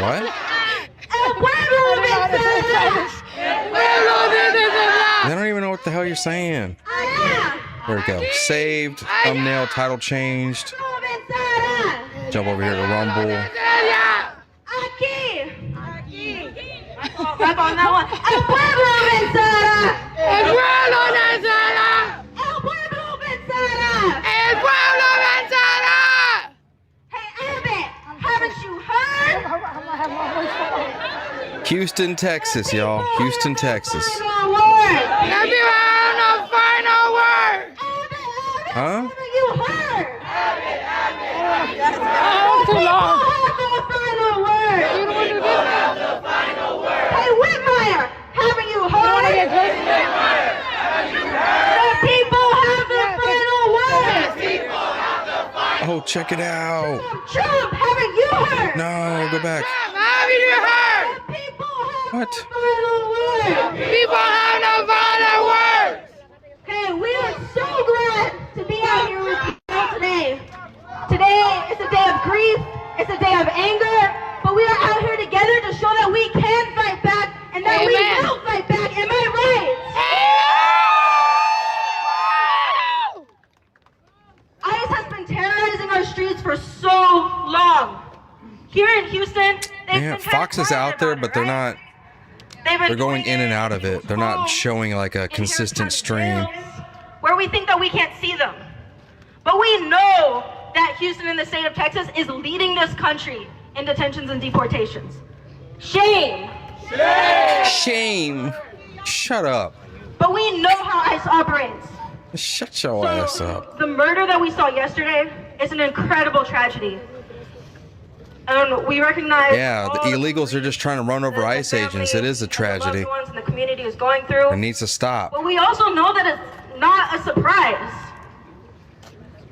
What? They don't even know what the hell you're saying. There we go. Saved, thumbnail, title changed. Jump over here to Rumble. Back on that one. El pueblo vencerá. El pueblo vencerá. El pueblo vencerá. El pueblo vencerá. Hey, Abbott, haven't you heard? Houston, Texas, y'all. Houston, Texas. Final word. Let me have the final word. Huh? You heard. Oh, too long. Final word. Hey, Whitmire, haven't you heard? The people have the final word. Oh, check it out. Trump, haven't you heard? No, go back. Haven't you heard? The people have What? the final word. People have the final word. Hey, we are so glad to be out here with you all today. Today is a day of grief. It's a day of anger. But we are out here together to show that we can fight back and that we will fight back. Am I right? ICE has been terrorizing our streets for so long. Here in Houston, Yeah, Fox is out there, but they're not. They're going in and out of it. They're not showing like a consistent stream. Where we think that we can't see them. But we know that Houston in the state of Texas is leading this country in detentions and deportations. Shame. Shame. Shut up. But we know how ICE operates. Shut your ass up. The murder that we saw yesterday is an incredible tragedy. We recognize Yeah, the illegals are just trying to run over ICE agents. It is a tragedy. ones in the community is going through. It needs to stop. But we also know that it's not a surprise.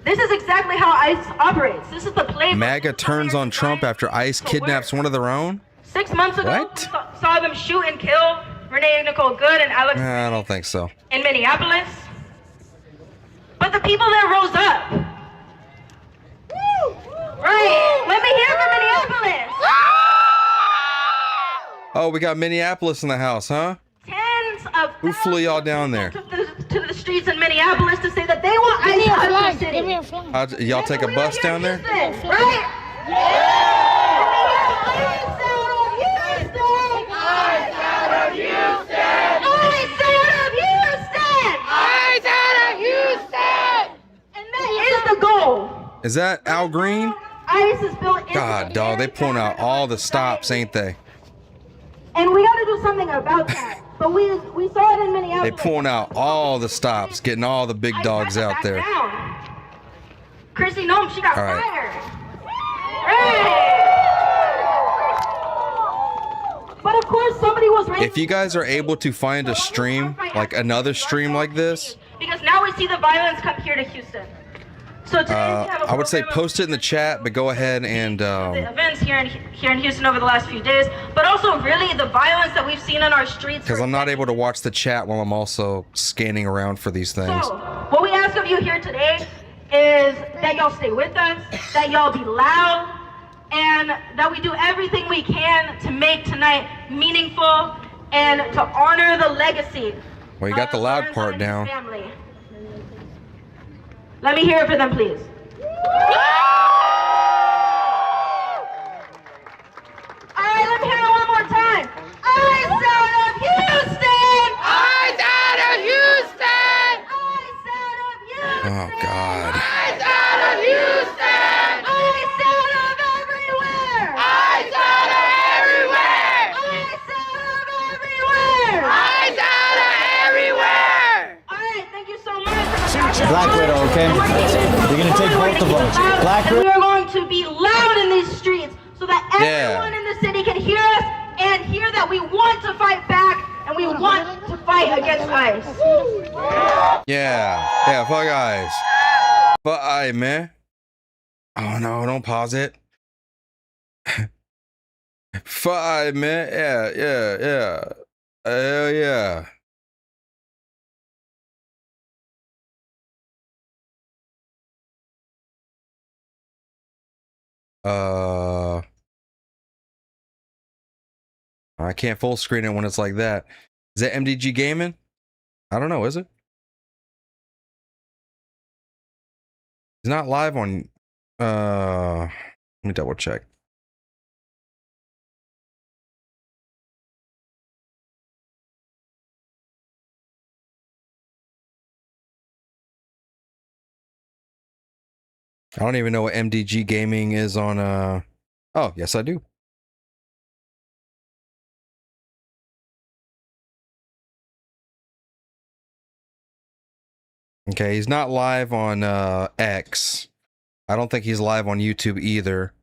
This is exactly how ICE operates. This is the playbook. MAGA turns on Trump after ICE kidnaps one of their own? 6 months ago, What? we saw them shoot and kill Renee Nicole Good and Alex I don't think so. in Minneapolis. But the people that rose up. Right. Let me hear from Minneapolis. Oh, we got Minneapolis in the house, huh? Tens of Who flew y'all down there? to the streets in Minneapolis to say that they want ICE out of the city. Y'all take a bus down there? Right? And that is the goal. Is that Al Green? ICE is built into God, dog, they pulling out all the stops, ain't they? and we got to do something about that. But we saw it in They Minneapolis. pulling out all the stops, getting all the big dogs out there. Chrissy Nome, she got All right. fired. Right. But of course, somebody was raising If you guys are able to find a stream, like another stream like this, because now we see the violence come here to Houston. So today we have a I would say program of post it in the chat, but go ahead and the events here in Houston over the last few days, but also really the violence that we've seen on our streets. because I'm not able to watch the chat while I'm also scanning around for these things. So, what we ask of you here today is that y'all stay with us, that y'all be loud, and that we do everything we can to make tonight meaningful and to honor the legacy. Well, you got the loud part down. Family. Let me hear it for them, please. All right, let me hear it one more time. ICE out of Houston! ICE out of Houston! ICE out of Houston! Oh, God. ICE out of Houston! ICE out of everywhere! ICE out of everywhere! ICE out of everywhere! ICE out of everywhere! All right, thank you so much. Black Widow, okay? We're gonna take both of them. Black And we Widow. are going to be loud in these streets so that everyone in the city can hear us and hear that we want to fight back and we want to fight against ICE. Yeah, fuck guys. Fuck I, man. Oh no, don't pause it. Fuck I, man. Yeah. Hell yeah. I can't full screen it when it's like that. Is that MDG Gaming? I don't know, is it? It's not live on let me double check. I don't even know what MDG Gaming is on oh, yes I do. Okay, he's not live on X. I don't think he's live on YouTube either.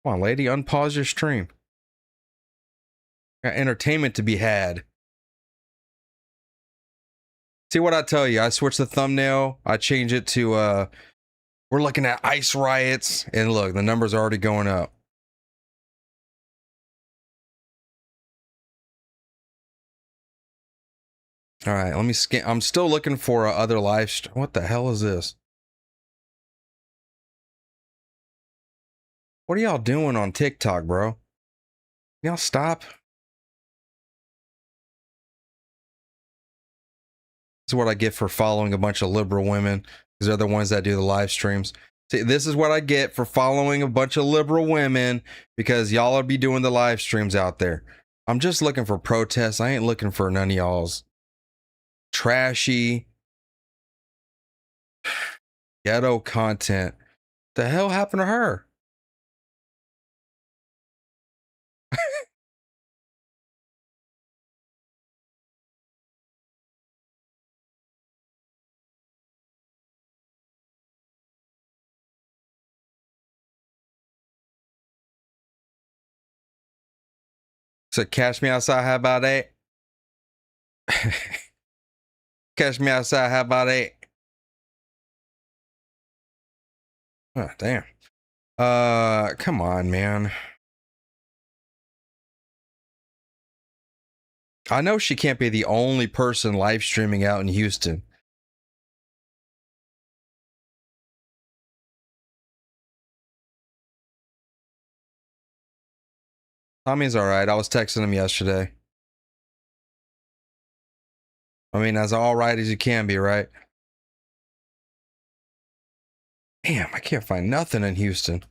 Come on, lady, unpause your stream. Got entertainment to be had. See what I tell you? I switch the thumbnail. I change it to we're looking at ICE riots, and look, the numbers are already going up. All right, let me scan. I'm still looking for other live stream. What the hell is this? What are y'all doing on TikTok, bro? Y'all stop. This is what I get for following a bunch of liberal women, because they're the ones that do the live streams. See, this is what I get for following a bunch of liberal women, because y'all will be doing the live streams out there. I'm just looking for protests. I ain't looking for none of y'all's trashy ghetto content. The hell happened to her? So cash me outside, how about that? Cash me outside, how about that? Oh, damn. Come on, man. I know she can't be the only person live streaming out in Houston. Tommy's all right. I was texting him yesterday. I mean, as all right as you can be, right? Damn, I can't find nothing in Houston.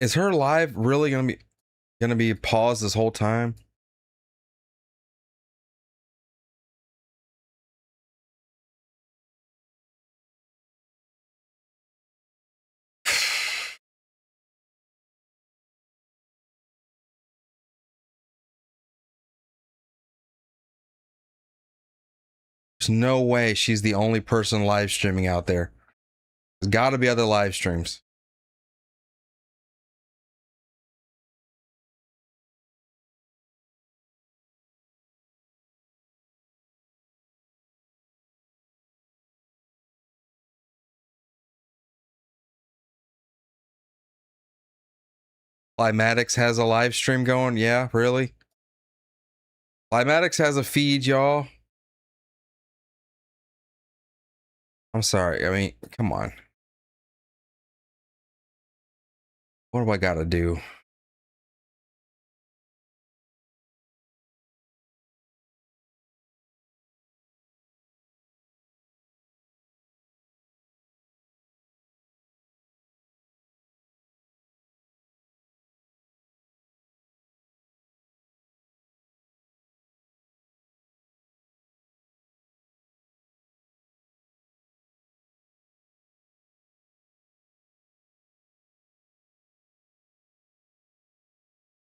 Is her live really gonna be paused this whole time? There's no way she's the only person live streaming out there. There's got to be other live streams. Climatic has a live stream going? Yeah, really? Climatic has a feed, y'all. I'm sorry. I mean, come on. What do I gotta do?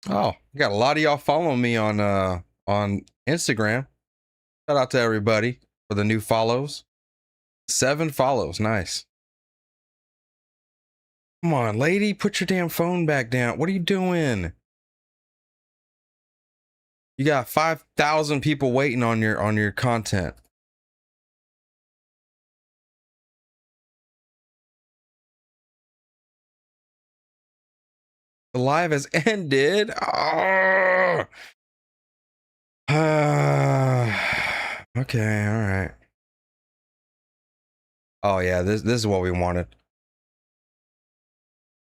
Oh, got a lot of y'all following me on Instagram. Shout out to everybody for the new follows. 7 follows, nice. Come on, lady, put your damn phone back down. What are you doing? You got 5,000 people waiting on your content. The live has ended. Oh. Okay, all right. Oh yeah, this is what we wanted.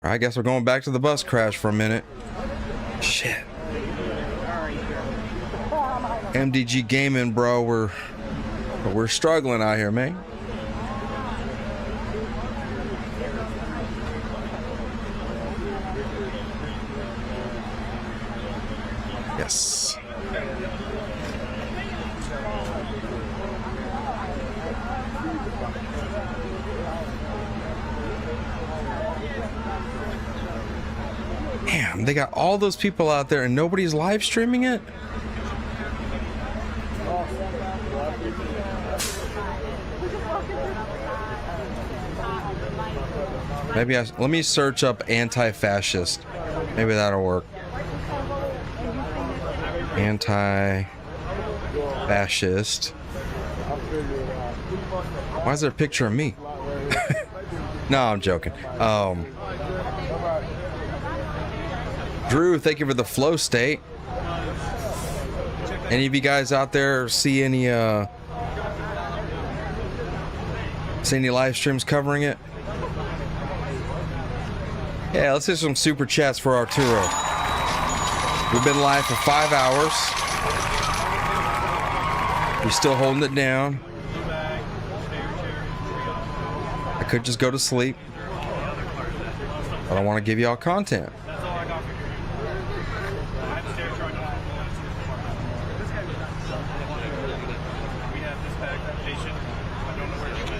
I guess we're going back to the bus crash for a minute. Shit. MDG gaming, bro. We're struggling out here, man. Yes. Damn, they got all those people out there and nobody's live streaming it? Maybe let me search up anti-fascist. Maybe that'll work. Anti-fascist. Why is there a picture of me? No, I'm joking. Drew, thank you for the flow state. Any of you guys out there see any live streams covering it? Yeah, let's do some super chats for Arturo. We've been live for 5 hours. We're still holding it down. I could just go to sleep. I don't want to give y'all content.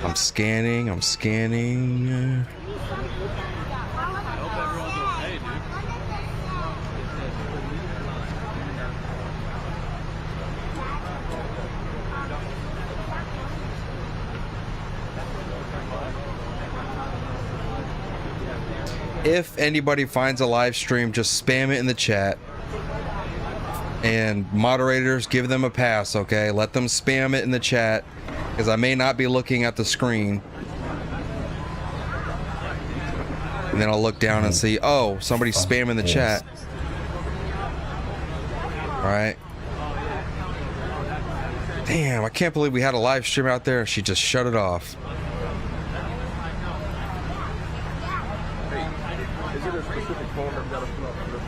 I'm scanning. If anybody finds a live stream, just spam it in the chat. And moderators, give them a pass, okay? Let them spam it in the chat, because I may not be looking at the screen. And then I'll look down and see, oh, somebody's spamming the chat. All right. Damn, I can't believe we had a live stream out there and she just shut it off. Is it a specific phone I've got to put up for the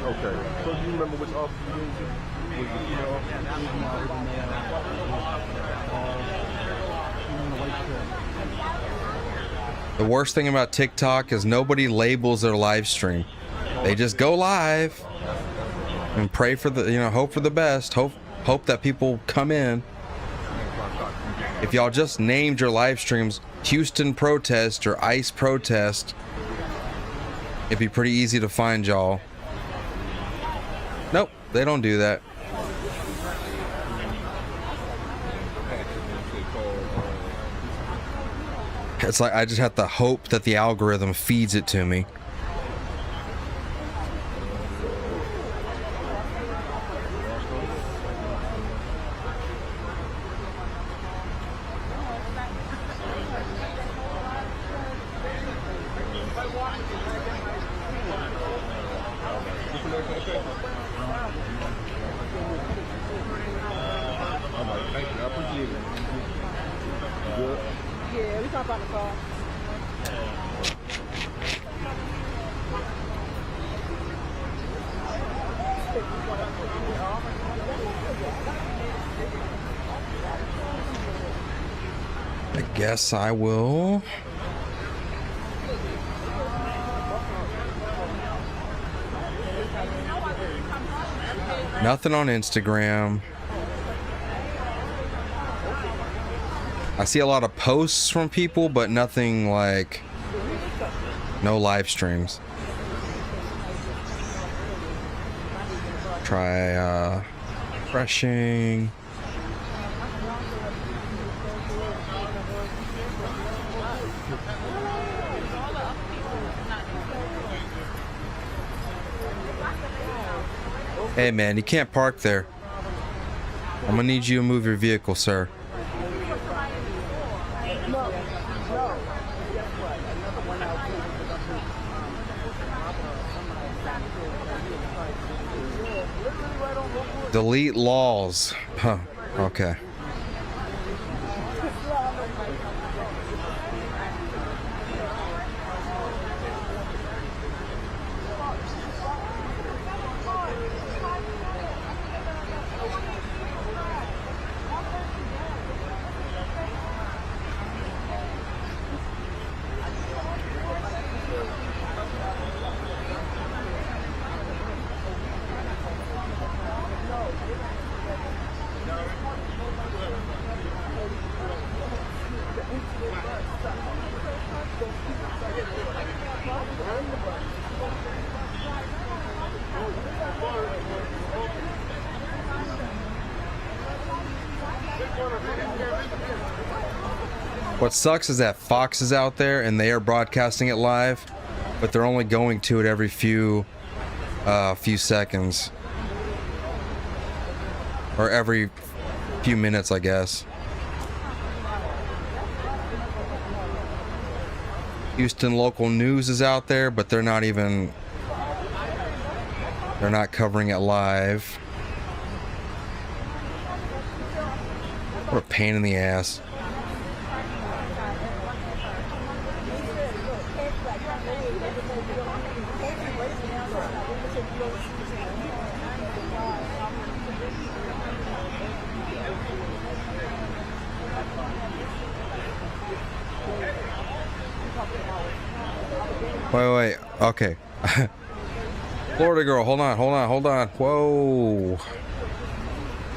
Okay. So do you remember which office you went to? Was it, you know, the worst thing about TikTok is nobody labels their live stream. They just go live and pray for the, hope for the best. Hope that people come in. If y'all just named your live streams Houston protest or ICE protest, it'd be pretty easy to find y'all. Nope, they don't do that. It's like I just have to hope that the algorithm feeds it to me. Yeah, we talk about the car. I guess I will. Nothing on Instagram. I see a lot of posts from people, but nothing like, no live streams. Try refreshing. Hey man, you can't park there. I'm gonna need you to move your vehicle, sir. Delete laws. Huh. Okay. What sucks is that Fox is out there and they are broadcasting it live, but they're only going to it every few seconds. Or every few minutes, I guess. Houston local news is out there, but they're not covering it live. What a pain in the ass. Wait, okay. Florida girl, hold on. Whoa.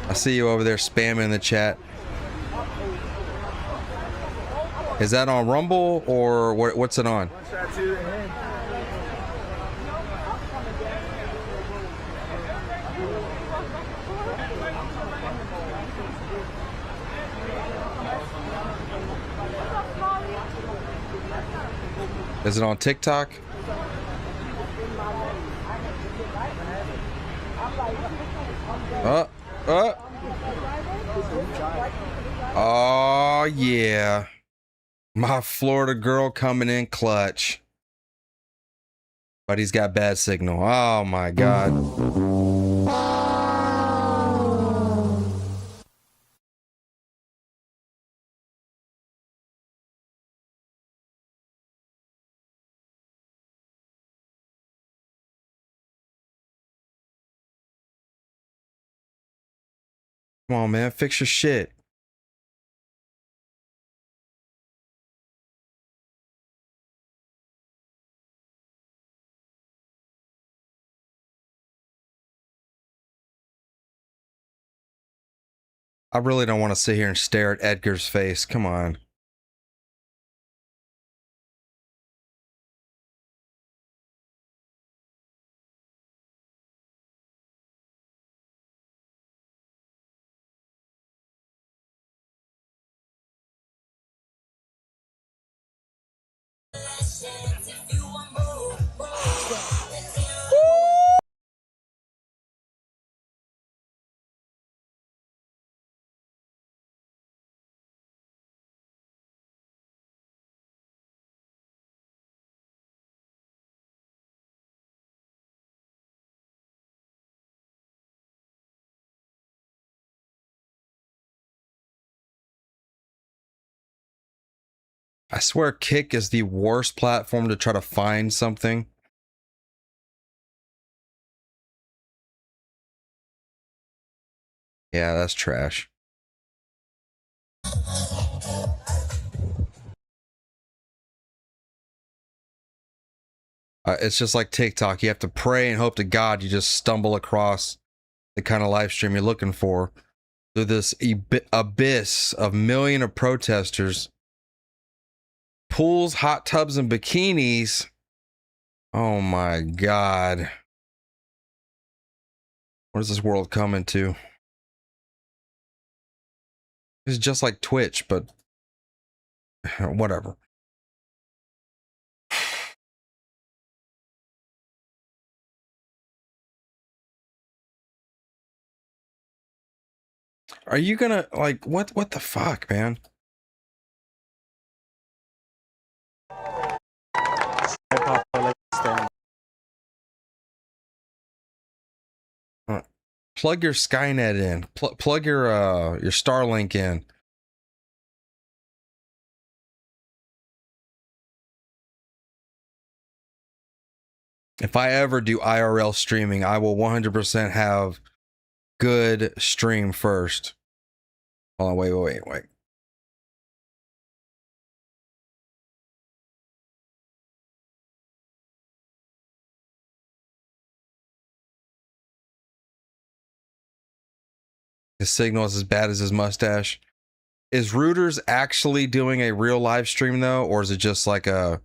I see you over there spamming in the chat. Is that on Rumble or what's it on? Is it on TikTok? Oh yeah. My Florida girl coming in clutch. But he's got bad signal. Oh my God. Come on, man. Fix your shit. I really don't want to sit here and stare at Edgar's face. Come on. I swear Kick is the worst platform to try to find something. Yeah, that's trash. It's just like TikTok. You have to pray and hope to God you just stumble across the kind of live stream you're looking for through this abyss of millions of protesters, pools, hot tubs, and bikinis. Oh my God. What is this world coming to? It's just like Twitch, but whatever. Are you gonna like what the fuck, man? Plug your Skynet in. Plug your Starlink in. If I ever do IRL streaming, I will 100% have good stream first. Hold on, wait. His signal is as bad as his mustache. Is Reuters actually doing a real live stream though, or is it just like a...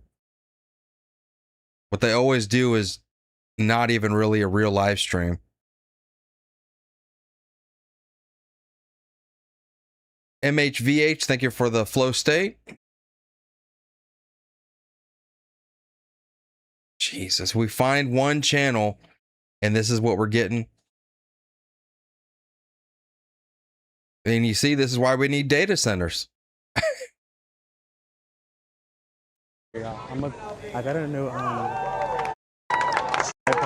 What they always do is not even really a real live stream. MHVH, thank you for the flow state. Jesus, we find one channel and this is what we're getting. And you see, this is why we need data centers. Yeah, I got a new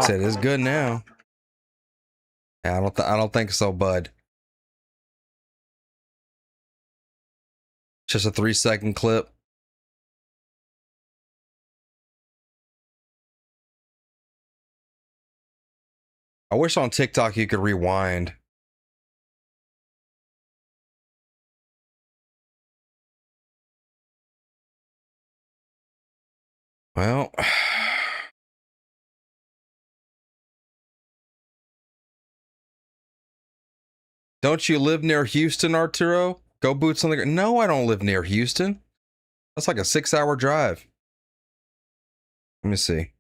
Said it's good now. Yeah, I don't think so, bud. Just a 3-second clip. I wish on TikTok you could rewind. Well, don't you live near Houston, Arturo? Go boots on the ground. No, I don't live near Houston. That's like a 6-hour drive. Let me see.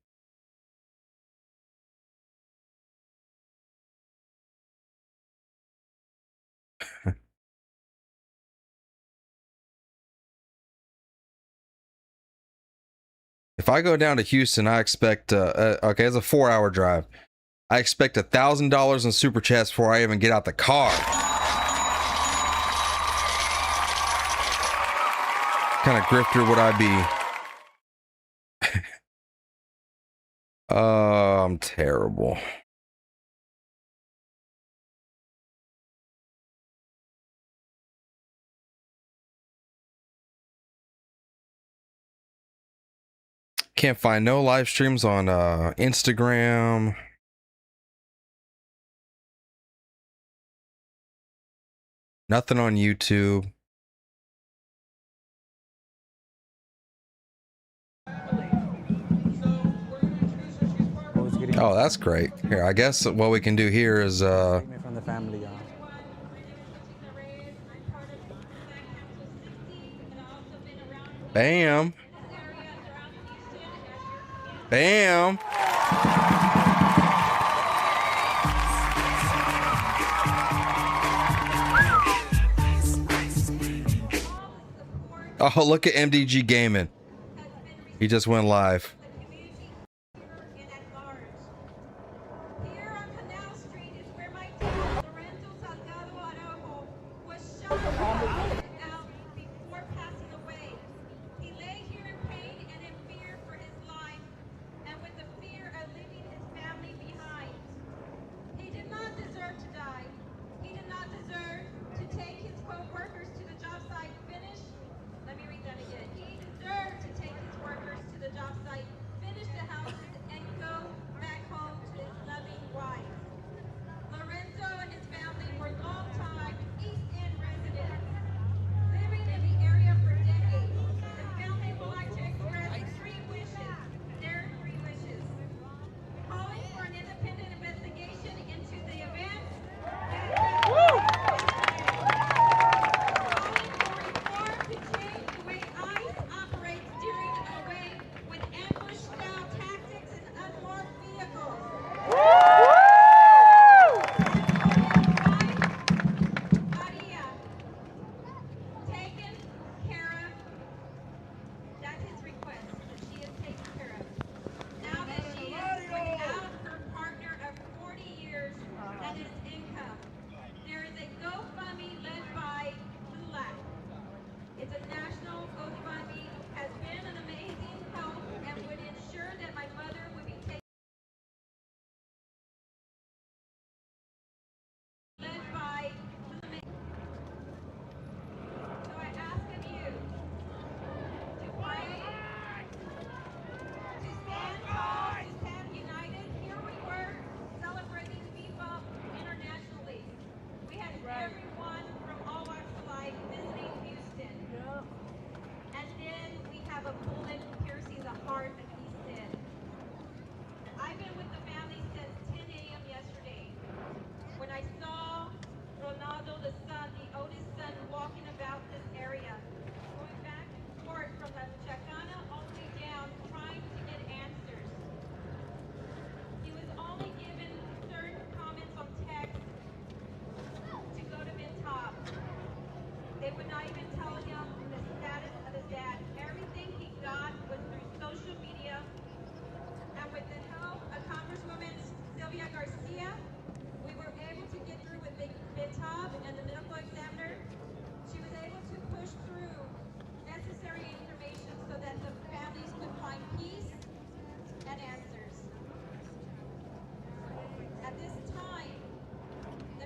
If I go down to Houston, I expect, okay, it's a 4-hour drive. I expect $1,000 in super chats before I even get out the car. What kind of grifter would I be? I'm terrible. Can't find no live streams on Instagram. Nothing on YouTube. Oh, that's great. Here, I guess what we can do here is from the family. Bam. Bam. Oh, look at MDG Gaming. He just went live.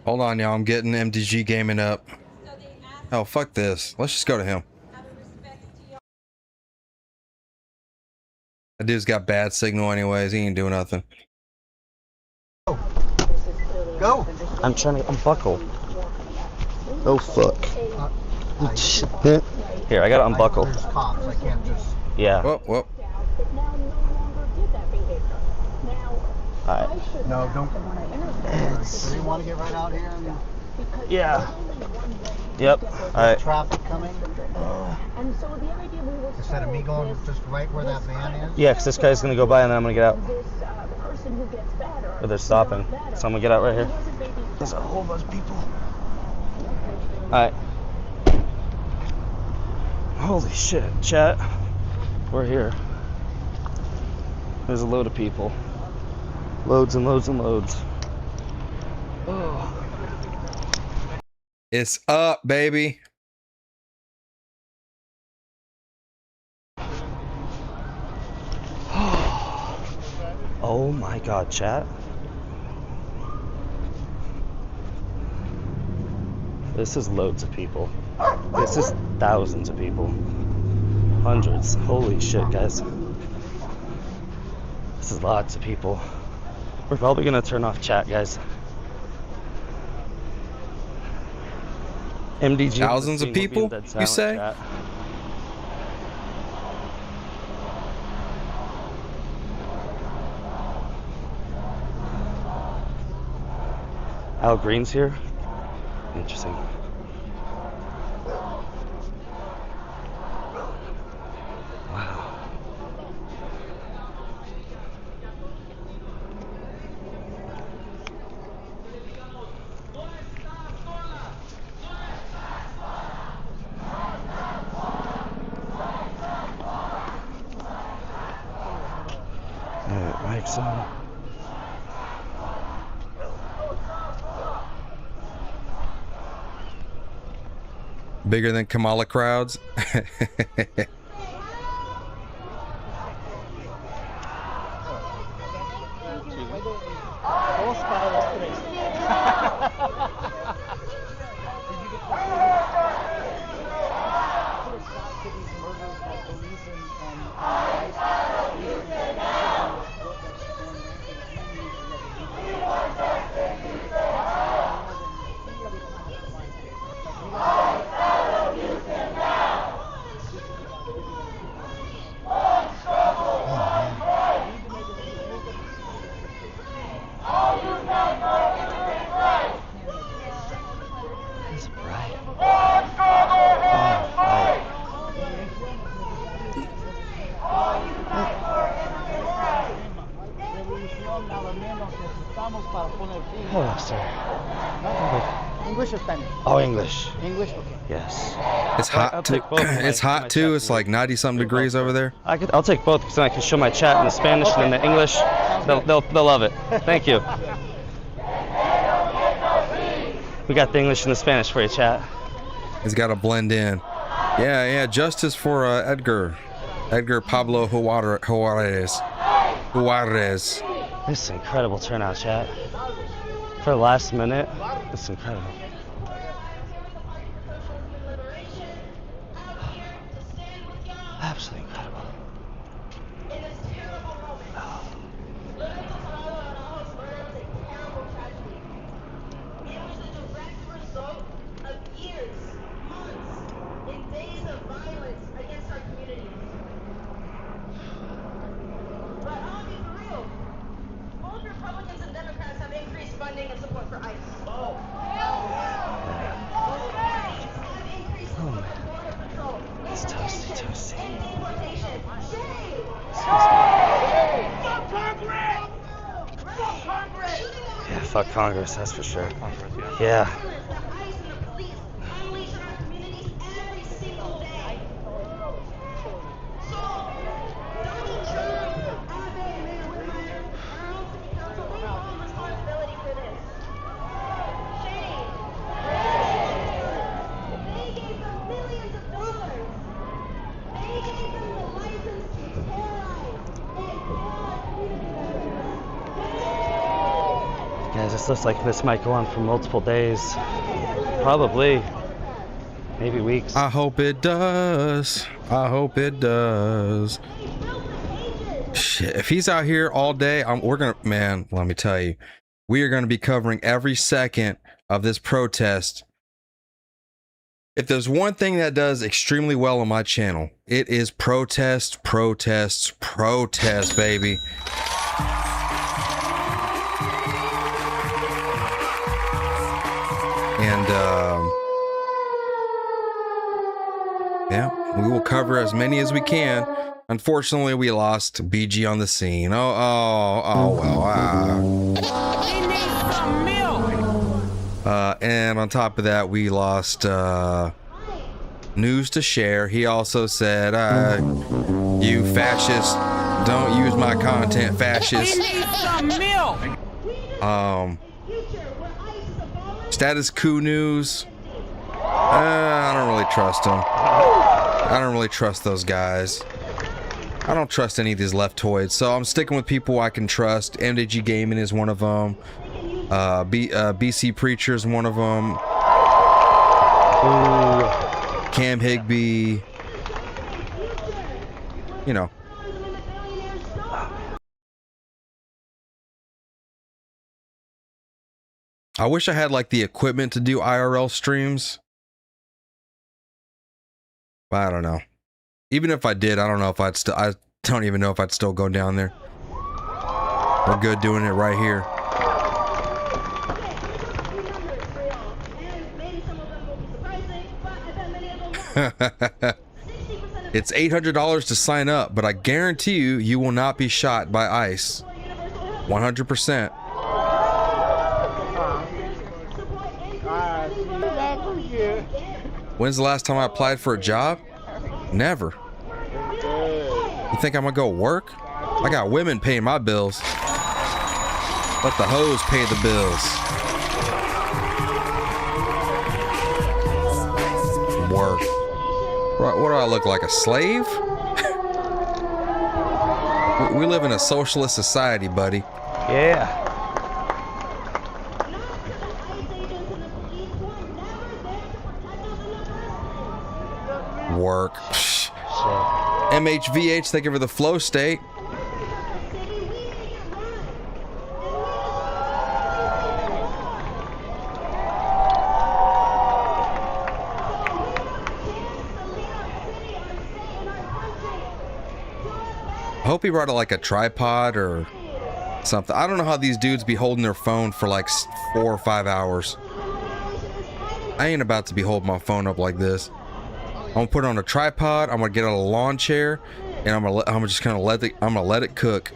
Hold on, y'all. I'm getting MDG gaming up. Oh, fuck this. Let's just go to him. That dude's got bad signal anyways. He ain't doing nothing. Go. I'm trying to unbuckle. Oh fuck. Here, I gotta unbuckle. There's cops. I can't just. Yeah. Whoop, whoop. Alright. No, don't. Do you want to get right out here? Yeah. Yep. Alright. Traffic coming. Instead of me going just right where that van is. Yeah, because this guy's gonna go by and then I'm gonna get out. Or they're stopping. So I'm gonna get out right here. There's a whole bunch of people. Alright. Holy shit, chat. We're here. There's a load of people. Loads and loads and loads. Oh. It's up, baby. Oh my god, chat. This is loads of people. This is thousands of people. Hundreds. Holy shit, guys. This is lots of people. We're probably gonna turn off chat, guys. MDG. Thousands of people, you say? Chat. Al Green's here. Interesting. Wow. Alright, mic's on. Bigger than Kamala crowds. Hello, sir. English or Spanish? Oh, English. English, okay. Yes. It's hot too. It's hot too. It's like 90-something degrees over there. I'll take both because then I can show my chat in the Spanish and in the English. They'll love it. Thank you. We got the English and the Spanish for you, chat. He's got to blend in. Yeah. Justice for Edgar Pablo Juarez. This is incredible turnout, chat. For the last minute, it's incredible. Absolutely incredible. Yeah, fuck Congress, that's for sure. Yeah. Guys, this This looks like this might go on for multiple days. Probably. Maybe weeks. I hope it does. I hope it does. Shit, if he's out here all day, man, let me tell you, we are gonna be covering every second of this protest. If there's one thing that does extremely well on my channel, it is protest, baby. And yeah, we will cover as many as we can. Unfortunately, we lost BG on the scene. Oh well. And on top of that, we lost News to Share. He also said, "You fascist, don't use my content, fascist." Status Quo News. I don't really trust them. I don't really trust those guys. I don't trust any of these leftoids, so I'm sticking with people I can trust. MDG Gaming is one of them. BC Preacher is one of them. Cam Higby. You know. I wish I had like the equipment to do IRL streams. But I don't know. Even if I did, I don't know if I don't even know if I'd still go down there. We're good doing it right here. It's $800 to sign up, but I guarantee you, you will not be shot by ICE. 100%. When's the last time I applied for a job? Never. You think I'm gonna go work? I got women paying my bills. Let the hoes pay the bills. Work. What do I look like, a slave? We live in a socialist society, buddy. Yeah. Work. MHVH, thank you for the flow state. I hope he brought like a tripod or something. I don't know how these dudes be holding their phone for like 4 or 5 hours. I ain't about to be holding my phone up like this. I'm gonna put it on a tripod. I'm gonna get on a lawn chair, and I'm just gonna let it cook.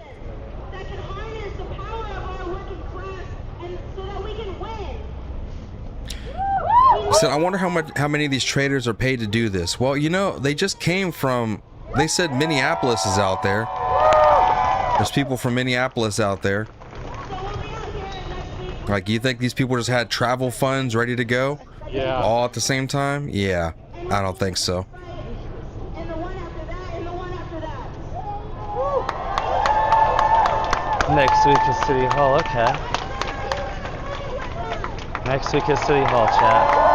So I wonder how many of these traders are paid to do this. Well, you know, they just came from. They said Minneapolis is out there. There's people from Minneapolis out there. Like, you think these people just had travel funds ready to go? Yeah. All at the same time? Yeah. I don't think so. Next week is City Hall, okay. Next week is City Hall, chat.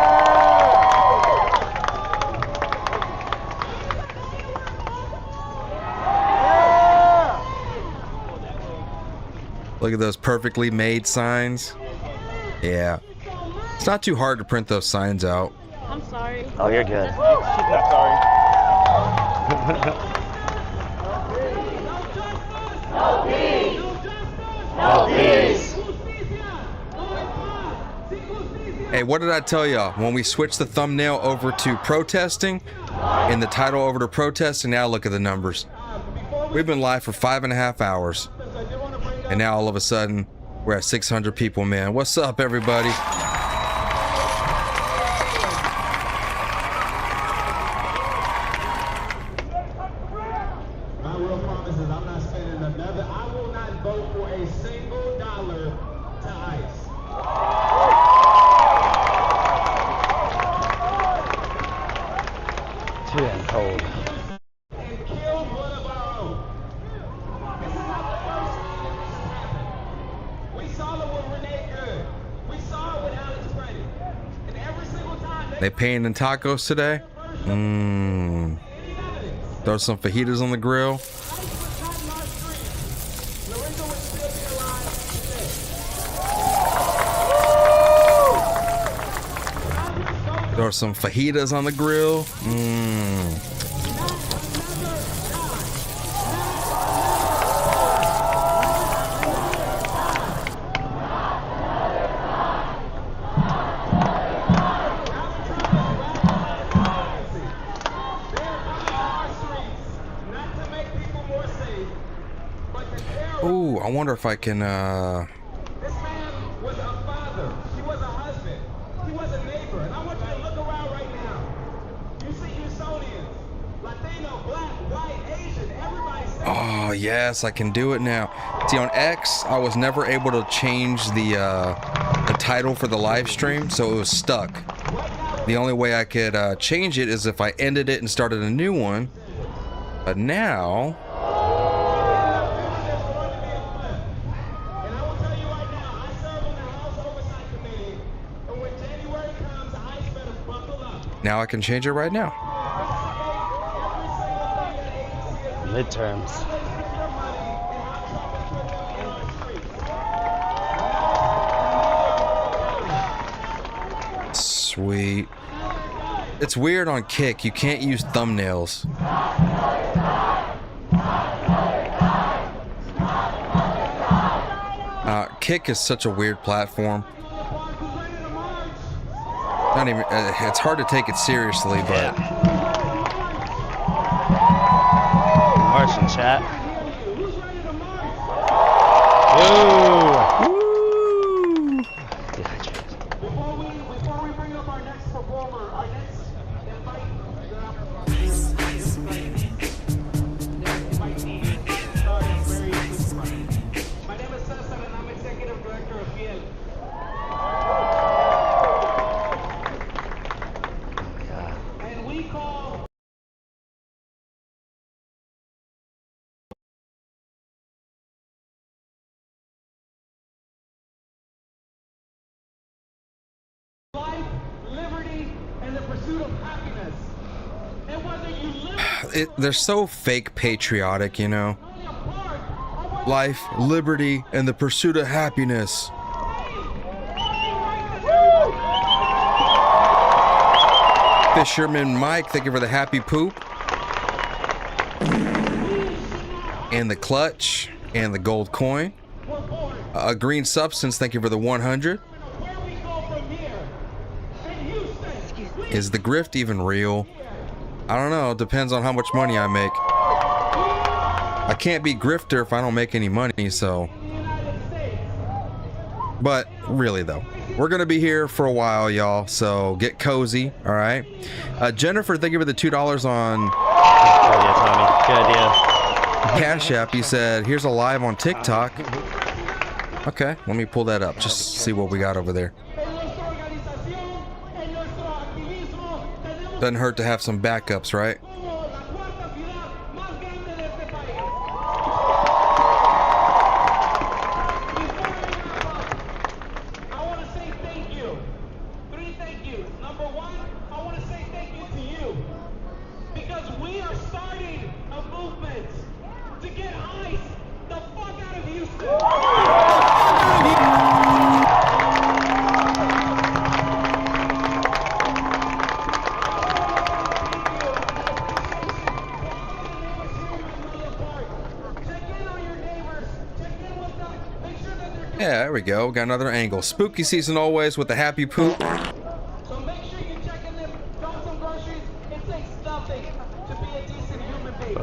Look at those perfectly made signs. Yeah. It's not too hard to print those signs out. I'm sorry. Oh, you're good. Hey, what did I tell y'all? When we switched the thumbnail over to protesting and the title over to protesting, now look at the numbers. We've been live for 5.5 hours. And now all of a sudden, we're at 600 people, man. What's up, everybody? We saw it with Renee Good. They paying in tacos today? Throw some fajitas on the grill. Throw some fajitas on the grill. Ooh, I wonder if I can, This man was a father. He was a husband. He was a neighbor. And I want you to look around right now. You see Houstonians, Latino, black, white, Asian, everybody. Oh, yes, I can do it now. See, on X, I was never able to change the title for the live stream, so it was stuck. The only way I could change it is if I ended it and started a new one. But now... Now I can change it right now. Midterms. Sweet. It's weird on Kick. You can't use thumbnails. Kick is such a weird platform. Not even, it's hard to take it seriously, but... March in chat. Woo! Before we bring up our next performer, our next invite, my name is Cesar and I'm Executive Director of Fiel. And we call life, liberty, and the pursuit of happiness. And whether you live They're so fake patriotic, you know? Life, liberty, and the pursuit of happiness. Fisherman Mike, thank you for the happy poop. And the clutch. And the gold coin. A green substance, thank you for the 100. Is the grift even real? I don't know. It depends on how much money I make. I can't be grifter if I don't make any money, so. But really, though, we're going to be here for a while, y'all. So get cozy, all right? Jennifer, thank you for the $2 on. Good idea, Tommy. Good idea. Cash App. You said, here's a live on TikTok. Okay, let me pull that up. Just see what we got over there. Doesn't hurt to have some backups, right? I want to say thank you. 3 thank yous. Number 1, I want to say thank you to you. Because we are starting a movement to get ICE the fuck out of Houston. Yeah, there we go. Got another angle. Spooky season always with the happy poop. So make sure you check in them, throw some groceries. It takes nothing to be a decent human being.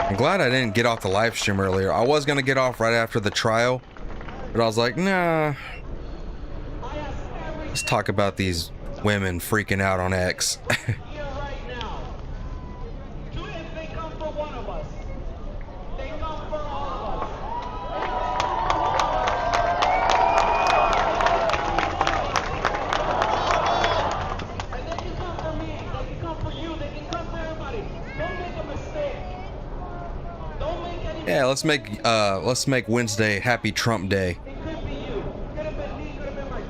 I'm glad I didn't get off the live stream earlier. I was gonna get off right after the trial, but I was like, nah. Let's talk about these women freaking out on X. Yeah, let's make Wednesday Happy Trump Day. It could be you. Could have been me, could have been my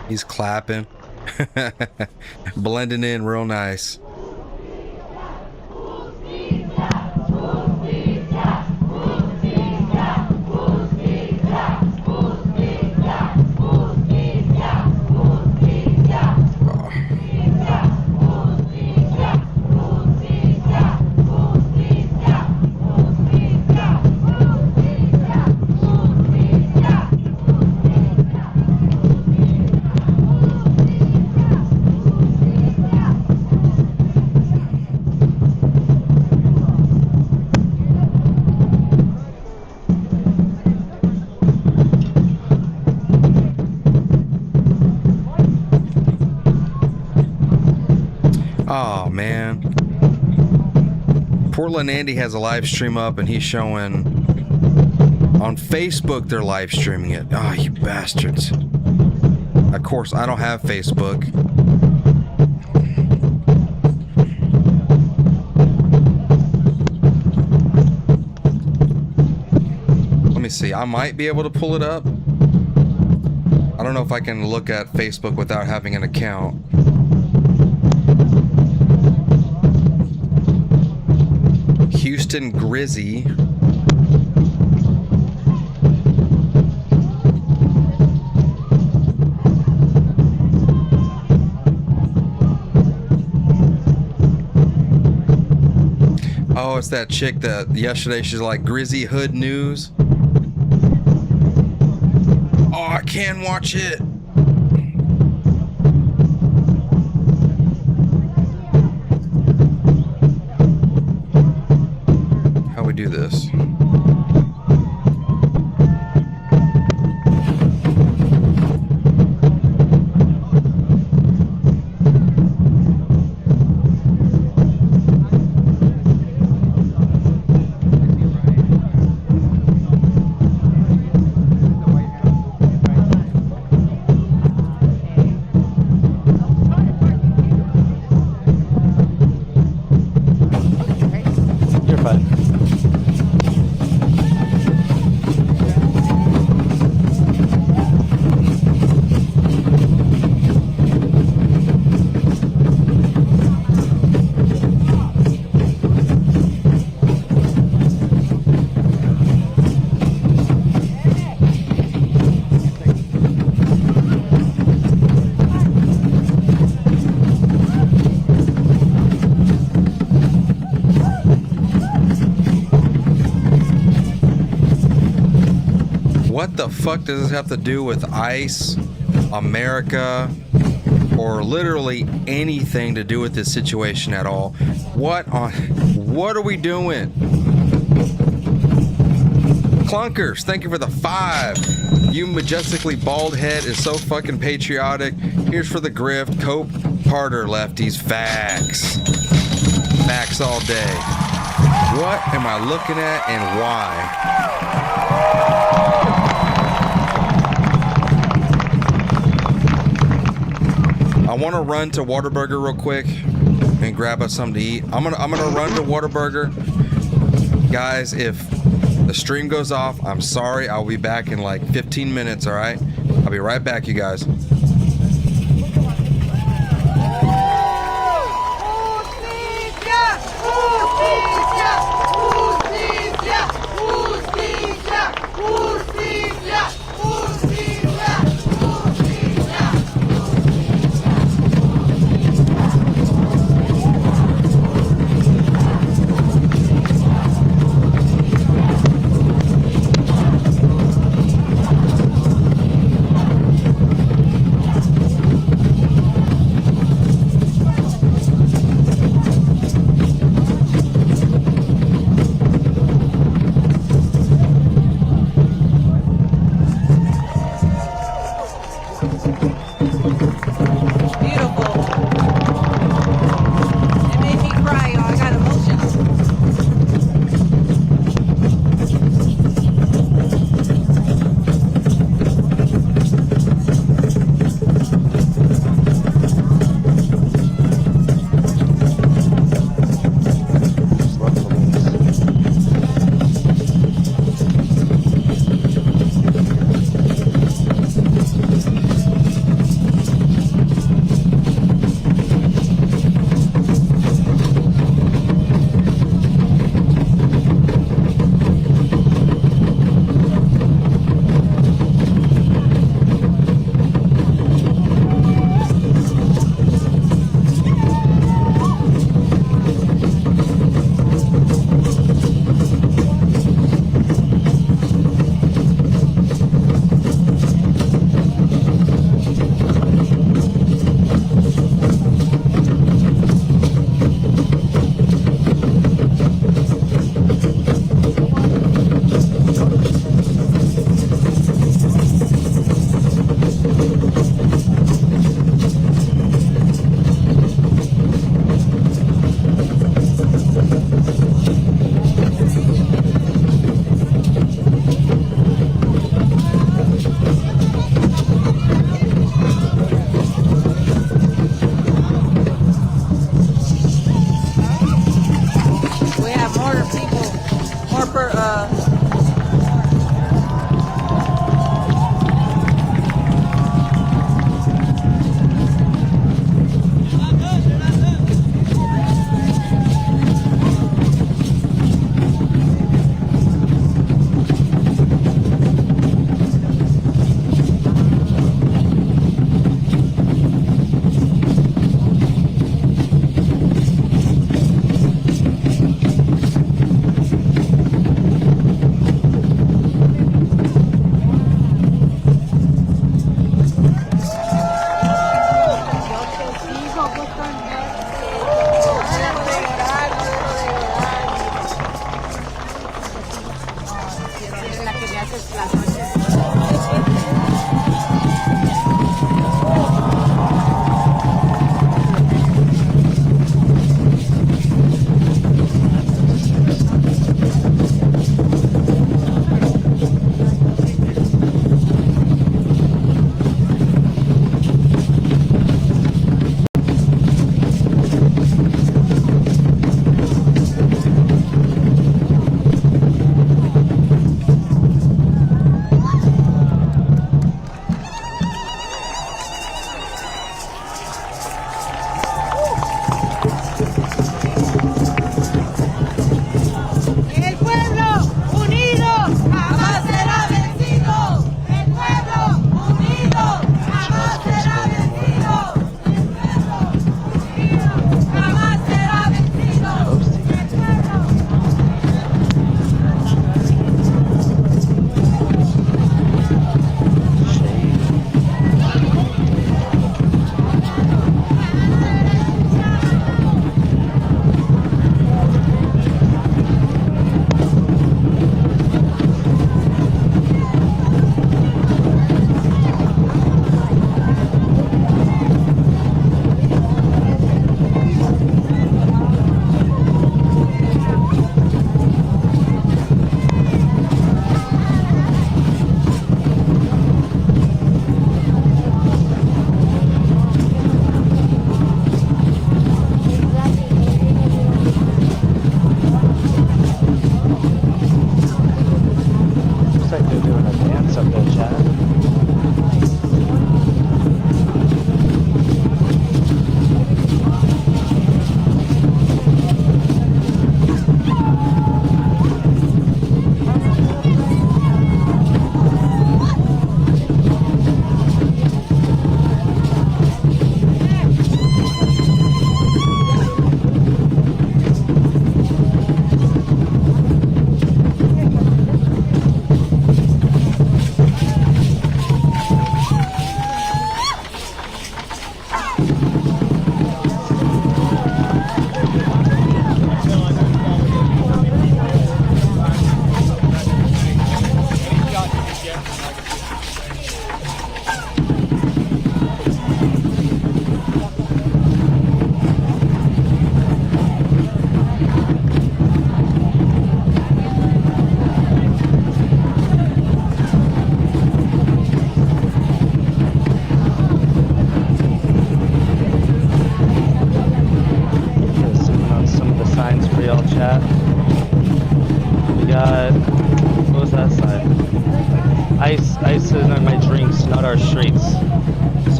He's clapping, blending in real nice. Oh man, Portland Andy has a live stream up and he's showing on Facebook they're live streaming it. Oh, you bastards. Of course I don't have Facebook. Let me see, I might be able to pull it up. I don't know if I can look at Facebook without having an account. Houston Grizzy. Oh, it's that chick that yesterday she's like Grizzy Hood News. Oh, I can watch it. How we do this? What the fuck does this have to do with ICE, America, or literally anything to do with this situation at all. What are we doing? Clunkers, thank you for the 5. You majestically bald head is so fucking patriotic. Here's for the grift. Cope Carter lefties. Facts. Facts all day. What am I looking at and why? I want to run to Whataburger real quick and grab us something to eat. I'm gonna run to Whataburger. Guys, if the stream goes off, I'm sorry. I'll be back in like 15 minutes, all right? I'll be right back, you guys.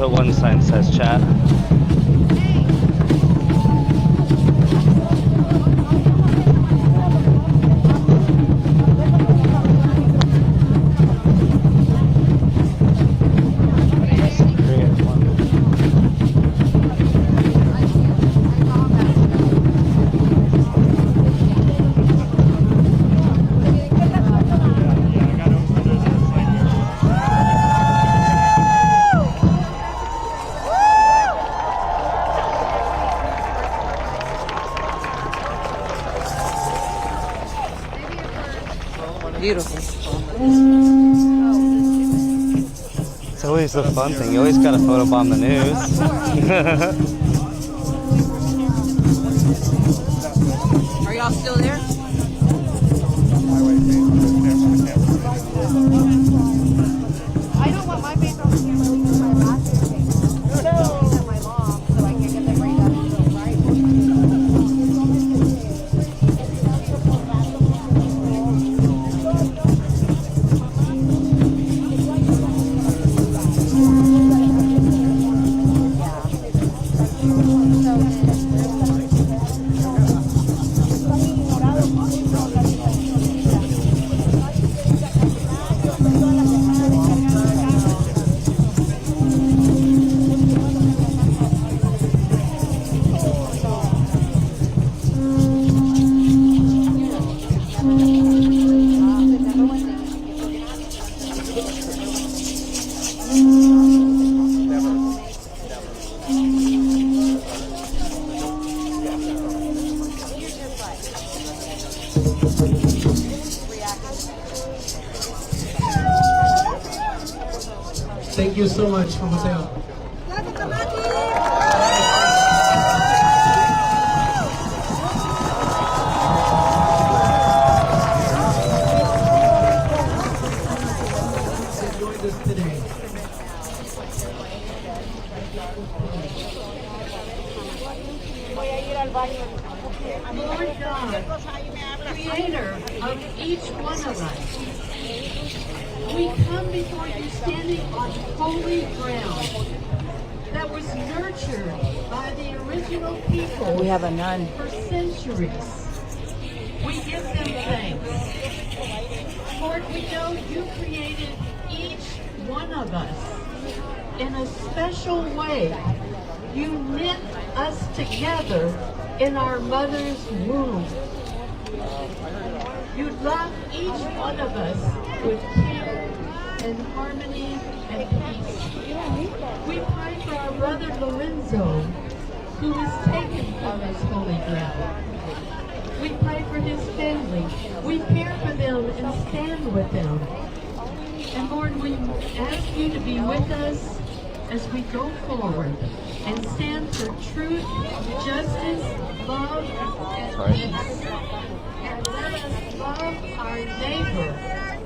That's what one sign says, chat. Beautiful. It's always the fun thing. You always got to photobomb the news. Are y'all still there? I don't want my face on the camera because my last name. No. My mom, so I can't get them right up until Thank you so much for Mateo. Joined us today. Lord God, creator of each one of us, we come before you standing on holy ground that was nurtured by the original people. We have a nun. For centuries. We give them thanks. Lord, we know you created each one of us in a special way. You knit us together in our mother's womb. You love each one of us with care and harmony and peace. We pray for our brother Lorenzo, who was taken from this holy ground. We pray for his family. We care for them and stand with them. And Lord, we ask you to be with us as we go forward and stand for truth, justice, love, and peace. And let us love our neighbor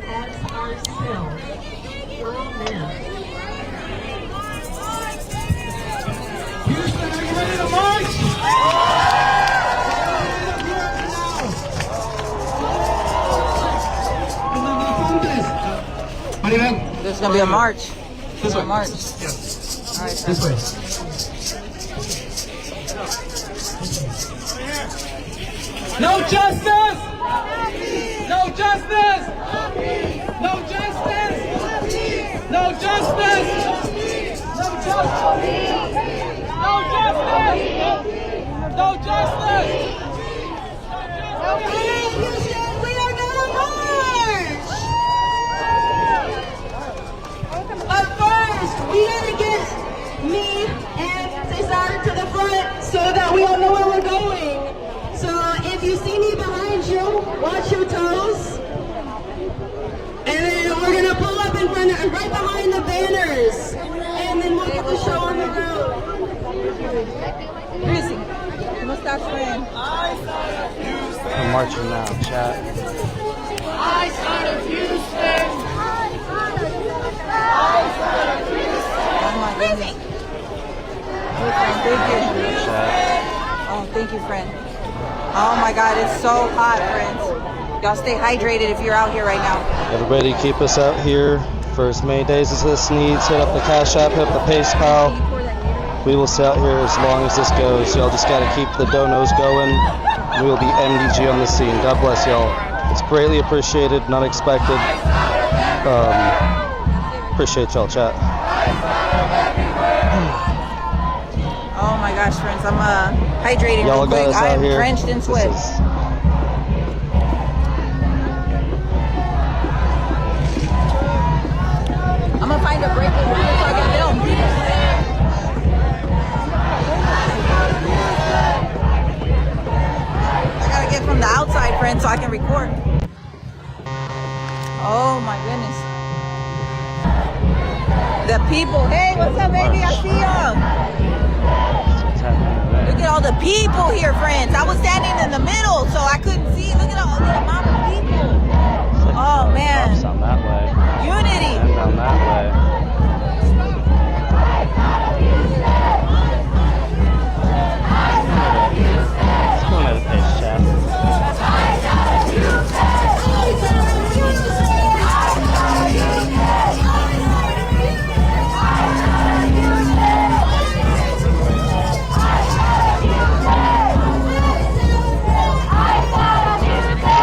as ourselves. Amen. Houston, are you ready to march? There's gonna be a march. This way. A march. Yes. All right. This way. No justice! No justice! No justice! No justice! No justice! No justice! No justice! We are gonna march! But first, we gotta get me and Cesar to the front so that we all know where we're going. So if you see me behind you, watch your toes. And then we're gonna pull up in front of, right behind the banners. And then we'll get the show on the road. Chrissy, mustache man. I'm marching now, chat. I side of Houston. Oh my goodness. Thank you. Oh, thank you, friend. Oh my God, it's so hot, friends. Y'all stay hydrated if you're out here right now. Everybody keep us out here as many days as this needs. Hit up the Cash App, hit up the PayPal. We will stay out here as long as this goes. Y'all just gotta keep the donos going. We will be MDG on the scene. God bless y'all. It's greatly appreciated, not expected. Appreciate y'all, chat. Oh my gosh, friends, I'm hydrating Y'all real quick. got us I out am here. drenched in sweat. I'm gonna find a break in here so I can film. I gotta get from the outside, friends, so I can record. Oh my goodness. The people. Hey, what's up, baby? I see y'all. Look at all the people here, friends. I was standing in the middle, so I couldn't see. Look at all the amount of people. Oh man. Down that way. Unity. And down that way. Let's go at a pace, chat.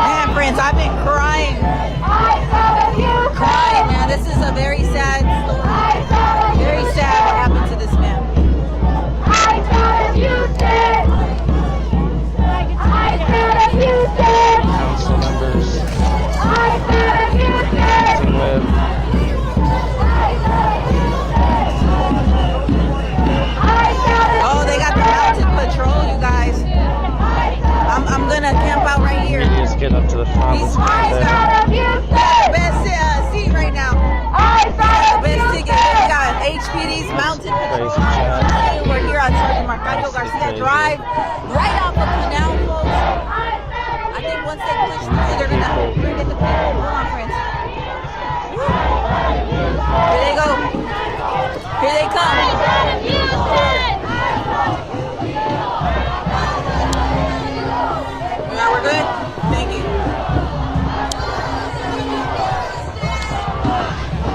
Man, friends, I've been crying. Crying, man. This is a very sad story. Very sad what happened to this man. Council members. Meeting with. Oh, they got the mounted patrol, you guys. I'm gonna camp out right here. Media's getting up to the front. He's got the best seat right now. The best ticket. We got HPD's mounted patrol. We're here on Sergeant Marcario Garcia Drive, right off of Canal, folks. I think once they push through, they're gonna bring in the people. Hold on, friends. Woo. Here they go. Here they come. Yeah, we're good? Thank you.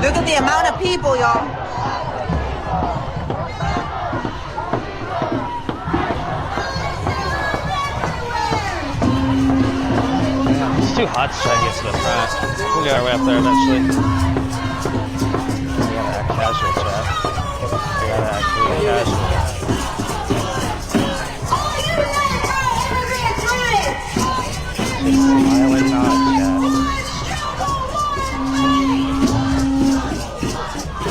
Look at the amount of people, y'all. It's too hot to try to get to the front. We'll get our way up there eventually. We gotta act casual, chat. We gotta act really casual. Just smile and nod, chat.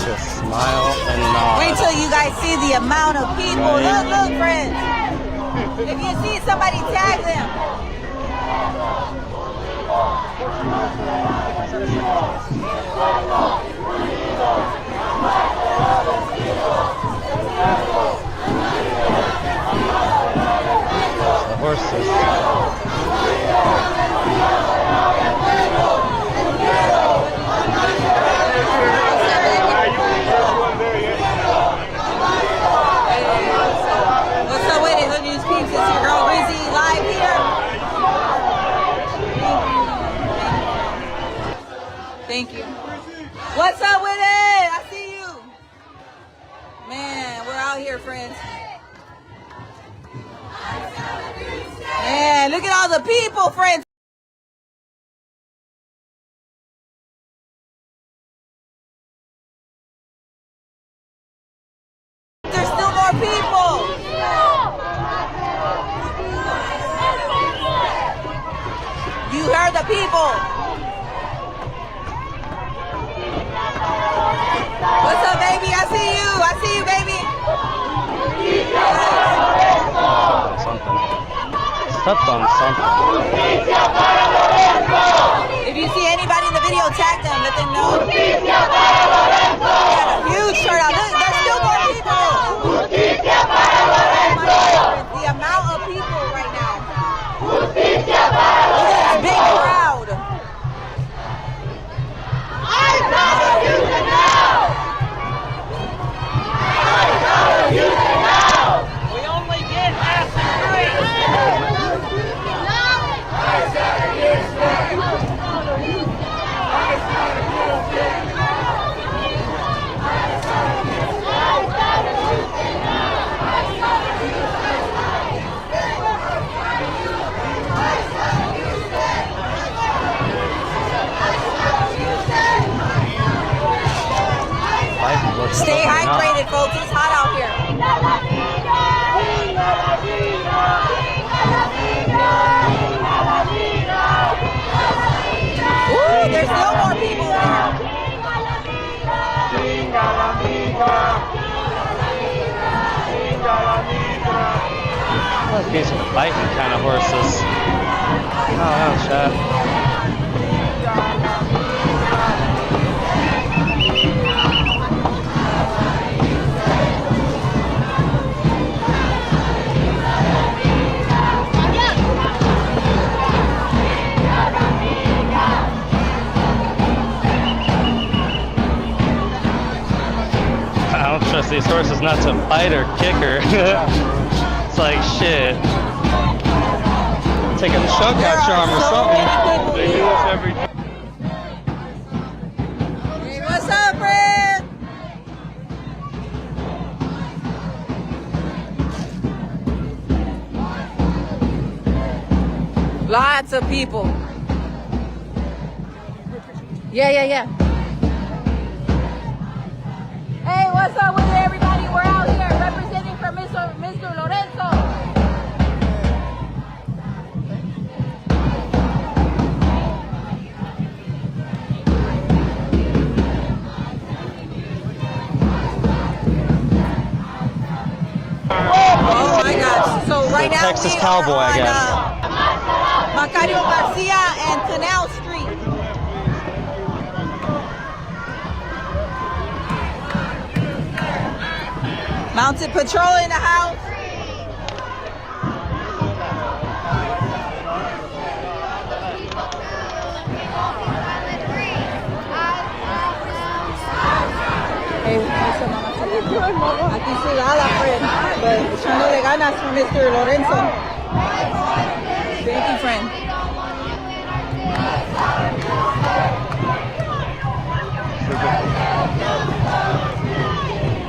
Just smile and nod. Wait till you guys see the amount of people. Right. Look, friends. If you see somebody, tag them. The horses. What's up with it, Hood News Peeps? It's your girl Rizzy live here. Thank you. What's up with it? I see you. Man, we're out here, friends. Man, look at all the people, friends. There's still more people. You heard the people. What's up, baby? I see you. I see you, baby. Stepped on something. If you see anybody in the video, tag them. Let them know. We got a huge turnout. Look, there's still more people. The amount of people right now. Look at this big crowd. We only get half the street. folks. It's hot out here. Ooh, there's still more people here. These are fighting kind of horses. Oh, no, chat. I don't trust these horses not to bite or kick her. It's like shit. Taking the showcase charm or something. They do this every day. Hey, what's up, Fred? Lots of people. Yeah. Hey, what's up with everybody? We're out here representing for Mr. Lorenzo. Oh my gosh. So right now Texas Cowboy, I guess. Macario Garcia and Canal Street. Mounted patrol in the house. Hey, what's up, mama? How you doing, mama? Aquí sudada, friend, but echándole ganas for Mr. Lorenzo. Thank you, friend.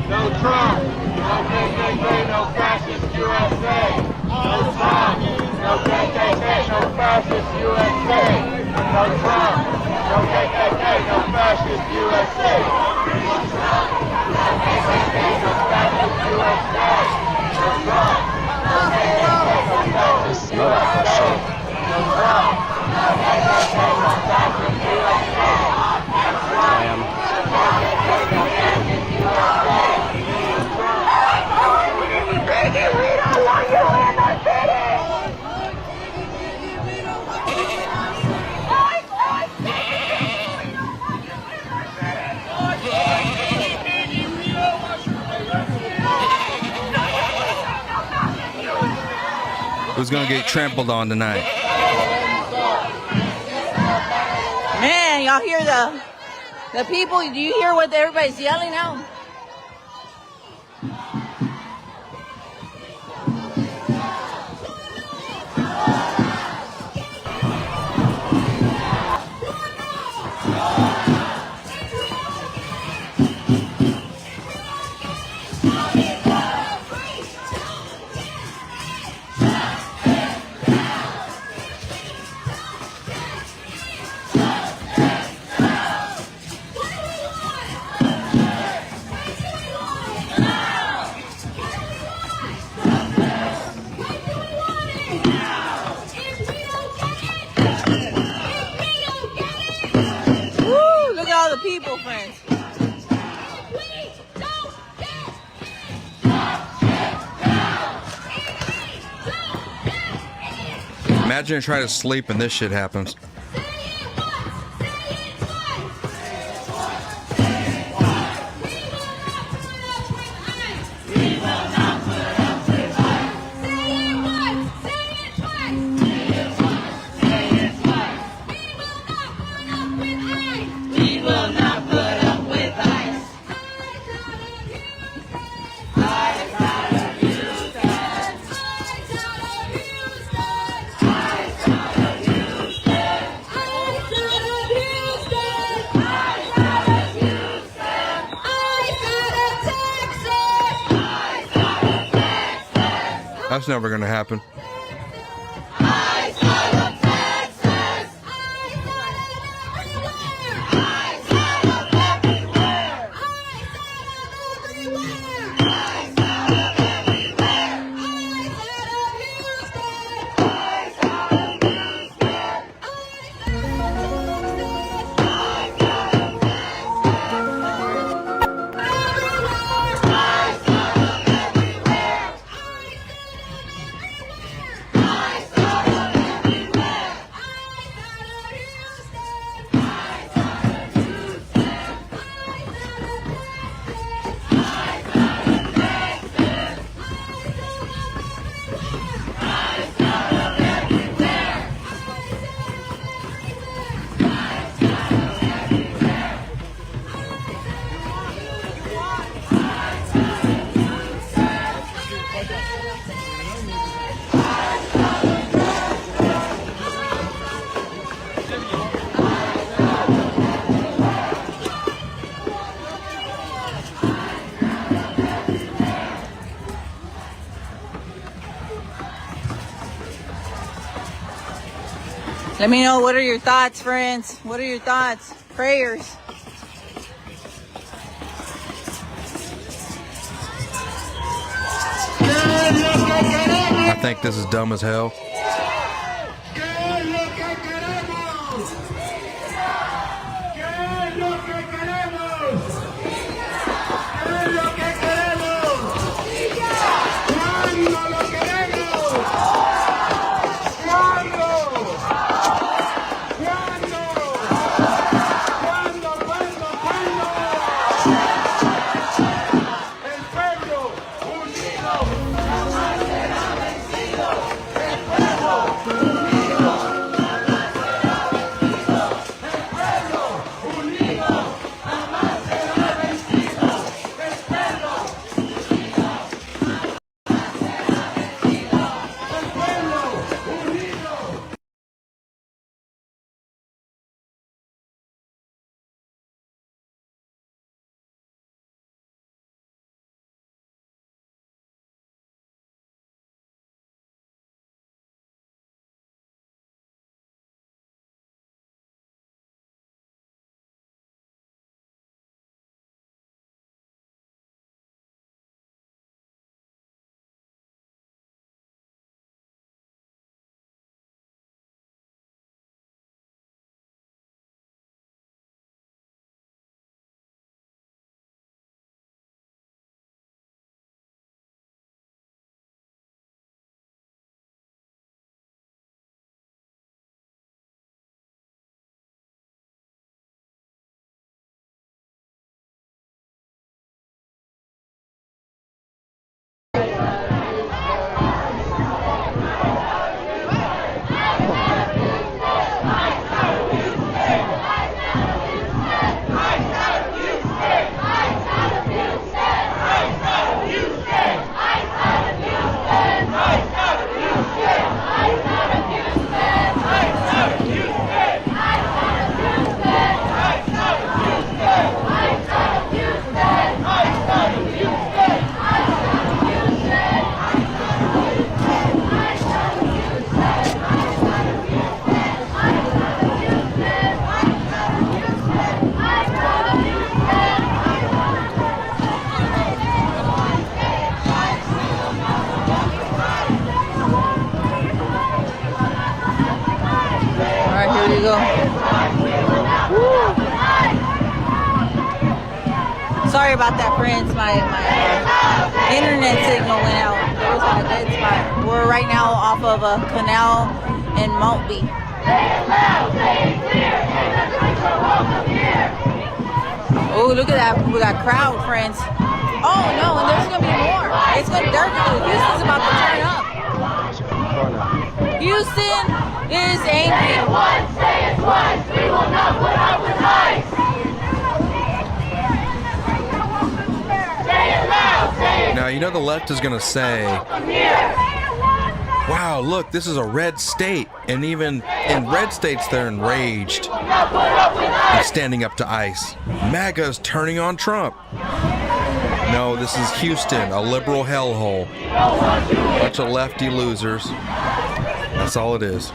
No Trump, no KKK, no fascist USA. No Trump, no KKK, no fascist USA. No Trump, no KKK, no fascist USA. No Trump, no KKK, no fascist USA. No Trump, no KKK, no fascist USA. No Trump, no KKK, no fascist USA. Who's gonna get trampled on tonight? Man, y'all hear the people? Do you hear what everybody's yelling out? The people, friends. Imagine trying to sleep and this shit happens. That's never gonna happen. Let me know, what are your thoughts, friends? What are your thoughts? Prayers. I think this is dumb as hell. Sorry about that, friends. My internet signal went out. It was at a dead spot. We're right now off of a canal in Maltby. Oh, look at that. We got crowd, friends. Oh, no, and there's going to be more. Houston's about to turn up. Houston is angry. Say it once, say it twice. We will not put up with lies. Now, you know the left is going to say, wow, look, this is a red state. And even in red states, they're enraged and standing up to ICE. MAGA's turning on Trump. No, this is Houston, a liberal hellhole. Bunch of lefty losers. That's all it is.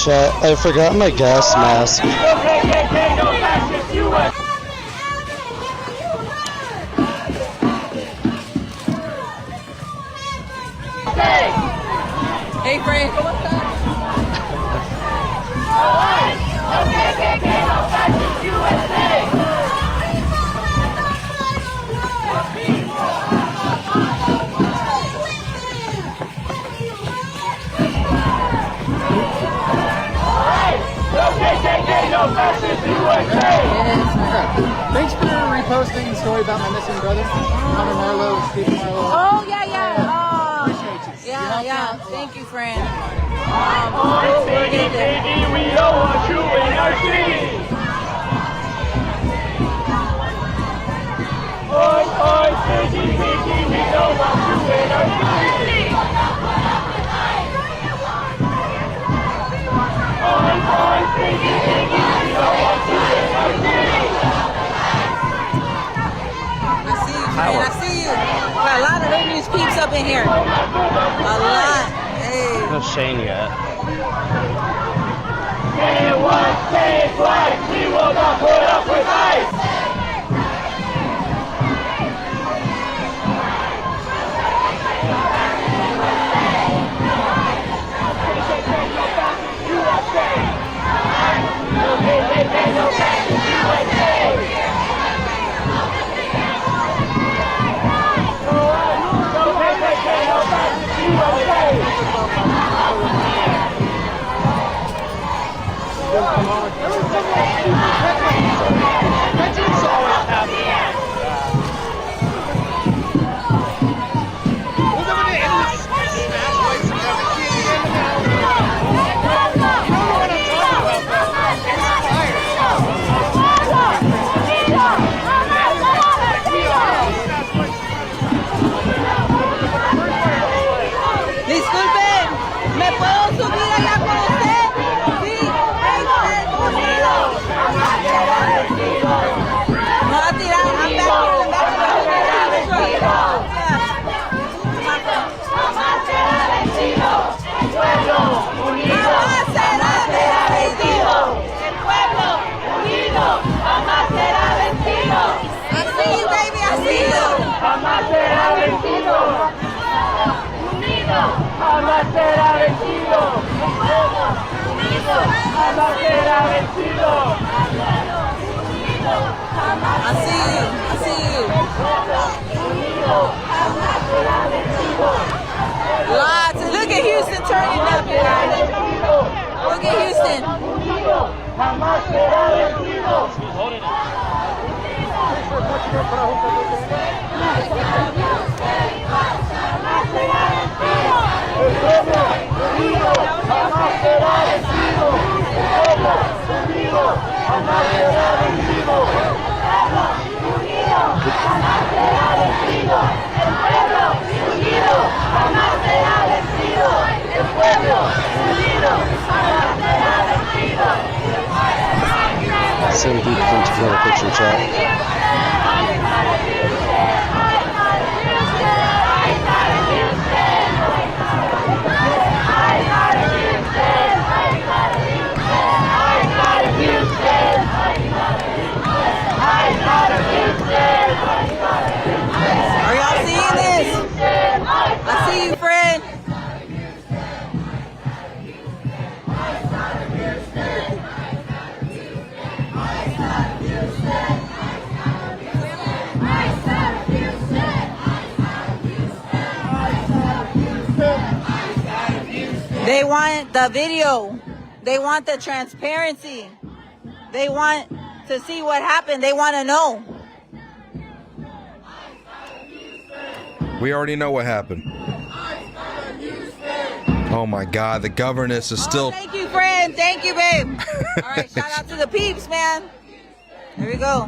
Chat, I forgot my gas mask. Hey, Frank, ¿cómo estás? no fascist USA. Thanks for reposting the story about my missing brother, Hunter Marlowe, Stephen Marlowe. Oh, yeah. Appreciate you. Yeah. Thank you, friend. Baby, we don't want you in our city. Oi, Piggy, we don't want you in our city. Oi, Piggy, we don't want you in our city. I see you. Got a lot of English peeps up in here. A lot. Hey. No Shane yet. Say it once, say it twice. We will not put up with ice. Disculpen, ¿me puedo subir allá con usted? Sí, unidos. No va a tirar, I'm back here. Jamás será vencido. El pueblo unido. Jamás será vencido. El pueblo unido. Jamás será vencido. I see you, baby, I see you. Jamás será vencido. Jamás será vencido. Jamás será vencido. I see you. Lots. Look at Houston turning up, guys. Look at Houston. Jamás será vencido. El pueblo unido jamás será vencido. El pueblo unido jamás será vencido. El pueblo unido jamás será vencido. El pueblo unido jamás será vencido. Send people into the picture chat. Are y'all seeing this? I see you, friend. They want the video. They want the transparency. They want to see what happened. They want to know. We already know what happened. Oh my God, the governess is still. Thank you, friend. Thank you, babe. All right, shout out to the peeps, man. Here we go.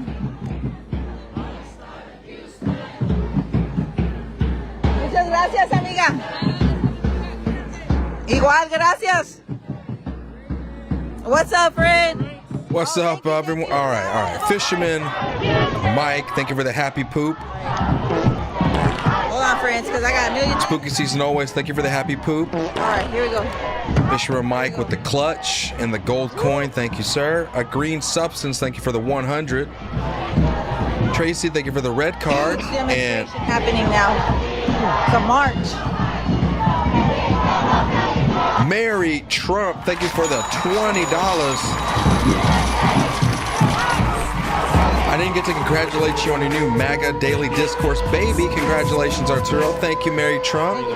Muchas gracias, amiga. Igual, gracias. What's up, friend? What's up, everyone? All right. Fisherman Mike, thank you for the happy poop. Hold on, friends, because I got a million. Spooky season always. Thank you for the happy poop. All right, here we go. Fisherman Mike with the clutch and the gold coin. Thank you, sir. A green substance. Thank you for the 100. Tracy, thank you for the red card. And Happening now. It's a march. Mary Trump, thank you for the $20. I didn't get to congratulate you on your new MAGA Daily Discourse baby. Congratulations, Arturo. Thank you, Mary Trump.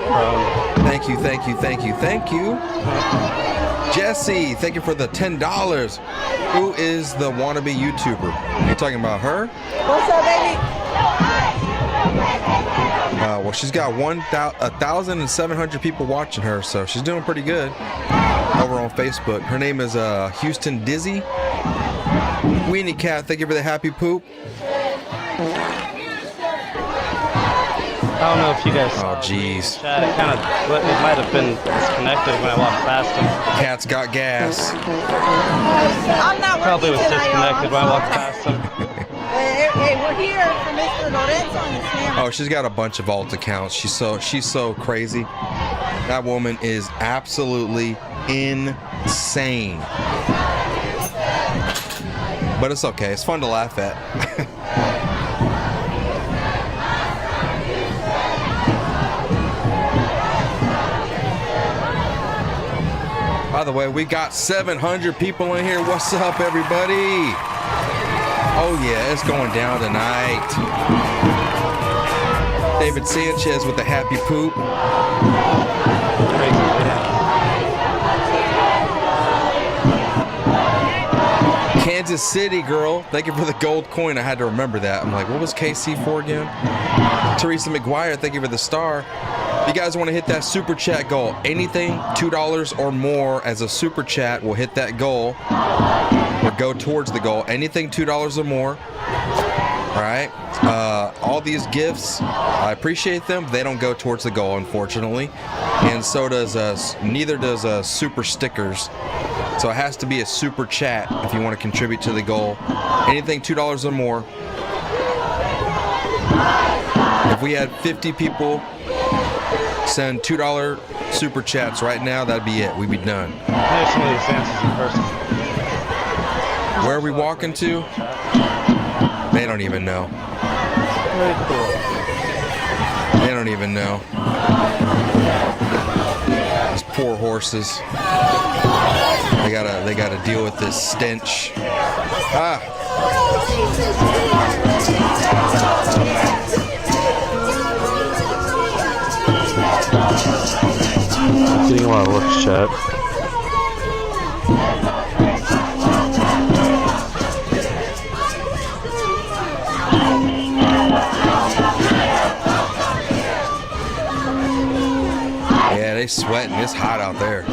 Thank you. Jesse, thank you for the $10. Who is the wannabe YouTuber? You talking about her? What's up, baby? Well, she's got 1,700 people watching her, so she's doing pretty good over on Facebook. Her name is Houston Dizzy. Weenie Cat, thank you for the happy poop. I don't know if you guys saw jeez. Chat. It might have been disconnected when I walked past him. Cat's got gas. I'm not Probably was tonight, disconnected when I walked past him. Hey, we're here for Mr. Lorenzo and his family. Oh, she's got a bunch of alt accounts. She's so crazy. That woman is absolutely insane. But it's okay. It's fun to laugh at. By the way, we got 700 people in here. What's up, everybody? Oh yeah, it's going down tonight. David Sanchez with the happy poop. Kansas City girl, thank you for the gold coin. I had to remember that. I'm like, what was KC for again? Teresa McGuire, thank you for the star. If you guys want to hit that super chat goal, anything $2 or more as a super chat will hit that goal or go towards the goal. Anything $2 or more. All right. All these gifts, I appreciate them. They don't go towards the goal, unfortunately. And so does neither does super stickers. So it has to be a super chat if you want to contribute to the goal. Anything $2 or more. If we had 50 people send $2 super chats right now, that'd be it. We'd be done. There's some of these answers in person. Where are we walking to? They don't even know. Very cool. They don't even know. These poor horses. They gotta deal with this stench. Getting a lot of looks, chat. Yeah, they sweating. It's hot out there.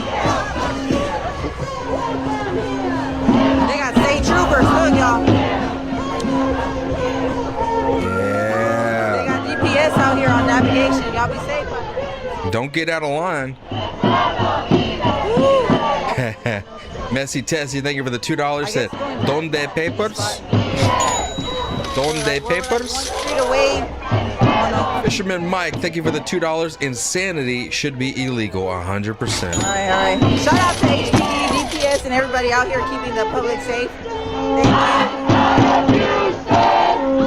They got state troopers, look, y'all. Yeah. They got DPS out here on navigation. Y'all be safe. Don't get out of line. Messy Tessie, thank you for the $2. Said, Donde papers? Donde papers? Fisherman Mike, thank you for the $2. Insanity should be illegal, 100%. All right. Shout out to HPD, DPS, and everybody out here keeping the public safe. Thank you.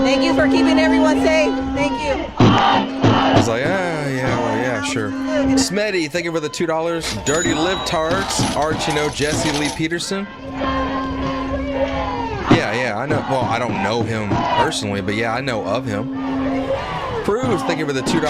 Thank you for keeping everyone safe. Thank you. I was like, yeah, sure. Smetty, thank you for the $2. Dirty Libtards, Archino, Jesse Lee Peterson. Yeah, I know. Well, I don't know him personally, but yeah, I know of him. Cruz, thank you for the $2.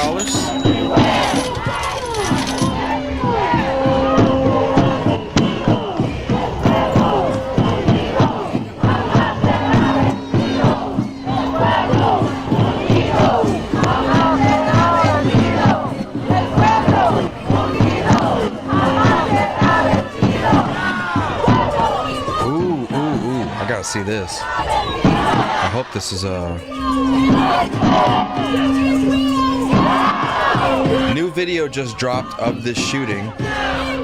Ooh, I gotta see this. I hope this is a new video just dropped of this shooting.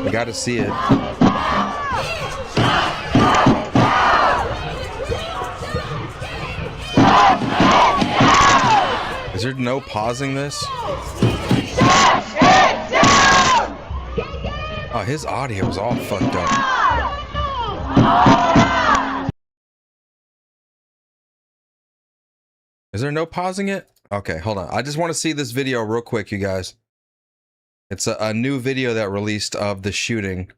We gotta see it. Is there no pausing this? Oh, his audio is all fucked up. Is there no pausing it? Okay, hold on. I just want to see this video real quick, you guys. It's a new video that released of the shooting.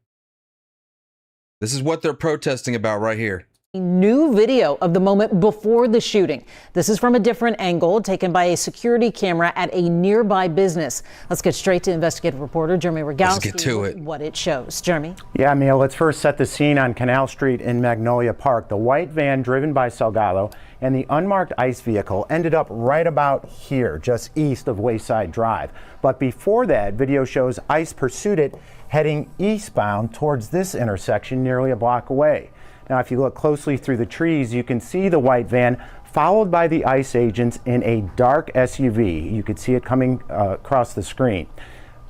This is what they're protesting about right here. New video of the moment before the shooting. This is from a different angle taken by a security camera at a nearby business. Let's get straight to investigative reporter Jeremy Rogowski. Let's get to it. What it shows. Jeremy. Yeah, Mia, let's first set the scene on Canal Street in Magnolia Park. The white van driven by Salgado and the unmarked ICE vehicle ended up right about here, just east of Wayside Drive. But before that, video shows ICE pursued it heading eastbound towards this intersection nearly a block away. Now, if you look closely through the trees, you can see the white van followed by the ICE agents in a dark SUV. You could see it coming across the screen.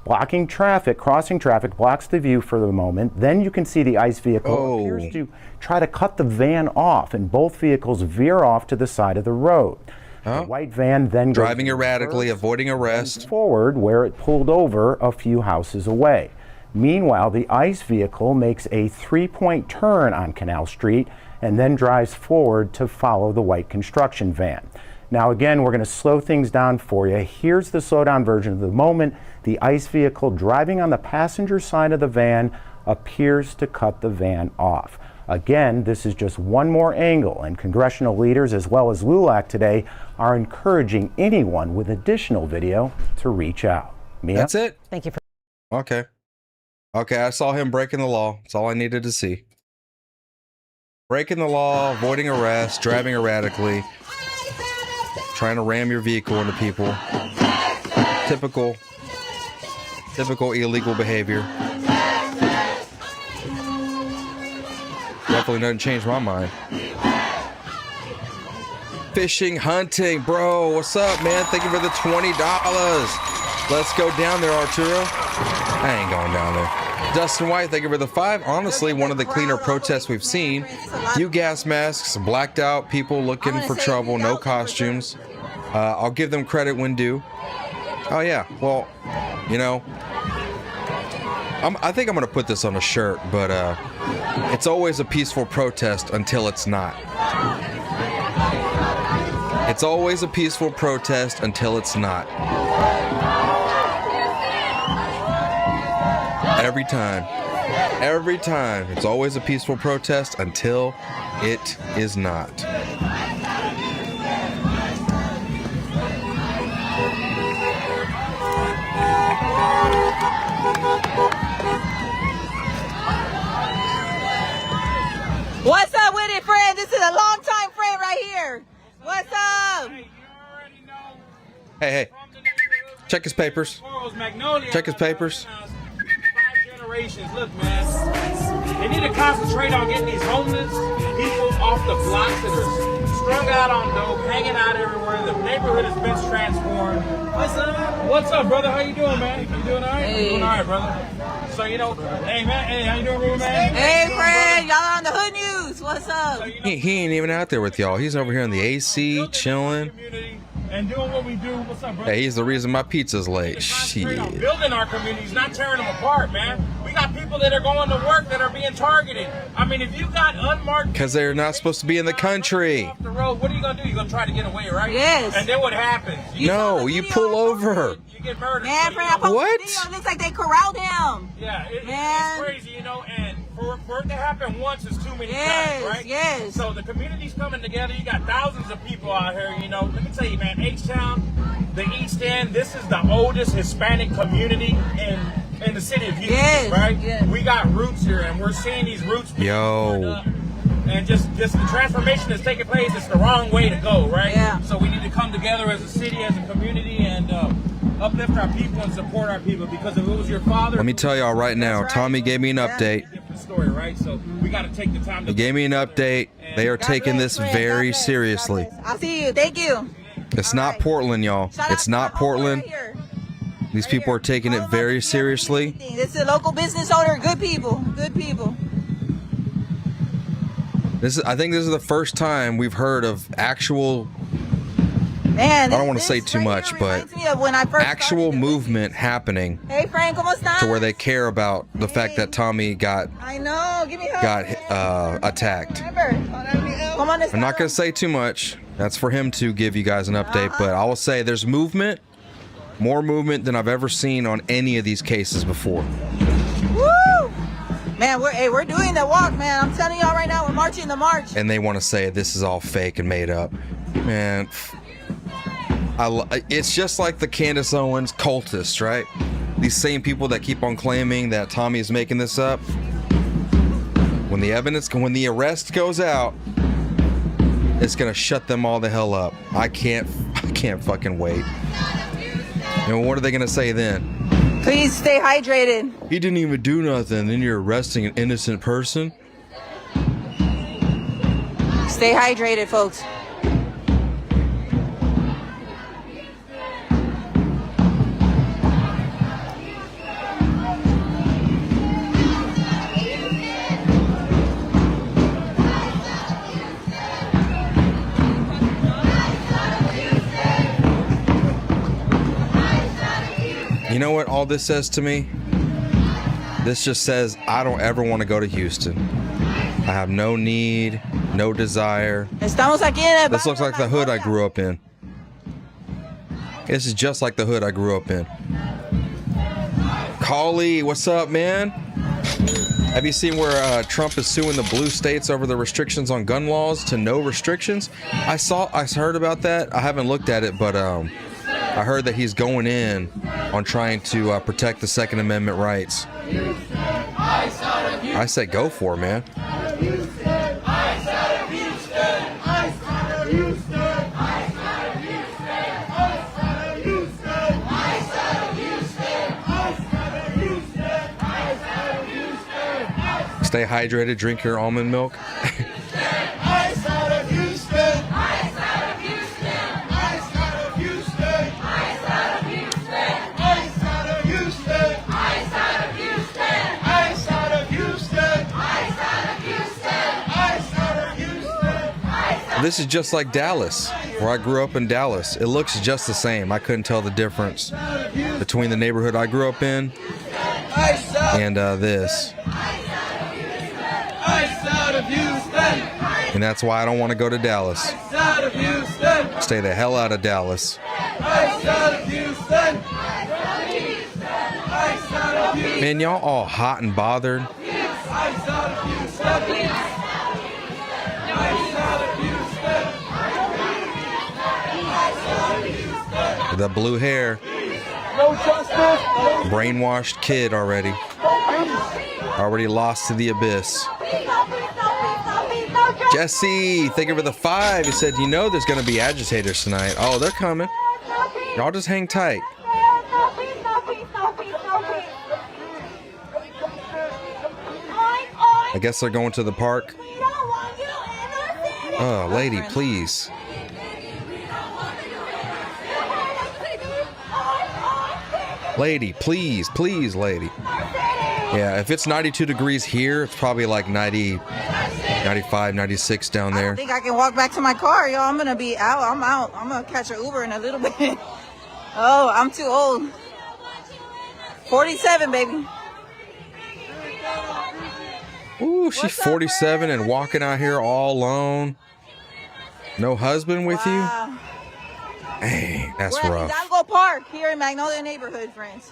Blocking traffic, crossing traffic, blocks the view for the moment. Then you can see the ICE vehicle appears to try to cut the van off, and both vehicles veer off to the side of the road. The white van then driving goes erratically, avoiding arrest forward where it pulled over a few houses away. Meanwhile, the ICE vehicle makes a three-point turn on Canal Street and then drives forward to follow the white construction van. Now again, we're going to slow things down for you. Here's the slowdown version of the moment. The ICE vehicle driving on the passenger side of the van appears to cut the van off. Again, this is just one more angle, and congressional leaders as well as LULAC today are encouraging anyone with additional video to reach out. Mia? That's it? Thank you for. Okay. Okay, I saw him breaking the law. That's all I needed to see. Breaking the law, avoiding arrest, driving erratically, trying to ram your vehicle into people. Typical illegal behavior. Definitely doesn't change my mind. Fishing, hunting, bro. What's up, man? Thank you for the $20. Let's go down there, Arturo. I ain't going down there. Dustin White, thank you for the 5. Honestly, one of the cleaner protests we've seen. Few gas masks, blacked out people looking for trouble, no costumes. I'll give them credit when due. Oh yeah, well, you know, I think I'm gonna put this on a shirt, but it's always a peaceful protest until it's not. It's always a peaceful protest until it's not. Every time, it's always a peaceful protest until it is not. What's up with it, friend? This is a long-time friend right here. What's up? Hey, check his papers. Check his papers. Look, man, they need to concentrate on getting these homeless people off the blocks that are strung out on dope, hanging out everywhere. The neighborhood has been transformed. What's up, brother? How you doing, man? You doing all right? Hey. You doing all right, brother? So, you know, hey, man, hey, how you doing, Ruben, man? Hey, friend, y'all on the Hood News. What's up? He ain't even out there with y'all. He's over here in the AC, chilling. And doing what we do. What's up, brother? Hey, he's the reason my pizza's late. Shit. Building our communities, not tearing them apart, man. We got people that are going to work that are being targeted. I mean, if you got unmarked... Because they're not supposed to be in the country. Off the road, what are you going to do? You're going to try to get away, right? Yes. And then what happens? No, you pull over. You get murdered. Man, friend, I posted a video. It looks like they corralled him. Yeah, it's crazy, you know, and for it to happen once is too many times, right? Yes. So the community's coming together. You got thousands of people out here, you know. Let me tell you, man, H-Town, the East End, this is the oldest Hispanic community in the city of Houston, right? Yes. We got roots here, and we're seeing these roots being torn up. And just the transformation that's taking place, it's the wrong way to go, right? Yeah. So we need to come together as a city, as a community, and uplift our people and support our people, because if it was your father... Let me tell y'all right now, Tommy gave me an update. Story, right? So we got to take the time to... He gave me an update. They are taking this very seriously. I'll see you. Thank you. It's not Portland, y'all. It's not Portland. These people are taking it very seriously. This is a local business owner. Good people. Good people. I think this is the first time we've heard of actual... Man, I don't want to say too much, but actual movement happening. Hey, Frank, ¿cómo estás? To where they care about the fact that Tommy got attacked. I'm not going to say too much. That's for him to give you guys an update, but I will say there's movement, more movement than I've ever seen on any of these cases before. Woo! Man, we're doing the walk, man. I'm telling y'all right now, we're marching the march. And they want to say this is all fake and made up. Man, it's just like the Candace Owens cultists, right? These same people that keep on claiming that Tommy is making this up. When the arrest goes out, it's gonna shut them all the hell up. I can't fucking wait. And what are they gonna say then? Please stay hydrated. He didn't even do nothing. Then you're arresting an innocent person? Stay hydrated, folks. You know what all this says to me? This just says I don't ever want to go to Houston. I have no need, no desire. Estamos aquí en el This looks like the hood I grew up in. This is just like the hood I grew up in. Collie, what's up, man? Have you seen where Trump is suing the blue states over the restrictions on gun laws to no restrictions? I heard about that. I haven't looked at it, but I heard that he's going in on trying to protect the Second Amendment rights. I say go for it, man. Stay hydrated, drink your almond milk. This is just like Dallas, where I grew up in Dallas. It looks just the same. I couldn't tell the difference between the neighborhood I grew up in and this. And that's why I don't want to go to Dallas. Stay the hell out of Dallas. Man, y'all all hot and bothered. The blue hair. Brainwashed kid already. Already lost to the abyss. Jesse, thank you for the 5. He said, you know there's going to be agitators tonight. Oh, they're coming. Y'all just hang tight. I guess they're going to the park. Oh, lady, please. Lady, please, please, lady. Yeah, if it's 92 degrees here, it's probably like 90, 95, 96 down there. I don't think I can walk back to my car, y'all. I'm gonna be out. I'm out. I'm gonna catch an Uber in a little bit. Oh, I'm too old. 47, baby. Ooh, she's 47 and walking out here all alone. No husband with you? Dang, that's We're rough. at Hidalgo Park here in Magnolia neighborhood, friends.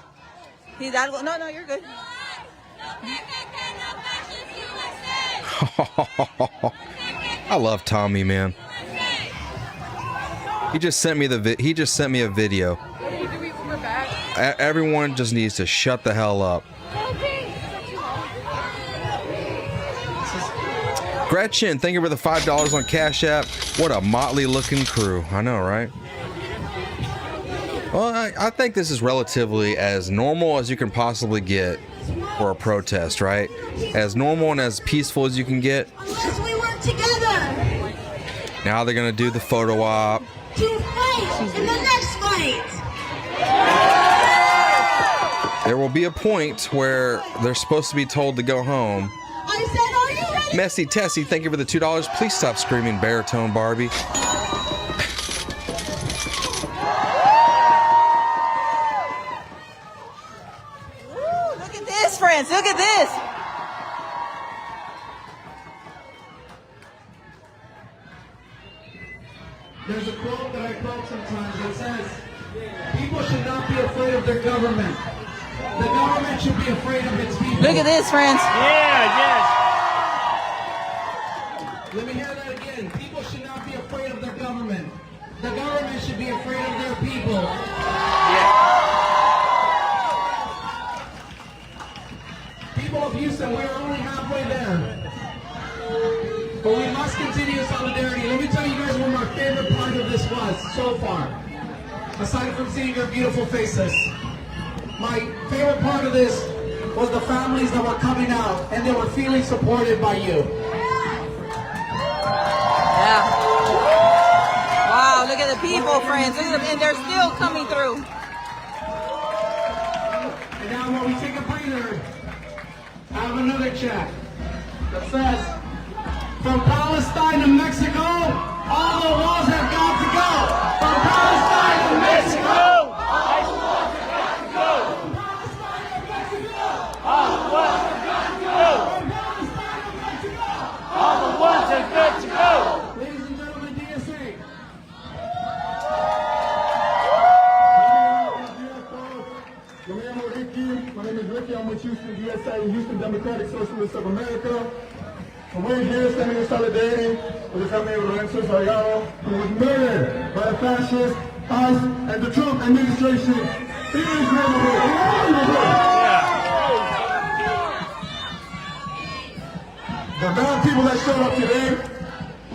Hidalgo. No, you're good. I love Tommy, man. He just sent me a video. Everyone just needs to shut the hell up. Gretchen, thank you for the $5 on Cash App. What a motley looking crew. I know, right? Well, I think this is relatively as normal as you can possibly get for a protest, right? As normal and as peaceful as you can get. Unless we work together Now they're gonna do the photo op. to fight in the next fight. There will be a point where they're supposed to be told to go home. I said, are you ready? Messy Tessie, thank you for the $2. Please stop screaming baritone Barbie. Look at this, friends. Look at this. There's a quote that I quote sometimes that says, people should not be afraid of their government. The government should be afraid of its people. Look at this, friends. Yeah, yes. Let me hear that again. People should not be afraid of their government. The government should be afraid of their people. People of Houston, we are only halfway there. But we must continue solidarity. Let me tell you guys what my favorite part of this was so far. Aside from seeing your beautiful faces. My favorite part of this was the families that were coming out and they were feeling supported by you. Yeah. Wow, look at the people, friends. Look at them, and they're still coming through. And now while we take a breather, I have another chat that says, from Palestine to Mexico, all the walls have got to go. From Palestine to Mexico, all the walls have got to go. From Palestine to Mexico, all the walls have got to go. From Palestine to Mexico, all the walls have got to go. Ladies and gentlemen, DSA. My name is Ricky. I'm with Houston DSA, Houston Democratic Socialists of America. And we're here standing in solidarity with the family of Lorenzo Salgado, who was murdered by the fascist, ICE, and the Trump administration in this neighborhood. The amount of people that showed up today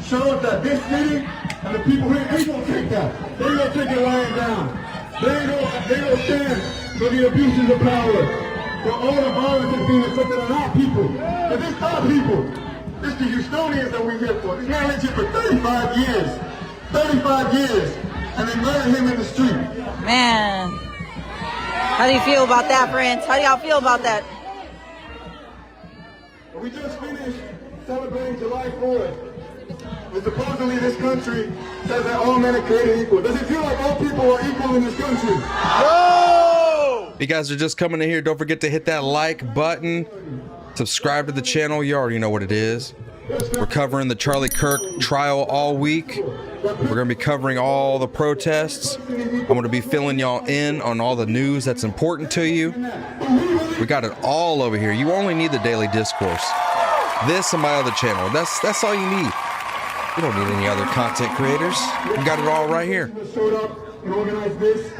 showed that this city and the people here ain't gonna take that. They gonna take it lying down. They gonna stand for the abuses of power, for all the violence that's being inflicted on our people. And this our people. It's the Houstonians that we're here for. This man lived here for 35 years. 35 years. And they murdered him in the street. Man. How do you feel about that, friends? How do y'all feel about that? We just finished celebrating July 4th. And supposedly this country says that all men are created equal. Does it feel like all people are equal in this country? No! If you guys are just coming in here, don't forget to hit that like button. Subscribe to the channel. You already know what it is. We're covering the Charlie Kirk trial all week. We're going to be covering all the protests. I'm going to be filling y'all in on all the news that's important to you. We got it all over here. You only need the Daily Discourse. This and my other channel. That's all you need. You don't need any other content creators. We got it all right here. Showed up and organized this.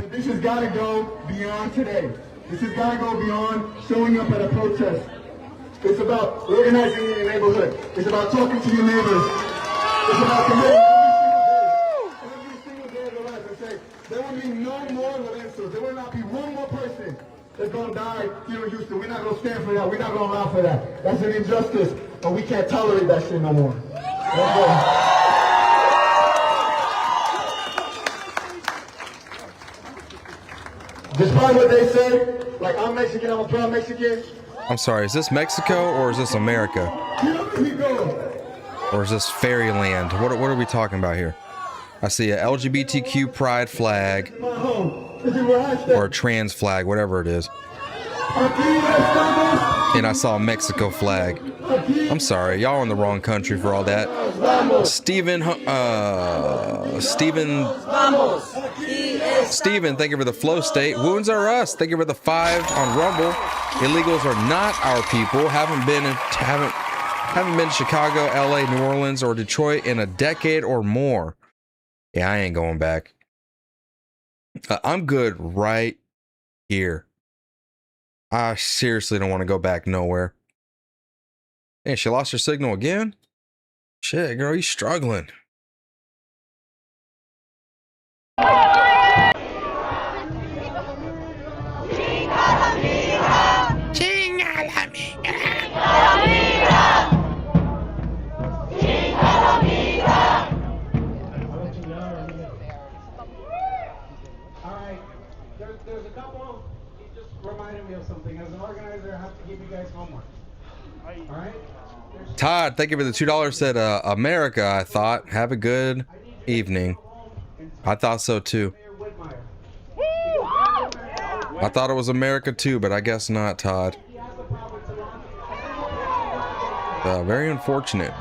This has got to go beyond today. This has got to go beyond showing up at a protest. It's about organizing in your neighborhood. It's about talking to your neighbors. It's about committing every single day of their lives and say, there will be no more Lorenzos. There will not be one more person that's going to die here in Houston. We're not going to stand for that. We're not going to allow for that. That's an injustice, and we can't tolerate that shit no more. Let's go. Despite what they say, like I'm Mexican, I'm a proud Mexican. I'm sorry, is this Mexico or is this America? Or is this fairyland? What are we talking about here? I see a LGBTQ pride flag or a trans flag, whatever it is. And I saw a Mexico flag. I'm sorry, y'all in the wrong country for all that. Steven, thank you for the flow state. Wounds are us. Thank you for the 5 on Rumble. Illegals are not our people. Haven't been to Chicago, LA, New Orleans, or Detroit in a decade or more. Yeah, I ain't going back. I'm good right here. I seriously don't want to go back nowhere. Hey, she lost her signal again? Shit, girl, you struggling. There's a couple. He just reminded me of something. As an organizer, I have to give you guys homework. All right? Todd, thank you for the $2. Said America, I thought. Have a good evening. I thought so too. I thought it was America too, but I guess not, Todd. Very unfortunate.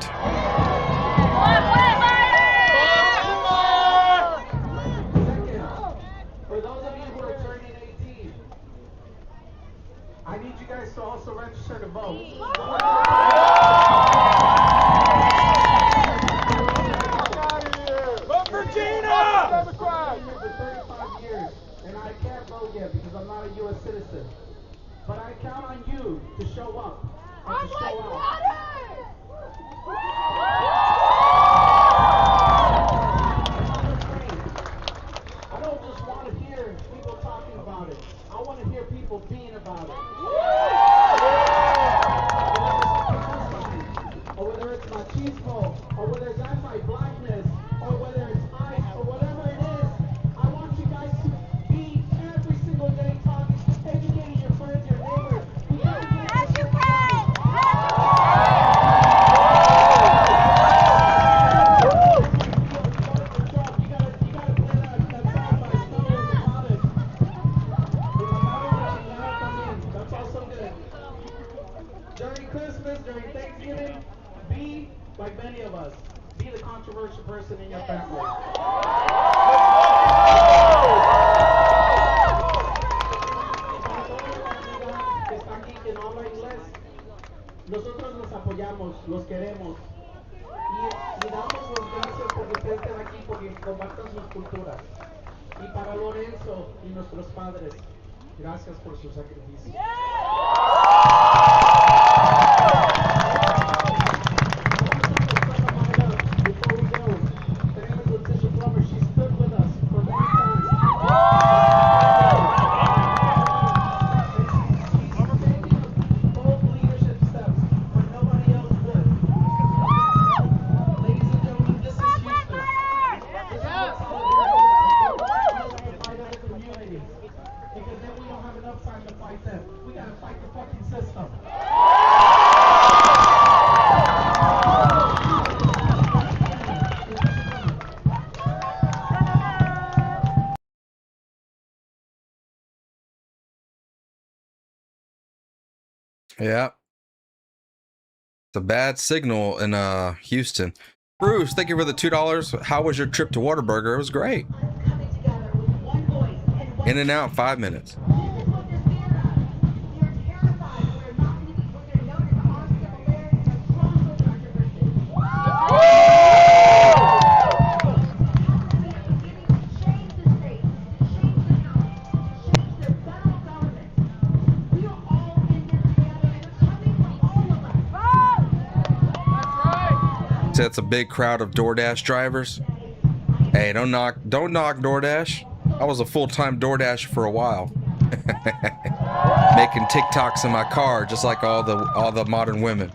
celebrate Thanksgiving, be like many of us. Be the controversial person in your family. Nosotros los apoyamos, los queremos y damos las gracias por que estén aquí, porque compartan sus culturas. Y para Lorenzo y nuestros padres, gracias por su sacrificio. Before we go, her name is Letitia Plummer. She stood with us for many times. We gotta fight the fucking system. Yeah. It's a bad signal in Houston. Bruce, thank you for the $2. How was your trip to Whataburger? It was great. In and out, 5 minutes. That's a big crowd of DoorDash drivers. Hey, don't knock DoorDash. I was a full-time DoorDash for a while. Making TikToks in my car just like all the modern women.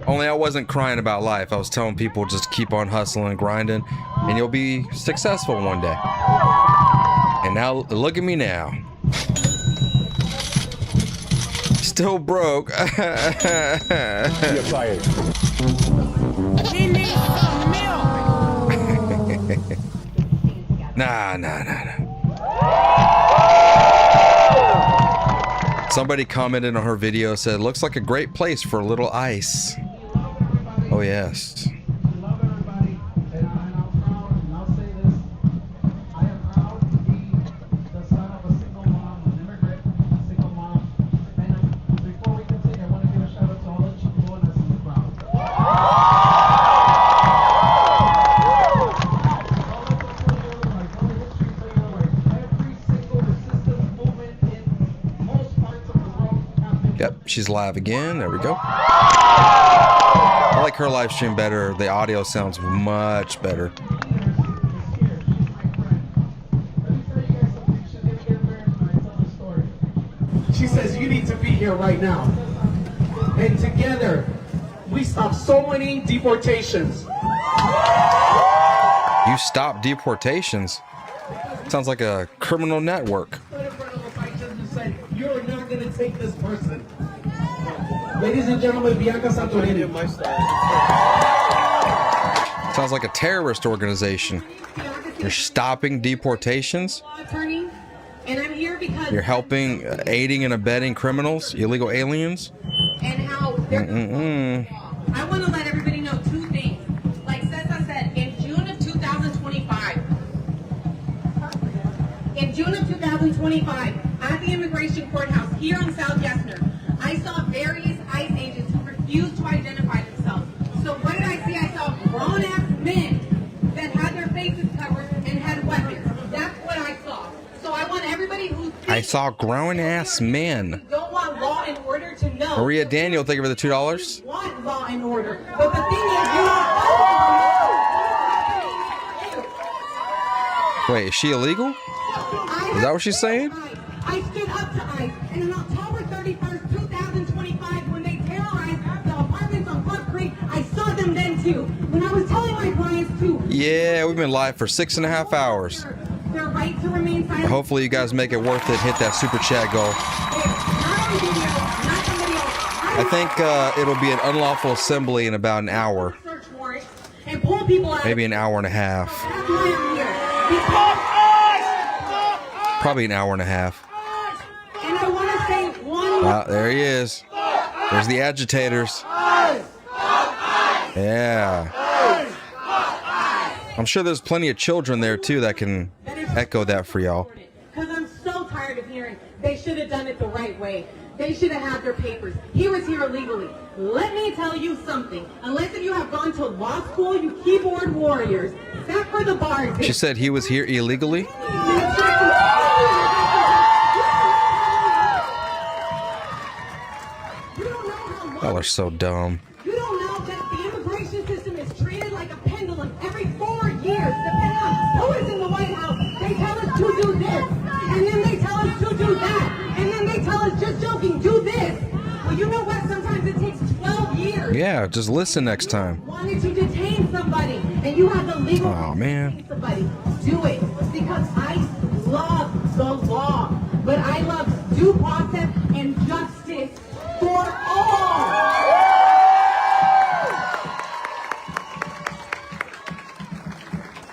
Only I wasn't crying about life. I was telling people just keep on hustling and grinding and you'll be successful one day. And now look at me now. Still broke. You're fired. Nah. Somebody commented on her video, said, looks like a great place for a little ice. Oh, yes. Yep, she's live again. There we go. I like her live stream better. The audio sounds much better. She says you need to be here right now. And together, we stop so many deportations. You stop deportations? Sounds like a criminal network. You're not going to take this person. Ladies and gentlemen, Bianca Santorini. Sounds like a terrorist organization. You're stopping deportations? Attorney, and I'm here because You're helping, aiding and abetting criminals, illegal aliens? and how I want to let everybody know two things. Like Cesar said, in June of 2025, at the immigration courthouse here on South Yesner, I saw various ICE agents who refused to identify themselves. So what did I see? I saw grown-ass men that had their faces covered and had weapons. That's what I saw. So I want everybody who I saw grown-ass men. don't want law and order to know. Maria Daniel, thank you for the $2. Want law and order. But the thing is, Wait, is she illegal? Is that what she's saying? I stood up to ICE, and on October 31st, 2025, when they terrorized the apartments on Park Creek, I saw them then too. When I was telling my clients to Yeah, we've been live for 6.5 hours. their right to remain silent. Hopefully you guys make it worth it. Hit that super chat goal. I think it'll be an unlawful assembly in about an hour. And pull people out. Maybe an hour and a half. That's why I'm here. Probably an hour and a half. And I want to say one more There he is. There's the agitators. Yeah. I'm sure there's plenty of children there too that can echo that for y'all. Because I'm so tired of hearing they should have done it the right way. They should have had their papers. He was here illegally. Let me tell you something. Unless if you have gone to law school, you keyboard warriors, sat for the bars. She said he was here illegally? Y'all are so dumb. You don't know that the immigration system is treated like a pendulum every 4 years, depending on who is in the White House. They tell us to do this, and then they tell us to do that, and then they tell us, just joking, do this. Well, you know what? Sometimes it takes 12 years. Yeah, just listen next time. Wanted to detain somebody, and you have the legal Oh man. somebody. Do it, because I love the law, but I love due process and justice for all.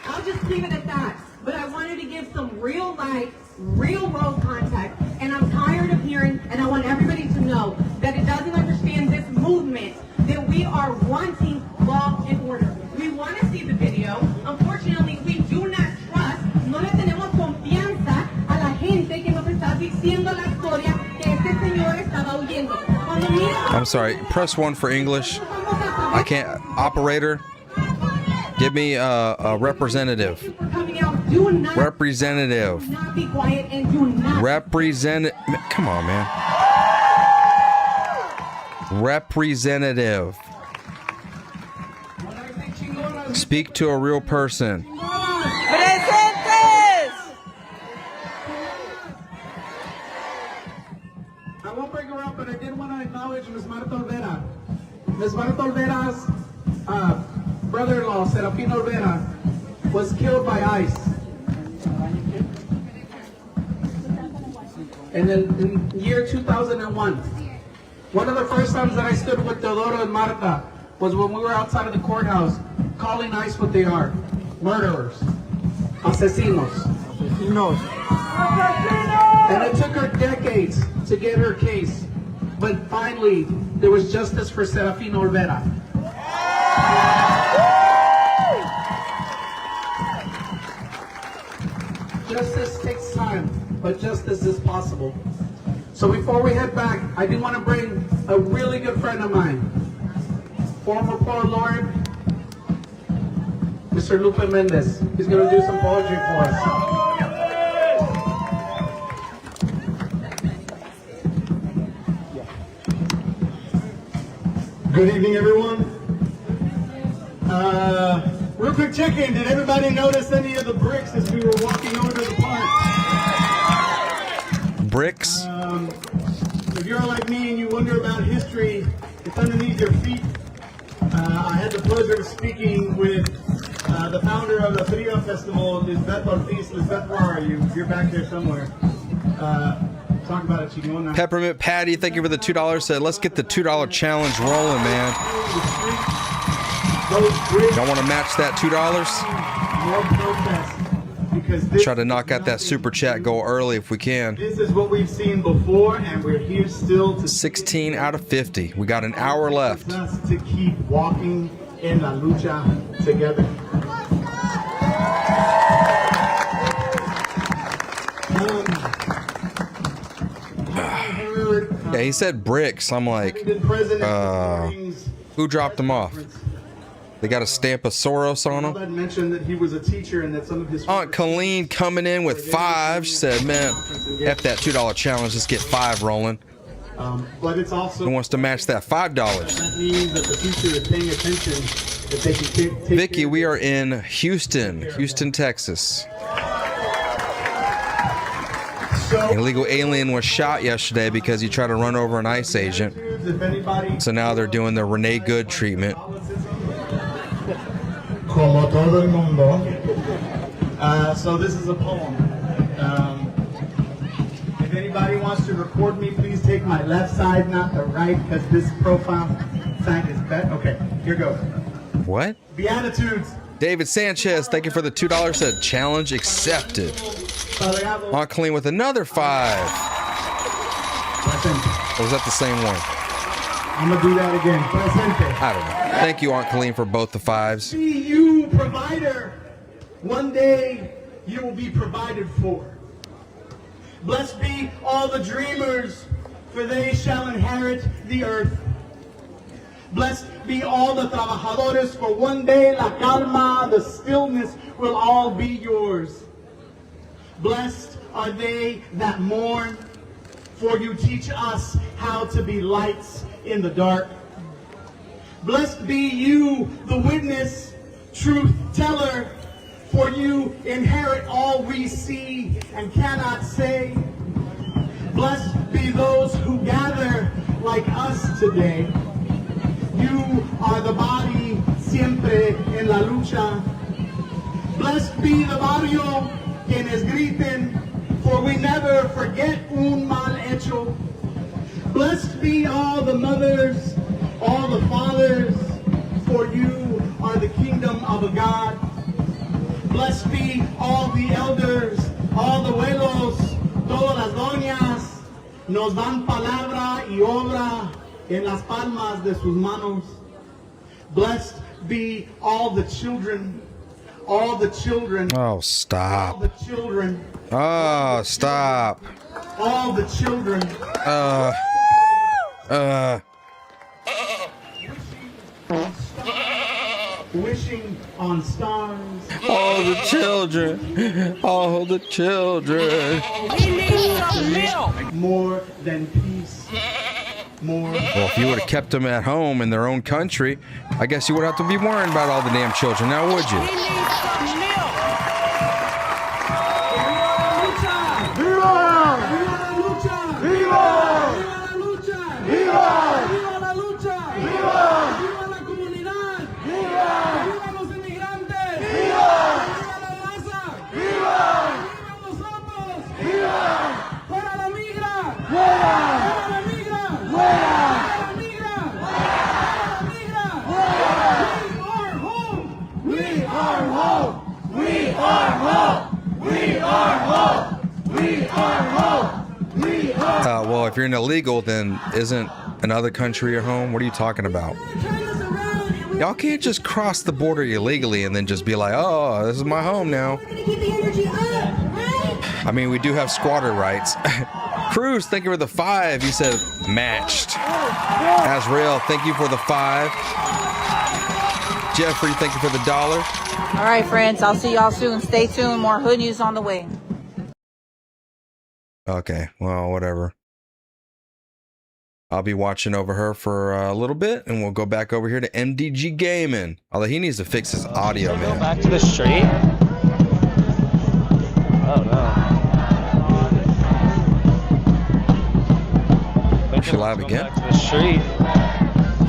I'll just leave it at that. But I wanted to give some real life, real world context. And I'm tired of hearing, and I want everybody to know that it doesn't understand this movement, that we are wanting law and order. We want to see the video. Unfortunately, we do not trust, no le tenemos confianza a la gente que nos está diciendo la historia que este señor estaba huyendo. I'm sorry, press 1 for English. I can't. Operator, give me a representative. Representative. Come on, man. Representative. Speak to a real person. I won't bring her up, but I did want to acknowledge Ms. Marta Olvera. Ms. Marta Olvera's brother-in-law, Serafino Olvera, was killed by ICE. In the year 2001. One of the first times that I stood with Teodoro and Marta was when we were outside of the courthouse calling ICE what they are. Murderers. Asesinos. Asesinos. And it took her decades to get her case. But finally, there was justice for Serafino Olvera. Justice takes time, but justice is possible. So before we head back, I do want to bring a really good friend of mine, former Port Lord, Mr. Lupe Mendez. He's going to do some poetry for us. Good evening, everyone. Real quick check-in. Did everybody notice any of the bricks as we were walking over to the park? Bricks? If you're like me and you wonder about history, it's underneath your feet. I had the pleasure of speaking with the founder of the Frio Festival, Lisbeth Ortiz. Lisbeth, where are you? You're back there somewhere. Talk about it, Chigona. Peppermint Patty, thank you for the $2. Said, let's get the $2 challenge rolling, man. Y'all want to match that $2? Try to knock out that super chat goal early if we can. This is what we've seen before, and we're here still to 16 out of 50. We got an hour left. Us to keep walking in la lucha together. Yeah, he said bricks. I'm like, who dropped them off? They got a stamp of Soros on them. Mentioned that he was a teacher and that some of his Aunt Colleen coming in with 5. She said, man, F that $2 challenge. Let's get 5 rolling. But it's also Who wants to match that $5? That means that the teacher is paying attention. That they can take Vicky, we are in Houston, Texas. An illegal alien was shot yesterday because he tried to run over an ICE agent. So now they're doing the Renee Good treatment. Como todo el mundo. So this is a poem. If anybody wants to record me, please take my left side, not the right, because this profile side is better. Okay, here goes. What? Beatitudes. David Sanchez, thank you for the $2. Said challenge accepted. Aunt Colleen with another 5. Or was that the same one? I'm gonna do that again. Presente. I don't know. Thank you, Aunt Colleen, for both the 5s. Be you, provider. One day you will be provided for. Blessed be all the dreamers, for they shall inherit the earth. Blessed be all the trabajadores, for one day la calma, the stillness will all be yours. Blessed are they that mourn, for you teach us how to be lights in the dark. Blessed be you, the witness, truth teller, for you inherit all we see and cannot say. Blessed be those who gather like us today. You are the body siempre en la lucha. Blessed be the barrio, quienes griten, for we never forget un mal hecho. Blessed be all the mothers, all the fathers, for you are the kingdom of a God. Blessed be all the elders, all the abuelos, todas las doñas, nos dan palabra y obra en las palmas de sus manos. Blessed be all the children, all the children. Oh, stop. All the children. Oh, stop. All the children. Wishing on stars. All the children. All the children. We need some milk. More than peace. More. Well, if you would have kept them at home in their own country, I guess you would have to be worrying about all the damn children now, would you? Well, if you're an illegal, then isn't another country your home? What are you talking about? Y'all can't just cross the border illegally and then just be like, oh, this is my home now. I mean, we do have squatter rights. Cruz, thank you for the 5. You said matched. That's real. Thank you for the 5. Jeffrey, thank you for the $1. All right, friends. I'll see y'all soon. Stay tuned. More hood news on the way. Okay, well, whatever. I'll be watching over her for a little bit, and we'll go back over here to MDG Gaming. Although he needs to fix his audio, man. Go back to the street. Oh no. She live again? Back to the street.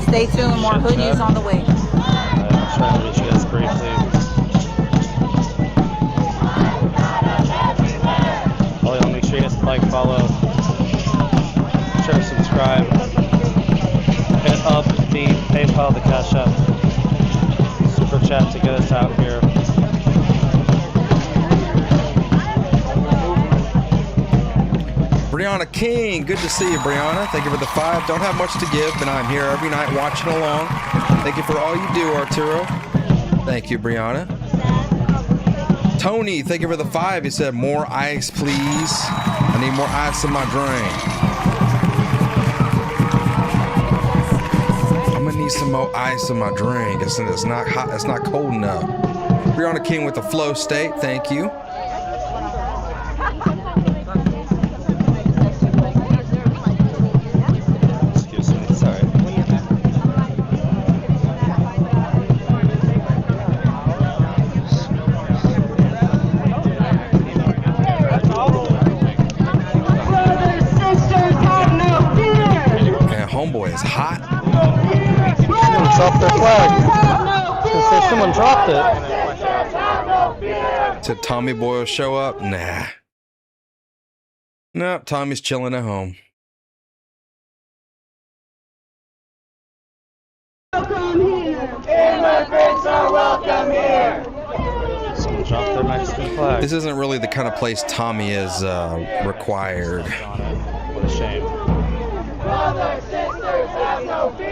Stay tuned. More hood news on the way. I'm trying to reach you guys briefly. Oh, y'all make sure you guys like, follow, share, subscribe. Hit up the PayPal, the CashApp, Super Chat to get us out here. Brianna King, good to see you, Brianna. Thank you for the 5. Don't have much to give, but I'm here every night watching along. Thank you for all you do, Arturo. Thank you, Brianna. Tony, thank you for the 5. He said, more ice, please. I need more ice in my drink. I'm gonna need some more ice in my drink. It's not hot. It's not cold enough. Brianna King with the flow state. Thank you. Excuse me, sorry. Man, homeboy is hot. Someone dropped their flag. Someone dropped it. Did Tommy Boy show up? Nah. Nope, Tommy's chilling at home. Welcome here. Immigrants are welcome here. Someone dropped their Mexican flag. This isn't really the kind of place Tommy is required. What a shame. Brothers, sisters, have no fear.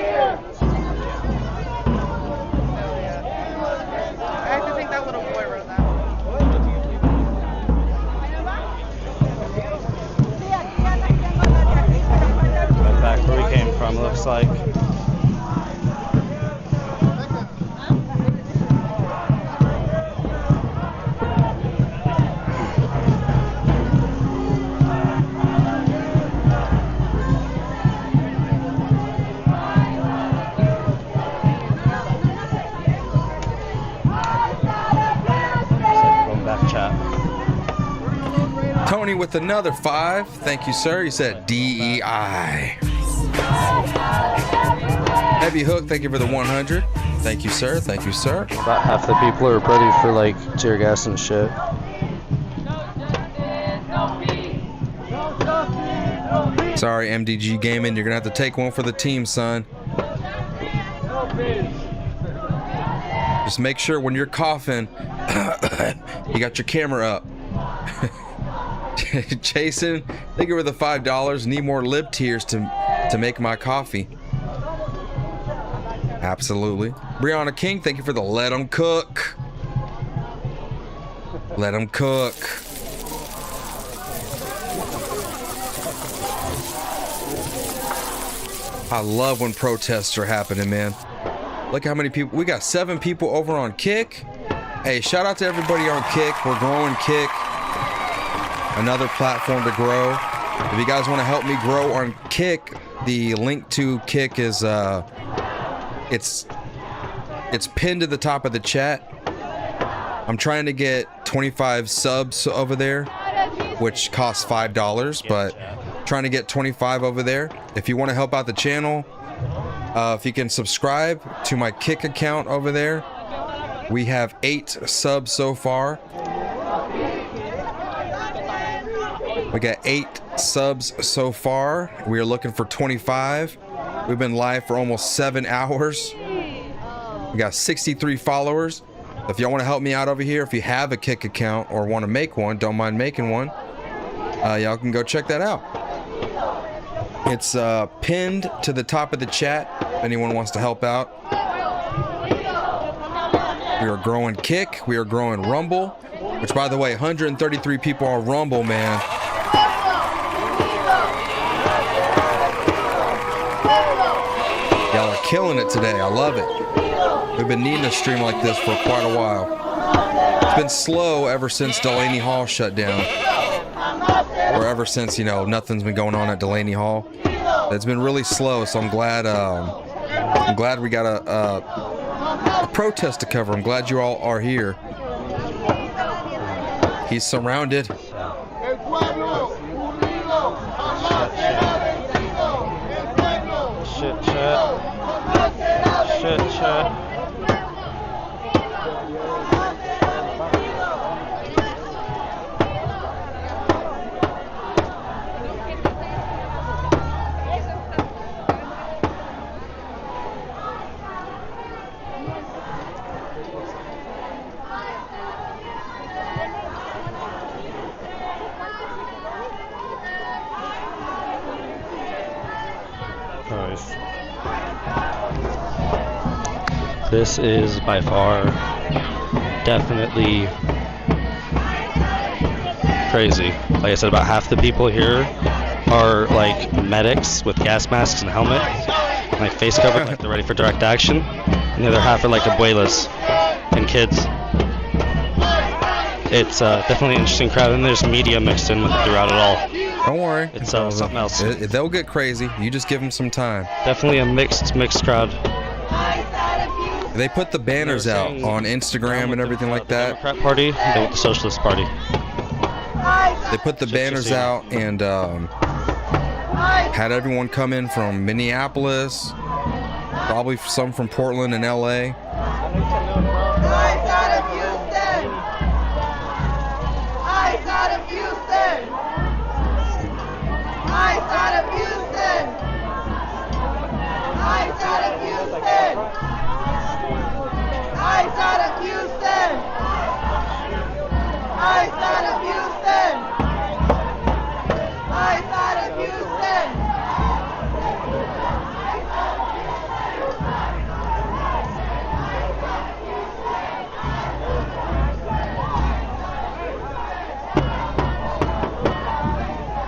Jimmy with another 5. Thank you, sir. He said DEI. Heavy Hook, thank you for the 100. Thank you, sir. Thank you, sir. About half the people are ready for like tear gas and shit. Sorry, MDG Gaming. You're going to have to take one for the team, son. Just make sure when you're coughing, you got your camera up. Jason, thank you for the $5. Need more lip tears to make my coffee. Absolutely. Brianna King, thank you for the let 'em cook. Let 'em cook. I love when protests are happening, man. Look how many people. We got 7 people over on Kick. Hey, shout out to everybody on Kick. We're growing Kick. Another platform to grow. If you guys want to help me grow on Kick, the link to Kick is it's pinned to the top of the chat. I'm trying to get 25 subs over there, which costs $5, but trying to get 25 over there. If you want to help out the channel, if you can subscribe to my Kick account over there. We have 8 subs so far. We got 8 subs so far. We are looking for 25. We've been live for almost 7 hours. We got 63 followers. If y'all want to help me out over here, if you have a Kick account or want to make one, don't mind making one, y'all can go check that out. It's pinned to the top of the chat if anyone wants to help out. We are growing Kick. We are growing Rumble, which, by the way, 133 people on Rumble, man. Y'all are killing it today. I love it. We've been needing a stream like this for quite a while. It's been slow ever since Delaney Hall shut down. Or ever since, you know, nothing's been going on at Delaney Hall. It's been really slow, so I'm glad we got a protest to cover. I'm glad you all are here. He's surrounded. Shit, chat. Shit, chat. This is by far definitely crazy. Like I said, about half the people here are like medics with gas masks and helmet, and, like face covered, like they're ready for direct action. And the other half are like abuelas and kids. It's definitely an interesting crowd, and there's media mixed in throughout it all. Don't worry. It's something else. They'll get crazy. You just give them some time. Definitely a mixed crowd. They put the banners out on Instagram and everything like that. Democrat Party, the Socialist Party. They put the banners out and had everyone come in from Minneapolis, probably some from Portland and LA.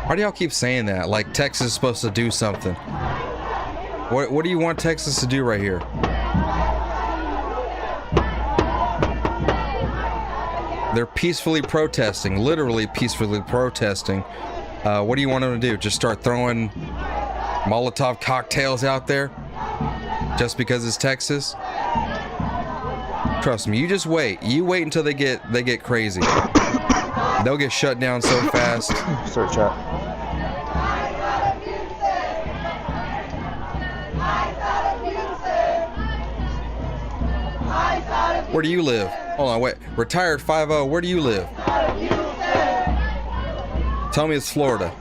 Why do y'all keep saying that? Like Texas is supposed to do something. What do you want Texas to do right here? They're peacefully protesting, literally peacefully protesting. What do you want them to do? Just start throwing Molotov cocktails out there? Just because it's Texas? Trust me, you just wait. You wait until they get crazy. They'll get shut down so fast. Search chat. Where do you live? Hold on, wait. Retired 5-0, where do you live? Tell me it's Florida.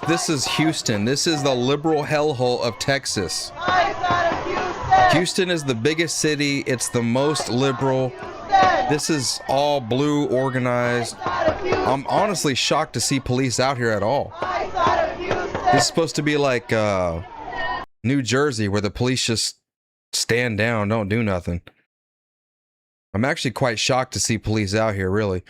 This is Houston. This is the liberal hellhole of Texas. Houston is the biggest city. It's the most liberal. This is all blue organized. I'm honestly shocked to see police out here at all. This is supposed to be like New Jersey, where the police just stand down, don't do nothing. I'm actually quite shocked to see police out here, really.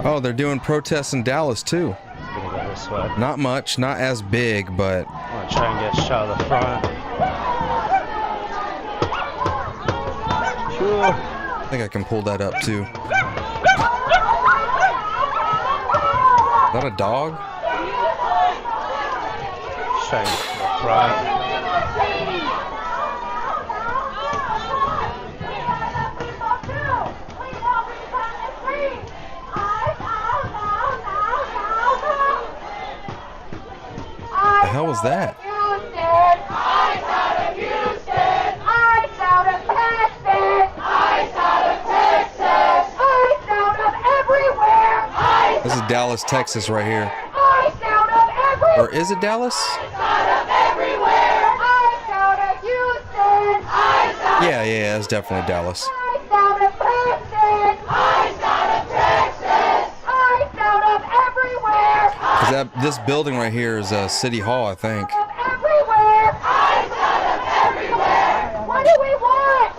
Oh, they're doing protests in Dallas too. Gonna go this way. Not much, not as big, but I'm gonna try and get a shot of the front. Sure. I think I can pull that up too. Is that a dog? Try and get to the front. The hell was that? This is Dallas, Texas right here. Or is it Dallas? Yeah, it's definitely Dallas. This building right here is City Hall, I think. What do we want?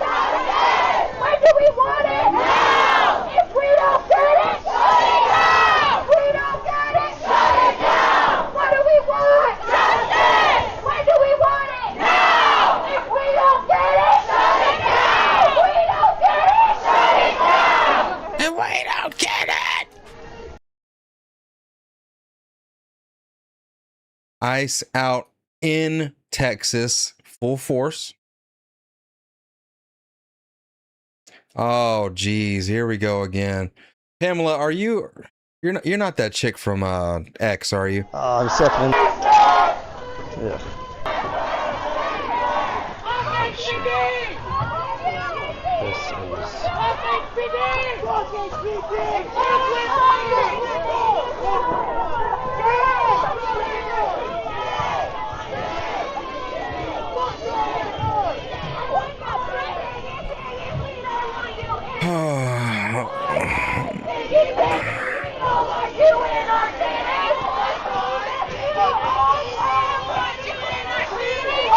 When do we want it? Now! If we don't get it, shut it down! If we don't get it, shut it down! What do we want? Justice! When do we want it? Now! If we don't get it, shut it down! If we don't get it, shut it down! If we don't get it! ICE out in Texas, full force. Oh, geez, here we go again. Pamela, are you're not that chick from X, are you? I'm second. Yeah.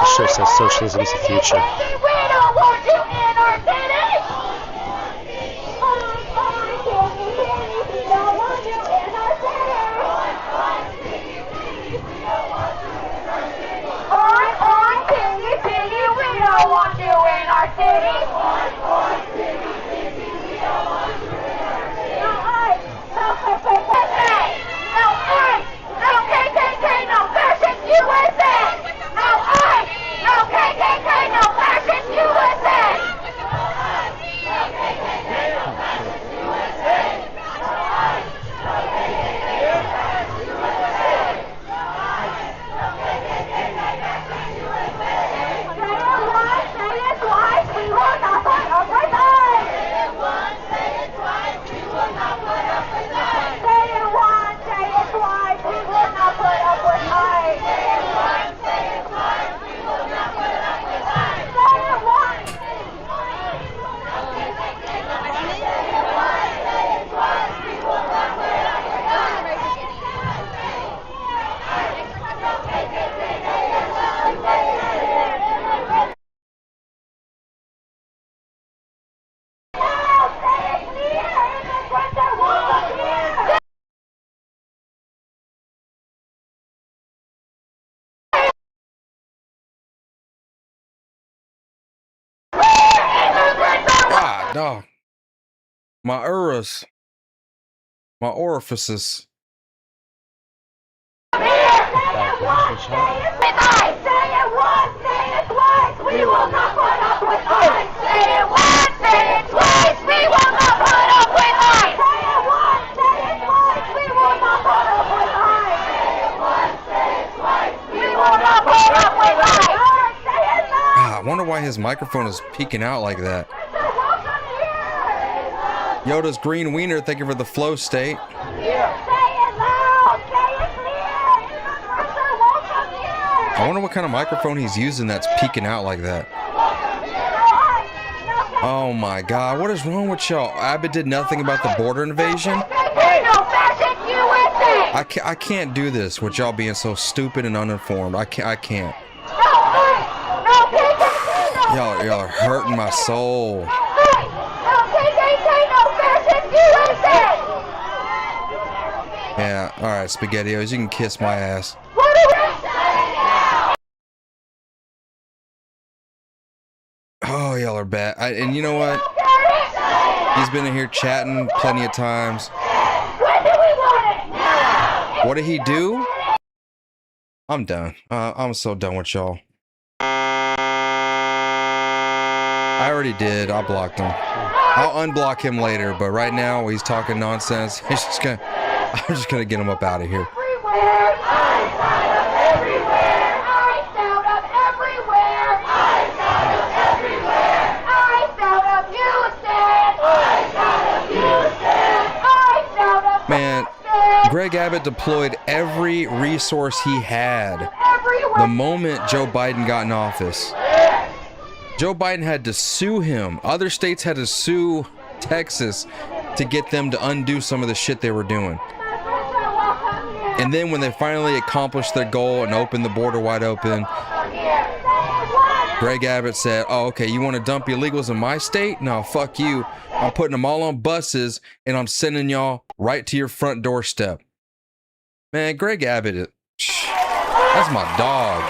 This sure says socialism's the future. We don't want you in our city! We don't want you in our city! On, piggy, piggy, we don't want you in our city! No ICE! No KKK! No fascist USA! No ICE! No KKK! No fascist USA! Oh, my uras, my orifices. Say it once, say it twice, we will not put up with lies. Say it once, say it twice, we will not put up with lies. Say it once, say it twice, we will not put up with lies. Say it once, say it twice, we will not put up with lies. Say it loud. Ah, I wonder why his microphone is peeking out like that. Yoda's Green Wiener, thank you for the flow state. Say it loud, say it clear. Welcome here. I wonder what kind of microphone he's using that's peeking out like that. Oh my God, what is wrong with y'all? Abbott did nothing about the border invasion? I can't do this with y'all being so stupid and uninformed. I can't. Y'all are hurting my soul. Yeah, alright, SpaghettiOs, you can kiss my ass. Oh, y'all are bad. And you know what? He's been in here chatting plenty of times. What did he do? I'm done. I'm so done with y'all. I already did. I blocked him. I'll unblock him later, but right now he's talking nonsense. I'm just gonna get him up out of here. Man, Greg Abbott deployed every resource he had the moment Joe Biden got in office. Joe Biden had to sue him. Other states had to sue Texas to get them to undo some of the shit they were doing. And then when they finally accomplished their goal and opened the border wide open, Greg Abbott said, oh, okay, you want to dump illegals in my state? No, fuck you. I'm putting them all on buses and I'm sending y'all right to your front doorstep. Man, Greg Abbott, that's my dog.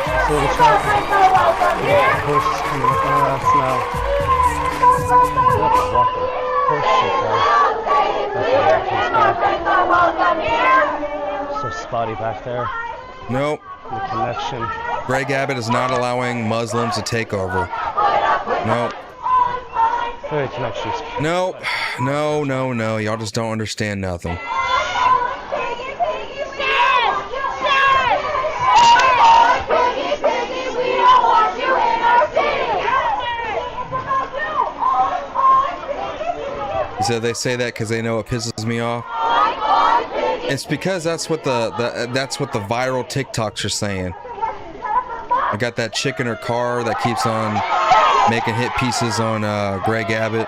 So spotty back there. Nope. The connection. Greg Abbott is not allowing Muslims to take over. Nope. Very connections. Nope. No. Y'all just don't understand nothing. So they say that because they know it pisses me off. It's because that's what the viral TikToks are saying. I got that chick in her car that keeps on making hit pieces on Greg Abbott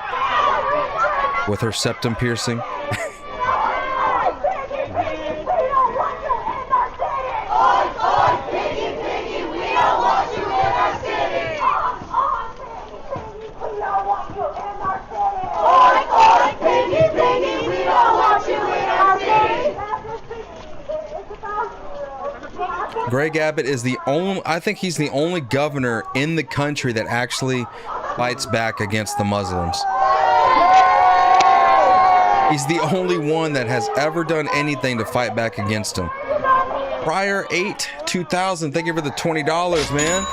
with her septum piercing. Greg Abbott is I think he's the only governor in the country that actually fights back against the Muslims. He's the only one that has ever done anything to fight back against them. Prior 8-2000, thank you for the $20, man.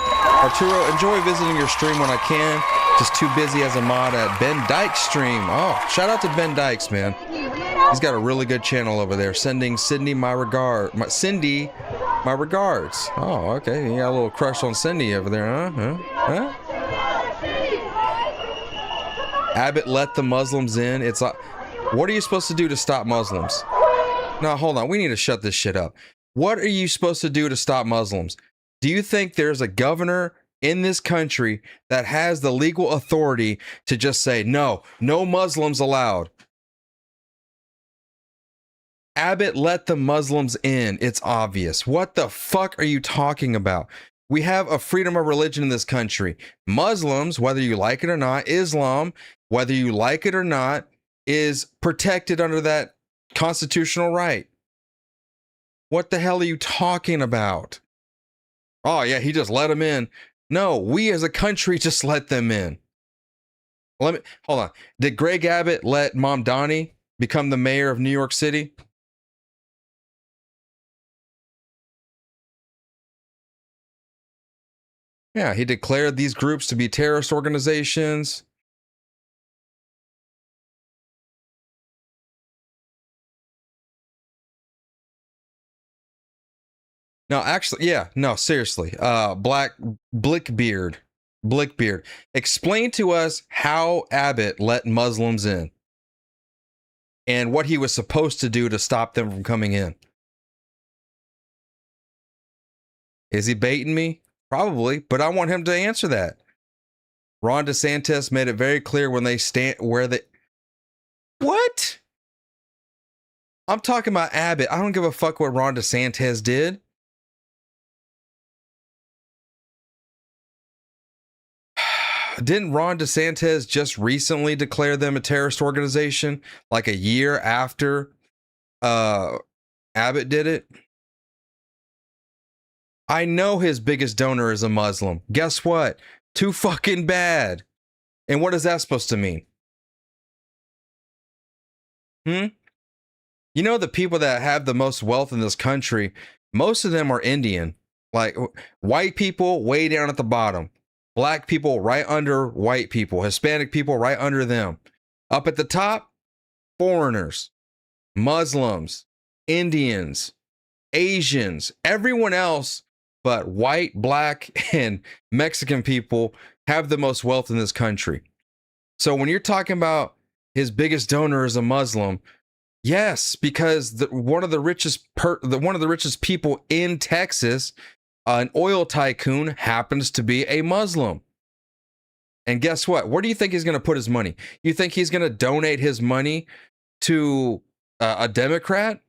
Arturo, enjoy visiting your stream when I can. Just too busy as a mod at Ben Dykes stream. Oh, shout out to Ben Dykes, man. He's got a really good channel over there. Sending Cindy my regards. Oh, okay. You got a little crush on Cindy over there, huh? Abbott let the Muslims in. It's like, what are you supposed to do to stop Muslims? No, hold on. We need to shut this shit up. What are you supposed to do to stop Muslims? Do you think there's a governor in this country that has the legal authority to just say, no Muslims allowed? Abbott let the Muslims in. It's obvious. What the fuck are you talking about? We have a freedom of religion in this country. Muslims, whether you like it or not, Islam, whether you like it or not, is protected under that constitutional right. What the hell are you talking about? Oh yeah, he just let them in. No, we as a country just let them in. Let me hold on. Did Greg Abbott let Mom Donnie become the mayor of New York City? Yeah, he declared these groups to be terrorist organizations. No, actually, yeah, no, seriously. Blickbeard. Explain to us how Abbott let Muslims in and what he was supposed to do to stop them from coming in. Is he baiting me? Probably, but I want him to answer that. Ron DeSantis made it very clear when they stand where they. What? I'm talking about Abbott. I don't give a fuck what Ron DeSantis did. Didn't Ron DeSantis just recently declare them a terrorist organization, like a year after Abbott did it? I know his biggest donor is a Muslim. Guess what? Too fucking bad. And what is that supposed to mean? You know, the people that have the most wealth in this country, most of them are Indian. Like, white people way down at the bottom. Black people right under white people. Hispanic people right under them. Up at the top, foreigners, Muslims, Indians, Asians, everyone else but white, black, and Mexican people have the most wealth in this country. So when you're talking about his biggest donor is a Muslim, yes, because one of the richest people in Texas, an oil tycoon, happens to be a Muslim. And guess what? Where do you think he's going to put his money? You think he's going to donate his money to a Democrat?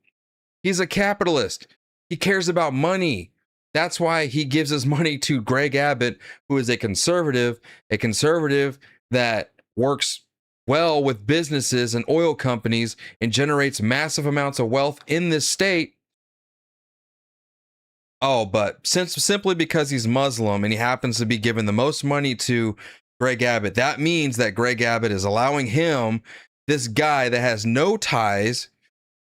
He's a capitalist. He cares about money. That's why he gives his money to Greg Abbott, who is a conservative that works well with businesses and oil companies and generates massive amounts of wealth in this state. Oh, but simply because he's Muslim and he happens to be giving the most money to Greg Abbott, that means that Greg Abbott is allowing him, this guy that has no ties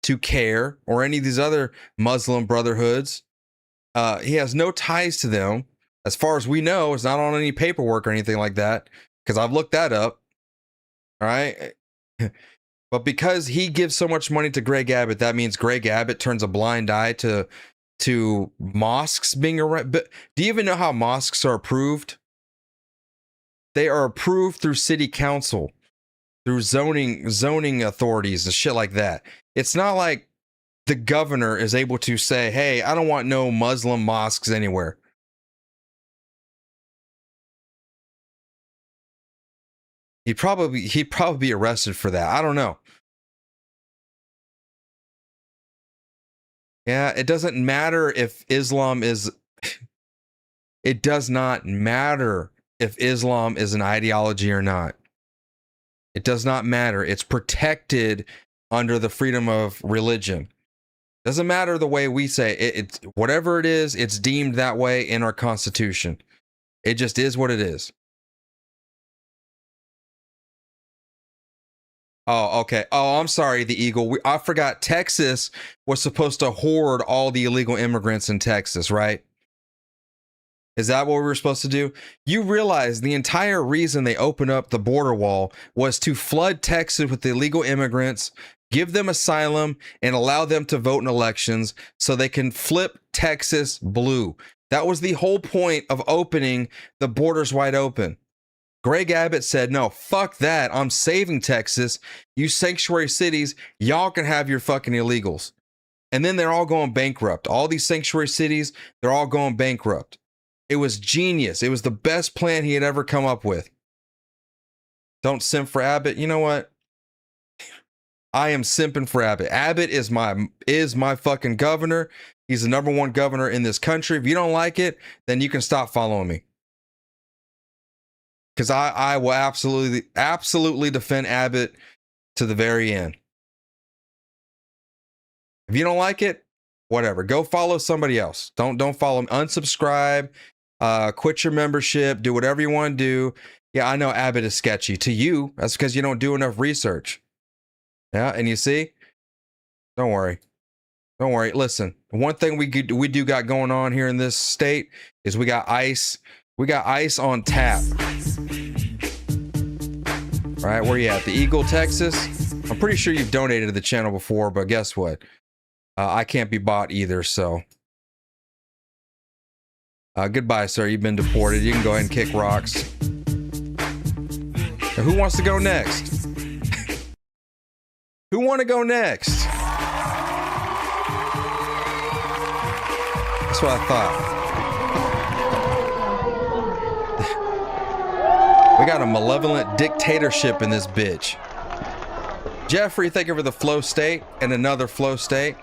to CARE or any of these other Muslim brotherhoods, he has no ties to them. As far as we know, it's not on any paperwork or anything like that, because I've looked that up. All right. But because he gives so much money to Greg Abbott, that means Greg Abbott turns a blind eye to mosques being around. But do you even know how mosques are approved? They are approved through city council, through zoning authorities and shit like that. It's not like the governor is able to say, hey, I don't want no Muslim mosques anywhere. He'd probably be arrested for that. I don't know. Yeah, it doesn't matter if Islam is. It does not matter if Islam is an ideology or not. It does not matter. It's protected under the freedom of religion. Doesn't matter the way we say it. It's whatever it is, it's deemed that way in our Constitution. It just is what it is. Oh, okay. Oh, I'm sorry, the Eagle. I forgot Texas was supposed to hoard all the illegal immigrants in Texas, right? Is that what we were supposed to do? You realize the entire reason they opened up the border wall was to flood Texas with illegal immigrants, give them asylum, and allow them to vote in elections so they can flip Texas blue. That was the whole point of opening the borders wide open. Greg Abbott said, no, fuck that. I'm saving Texas. You sanctuary cities, y'all can have your fucking illegals. And then they're all going bankrupt. All these sanctuary cities, they're all going bankrupt. It was genius. It was the best plan he had ever come up with. Don't simp for Abbott. You know what? I am simping for Abbott. Abbott is my fucking governor. He's the number one governor in this country. If you don't like it, then you can stop following me. Because I will absolutely defend Abbott to the very end. If you don't like it, whatever. Go follow somebody else. Don't follow him. Unsubscribe. Quit your membership. Do whatever you want to do. Yeah, I know Abbott is sketchy. To you, that's because you don't do enough research. Yeah, and you see? Don't worry. Don't worry. Listen, one thing we do got going on here in this state is we got ice. We got ice on tap. All right, where you at? The Eagle, Texas? I'm pretty sure you've donated to the channel before, but guess what? I can't be bought either, so. Goodbye, sir. You've been deported. You can go ahead and kick rocks. Now, who wants to go next? Who want to go next? That's what I thought. We got a malevolent dictatorship in this bitch. Jeffrey, thank you for the flow state and another flow state.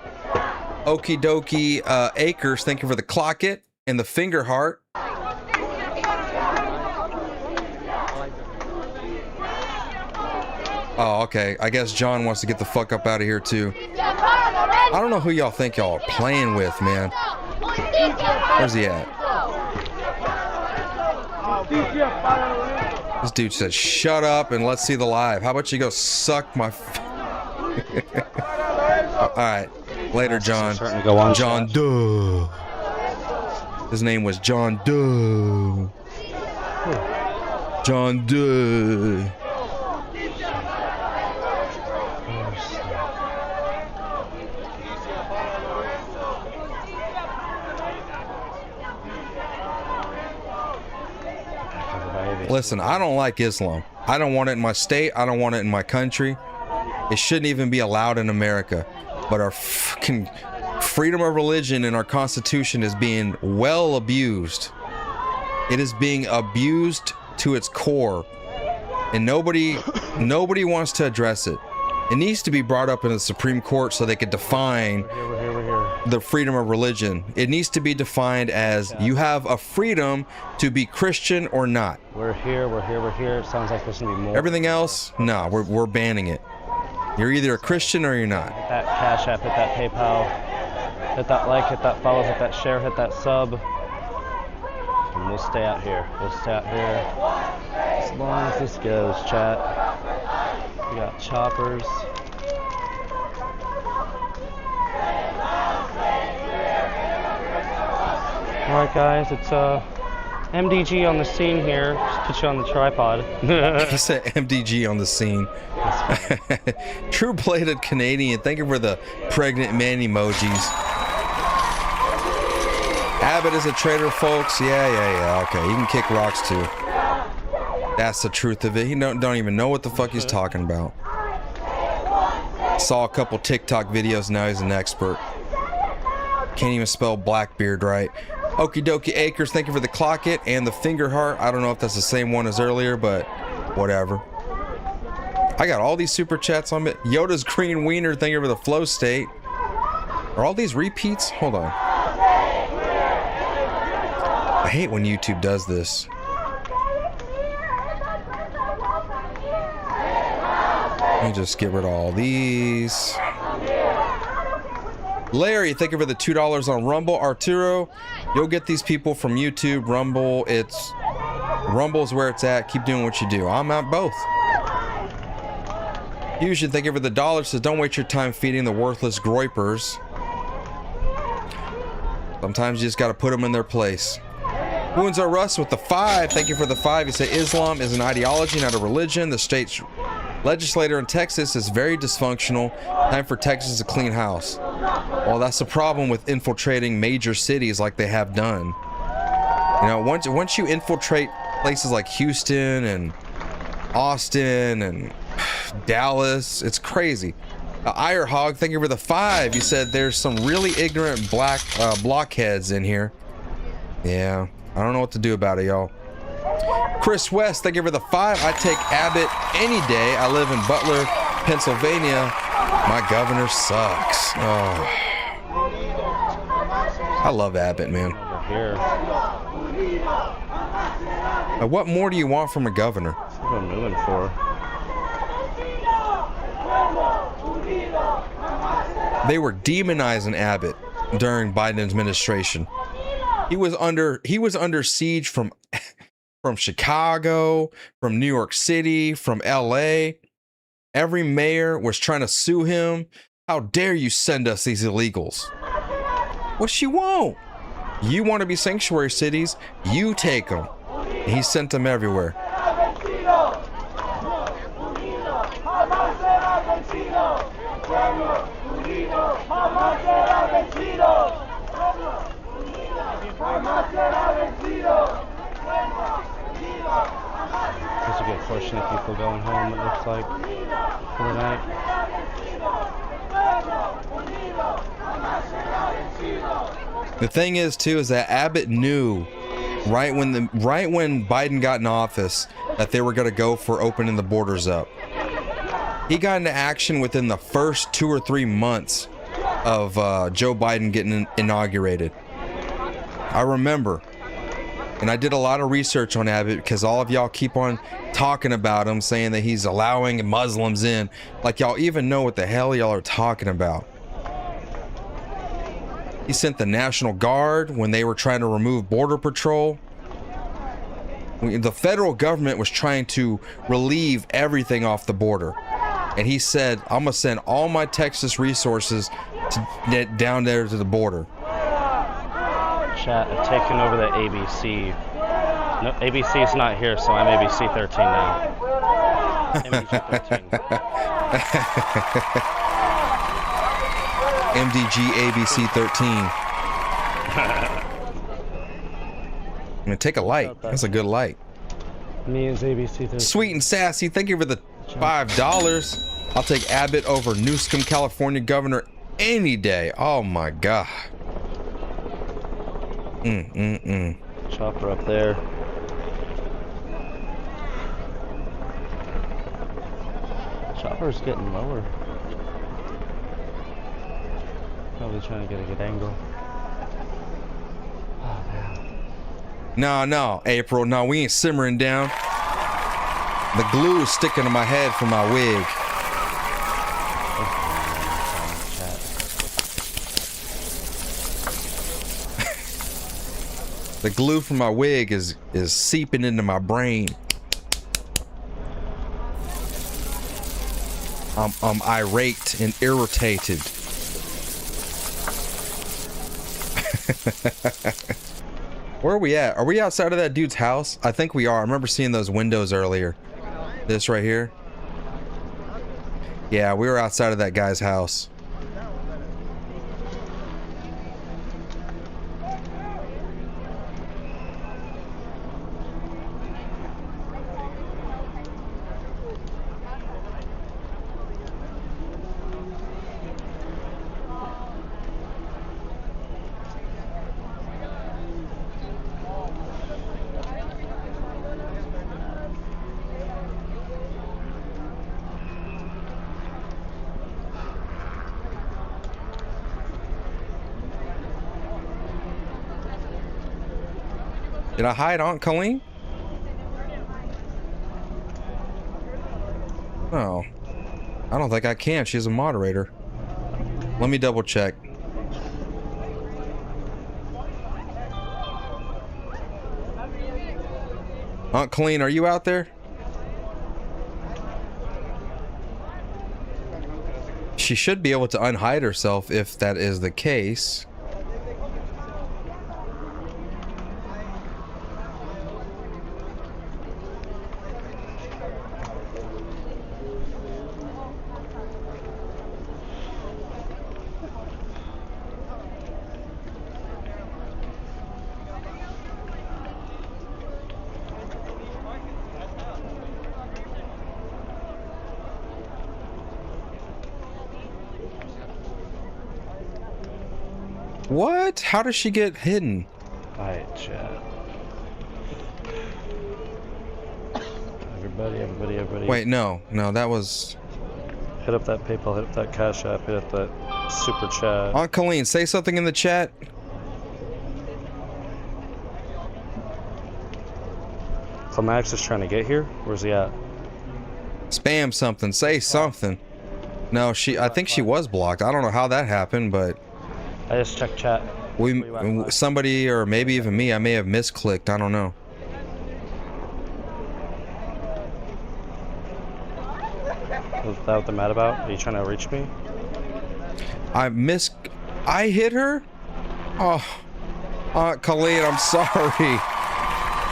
Okie dokie acres, thank you for the clock it and the finger heart. Oh, okay. I guess John wants to get the fuck up out of here too. I don't know who y'all think y'all are playing with, man. Where's he at? This dude said, shut up and let's see the live. How about you go suck my... All right. Later, John. John Doe. His name was John Doe. John Doe. Listen, I don't like Islam. I don't want it in my state. I don't want it in my country. It shouldn't even be allowed in America. But our fucking freedom of religion in our Constitution is being well abused. It is being abused to its core. And nobody wants to address it. It needs to be brought up in the Supreme Court so they could define the freedom of religion. It needs to be defined as you have a freedom to be Christian or not. We're here. It sounds like there's gonna be more. Everything else, no, we're banning it. You're either a Christian or you're not. Hit that CashApp, hit that PayPal, hit that like, hit that follow, hit that share, hit that sub. And we'll stay out here. We'll stay out here as long as this goes, chat. We got choppers. Alright guys, it's MDG on the scene here. Just put you on the tripod. He said MDG on the scene. True-bladed Canadian, thank you for the pregnant man emojis. Abbott is a traitor, folks. Yeah. Okay, you can kick rocks too. That's the truth of it. He don't even know what the fuck he's talking about. Saw a couple TikTok videos, now he's an expert. Can't even spell Blackbeard right. Okie dokie acres, thank you for the clock it and the finger heart. I don't know if that's the same one as earlier, but whatever. I got all these super chats on it. Yoda's green wiener, thank you for the flow state. Are all these repeats? Hold on. I hate when YouTube does this. Let me just get rid of all these. Larry, thank you for the $2 on Rumble. Arturo, you'll get these people from YouTube. Rumble's where it's at. Keep doing what you do. I'm at both. Fusion, thank you for the $. Says don't waste your time feeding the worthless groypers. Sometimes you just got to put them in their place. Wounds are Russ with the 5. Thank you for the 5. You say Islam is an ideology, not a religion. The state's legislator in Texas is very dysfunctional. Time for Texas to clean house. Well, that's the problem with infiltrating major cities like they have done. You know, once you infiltrate places like Houston and Austin and Dallas, it's crazy. Ire Hog, thank you for the 5. You said there's some really ignorant black blockheads in here. Yeah, I don't know what to do about it, y'all. Chris West, thank you for the 5. I take Abbott any day. I live in Butler, Pennsylvania. My governor sucks. Oh. I love Abbott, man. Now, what more do you want from a governor? That's what I'm moving for. They were demonizing Abbott during Biden's administration. He was under siege from from Chicago, from New York City, from LA. Every mayor was trying to sue him. How dare you send us these illegals? What she want? You want to be sanctuary cities? You take them. And he sent them everywhere. There's a good portion of people going home, it looks like, for the night. The thing is, too, is that Abbott knew right when Biden got in office that they were going to go for opening the borders up. He got into action within the first 2 or 3 months of Joe Biden getting inaugurated. I remember, and I did a lot of research on Abbott because all of y'all keep on talking about him, saying that he's allowing Muslims in. Like y'all even know what the hell y'all are talking about. He sent the National Guard when they were trying to remove Border Patrol. The federal government was trying to relieve everything off the border. And he said, I'm going to send all my Texas resources down there to the border. Chat, I've taken over the ABC. No, ABC's not here, so I'm ABC 13 now. MDG 13. MDG ABC 13. I'm gonna take a light. That's a good light. Me is ABC 13. Sweet and sassy. Thank you for the $5. I'll take Abbott over Newsom, California governor any day. Oh my God. Chopper up there. Chopper's getting lower. Probably trying to get a good angle. Oh man. No, April. No, we ain't simmering down. The glue is sticking to my head from my wig. The glue from my wig is seeping into my brain. I'm irate and irritated. Where are we at? Are we outside of that dude's house? I think we are. I remember seeing those windows earlier. This right here. Yeah, we were outside of that guy's house. Did I hide Aunt Colleen? No. I don't think I can. She's a moderator. Let me double check. Aunt Colleen, are you out there? She should be able to unhide herself if that is the case. What? How does she get hidden? Alright, chat. Everybody. Wait, no, that was... Hit up that PayPal, hit up that Cash App, hit up that Super Chat. Aunt Colleen, say something in the chat. Climax is trying to get here? Where's he at? Spam something, say something. No, I think she was blocked. I don't know how that happened, but... I just checked chat. Somebody, or maybe even me, I may have misclicked. I don't know. that what they're mad about? Are you trying to reach me? I hit her? Oh, Aunt Colleen, I'm sorry.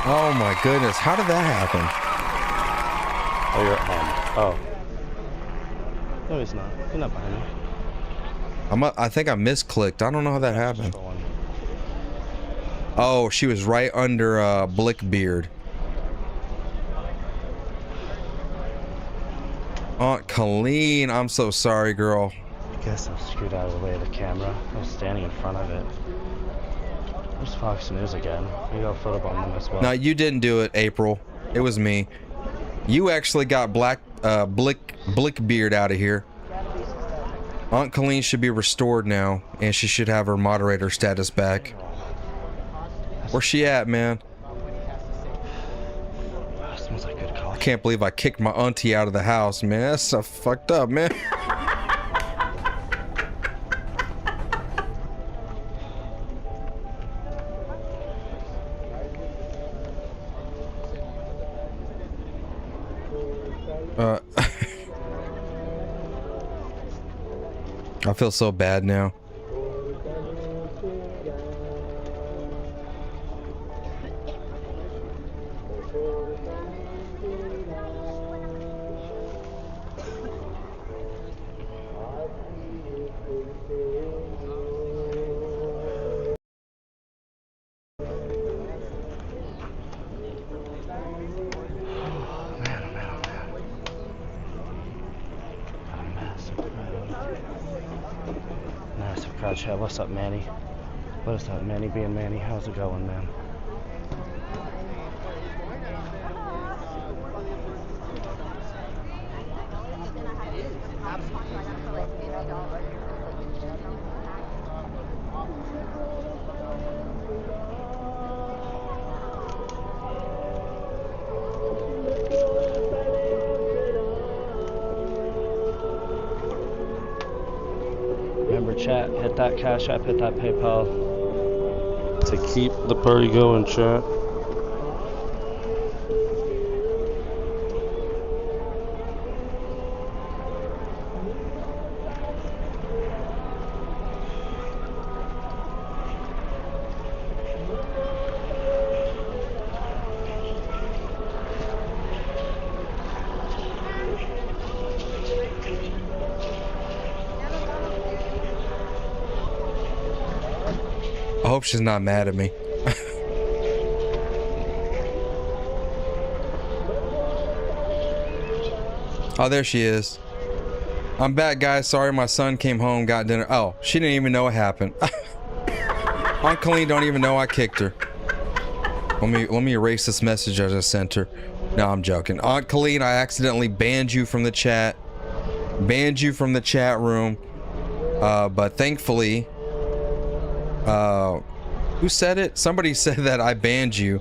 Oh my goodness, how did that happen? Oh, you're at home. Oh. No, he's not. He's not behind me. I think I misclicked. I don't know how that happened. Oh, she was right under Blickbeard. Aunt Colleen, I'm so sorry, girl. I guess I'm screwed out of the way of the camera. I was standing in front of it. There's Fox News again. We got a photobomb them as well. No, you didn't do it, April. It was me. You actually got Blickbeard out of here. Aunt Colleen should be restored now, and she should have her moderator status back. Where's she at, man? Smells like good coffee. I can't believe I kicked my auntie out of the house, man. That's so fucked up, man. I feel so bad now. Massive crowd chat. What's up, Manny? What's up, Manny being Manny? How's it going, man? Remember, chat, hit that Cash App, hit that PayPal to keep the party going, chat. I hope she's not mad at me. Oh, there she is. I'm back, guys. Sorry, my son came home, got dinner. Oh, she didn't even know what happened. Aunt Colleen don't even know I kicked her. Let me erase this message I just sent her. No, I'm joking. Aunt Colleen, I accidentally banned you from the chat. Banned you from the chat room. But thankfully, who said it? Somebody said that I banned you.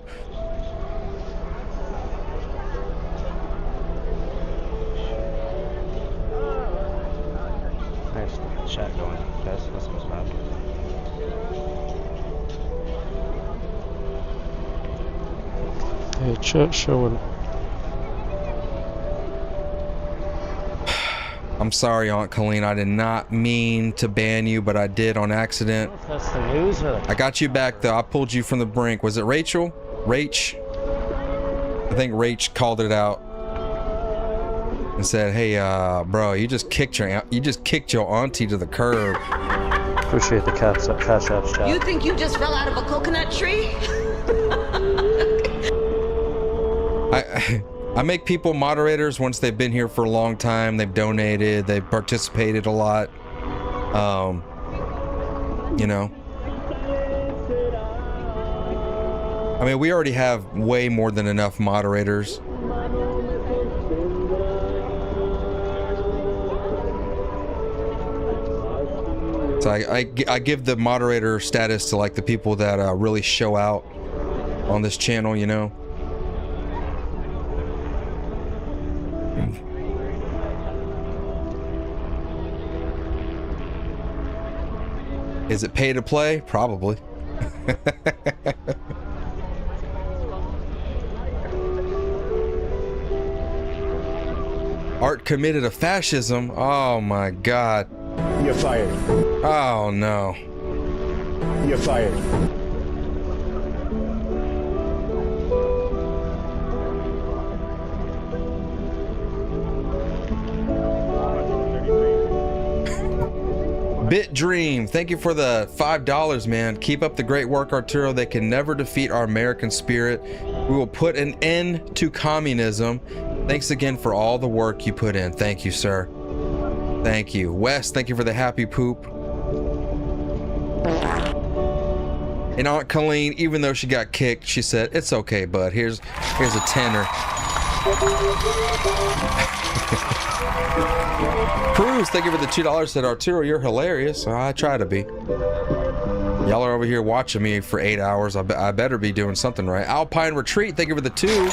Nice chat going, guys. Let's go back. Hey, chat showing. I'm sorry, Aunt Colleen. I did not mean to ban you, but I did on accident. That's the news. I got you back, though. I pulled you from the brink. Was it Rachel? Rach? I think Rach called it out and said, "Hey, bro, you just kicked your auntie to the curb." Appreciate the Cash App chat. You think you just fell out of a coconut tree? I make people moderators once they've been here for a long time. They've donated, they've participated a lot. You know. I mean, we already have way more than enough moderators. So I give the moderator status to like the people that really show out on this channel, you know. Is it pay to play? Probably. Art committed a fascism. Oh my God. You're fired. Oh no. You're fired. Bit Dream, thank you for the $5, man. Keep up the great work, Arturo. They can never defeat our American spirit. We will put an end to communism. Thanks again for all the work you put in. Thank you, sir. Thank you. Wes, thank you for the happy poop. And Aunt Colleen, even though she got kicked, she said, "It's okay, bud. Here's a tenner." Cruz, thank you for the $2. Said, "Arturo, you're hilarious." I try to be. Y'all are over here watching me for 8 hours. I better be doing something right. Alpine Retreat, thank you for the 2.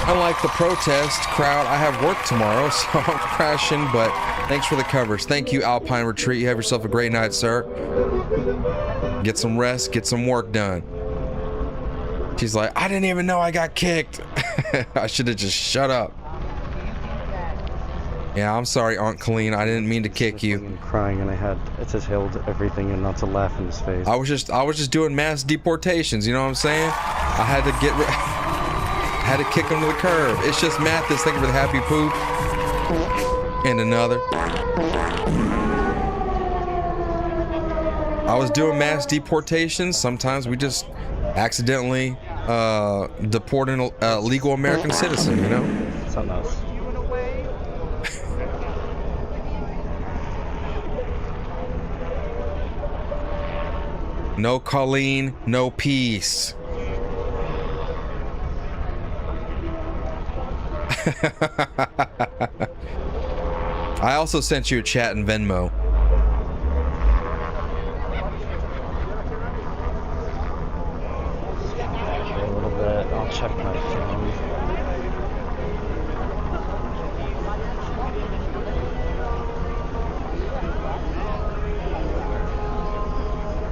Unlike the protest crowd, I have work tomorrow, so I'm crashing, but thanks for the coverage. Thank you, Alpine Retreat. You have yourself a great night, sir. Get some rest, get some work done. She's like, "I didn't even know I got kicked." I should have just shut up. Yeah, I'm sorry, Aunt Colleen. I didn't mean to kick you. And crying, and I just held everything and not to laugh in his face. I was just doing mass deportations. You know what I'm saying? I had to had to kick him to the curb. It's just Mathis. Thank you for the happy poop. And another. I was doing mass deportations. Sometimes we just accidentally deport an legal American citizen. You know? Something else. No Colleen, no peace. I also sent you a chat in Venmo. A little bit. I'll check my phone.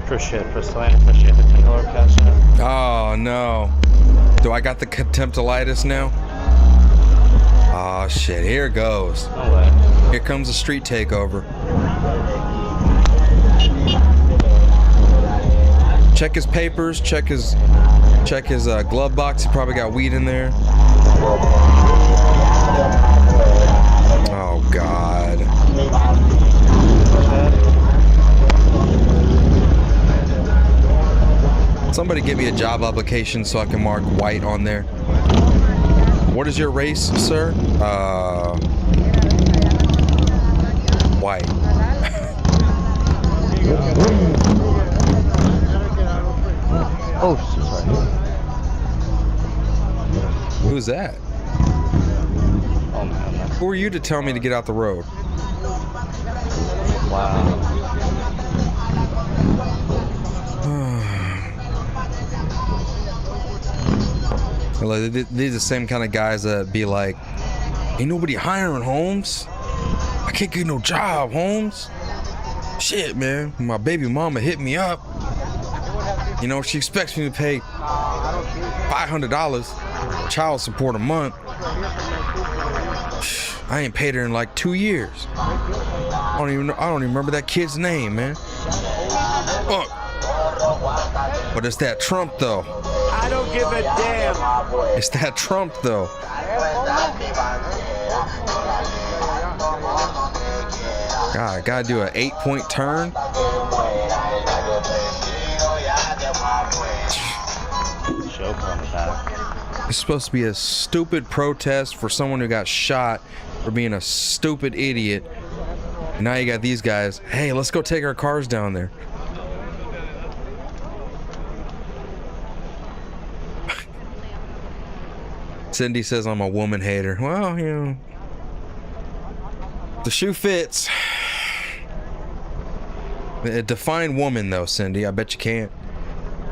Appreciate the $10 cash app. Oh no. Do I got the contemptulitis now? Oh shit, here it goes. No way. Here comes the street takeover. Check his papers, check his glove box. He probably got weed in there. Oh God. Somebody get me a job application so I can mark white on there. What is your race, sir? White. Oh, sorry. Who's that? Oh man. Who are you to tell me to get out the road? Wow. These are the same kind of guys that be like, "Ain't nobody hiring, Holmes. I can't get no job, Holmes. Shit, man. My baby mama hit me up. You know, she expects me to pay $500 child support a month. I ain't paid her in like 2 years. I don't even remember that kid's name, man. But it's that Trump though. I don't give a damn. It's that Trump though. God, gotta do an 8-point turn. Joke on the back. It's supposed to be a stupid protest for someone who got shot for being a stupid idiot. And now you got these guys. Hey, let's go take our cars down there. Cindy says I'm a woman hater. Well, you know, the shoe fits. Define woman though, Cindy. I bet you can't.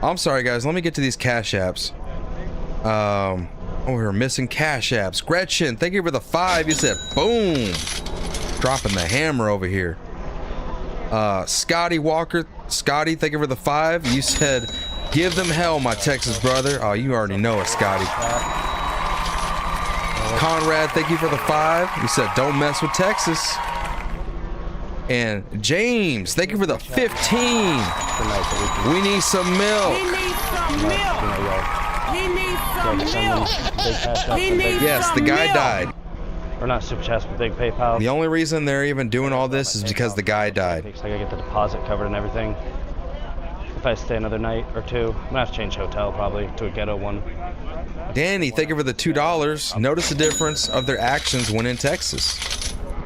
I'm sorry guys, let me get to these cash apps. Oh, we're missing cash apps. Gretchen, thank you for the 5. You said boom. Dropping the hammer over here. Scotty Walker, Scotty, thank you for the 5. You said give them hell, my Texas brother. Oh, you already know it, Scotty. Conrad, thank you for the 5. He said, don't mess with Texas. And James, thank you for the 15. We need some milk. Yes, the guy died. Or not super chats, but big PayPal. The only reason they're even doing all this is because the guy died. So I gotta get the deposit covered and everything. If I stay another night or two, I'm gonna have to change hotel probably to a ghetto one. Danny, thank you for the $2. Notice the difference of their actions when in Texas.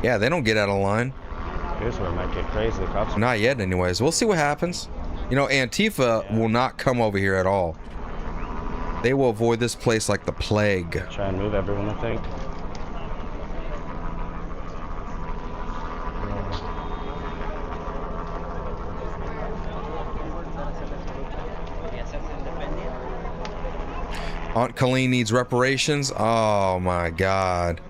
Yeah, they don't get out of line. Here's where it might get crazy. The cops. Not yet, anyways. We'll see what happens. You know, Antifa will not come over here at all. They will avoid this place like the plague. Try and move everyone, I think. Aunt Colleen needs reparations. Oh my God.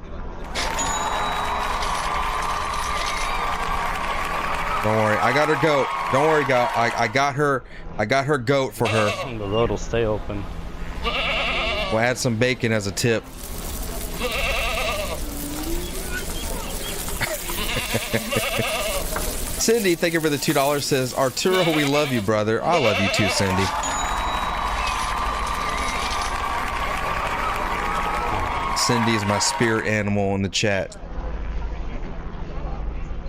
Don't worry, I got her goat. Don't worry, gal. I got her goat for her. The road will stay open. We'll add some bacon as a tip. Cindy, thank you for the $2. Says, Arturo, we love you, brother. I love you too, Cindy. Cindy is my spirit animal in the chat.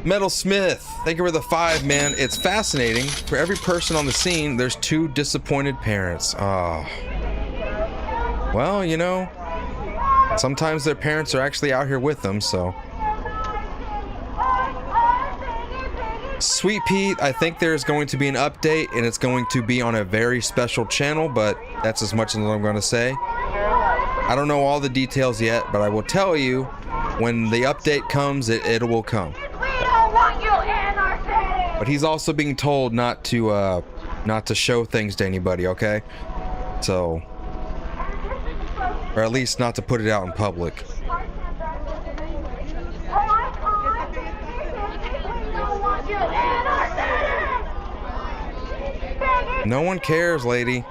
Metal Smith, thank you for the 5, man. It's fascinating. For every person on the scene, there's 2 disappointed parents. Oh. Well, you know, sometimes their parents are actually out here with them, so. Sweet Pete, I think there's going to be an update, and it's going to be on a very special channel, but that's as much as I'm going to say. I don't know all the details yet, but I will tell you when the update comes, it will come. But he's also being told not to show things to anybody, okay? So, or at least not to put it out in public. No one cares, lady.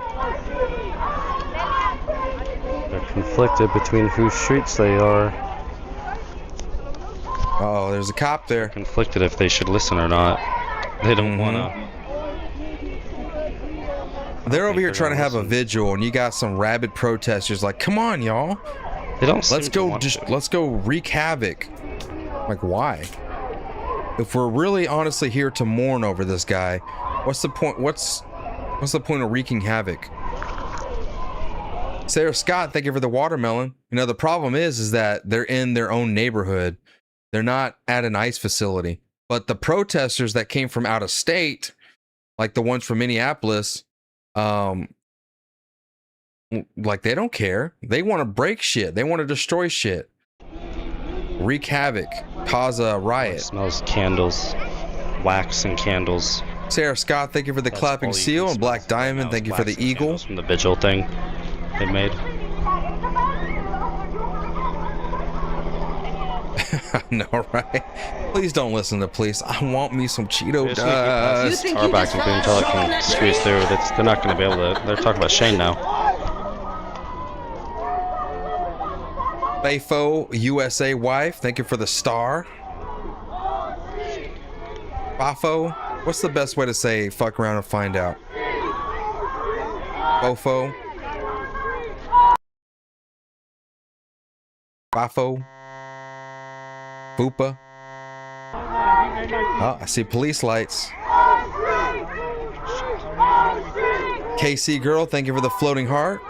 They're conflicted between whose streets they are. Uh-oh, there's a cop there. Conflicted if they should listen or not. They don't wanna. They're over here trying to have a vigil, and you got some rabid protesters like, "Come on, y'all! They don't. Let's go wreak havoc." Like, why? If we're really honestly here to mourn over this guy, what's the point? What's the point of wreaking havoc? Sarah Scott, thank you for the watermelon. You know, the problem is that they're in their own neighborhood. They're not at an ICE facility. But the protesters that came from out of state, like the ones from Minneapolis, like they don't care. They want to break shit. They want to destroy shit. Wreak havoc. Cause a riot. It smells candles. Wax and candles. Sarah Scott, thank you for the clapping seal. And Black Diamond, thank you for the eagle. From the vigil thing they made. No, right? Please don't listen to police. I want me some Cheeto dust. Car back and until it can squeeze through. They're not going to be able to. They're talking about Shane now. Bayfo USA wife, thank you for the star. Bafo, what's the best way to say fuck around and find out? Bofo. Bafo. Boopa. Oh, I see police lights. KC girl, thank you for the floating heart.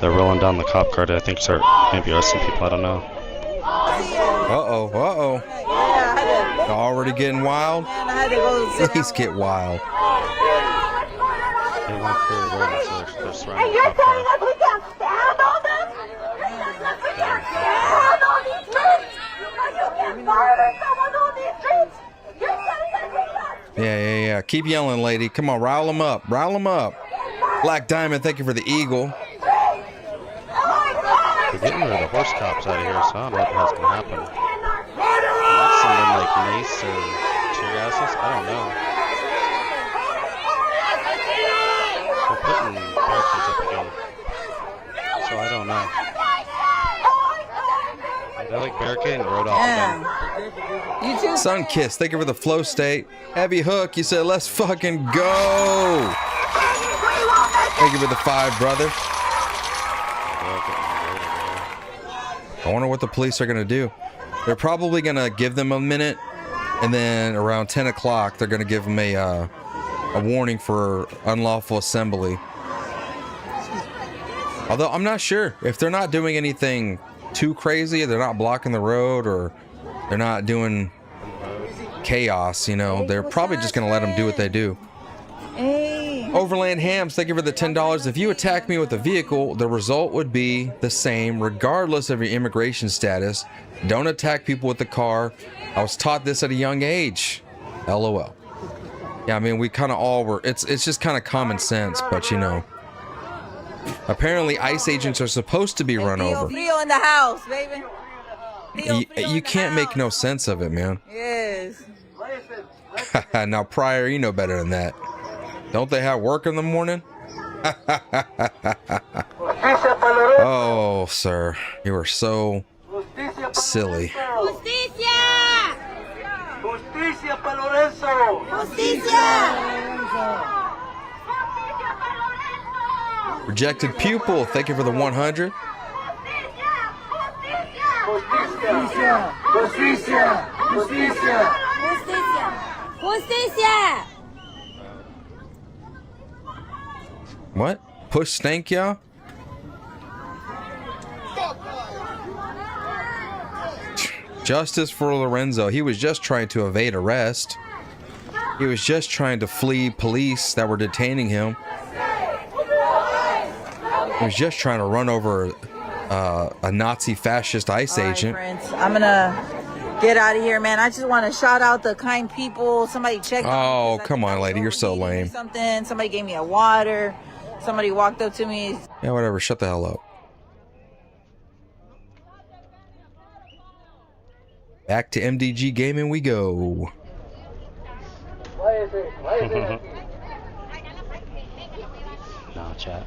They're rolling down the cop car to, I think, start maybe arresting people. I don't know. Uh-oh, uh-oh. Already getting wild? Please get wild. They went through the road, so they're surrounding And you're the cop telling car. us we can't stand all this? You're telling us we can't stand all these streets? And you can murder someone on these streets? You're telling us we can't. Yeah. Keep yelling, lady. Come on, rile them up. Rile them up. Black Diamond, thank you for the eagle. They're getting rid of the horse cops out of here, so I don't know what the hell's going to happen. send in like mace or tear gases? I don't know. They're putting barricades up again. So I don't know. They're like barricading the road off again. You too. Sunkiss, thank you for the flow state. Heavy Hook, you said let's fucking go. Thank you for the 5, brother. I wonder what the police are gonna do. They're probably gonna give them a minute, and then around 10 o'clock they're gonna give them a warning for unlawful assembly. Although I'm not sure if they're not doing anything too crazy, they're not blocking the road, or they're not doing chaos, you know, they're probably just gonna let them do what they do. Overland Hams, thank you for the $10. If you attack me with a vehicle, the result would be the same regardless of your immigration status. Don't attack people with the car. I was taught this at a young age. LOL. Yeah, I mean, we kind of all were. It's just kind of common sense, but you know. Apparently, ICE agents are supposed to be run over. Frio in the house, baby. You can't make no sense of it, man. Yes. Now, Pryor, you know better than that. Don't they have work in the morning? Oh, sir, you are so silly. Justicia! Justicia para Lorenzo! Justicia! Rejected pupil, thank you for the 100. Justicia! Justicia! Justicia! Justicia! What? Push stank, y'all? Justice for Lorenzo. He was just trying to evade arrest. He was just trying to flee police that were detaining him. He was just trying to run over a Nazi fascist ICE agent. Friends, I'm gonna get out of here, man. I just want to shout out the kind people. Somebody checked. Oh, come on, lady. You're so lame. Something. Somebody gave me a water. Somebody walked up to me. Yeah, whatever. Shut the hell up. Back to MDG Gaming we go. No, chat.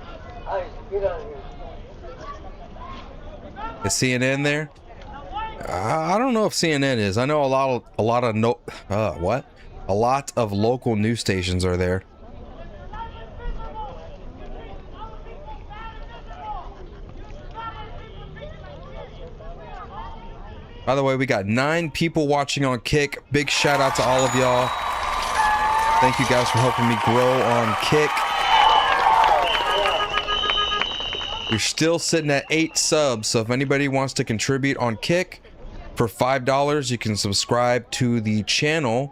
Is CNN there? I don't know if CNN is. I know a lot of local news stations are there. By the way, we got 9 people watching on Kick. Big shout out to all of y'all. Thank you guys for helping me grow on Kick. You're still sitting at 8 subs, so if anybody wants to contribute on Kick, for $5, you can subscribe to the channel.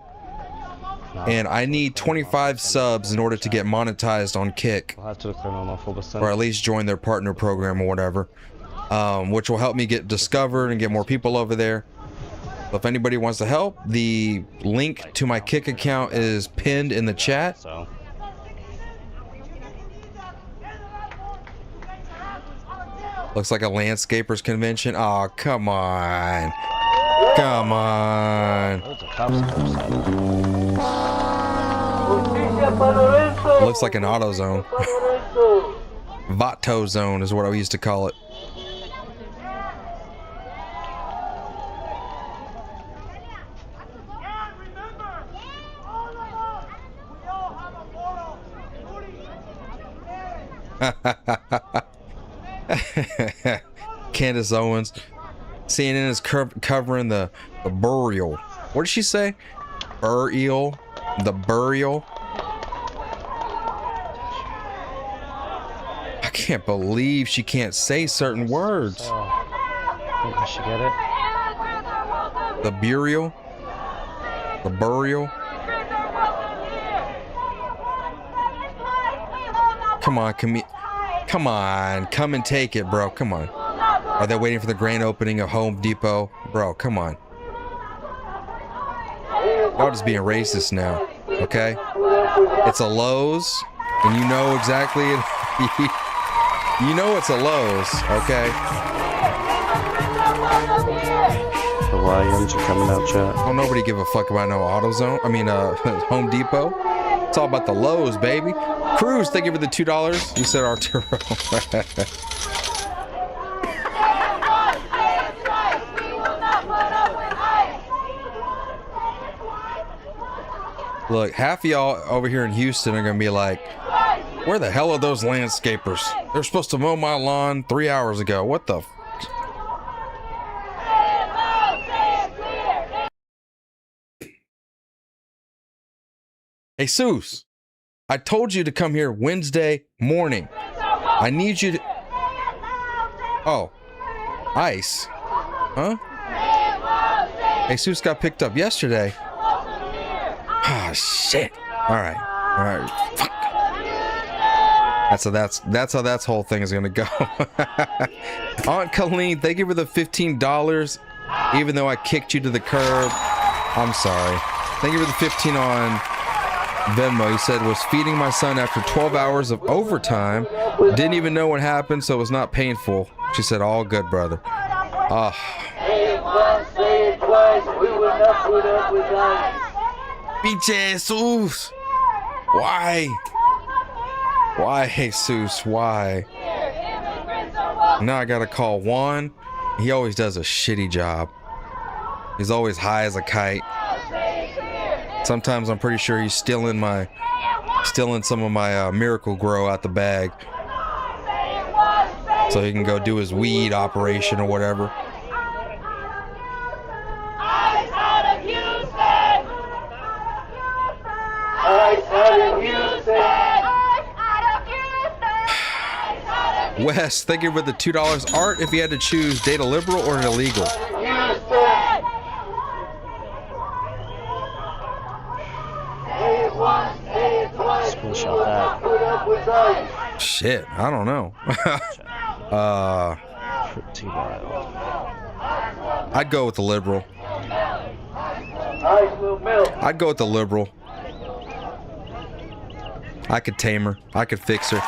And I need 25 subs in order to get monetized on Kick. Or at least join their partner program or whatever. Which will help me get discovered and get more people over there. So if anybody wants to help, the link to my Kick account is pinned in the chat. Looks like a landscapers convention. Oh, come on. Come on. Looks like an auto zone. Vato zone is what I used to call it. Candace Owens. CNN is covering the burial. What did she say? Burial? The burial? I can't believe she can't say certain words. I think I should get it. The burial? The burial? Come on, come on, come and take it, bro. Come on. Are they waiting for the grand opening of Home Depot? Bro, come on. Y'all just being racist now, okay? It's a Lowe's, and you know exactly it. You know it's a Lowe's, okay? The YMs are coming out, chat. Don't nobody give a fuck about no AutoZone. I mean, Home Depot. It's all about the lows, baby. Cruz, thank you for the $2. You said Arturo. Look, half of y'all over here in Houston are gonna be like, where the hell are those landscapers? They're supposed to mow my lawn 3 hours ago. What the Jesus, I told you to come here Wednesday morning. I need you to... Oh, ICE. Huh? Jesus got picked up yesterday. Ah, shit. All right. Fuck. That's how that whole thing is gonna go. Aunt Colleen, thank you for the $15. Even though I kicked you to the curb, I'm sorry. Thank you for the 15 on Venmo. You said was feeding my son after 12 hours of overtime. Didn't even know what happened, so it was not painful. She said, all good, brother. Jesus. Why? Why, Jesus? Why? Now I gotta call Juan. He always does a shitty job. He's always high as a kite. Sometimes I'm pretty sure he's stealing some of my Miracle Grow out the bag, so he can go do his weed operation or whatever. Wes, thank you for the $2. Art, if you had to choose, date a liberal or an illegal? Screenshot that. Shit, I don't know. I'd go with the liberal. I'd go with the liberal. I could tame her. I could fix her.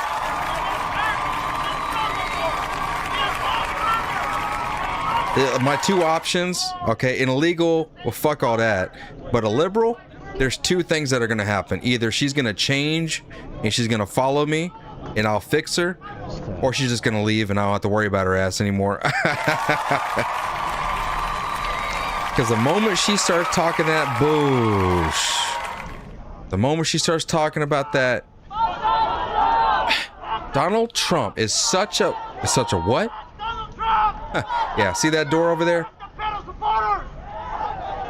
My two options, okay, an illegal, well, fuck all that. But a liberal, there's two things that are going to happen. Either she's going to change and she's going to follow me and I'll fix her, or she's just going to leave and I don't have to worry about her ass anymore. Because the moment she starts talking that bullshit, the moment she starts talking about that, Donald Trump is such a what? Yeah, see that door over there?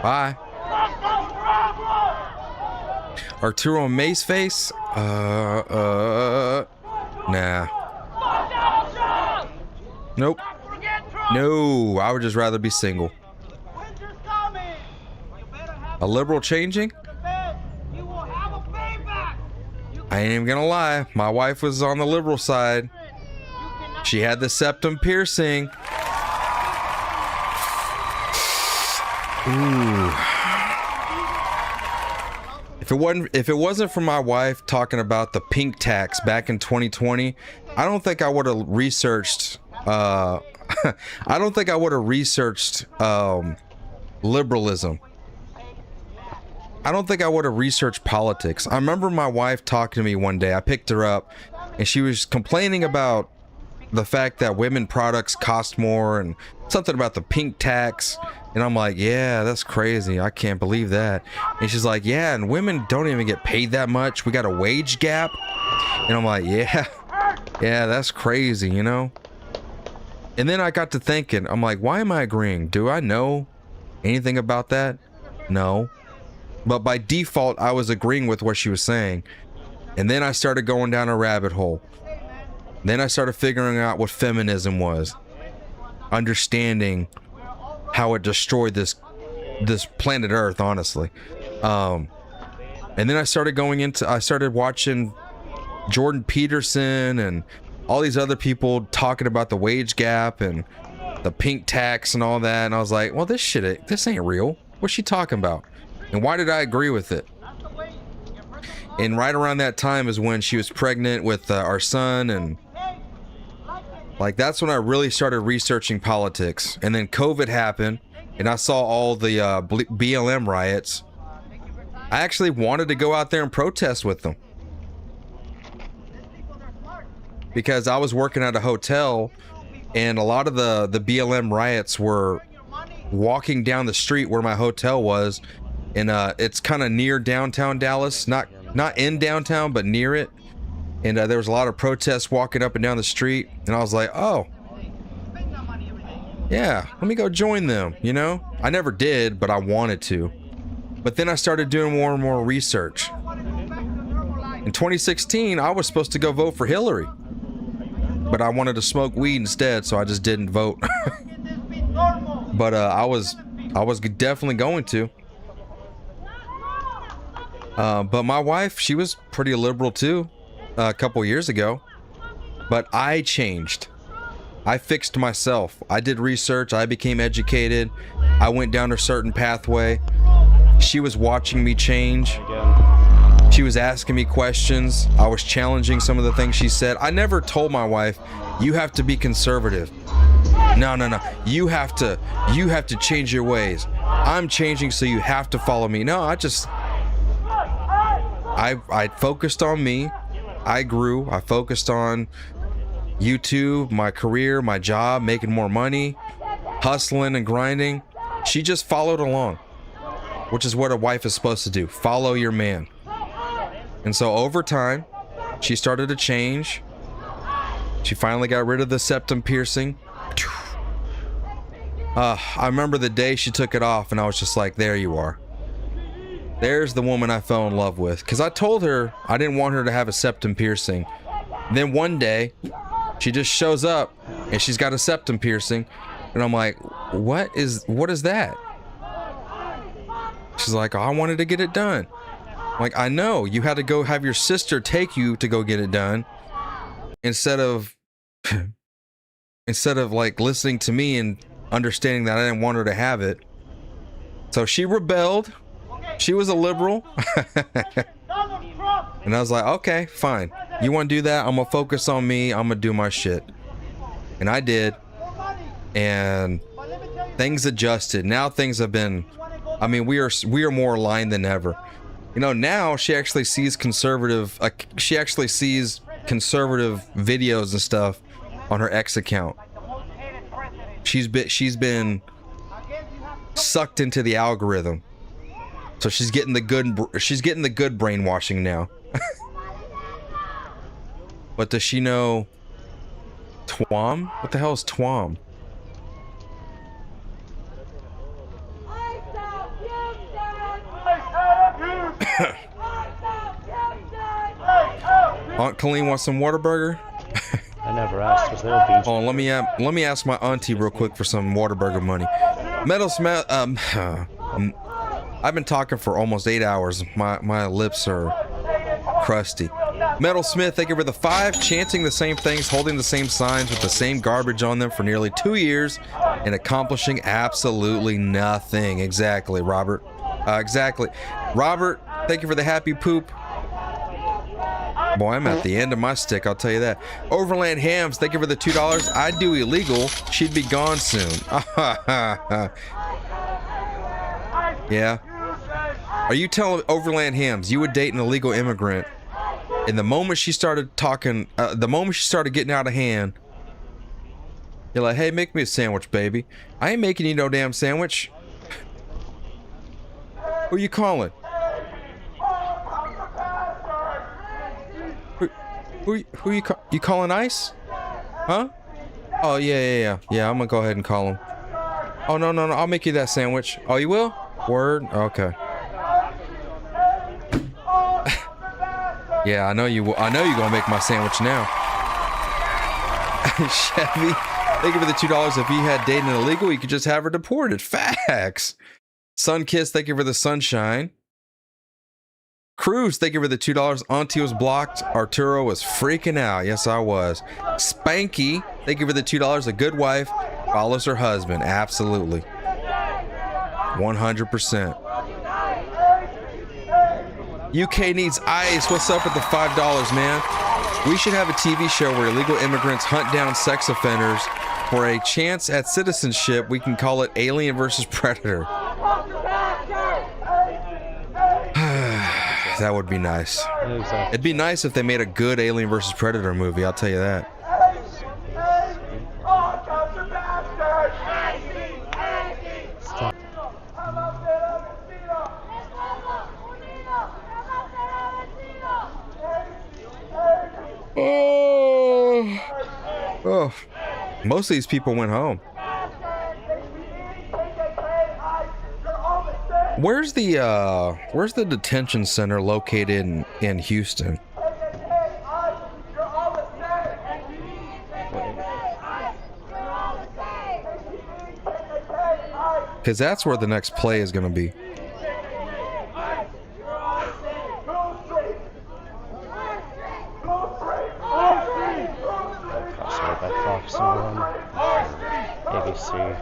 Bye. Arturo Mace face? Nah. Nope. No, I would just rather be single. A liberal changing? I ain't even gonna lie. My wife was on the liberal side. She had the septum piercing. Ooh. If it wasn't for my wife talking about the pink tax back in 2020, I don't think I would have researched liberalism. I don't think I would have researched politics. I remember my wife talking to me one day. I picked her up and she was complaining about the fact that women products cost more and something about the pink tax. And I'm like, yeah, that's crazy. I can't believe that. And she's like, yeah, and women don't even get paid that much. We got a wage gap. And I'm like, yeah, that's crazy, you know? And then I got to thinking, I'm like, why am I agreeing? Do I know anything about that? No. But by default, I was agreeing with what she was saying. And then I started going down a rabbit hole. Then I started figuring out what feminism was. Understanding how it destroyed this planet Earth, honestly. And then I started watching Jordan Peterson and all these other people talking about the wage gap and the pink tax and all that. And I was like, well, this ain't real. What's she talking about? And why did I agree with it? And right around that time is when she was pregnant with our son, and like that's when I really started researching politics. And then COVID happened, and I saw all the BLM riots, I actually wanted to go out there and protest with them. Because I was working at a hotel, and a lot of the BLM riots were walking down the street where my hotel was, and it's kind of near downtown Dallas, not in downtown, but near it. And there was a lot of protests walking up and down the street, and I was like, oh, yeah, let me go join them, you know? I never did, but I wanted to. But then I started doing more and more research. In 2016, I was supposed to go vote for Hillary, but I wanted to smoke weed instead, so I just didn't vote. But I was definitely going to. But my wife, she was pretty liberal too, a couple years ago. But I changed. I fixed myself. I did research. I became educated. I went down a certain pathway. She was watching me change. She was asking me questions. I was challenging some of the things she said. I never told my wife, you have to be conservative. No. You have to change your ways. I'm changing, so you have to follow me. No, I focused on me. I grew. I focused on YouTube, my career, my job, making more money, hustling and grinding. She just followed along, which is what a wife is supposed to do. Follow your man. And so over time, she started to change. She finally got rid of the septum piercing. I remember the day she took it off, and I was just like, there you are. There's the woman I fell in love with. Because I told her I didn't want her to have a septum piercing. Then one day, she just shows up, and she's got a septum piercing. And I'm like, what is that? She's like, oh, I wanted to get it done. I'm like, I know, you had to go have your sister take you to go get it done. Instead of like listening to me and understanding that I didn't want her to have it. So she rebelled. She was a liberal. And I was like, okay, fine. You want to do that? I'm gonna focus on me. I'm gonna do my shit. And I did. And things adjusted. Now things have been, I mean, we are more aligned than ever. You know, now she actually sees conservative videos and stuff on her ex account. She's been sucked into the algorithm. So she's getting the good brainwashing now. But does she know TWAM? What the hell is TWAM? Aunt Colleen wants some Whataburger? I never asked. Was there a beach? Hold on, let me ask my auntie real quick for some Whataburger money. Metal Smith, I've been talking for almost 8 hours. My lips are crusty. Metal Smith, thank you for the 5. Chanting the same things, holding the same signs with the same garbage on them for nearly 2 years and accomplishing absolutely nothing. Exactly, Robert. Exactly. Robert, thank you for the happy poop. Boy, I'm at the end of my stick, I'll tell you that. Overland Hams, thank you for the $2. I'd do illegal. She'd be gone soon. Yeah. Are you telling Overland Hams you would date an illegal immigrant, and the moment she started talking, the moment she started getting out of hand, you're like, hey, make me a sandwich, baby. I ain't making you no damn sandwich. Who you calling? Who you calling ICE? Huh? Oh, yeah. I'm gonna go ahead and call him. Oh, no, I'll make you that sandwich. Oh, you will? Word? Okay. Yeah, I know you gonna make my sandwich now. Chevy, thank you for the $2. If you had dated an illegal, you could just have her deported. Facts. Sunkiss, thank you for the sunshine. Cruz, thank you for the $2. Auntie was blocked. Arturo was freaking out. Yes, I was. Spanky, thank you for the $2. A good wife follows her husband. Absolutely. 100%. UK needs ice. What's up with the $5, man? We should have a TV show where illegal immigrants hunt down sex offenders For a chance at citizenship, we can call it Alien versus Predator. That would be nice. It'd be nice if they made a good Alien versus Predator movie, I'll tell you that. Oh, most of these people went home. Where's the detention center located in Houston? Because that's where the next play is going to be. ABC.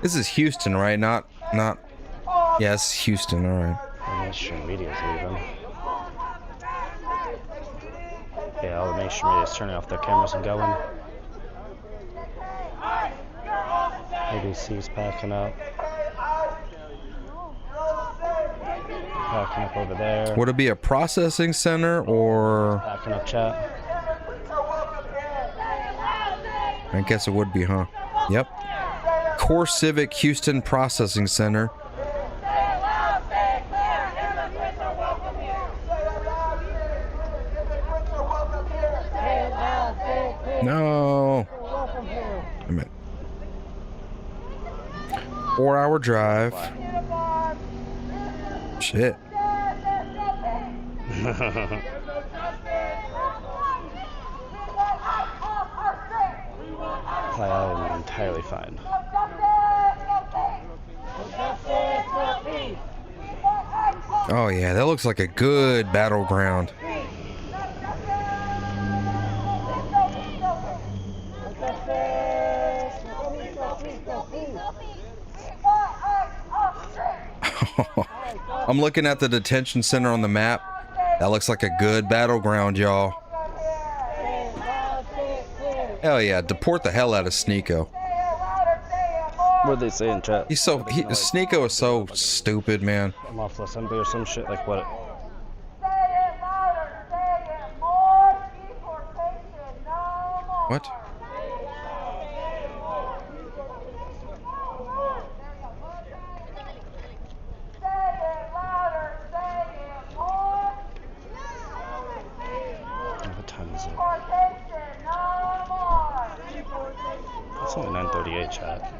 This is Houston, right? Not. Yes, Houston. All right. Mainstream media's leaving. Yeah, all the mainstream media's turning off their cameras and going. ABC's packing up. Packing up over there. Would it be a processing center or? Packing up chat. I guess it would be, huh? Yep. Core Civic Houston Processing Center. No. I meant 4-hour drive. Shit. I am entirely fine. Oh yeah, that looks like a good battleground. I'm looking at the detention center on the map. That looks like a good battleground, y'all. Hell yeah, deport the hell out of Sneeko. What did they say in chat? Sneeko is so stupid, man. I'm off assembly or some shit like what? What? What time is it? It's only 9:38, chat.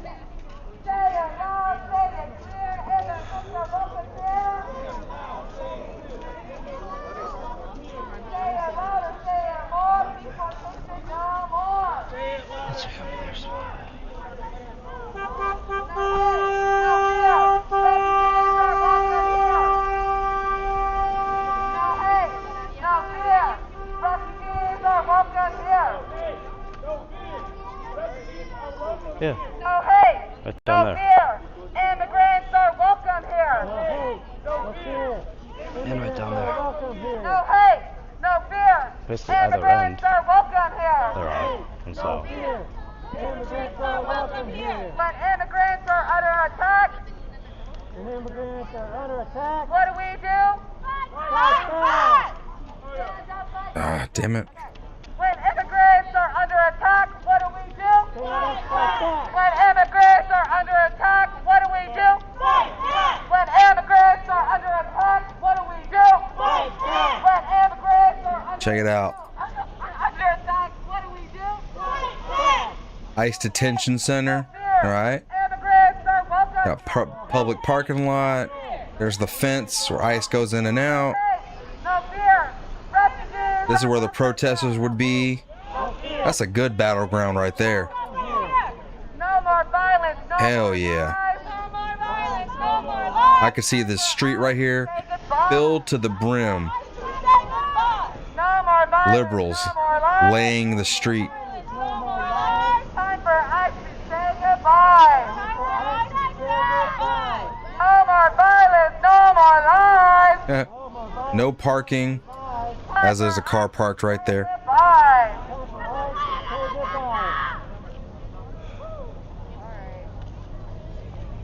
Yeah. No hate. Right down no there. Fear. Immigrants are welcome here. No hate. No fear. And right down there. No hate. No fear. Basically either end. Immigrants are welcome here. They're out. And so. Immigrants are welcome here. But immigrants are under attack. And immigrants are under attack. What do we do? Fight back. Ah, damn it. When immigrants are under attack, what do we do? When immigrants are under attack, what do we do? When immigrants are under attack, what do we do? When immigrants are under Check it out. attack, what do we do? ICE detention center. All right. Immigrants are welcome. Got public parking lot. There's the fence where ICE goes in and out. No fear. Refugees. This is where the protesters would be. That's a good battleground right there. No more violence. No Hell more yeah. lies. I can see this street right here filled to the brim. Liberals laying the street. Time for us to say goodbye. No more violence, no more lies. No parking, as there's a car parked right there.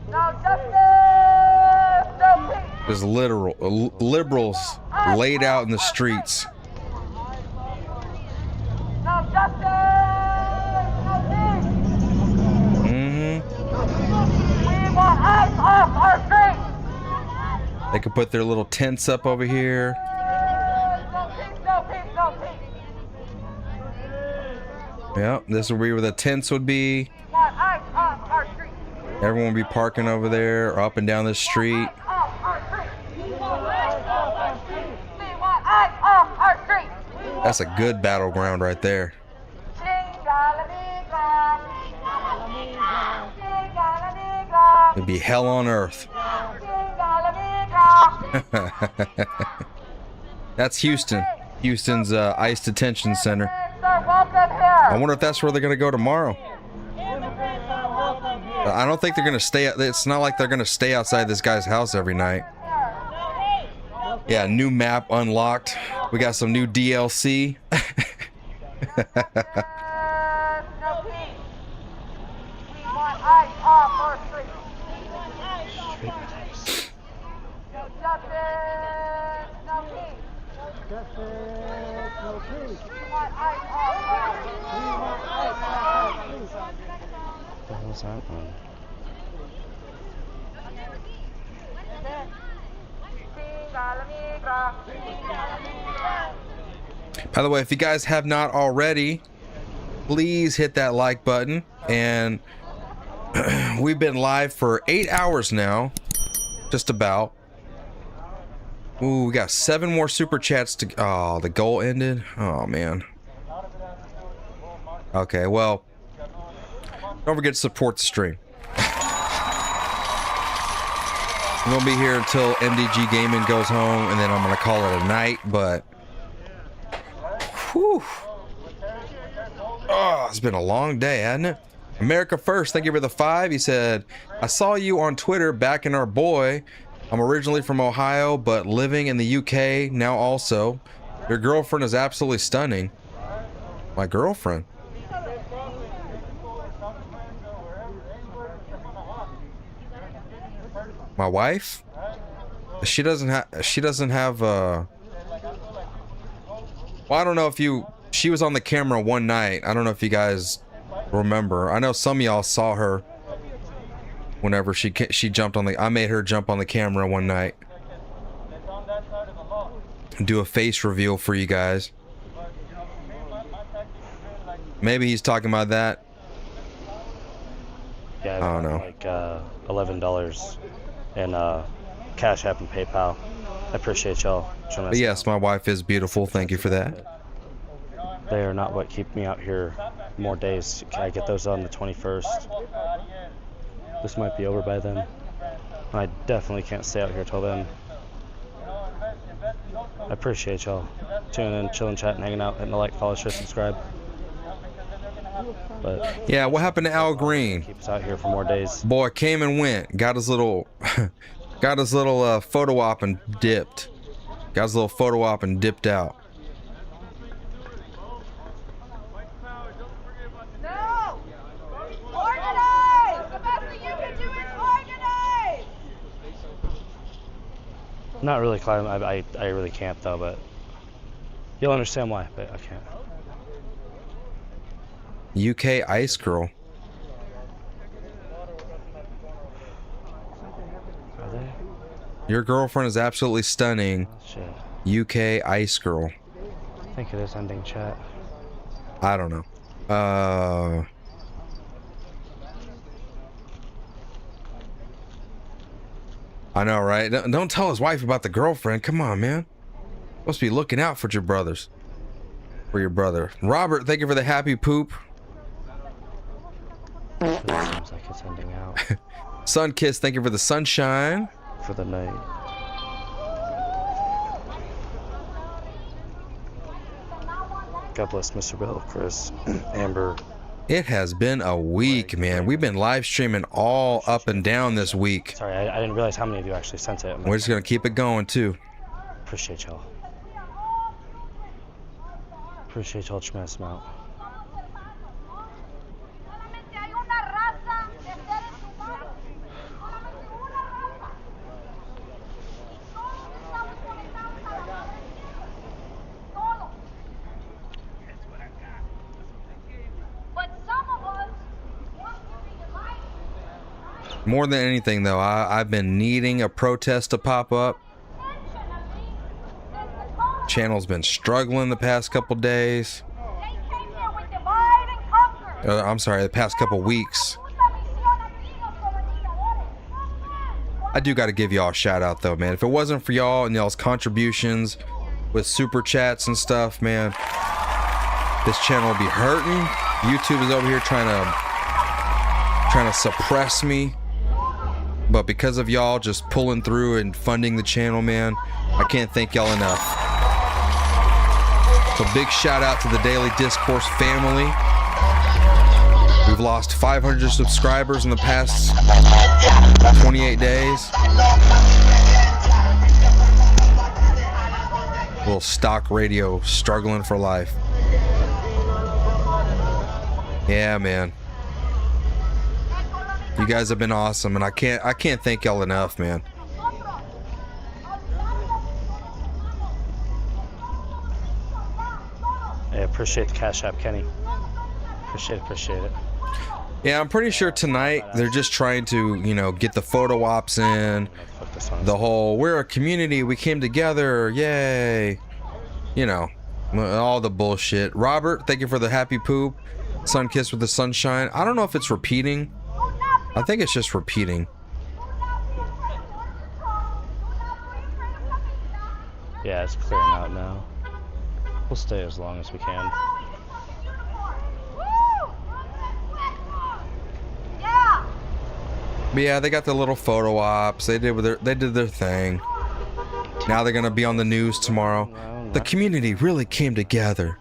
No justice, no peace. There's liberals laid out in the streets. No justice, no peace. We want us off our streets. They could put their little tents up over here. No peace, no peace, no peace. Yep, this would be where the tents would be. We want us off our streets. Everyone would be parking over there or up and down the street. Off our streets. We want us off our streets. We want us off our streets. That's a good battleground right there. It'd be hell on earth. That's Houston. Houston's ICE detention center. I wonder if that's where they're gonna go tomorrow. I don't think they're gonna stay. It's not like they're gonna stay outside this guy's house every night. Yeah, new map unlocked. We got some new DLC. What the hell's that one? By the way, if you guys have not already, please hit that like button. And we've been live for 8 hours now, just about. Ooh, we got 7 more super chats to. Oh, the goal ended. Oh man. Okay, well, don't forget to support the stream. I'm gonna be here until MDG Gaming goes home, and then I'm gonna call it a night. But whew. Oh, it's been a long day, hasn't it? America First, thank you for the 5. He said, I saw you on Twitter backing our boy. I'm originally from Ohio, but living in the UK now also. Your girlfriend is absolutely stunning. My girlfriend? My wife? She doesn't have well, I don't know if she was on the camera one night. I don't know if you guys remember. I know some of y'all saw her whenever she jumped on I made her jump on the camera one night. Do a face reveal for you guys. Maybe he's talking about that. Yeah, I don't know. Like $11 in CashApp and PayPal. I appreciate y'all. But yes, my wife is beautiful. Thank you for that. They are not what keep me out here more days. I get those on the 21st. This might be over by then. I definitely can't stay out here till then. I appreciate y'all tuning in, chilling, chatting, hanging out, hitting the like, follow, share, subscribe. But yeah, what happened to Al Green? Keep us out here for more days. Boy, came and went. Got his little photo op and dipped. Got his little photo op and dipped out. No! Organize! The best thing you can do is organize! Not really, Clive. I really can't though, but you'll understand why. But I can't. UK Ice Girl. Are they? Your girlfriend is absolutely stunning. Shit. UK Ice Girl. I think it is ending chat. I don't know. I know, right? Don't tell his wife about the girlfriend. Come on, man. Supposed to be looking out for your brothers. For your brother. Robert, thank you for the happy poop. It seems like it's ending out. Sun Kiss, thank you for the sunshine. work for the night. God bless Mr. Bill, Chris, Amber. It has been a week, man. We've been live streaming all up and down this week. Sorry, I didn't realize how many of you actually sent it. We're just gonna keep it going too. Appreciate y'all. Appreciate y'all tremendous amount. More than anything, though, I've been needing a protest to pop up. Channel's been struggling the past couple days. I'm sorry, the past couple weeks. I do got to give y'all a shout out, though, man. If it wasn't for y'all and y'all's contributions with super chats and stuff, man, this channel would be hurting. YouTube is over here trying to suppress me. But because of y'all just pulling through and funding the channel, man, I can't thank y'all enough. So big shout out to the Daily Discourse family. We've lost 500 subscribers in the past 28 days. Little stock radio struggling for life. Yeah, man. You guys have been awesome, and I can't thank y'all enough, man. I appreciate the Cash App, Kenny. Appreciate it. Yeah, I'm pretty sure tonight they're just trying to, you know, get the photo ops in. The whole, we're a community, we came together, yay. You know, all the bullshit. Robert, thank you for the happy poop. Sun kiss with the sunshine. I don't know if it's repeating. I think it's just repeating. Yeah, it's clearing out now. We'll stay as long as we can. But yeah, they got the little photo ops. They did their thing. Now they're gonna be on the news tomorrow. The community really came together.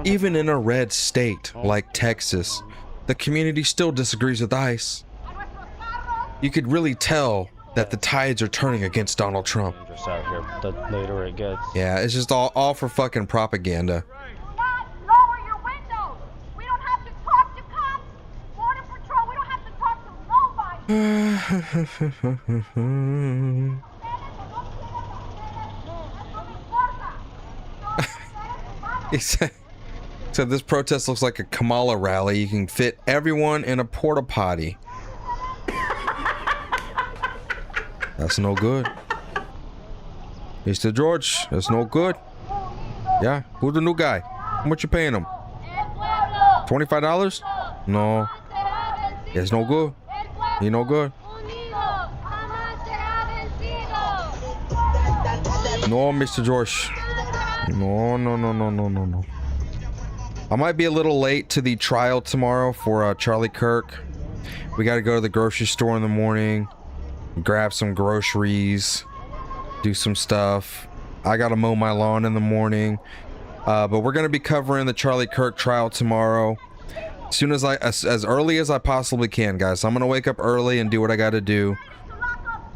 Even in a red state like Texas, the community still disagrees with ICE. You could really tell that the tides are turning against Donald Trump. Out here, the later it gets. Yeah, it's just all for fucking propaganda. Lower your windows. We don't have to talk to cops, Border Patrol. We don't have to talk to nobody. He said, so this protest looks like a Kamala rally. You can fit everyone in a porta potty. That's no good. Mr. George, that's no good. Yeah, who's the new guy? How much you paying him? $25? No. It's no good. He no good. No, Mr. George. No. I might be a little late to the trial tomorrow for Charlie Kirk. We got to go to the grocery store in the morning, grab some groceries, do some stuff. I got to mow my lawn in the morning. But we're going to be covering the Charlie Kirk trial tomorrow. As soon as as early as I possibly can, guys. So I'm going to wake up early and do what I got to do.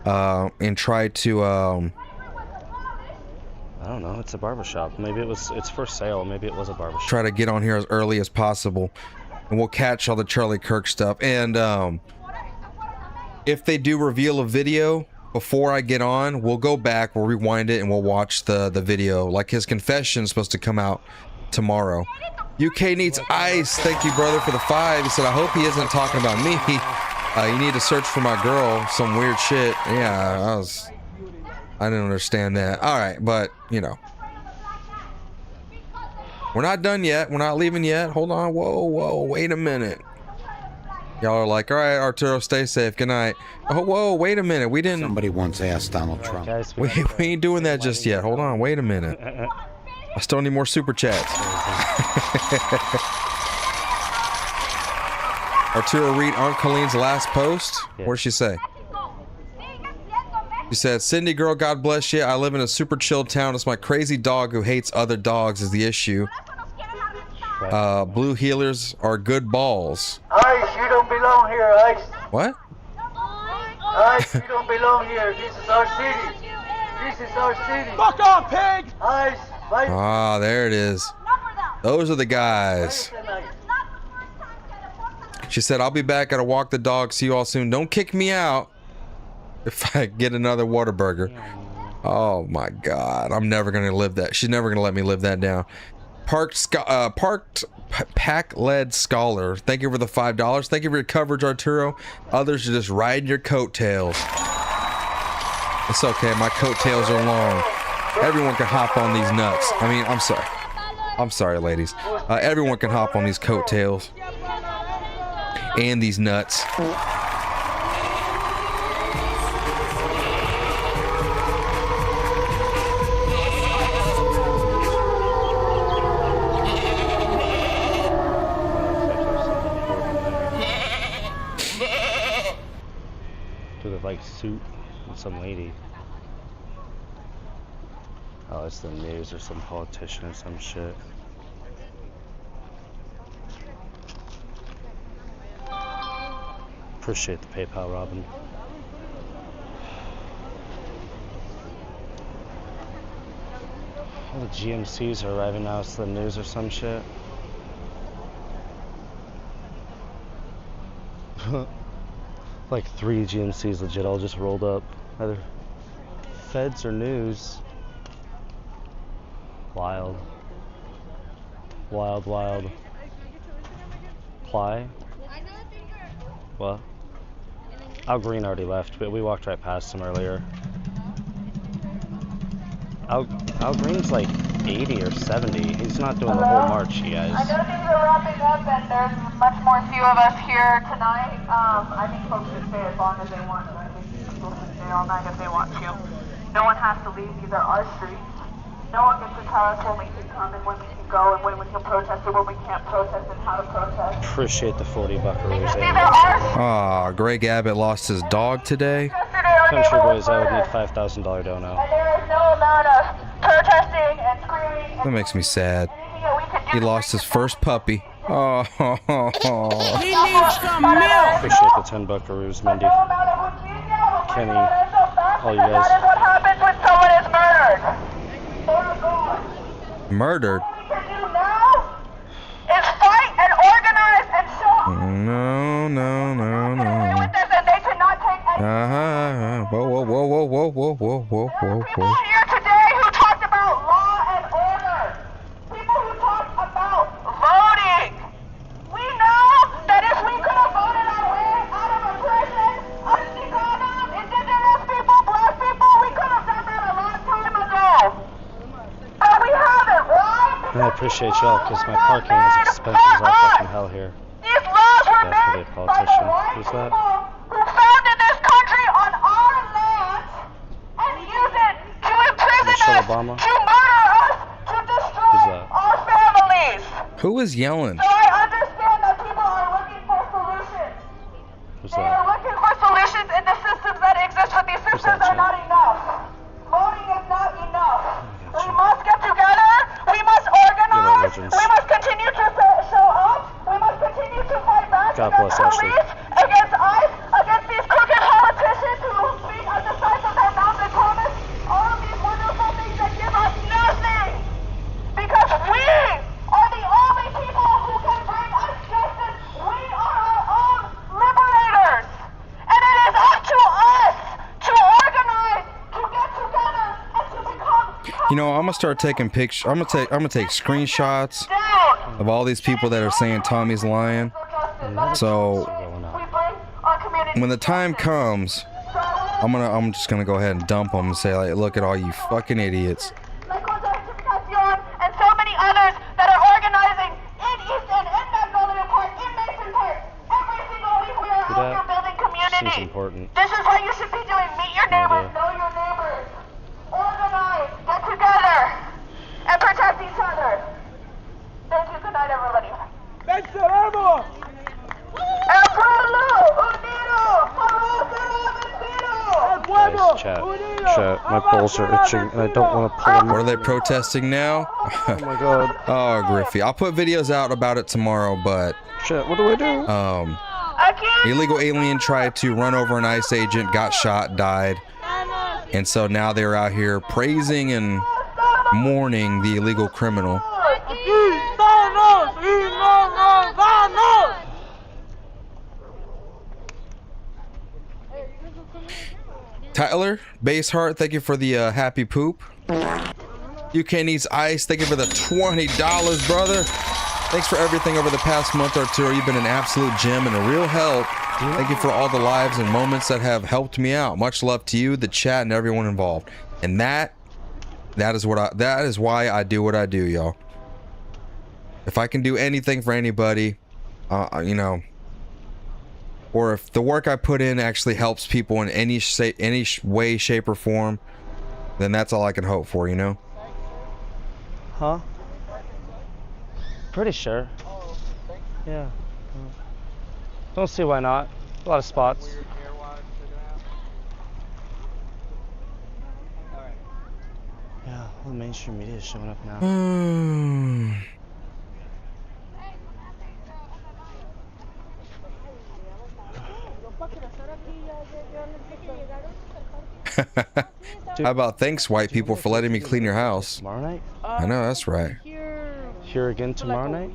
And try to, I don't know, it's a barbershop. Maybe it's for sale. Maybe it was a barbershop. Try to get on here as early as possible. And we'll catch all the Charlie Kirk stuff. And if they do reveal a video before I get on, we'll go back, we'll rewind it, and we'll watch the video. Like his confession is supposed to come out tomorrow. UK needs ice. Thank you, brother, for the 5. He said, I hope he isn't talking about me. You need to search for my girl. Some weird shit. Yeah, I didn't understand that. All right, but, you know. We're not done yet. We're not leaving yet. Hold on. Whoa, wait a minute. Y'all are like, all right, Arturo, stay safe. Good night. Oh, whoa, wait a minute. We didn't. Somebody once asked Donald Trump. Guys, we ain't doing that just yet. Hold on. Wait a minute. I still need more super chats. Arturo, read Aunt Colleen's last post. What'd she say? She said, Cindy girl, God bless you. I live in a super chill town. It's my crazy dog who hates other dogs is the issue. Blue healers are good balls. Ice, you don't belong here, Ice. What? Ice, you don't belong here. This is our city. This is our city. Fuck off, pig! Ice, fight. Ah, there it is. Those are the guys. She said, I'll be back. Gotta walk the dog. See you all soon. Don't kick me out if I get another Whataburger. Oh my God. I'm never gonna live that. She's never gonna let me live that down. Parked Pack-led Scholar. Thank you for the $5. Thank you for your coverage, Arturo. Others are just riding your coattails. It's okay. My coattails are long. Everyone can hop on these nuts. I mean, I'm sorry. I'm sorry, ladies. Everyone can hop on these coattails. And these nuts. With like suit and some lady. Oh, it's the news or some politician or some shit. Appreciate the PayPal, Robin. All the GMCs are arriving now. It's the news or some shit. Like 3 GMCs legit all just rolled up. Either feds or news. Wild. Wild, wild. Ply? What? Al Green already left, but we walked right past him earlier. Al Green's like 80 or 70. He's not doing the whole march, you guys. I know things are wrapping up and there's much more few of us here tonight. I think folks should stay as long as they want to. I think people should stay all night if they want to. No one has to leave either our streets. No one gets to tell us when we can come and when we can go and when we can protest or when we can't protest and how to protest. Appreciate the 40 buckaroos. Ah, Greg Abbott lost his dog today. Country boys, I would need $5,000 dono. And there is no amount of protesting and screaming. That makes me sad. He lost his first puppy. Oh. He needs some milk! Appreciate the 10 buckaroos, Mindy. Kenny, all you guys. That is what happens when someone is murdered. Murdered? All we can do now is fight and organize and show. No. With this and they cannot take any. Whoa. People here today who talked about law and order. People who talked about voting. We know that if we could have voted our way out of oppression, us Chicanos, indigenous people, black people, we could have done that a long time ago. But we haven't. Why? I appreciate y'all because my parking is expensive as all fucking hell here. These laws were That's made for the politician. Who's that? who founded this country on our land and use it to imprison Michelle us, Obama? to murder us, to destroy our families. Who is yelling? So I understand that people are looking for solutions. Who's They are that? looking for solutions in the systems that exist, but these systems are not enough. Voting is not enough. We must get together. We must organize. We must continue to show up. We must continue to fight back God against bless Ashley. police, against ICE, against these crooked politicians who speak at the size of their mouth and promise all of these wonderful things that give us nothing. Because we are the only people who can bring us justice. We are our own liberators. And it is up to us to organize, to get together, and to become. You know, I'm gonna start taking pictures. I'm gonna take screenshots of all these people that are saying Tommy's lying. So when the time comes, I'm just gonna go ahead and dump them and say, like, look at all you fucking idiots. And so many others that are organizing in East End, in Magnolia Park, in Mason Park. Every single week we are out here building community. Seems important. This is what you should be doing. Meet your neighbors, know your neighbors. Organize, get together, and protect each other. Thank you. Good night, everybody. ¡Venceremos! ¡El pueblo unido! ¡Jamás será vencido! Chat. Chat. My balls are itching and I don't want to pull them. What are they protesting now? Oh my god. Oh, Griffey. I'll put videos out about it tomorrow, but... Chat, what do I do? Illegal alien tried to run over an ICE agent, got shot, died. And so now they're out here praising and mourning the illegal criminal. Tyler, Baseheart, thank you for the happy poop. UK needs ice. Thank you for the $20, brother. Thanks for everything over the past month or two. You've been an absolute gem and a real help. Thank you for all the lives and moments that have helped me out. Much love to you, the chat, and everyone involved. And that is why I do what I do, y'all. If I can do anything for anybody, you know, or if the work I put in actually helps people in any way, shape, or form, then that's all I can hope for, you know? Huh? Pretty sure. Yeah. Don't see why not. A lot of spots. Yeah, all the mainstream media is showing up now. How about thanks, white people, for letting me clean your house? Tomorrow night? I know, that's right. Here again tomorrow night?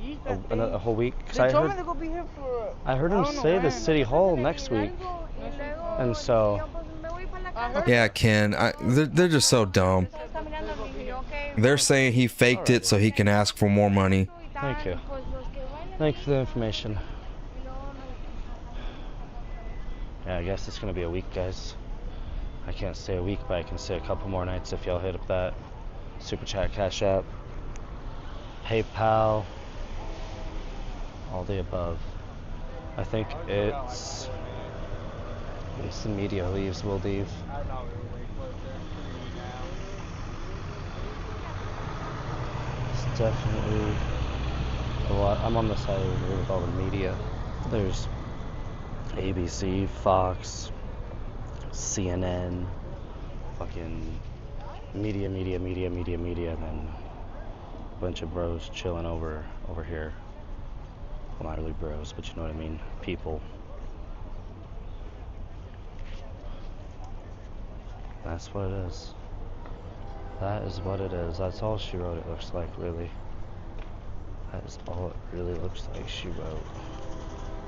A whole week? 'Cause I heard him say the city hall next week. And so... Yeah, Ken, they're just so dumb. They're saying he faked it so he can ask for more money. Thank you. Thank you for the information. Yeah, I guess it's gonna be a week, guys. I can't stay a week, but I can stay a couple more nights if y'all hit up that Super Chat, Cash App, PayPal, all the above. I think it's the media leaves, we'll leave. It's definitely a lot. I'm on the side of all the media. There's ABC, Fox, CNN, fucking media, and then a bunch of bros chilling over here. Well, not really bros, but you know what I mean, people. That's what it is. That is what it is. That's all she wrote, it looks like, really. That is all it really looks like she wrote.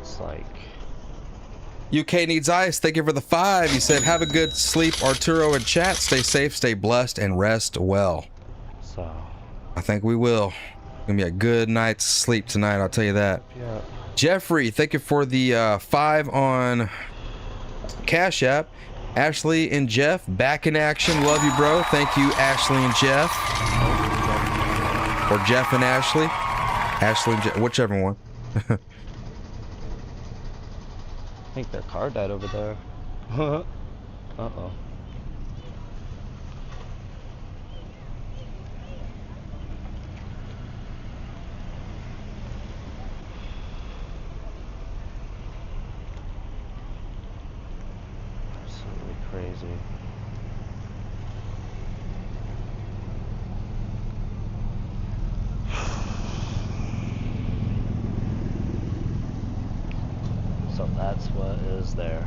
It's like... UK needs ice. Thank you for the 5. He said, have a good sleep, Arturo and chat. Stay safe, stay blessed, and rest well. So... I think we will. Gonna be a good night's sleep tonight, I'll tell you that. Yeah. Jeffrey, thank you for the 5 on Cash App. Ashley and Jeff, back in action. Love you, bro. Thank you, Ashley and Jeff. Or Jeff and Ashley. Ashley and Jeff, whichever one. I think their car died over there. Uh-oh. Absolutely crazy. So that's what is there.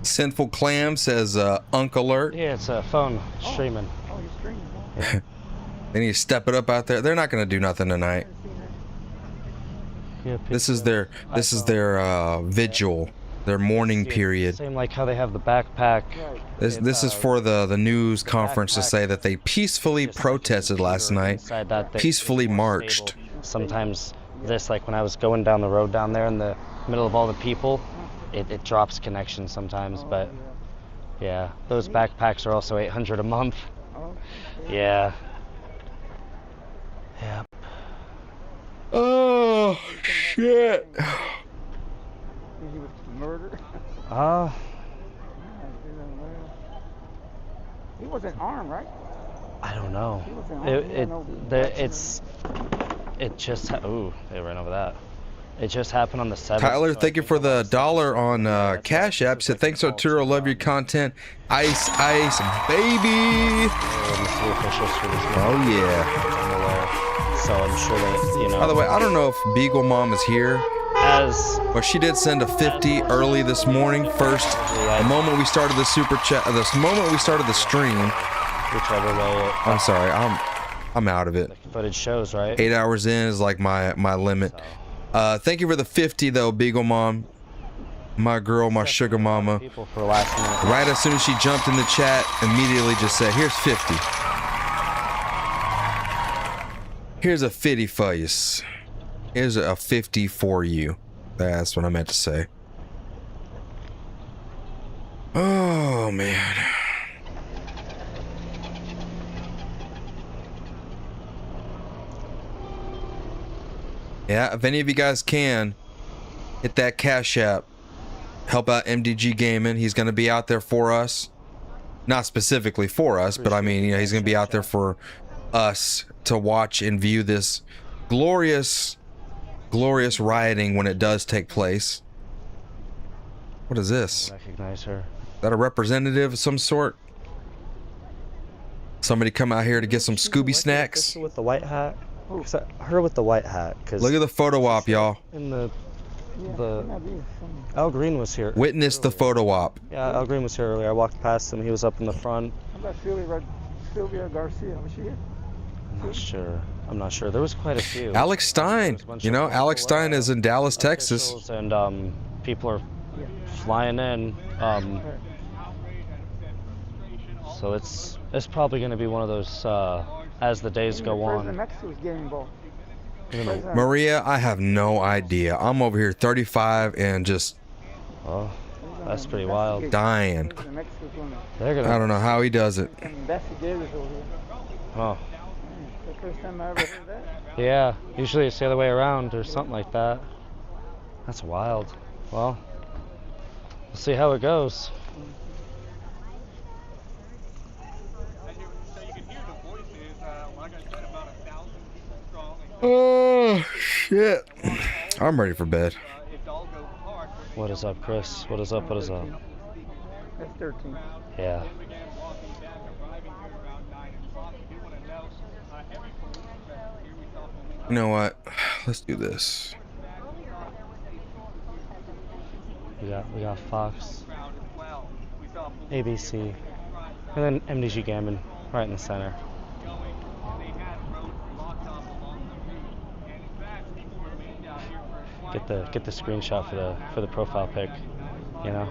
Sinful Clam says, Unk Alert. Yeah, it's a phone streaming. Oh, you're streaming. They need to step it up out there. They're not going to do nothing tonight. Yeah, This is their vigil, their mourning period. Same like how they have the backpack. This is for the news conference to say that they peacefully protested last night, peacefully marched. Sometimes this, like when I was going down the road down there in the middle of all the people, it drops connection sometimes, but yeah, those backpacks are also $800 a month. Yeah. shit. He was murdered. He wasn't armed, right? I don't know. He wasn't armed. It just ooh, they ran over that. It just happened on the 7th. Tyler, thank you for the $1 on Cash App. Said thanks, Arturo. Love your content. Ice, baby. Oh yeah. So I'm sure that, you know. By the way, I don't know if Beagle Mom is here. But she did send a 50 early this morning. First, the moment we started the super chat, the moment we started the stream. Whichever way. I'm sorry, I'm out of it. The footage shows, right? 8 hours in is like my limit. Thank you for the 50 though, Beagle Mom. My girl, my sugar mama. Right as soon as she jumped in the chat, immediately just said, "Here's 50. Here's a 50 for you. Here's a 50 for you." That's what I meant to say. Oh man. Yeah, if any of you guys can, hit that Cash App. Help out MDG Gaming. He's going to be out there for us. Not specifically for us, but I mean, you know, he's going to be out there for us to watch and view this glorious rioting when it does take place. What is this? I recognize her. Is that a representative of some sort? Somebody come out here to get some Scooby snacks? With the white hat? Her with the white hat. Look at the photo op, y'all. In the Al Green was here. Witness the photo op. Yeah, Al Green was here earlier. I walked past him. He was up in the front. How about Sylvia Garcia? Was she here? I'm not sure. There was quite a few. Alex Stein. You know, Alex Stein is in Dallas, Texas. And people are flying in. So it's probably going to be one of those as the days go on. Maria, I have no idea. I'm over here 35 and just... Oh, that's pretty wild. Dying. I don't know how he does it. Oh. The first time I ever heard that. Yeah, usually it's the other way around or something like that. That's wild. Well, we'll see how it goes. Oh, shit. I'm ready for bed. What is up, Chris? What is up? What is up? That's 13. Yeah. You know what? Let's do this. We got Fox, ABC, and then MDG Gammon right in the center. Get the screenshot for the profile pic, you know.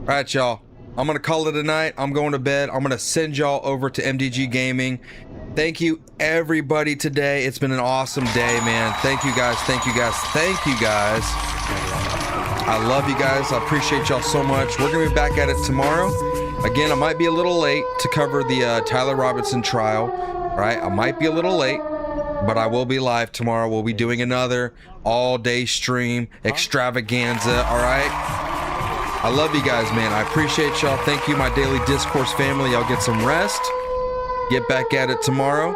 All right, y'all. I'm gonna call it a night. I'm going to bed. I'm gonna send y'all over to MDG Gaming. Thank you, everybody, today. It's been an awesome day, man. Thank you guys. Thank you guys. Thank you guys. I love you guys. I appreciate y'all so much. We're gonna be back at it tomorrow. Again, I might be a little late to cover the Tyler Robinson trial. All right, I might be a little late, but I will be live tomorrow. We'll be doing another all-day stream extravaganza. All right. I love you guys, man. I appreciate y'all. Thank you, my Daily Discourse family. Y'all get some rest. Get back at it tomorrow.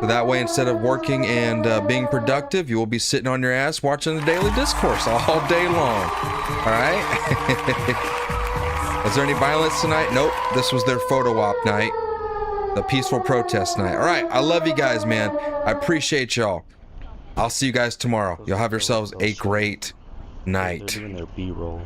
So that way, instead of working and being productive, you will be sitting on your ass watching the Daily Discourse all day long. All right? Was there any violence tonight? Nope. This was their photo op night. The peaceful protest night. All right. I love you guys, man. I appreciate y'all. I'll see you guys tomorrow. Y'all have yourselves a great night. They're doing their B-roll.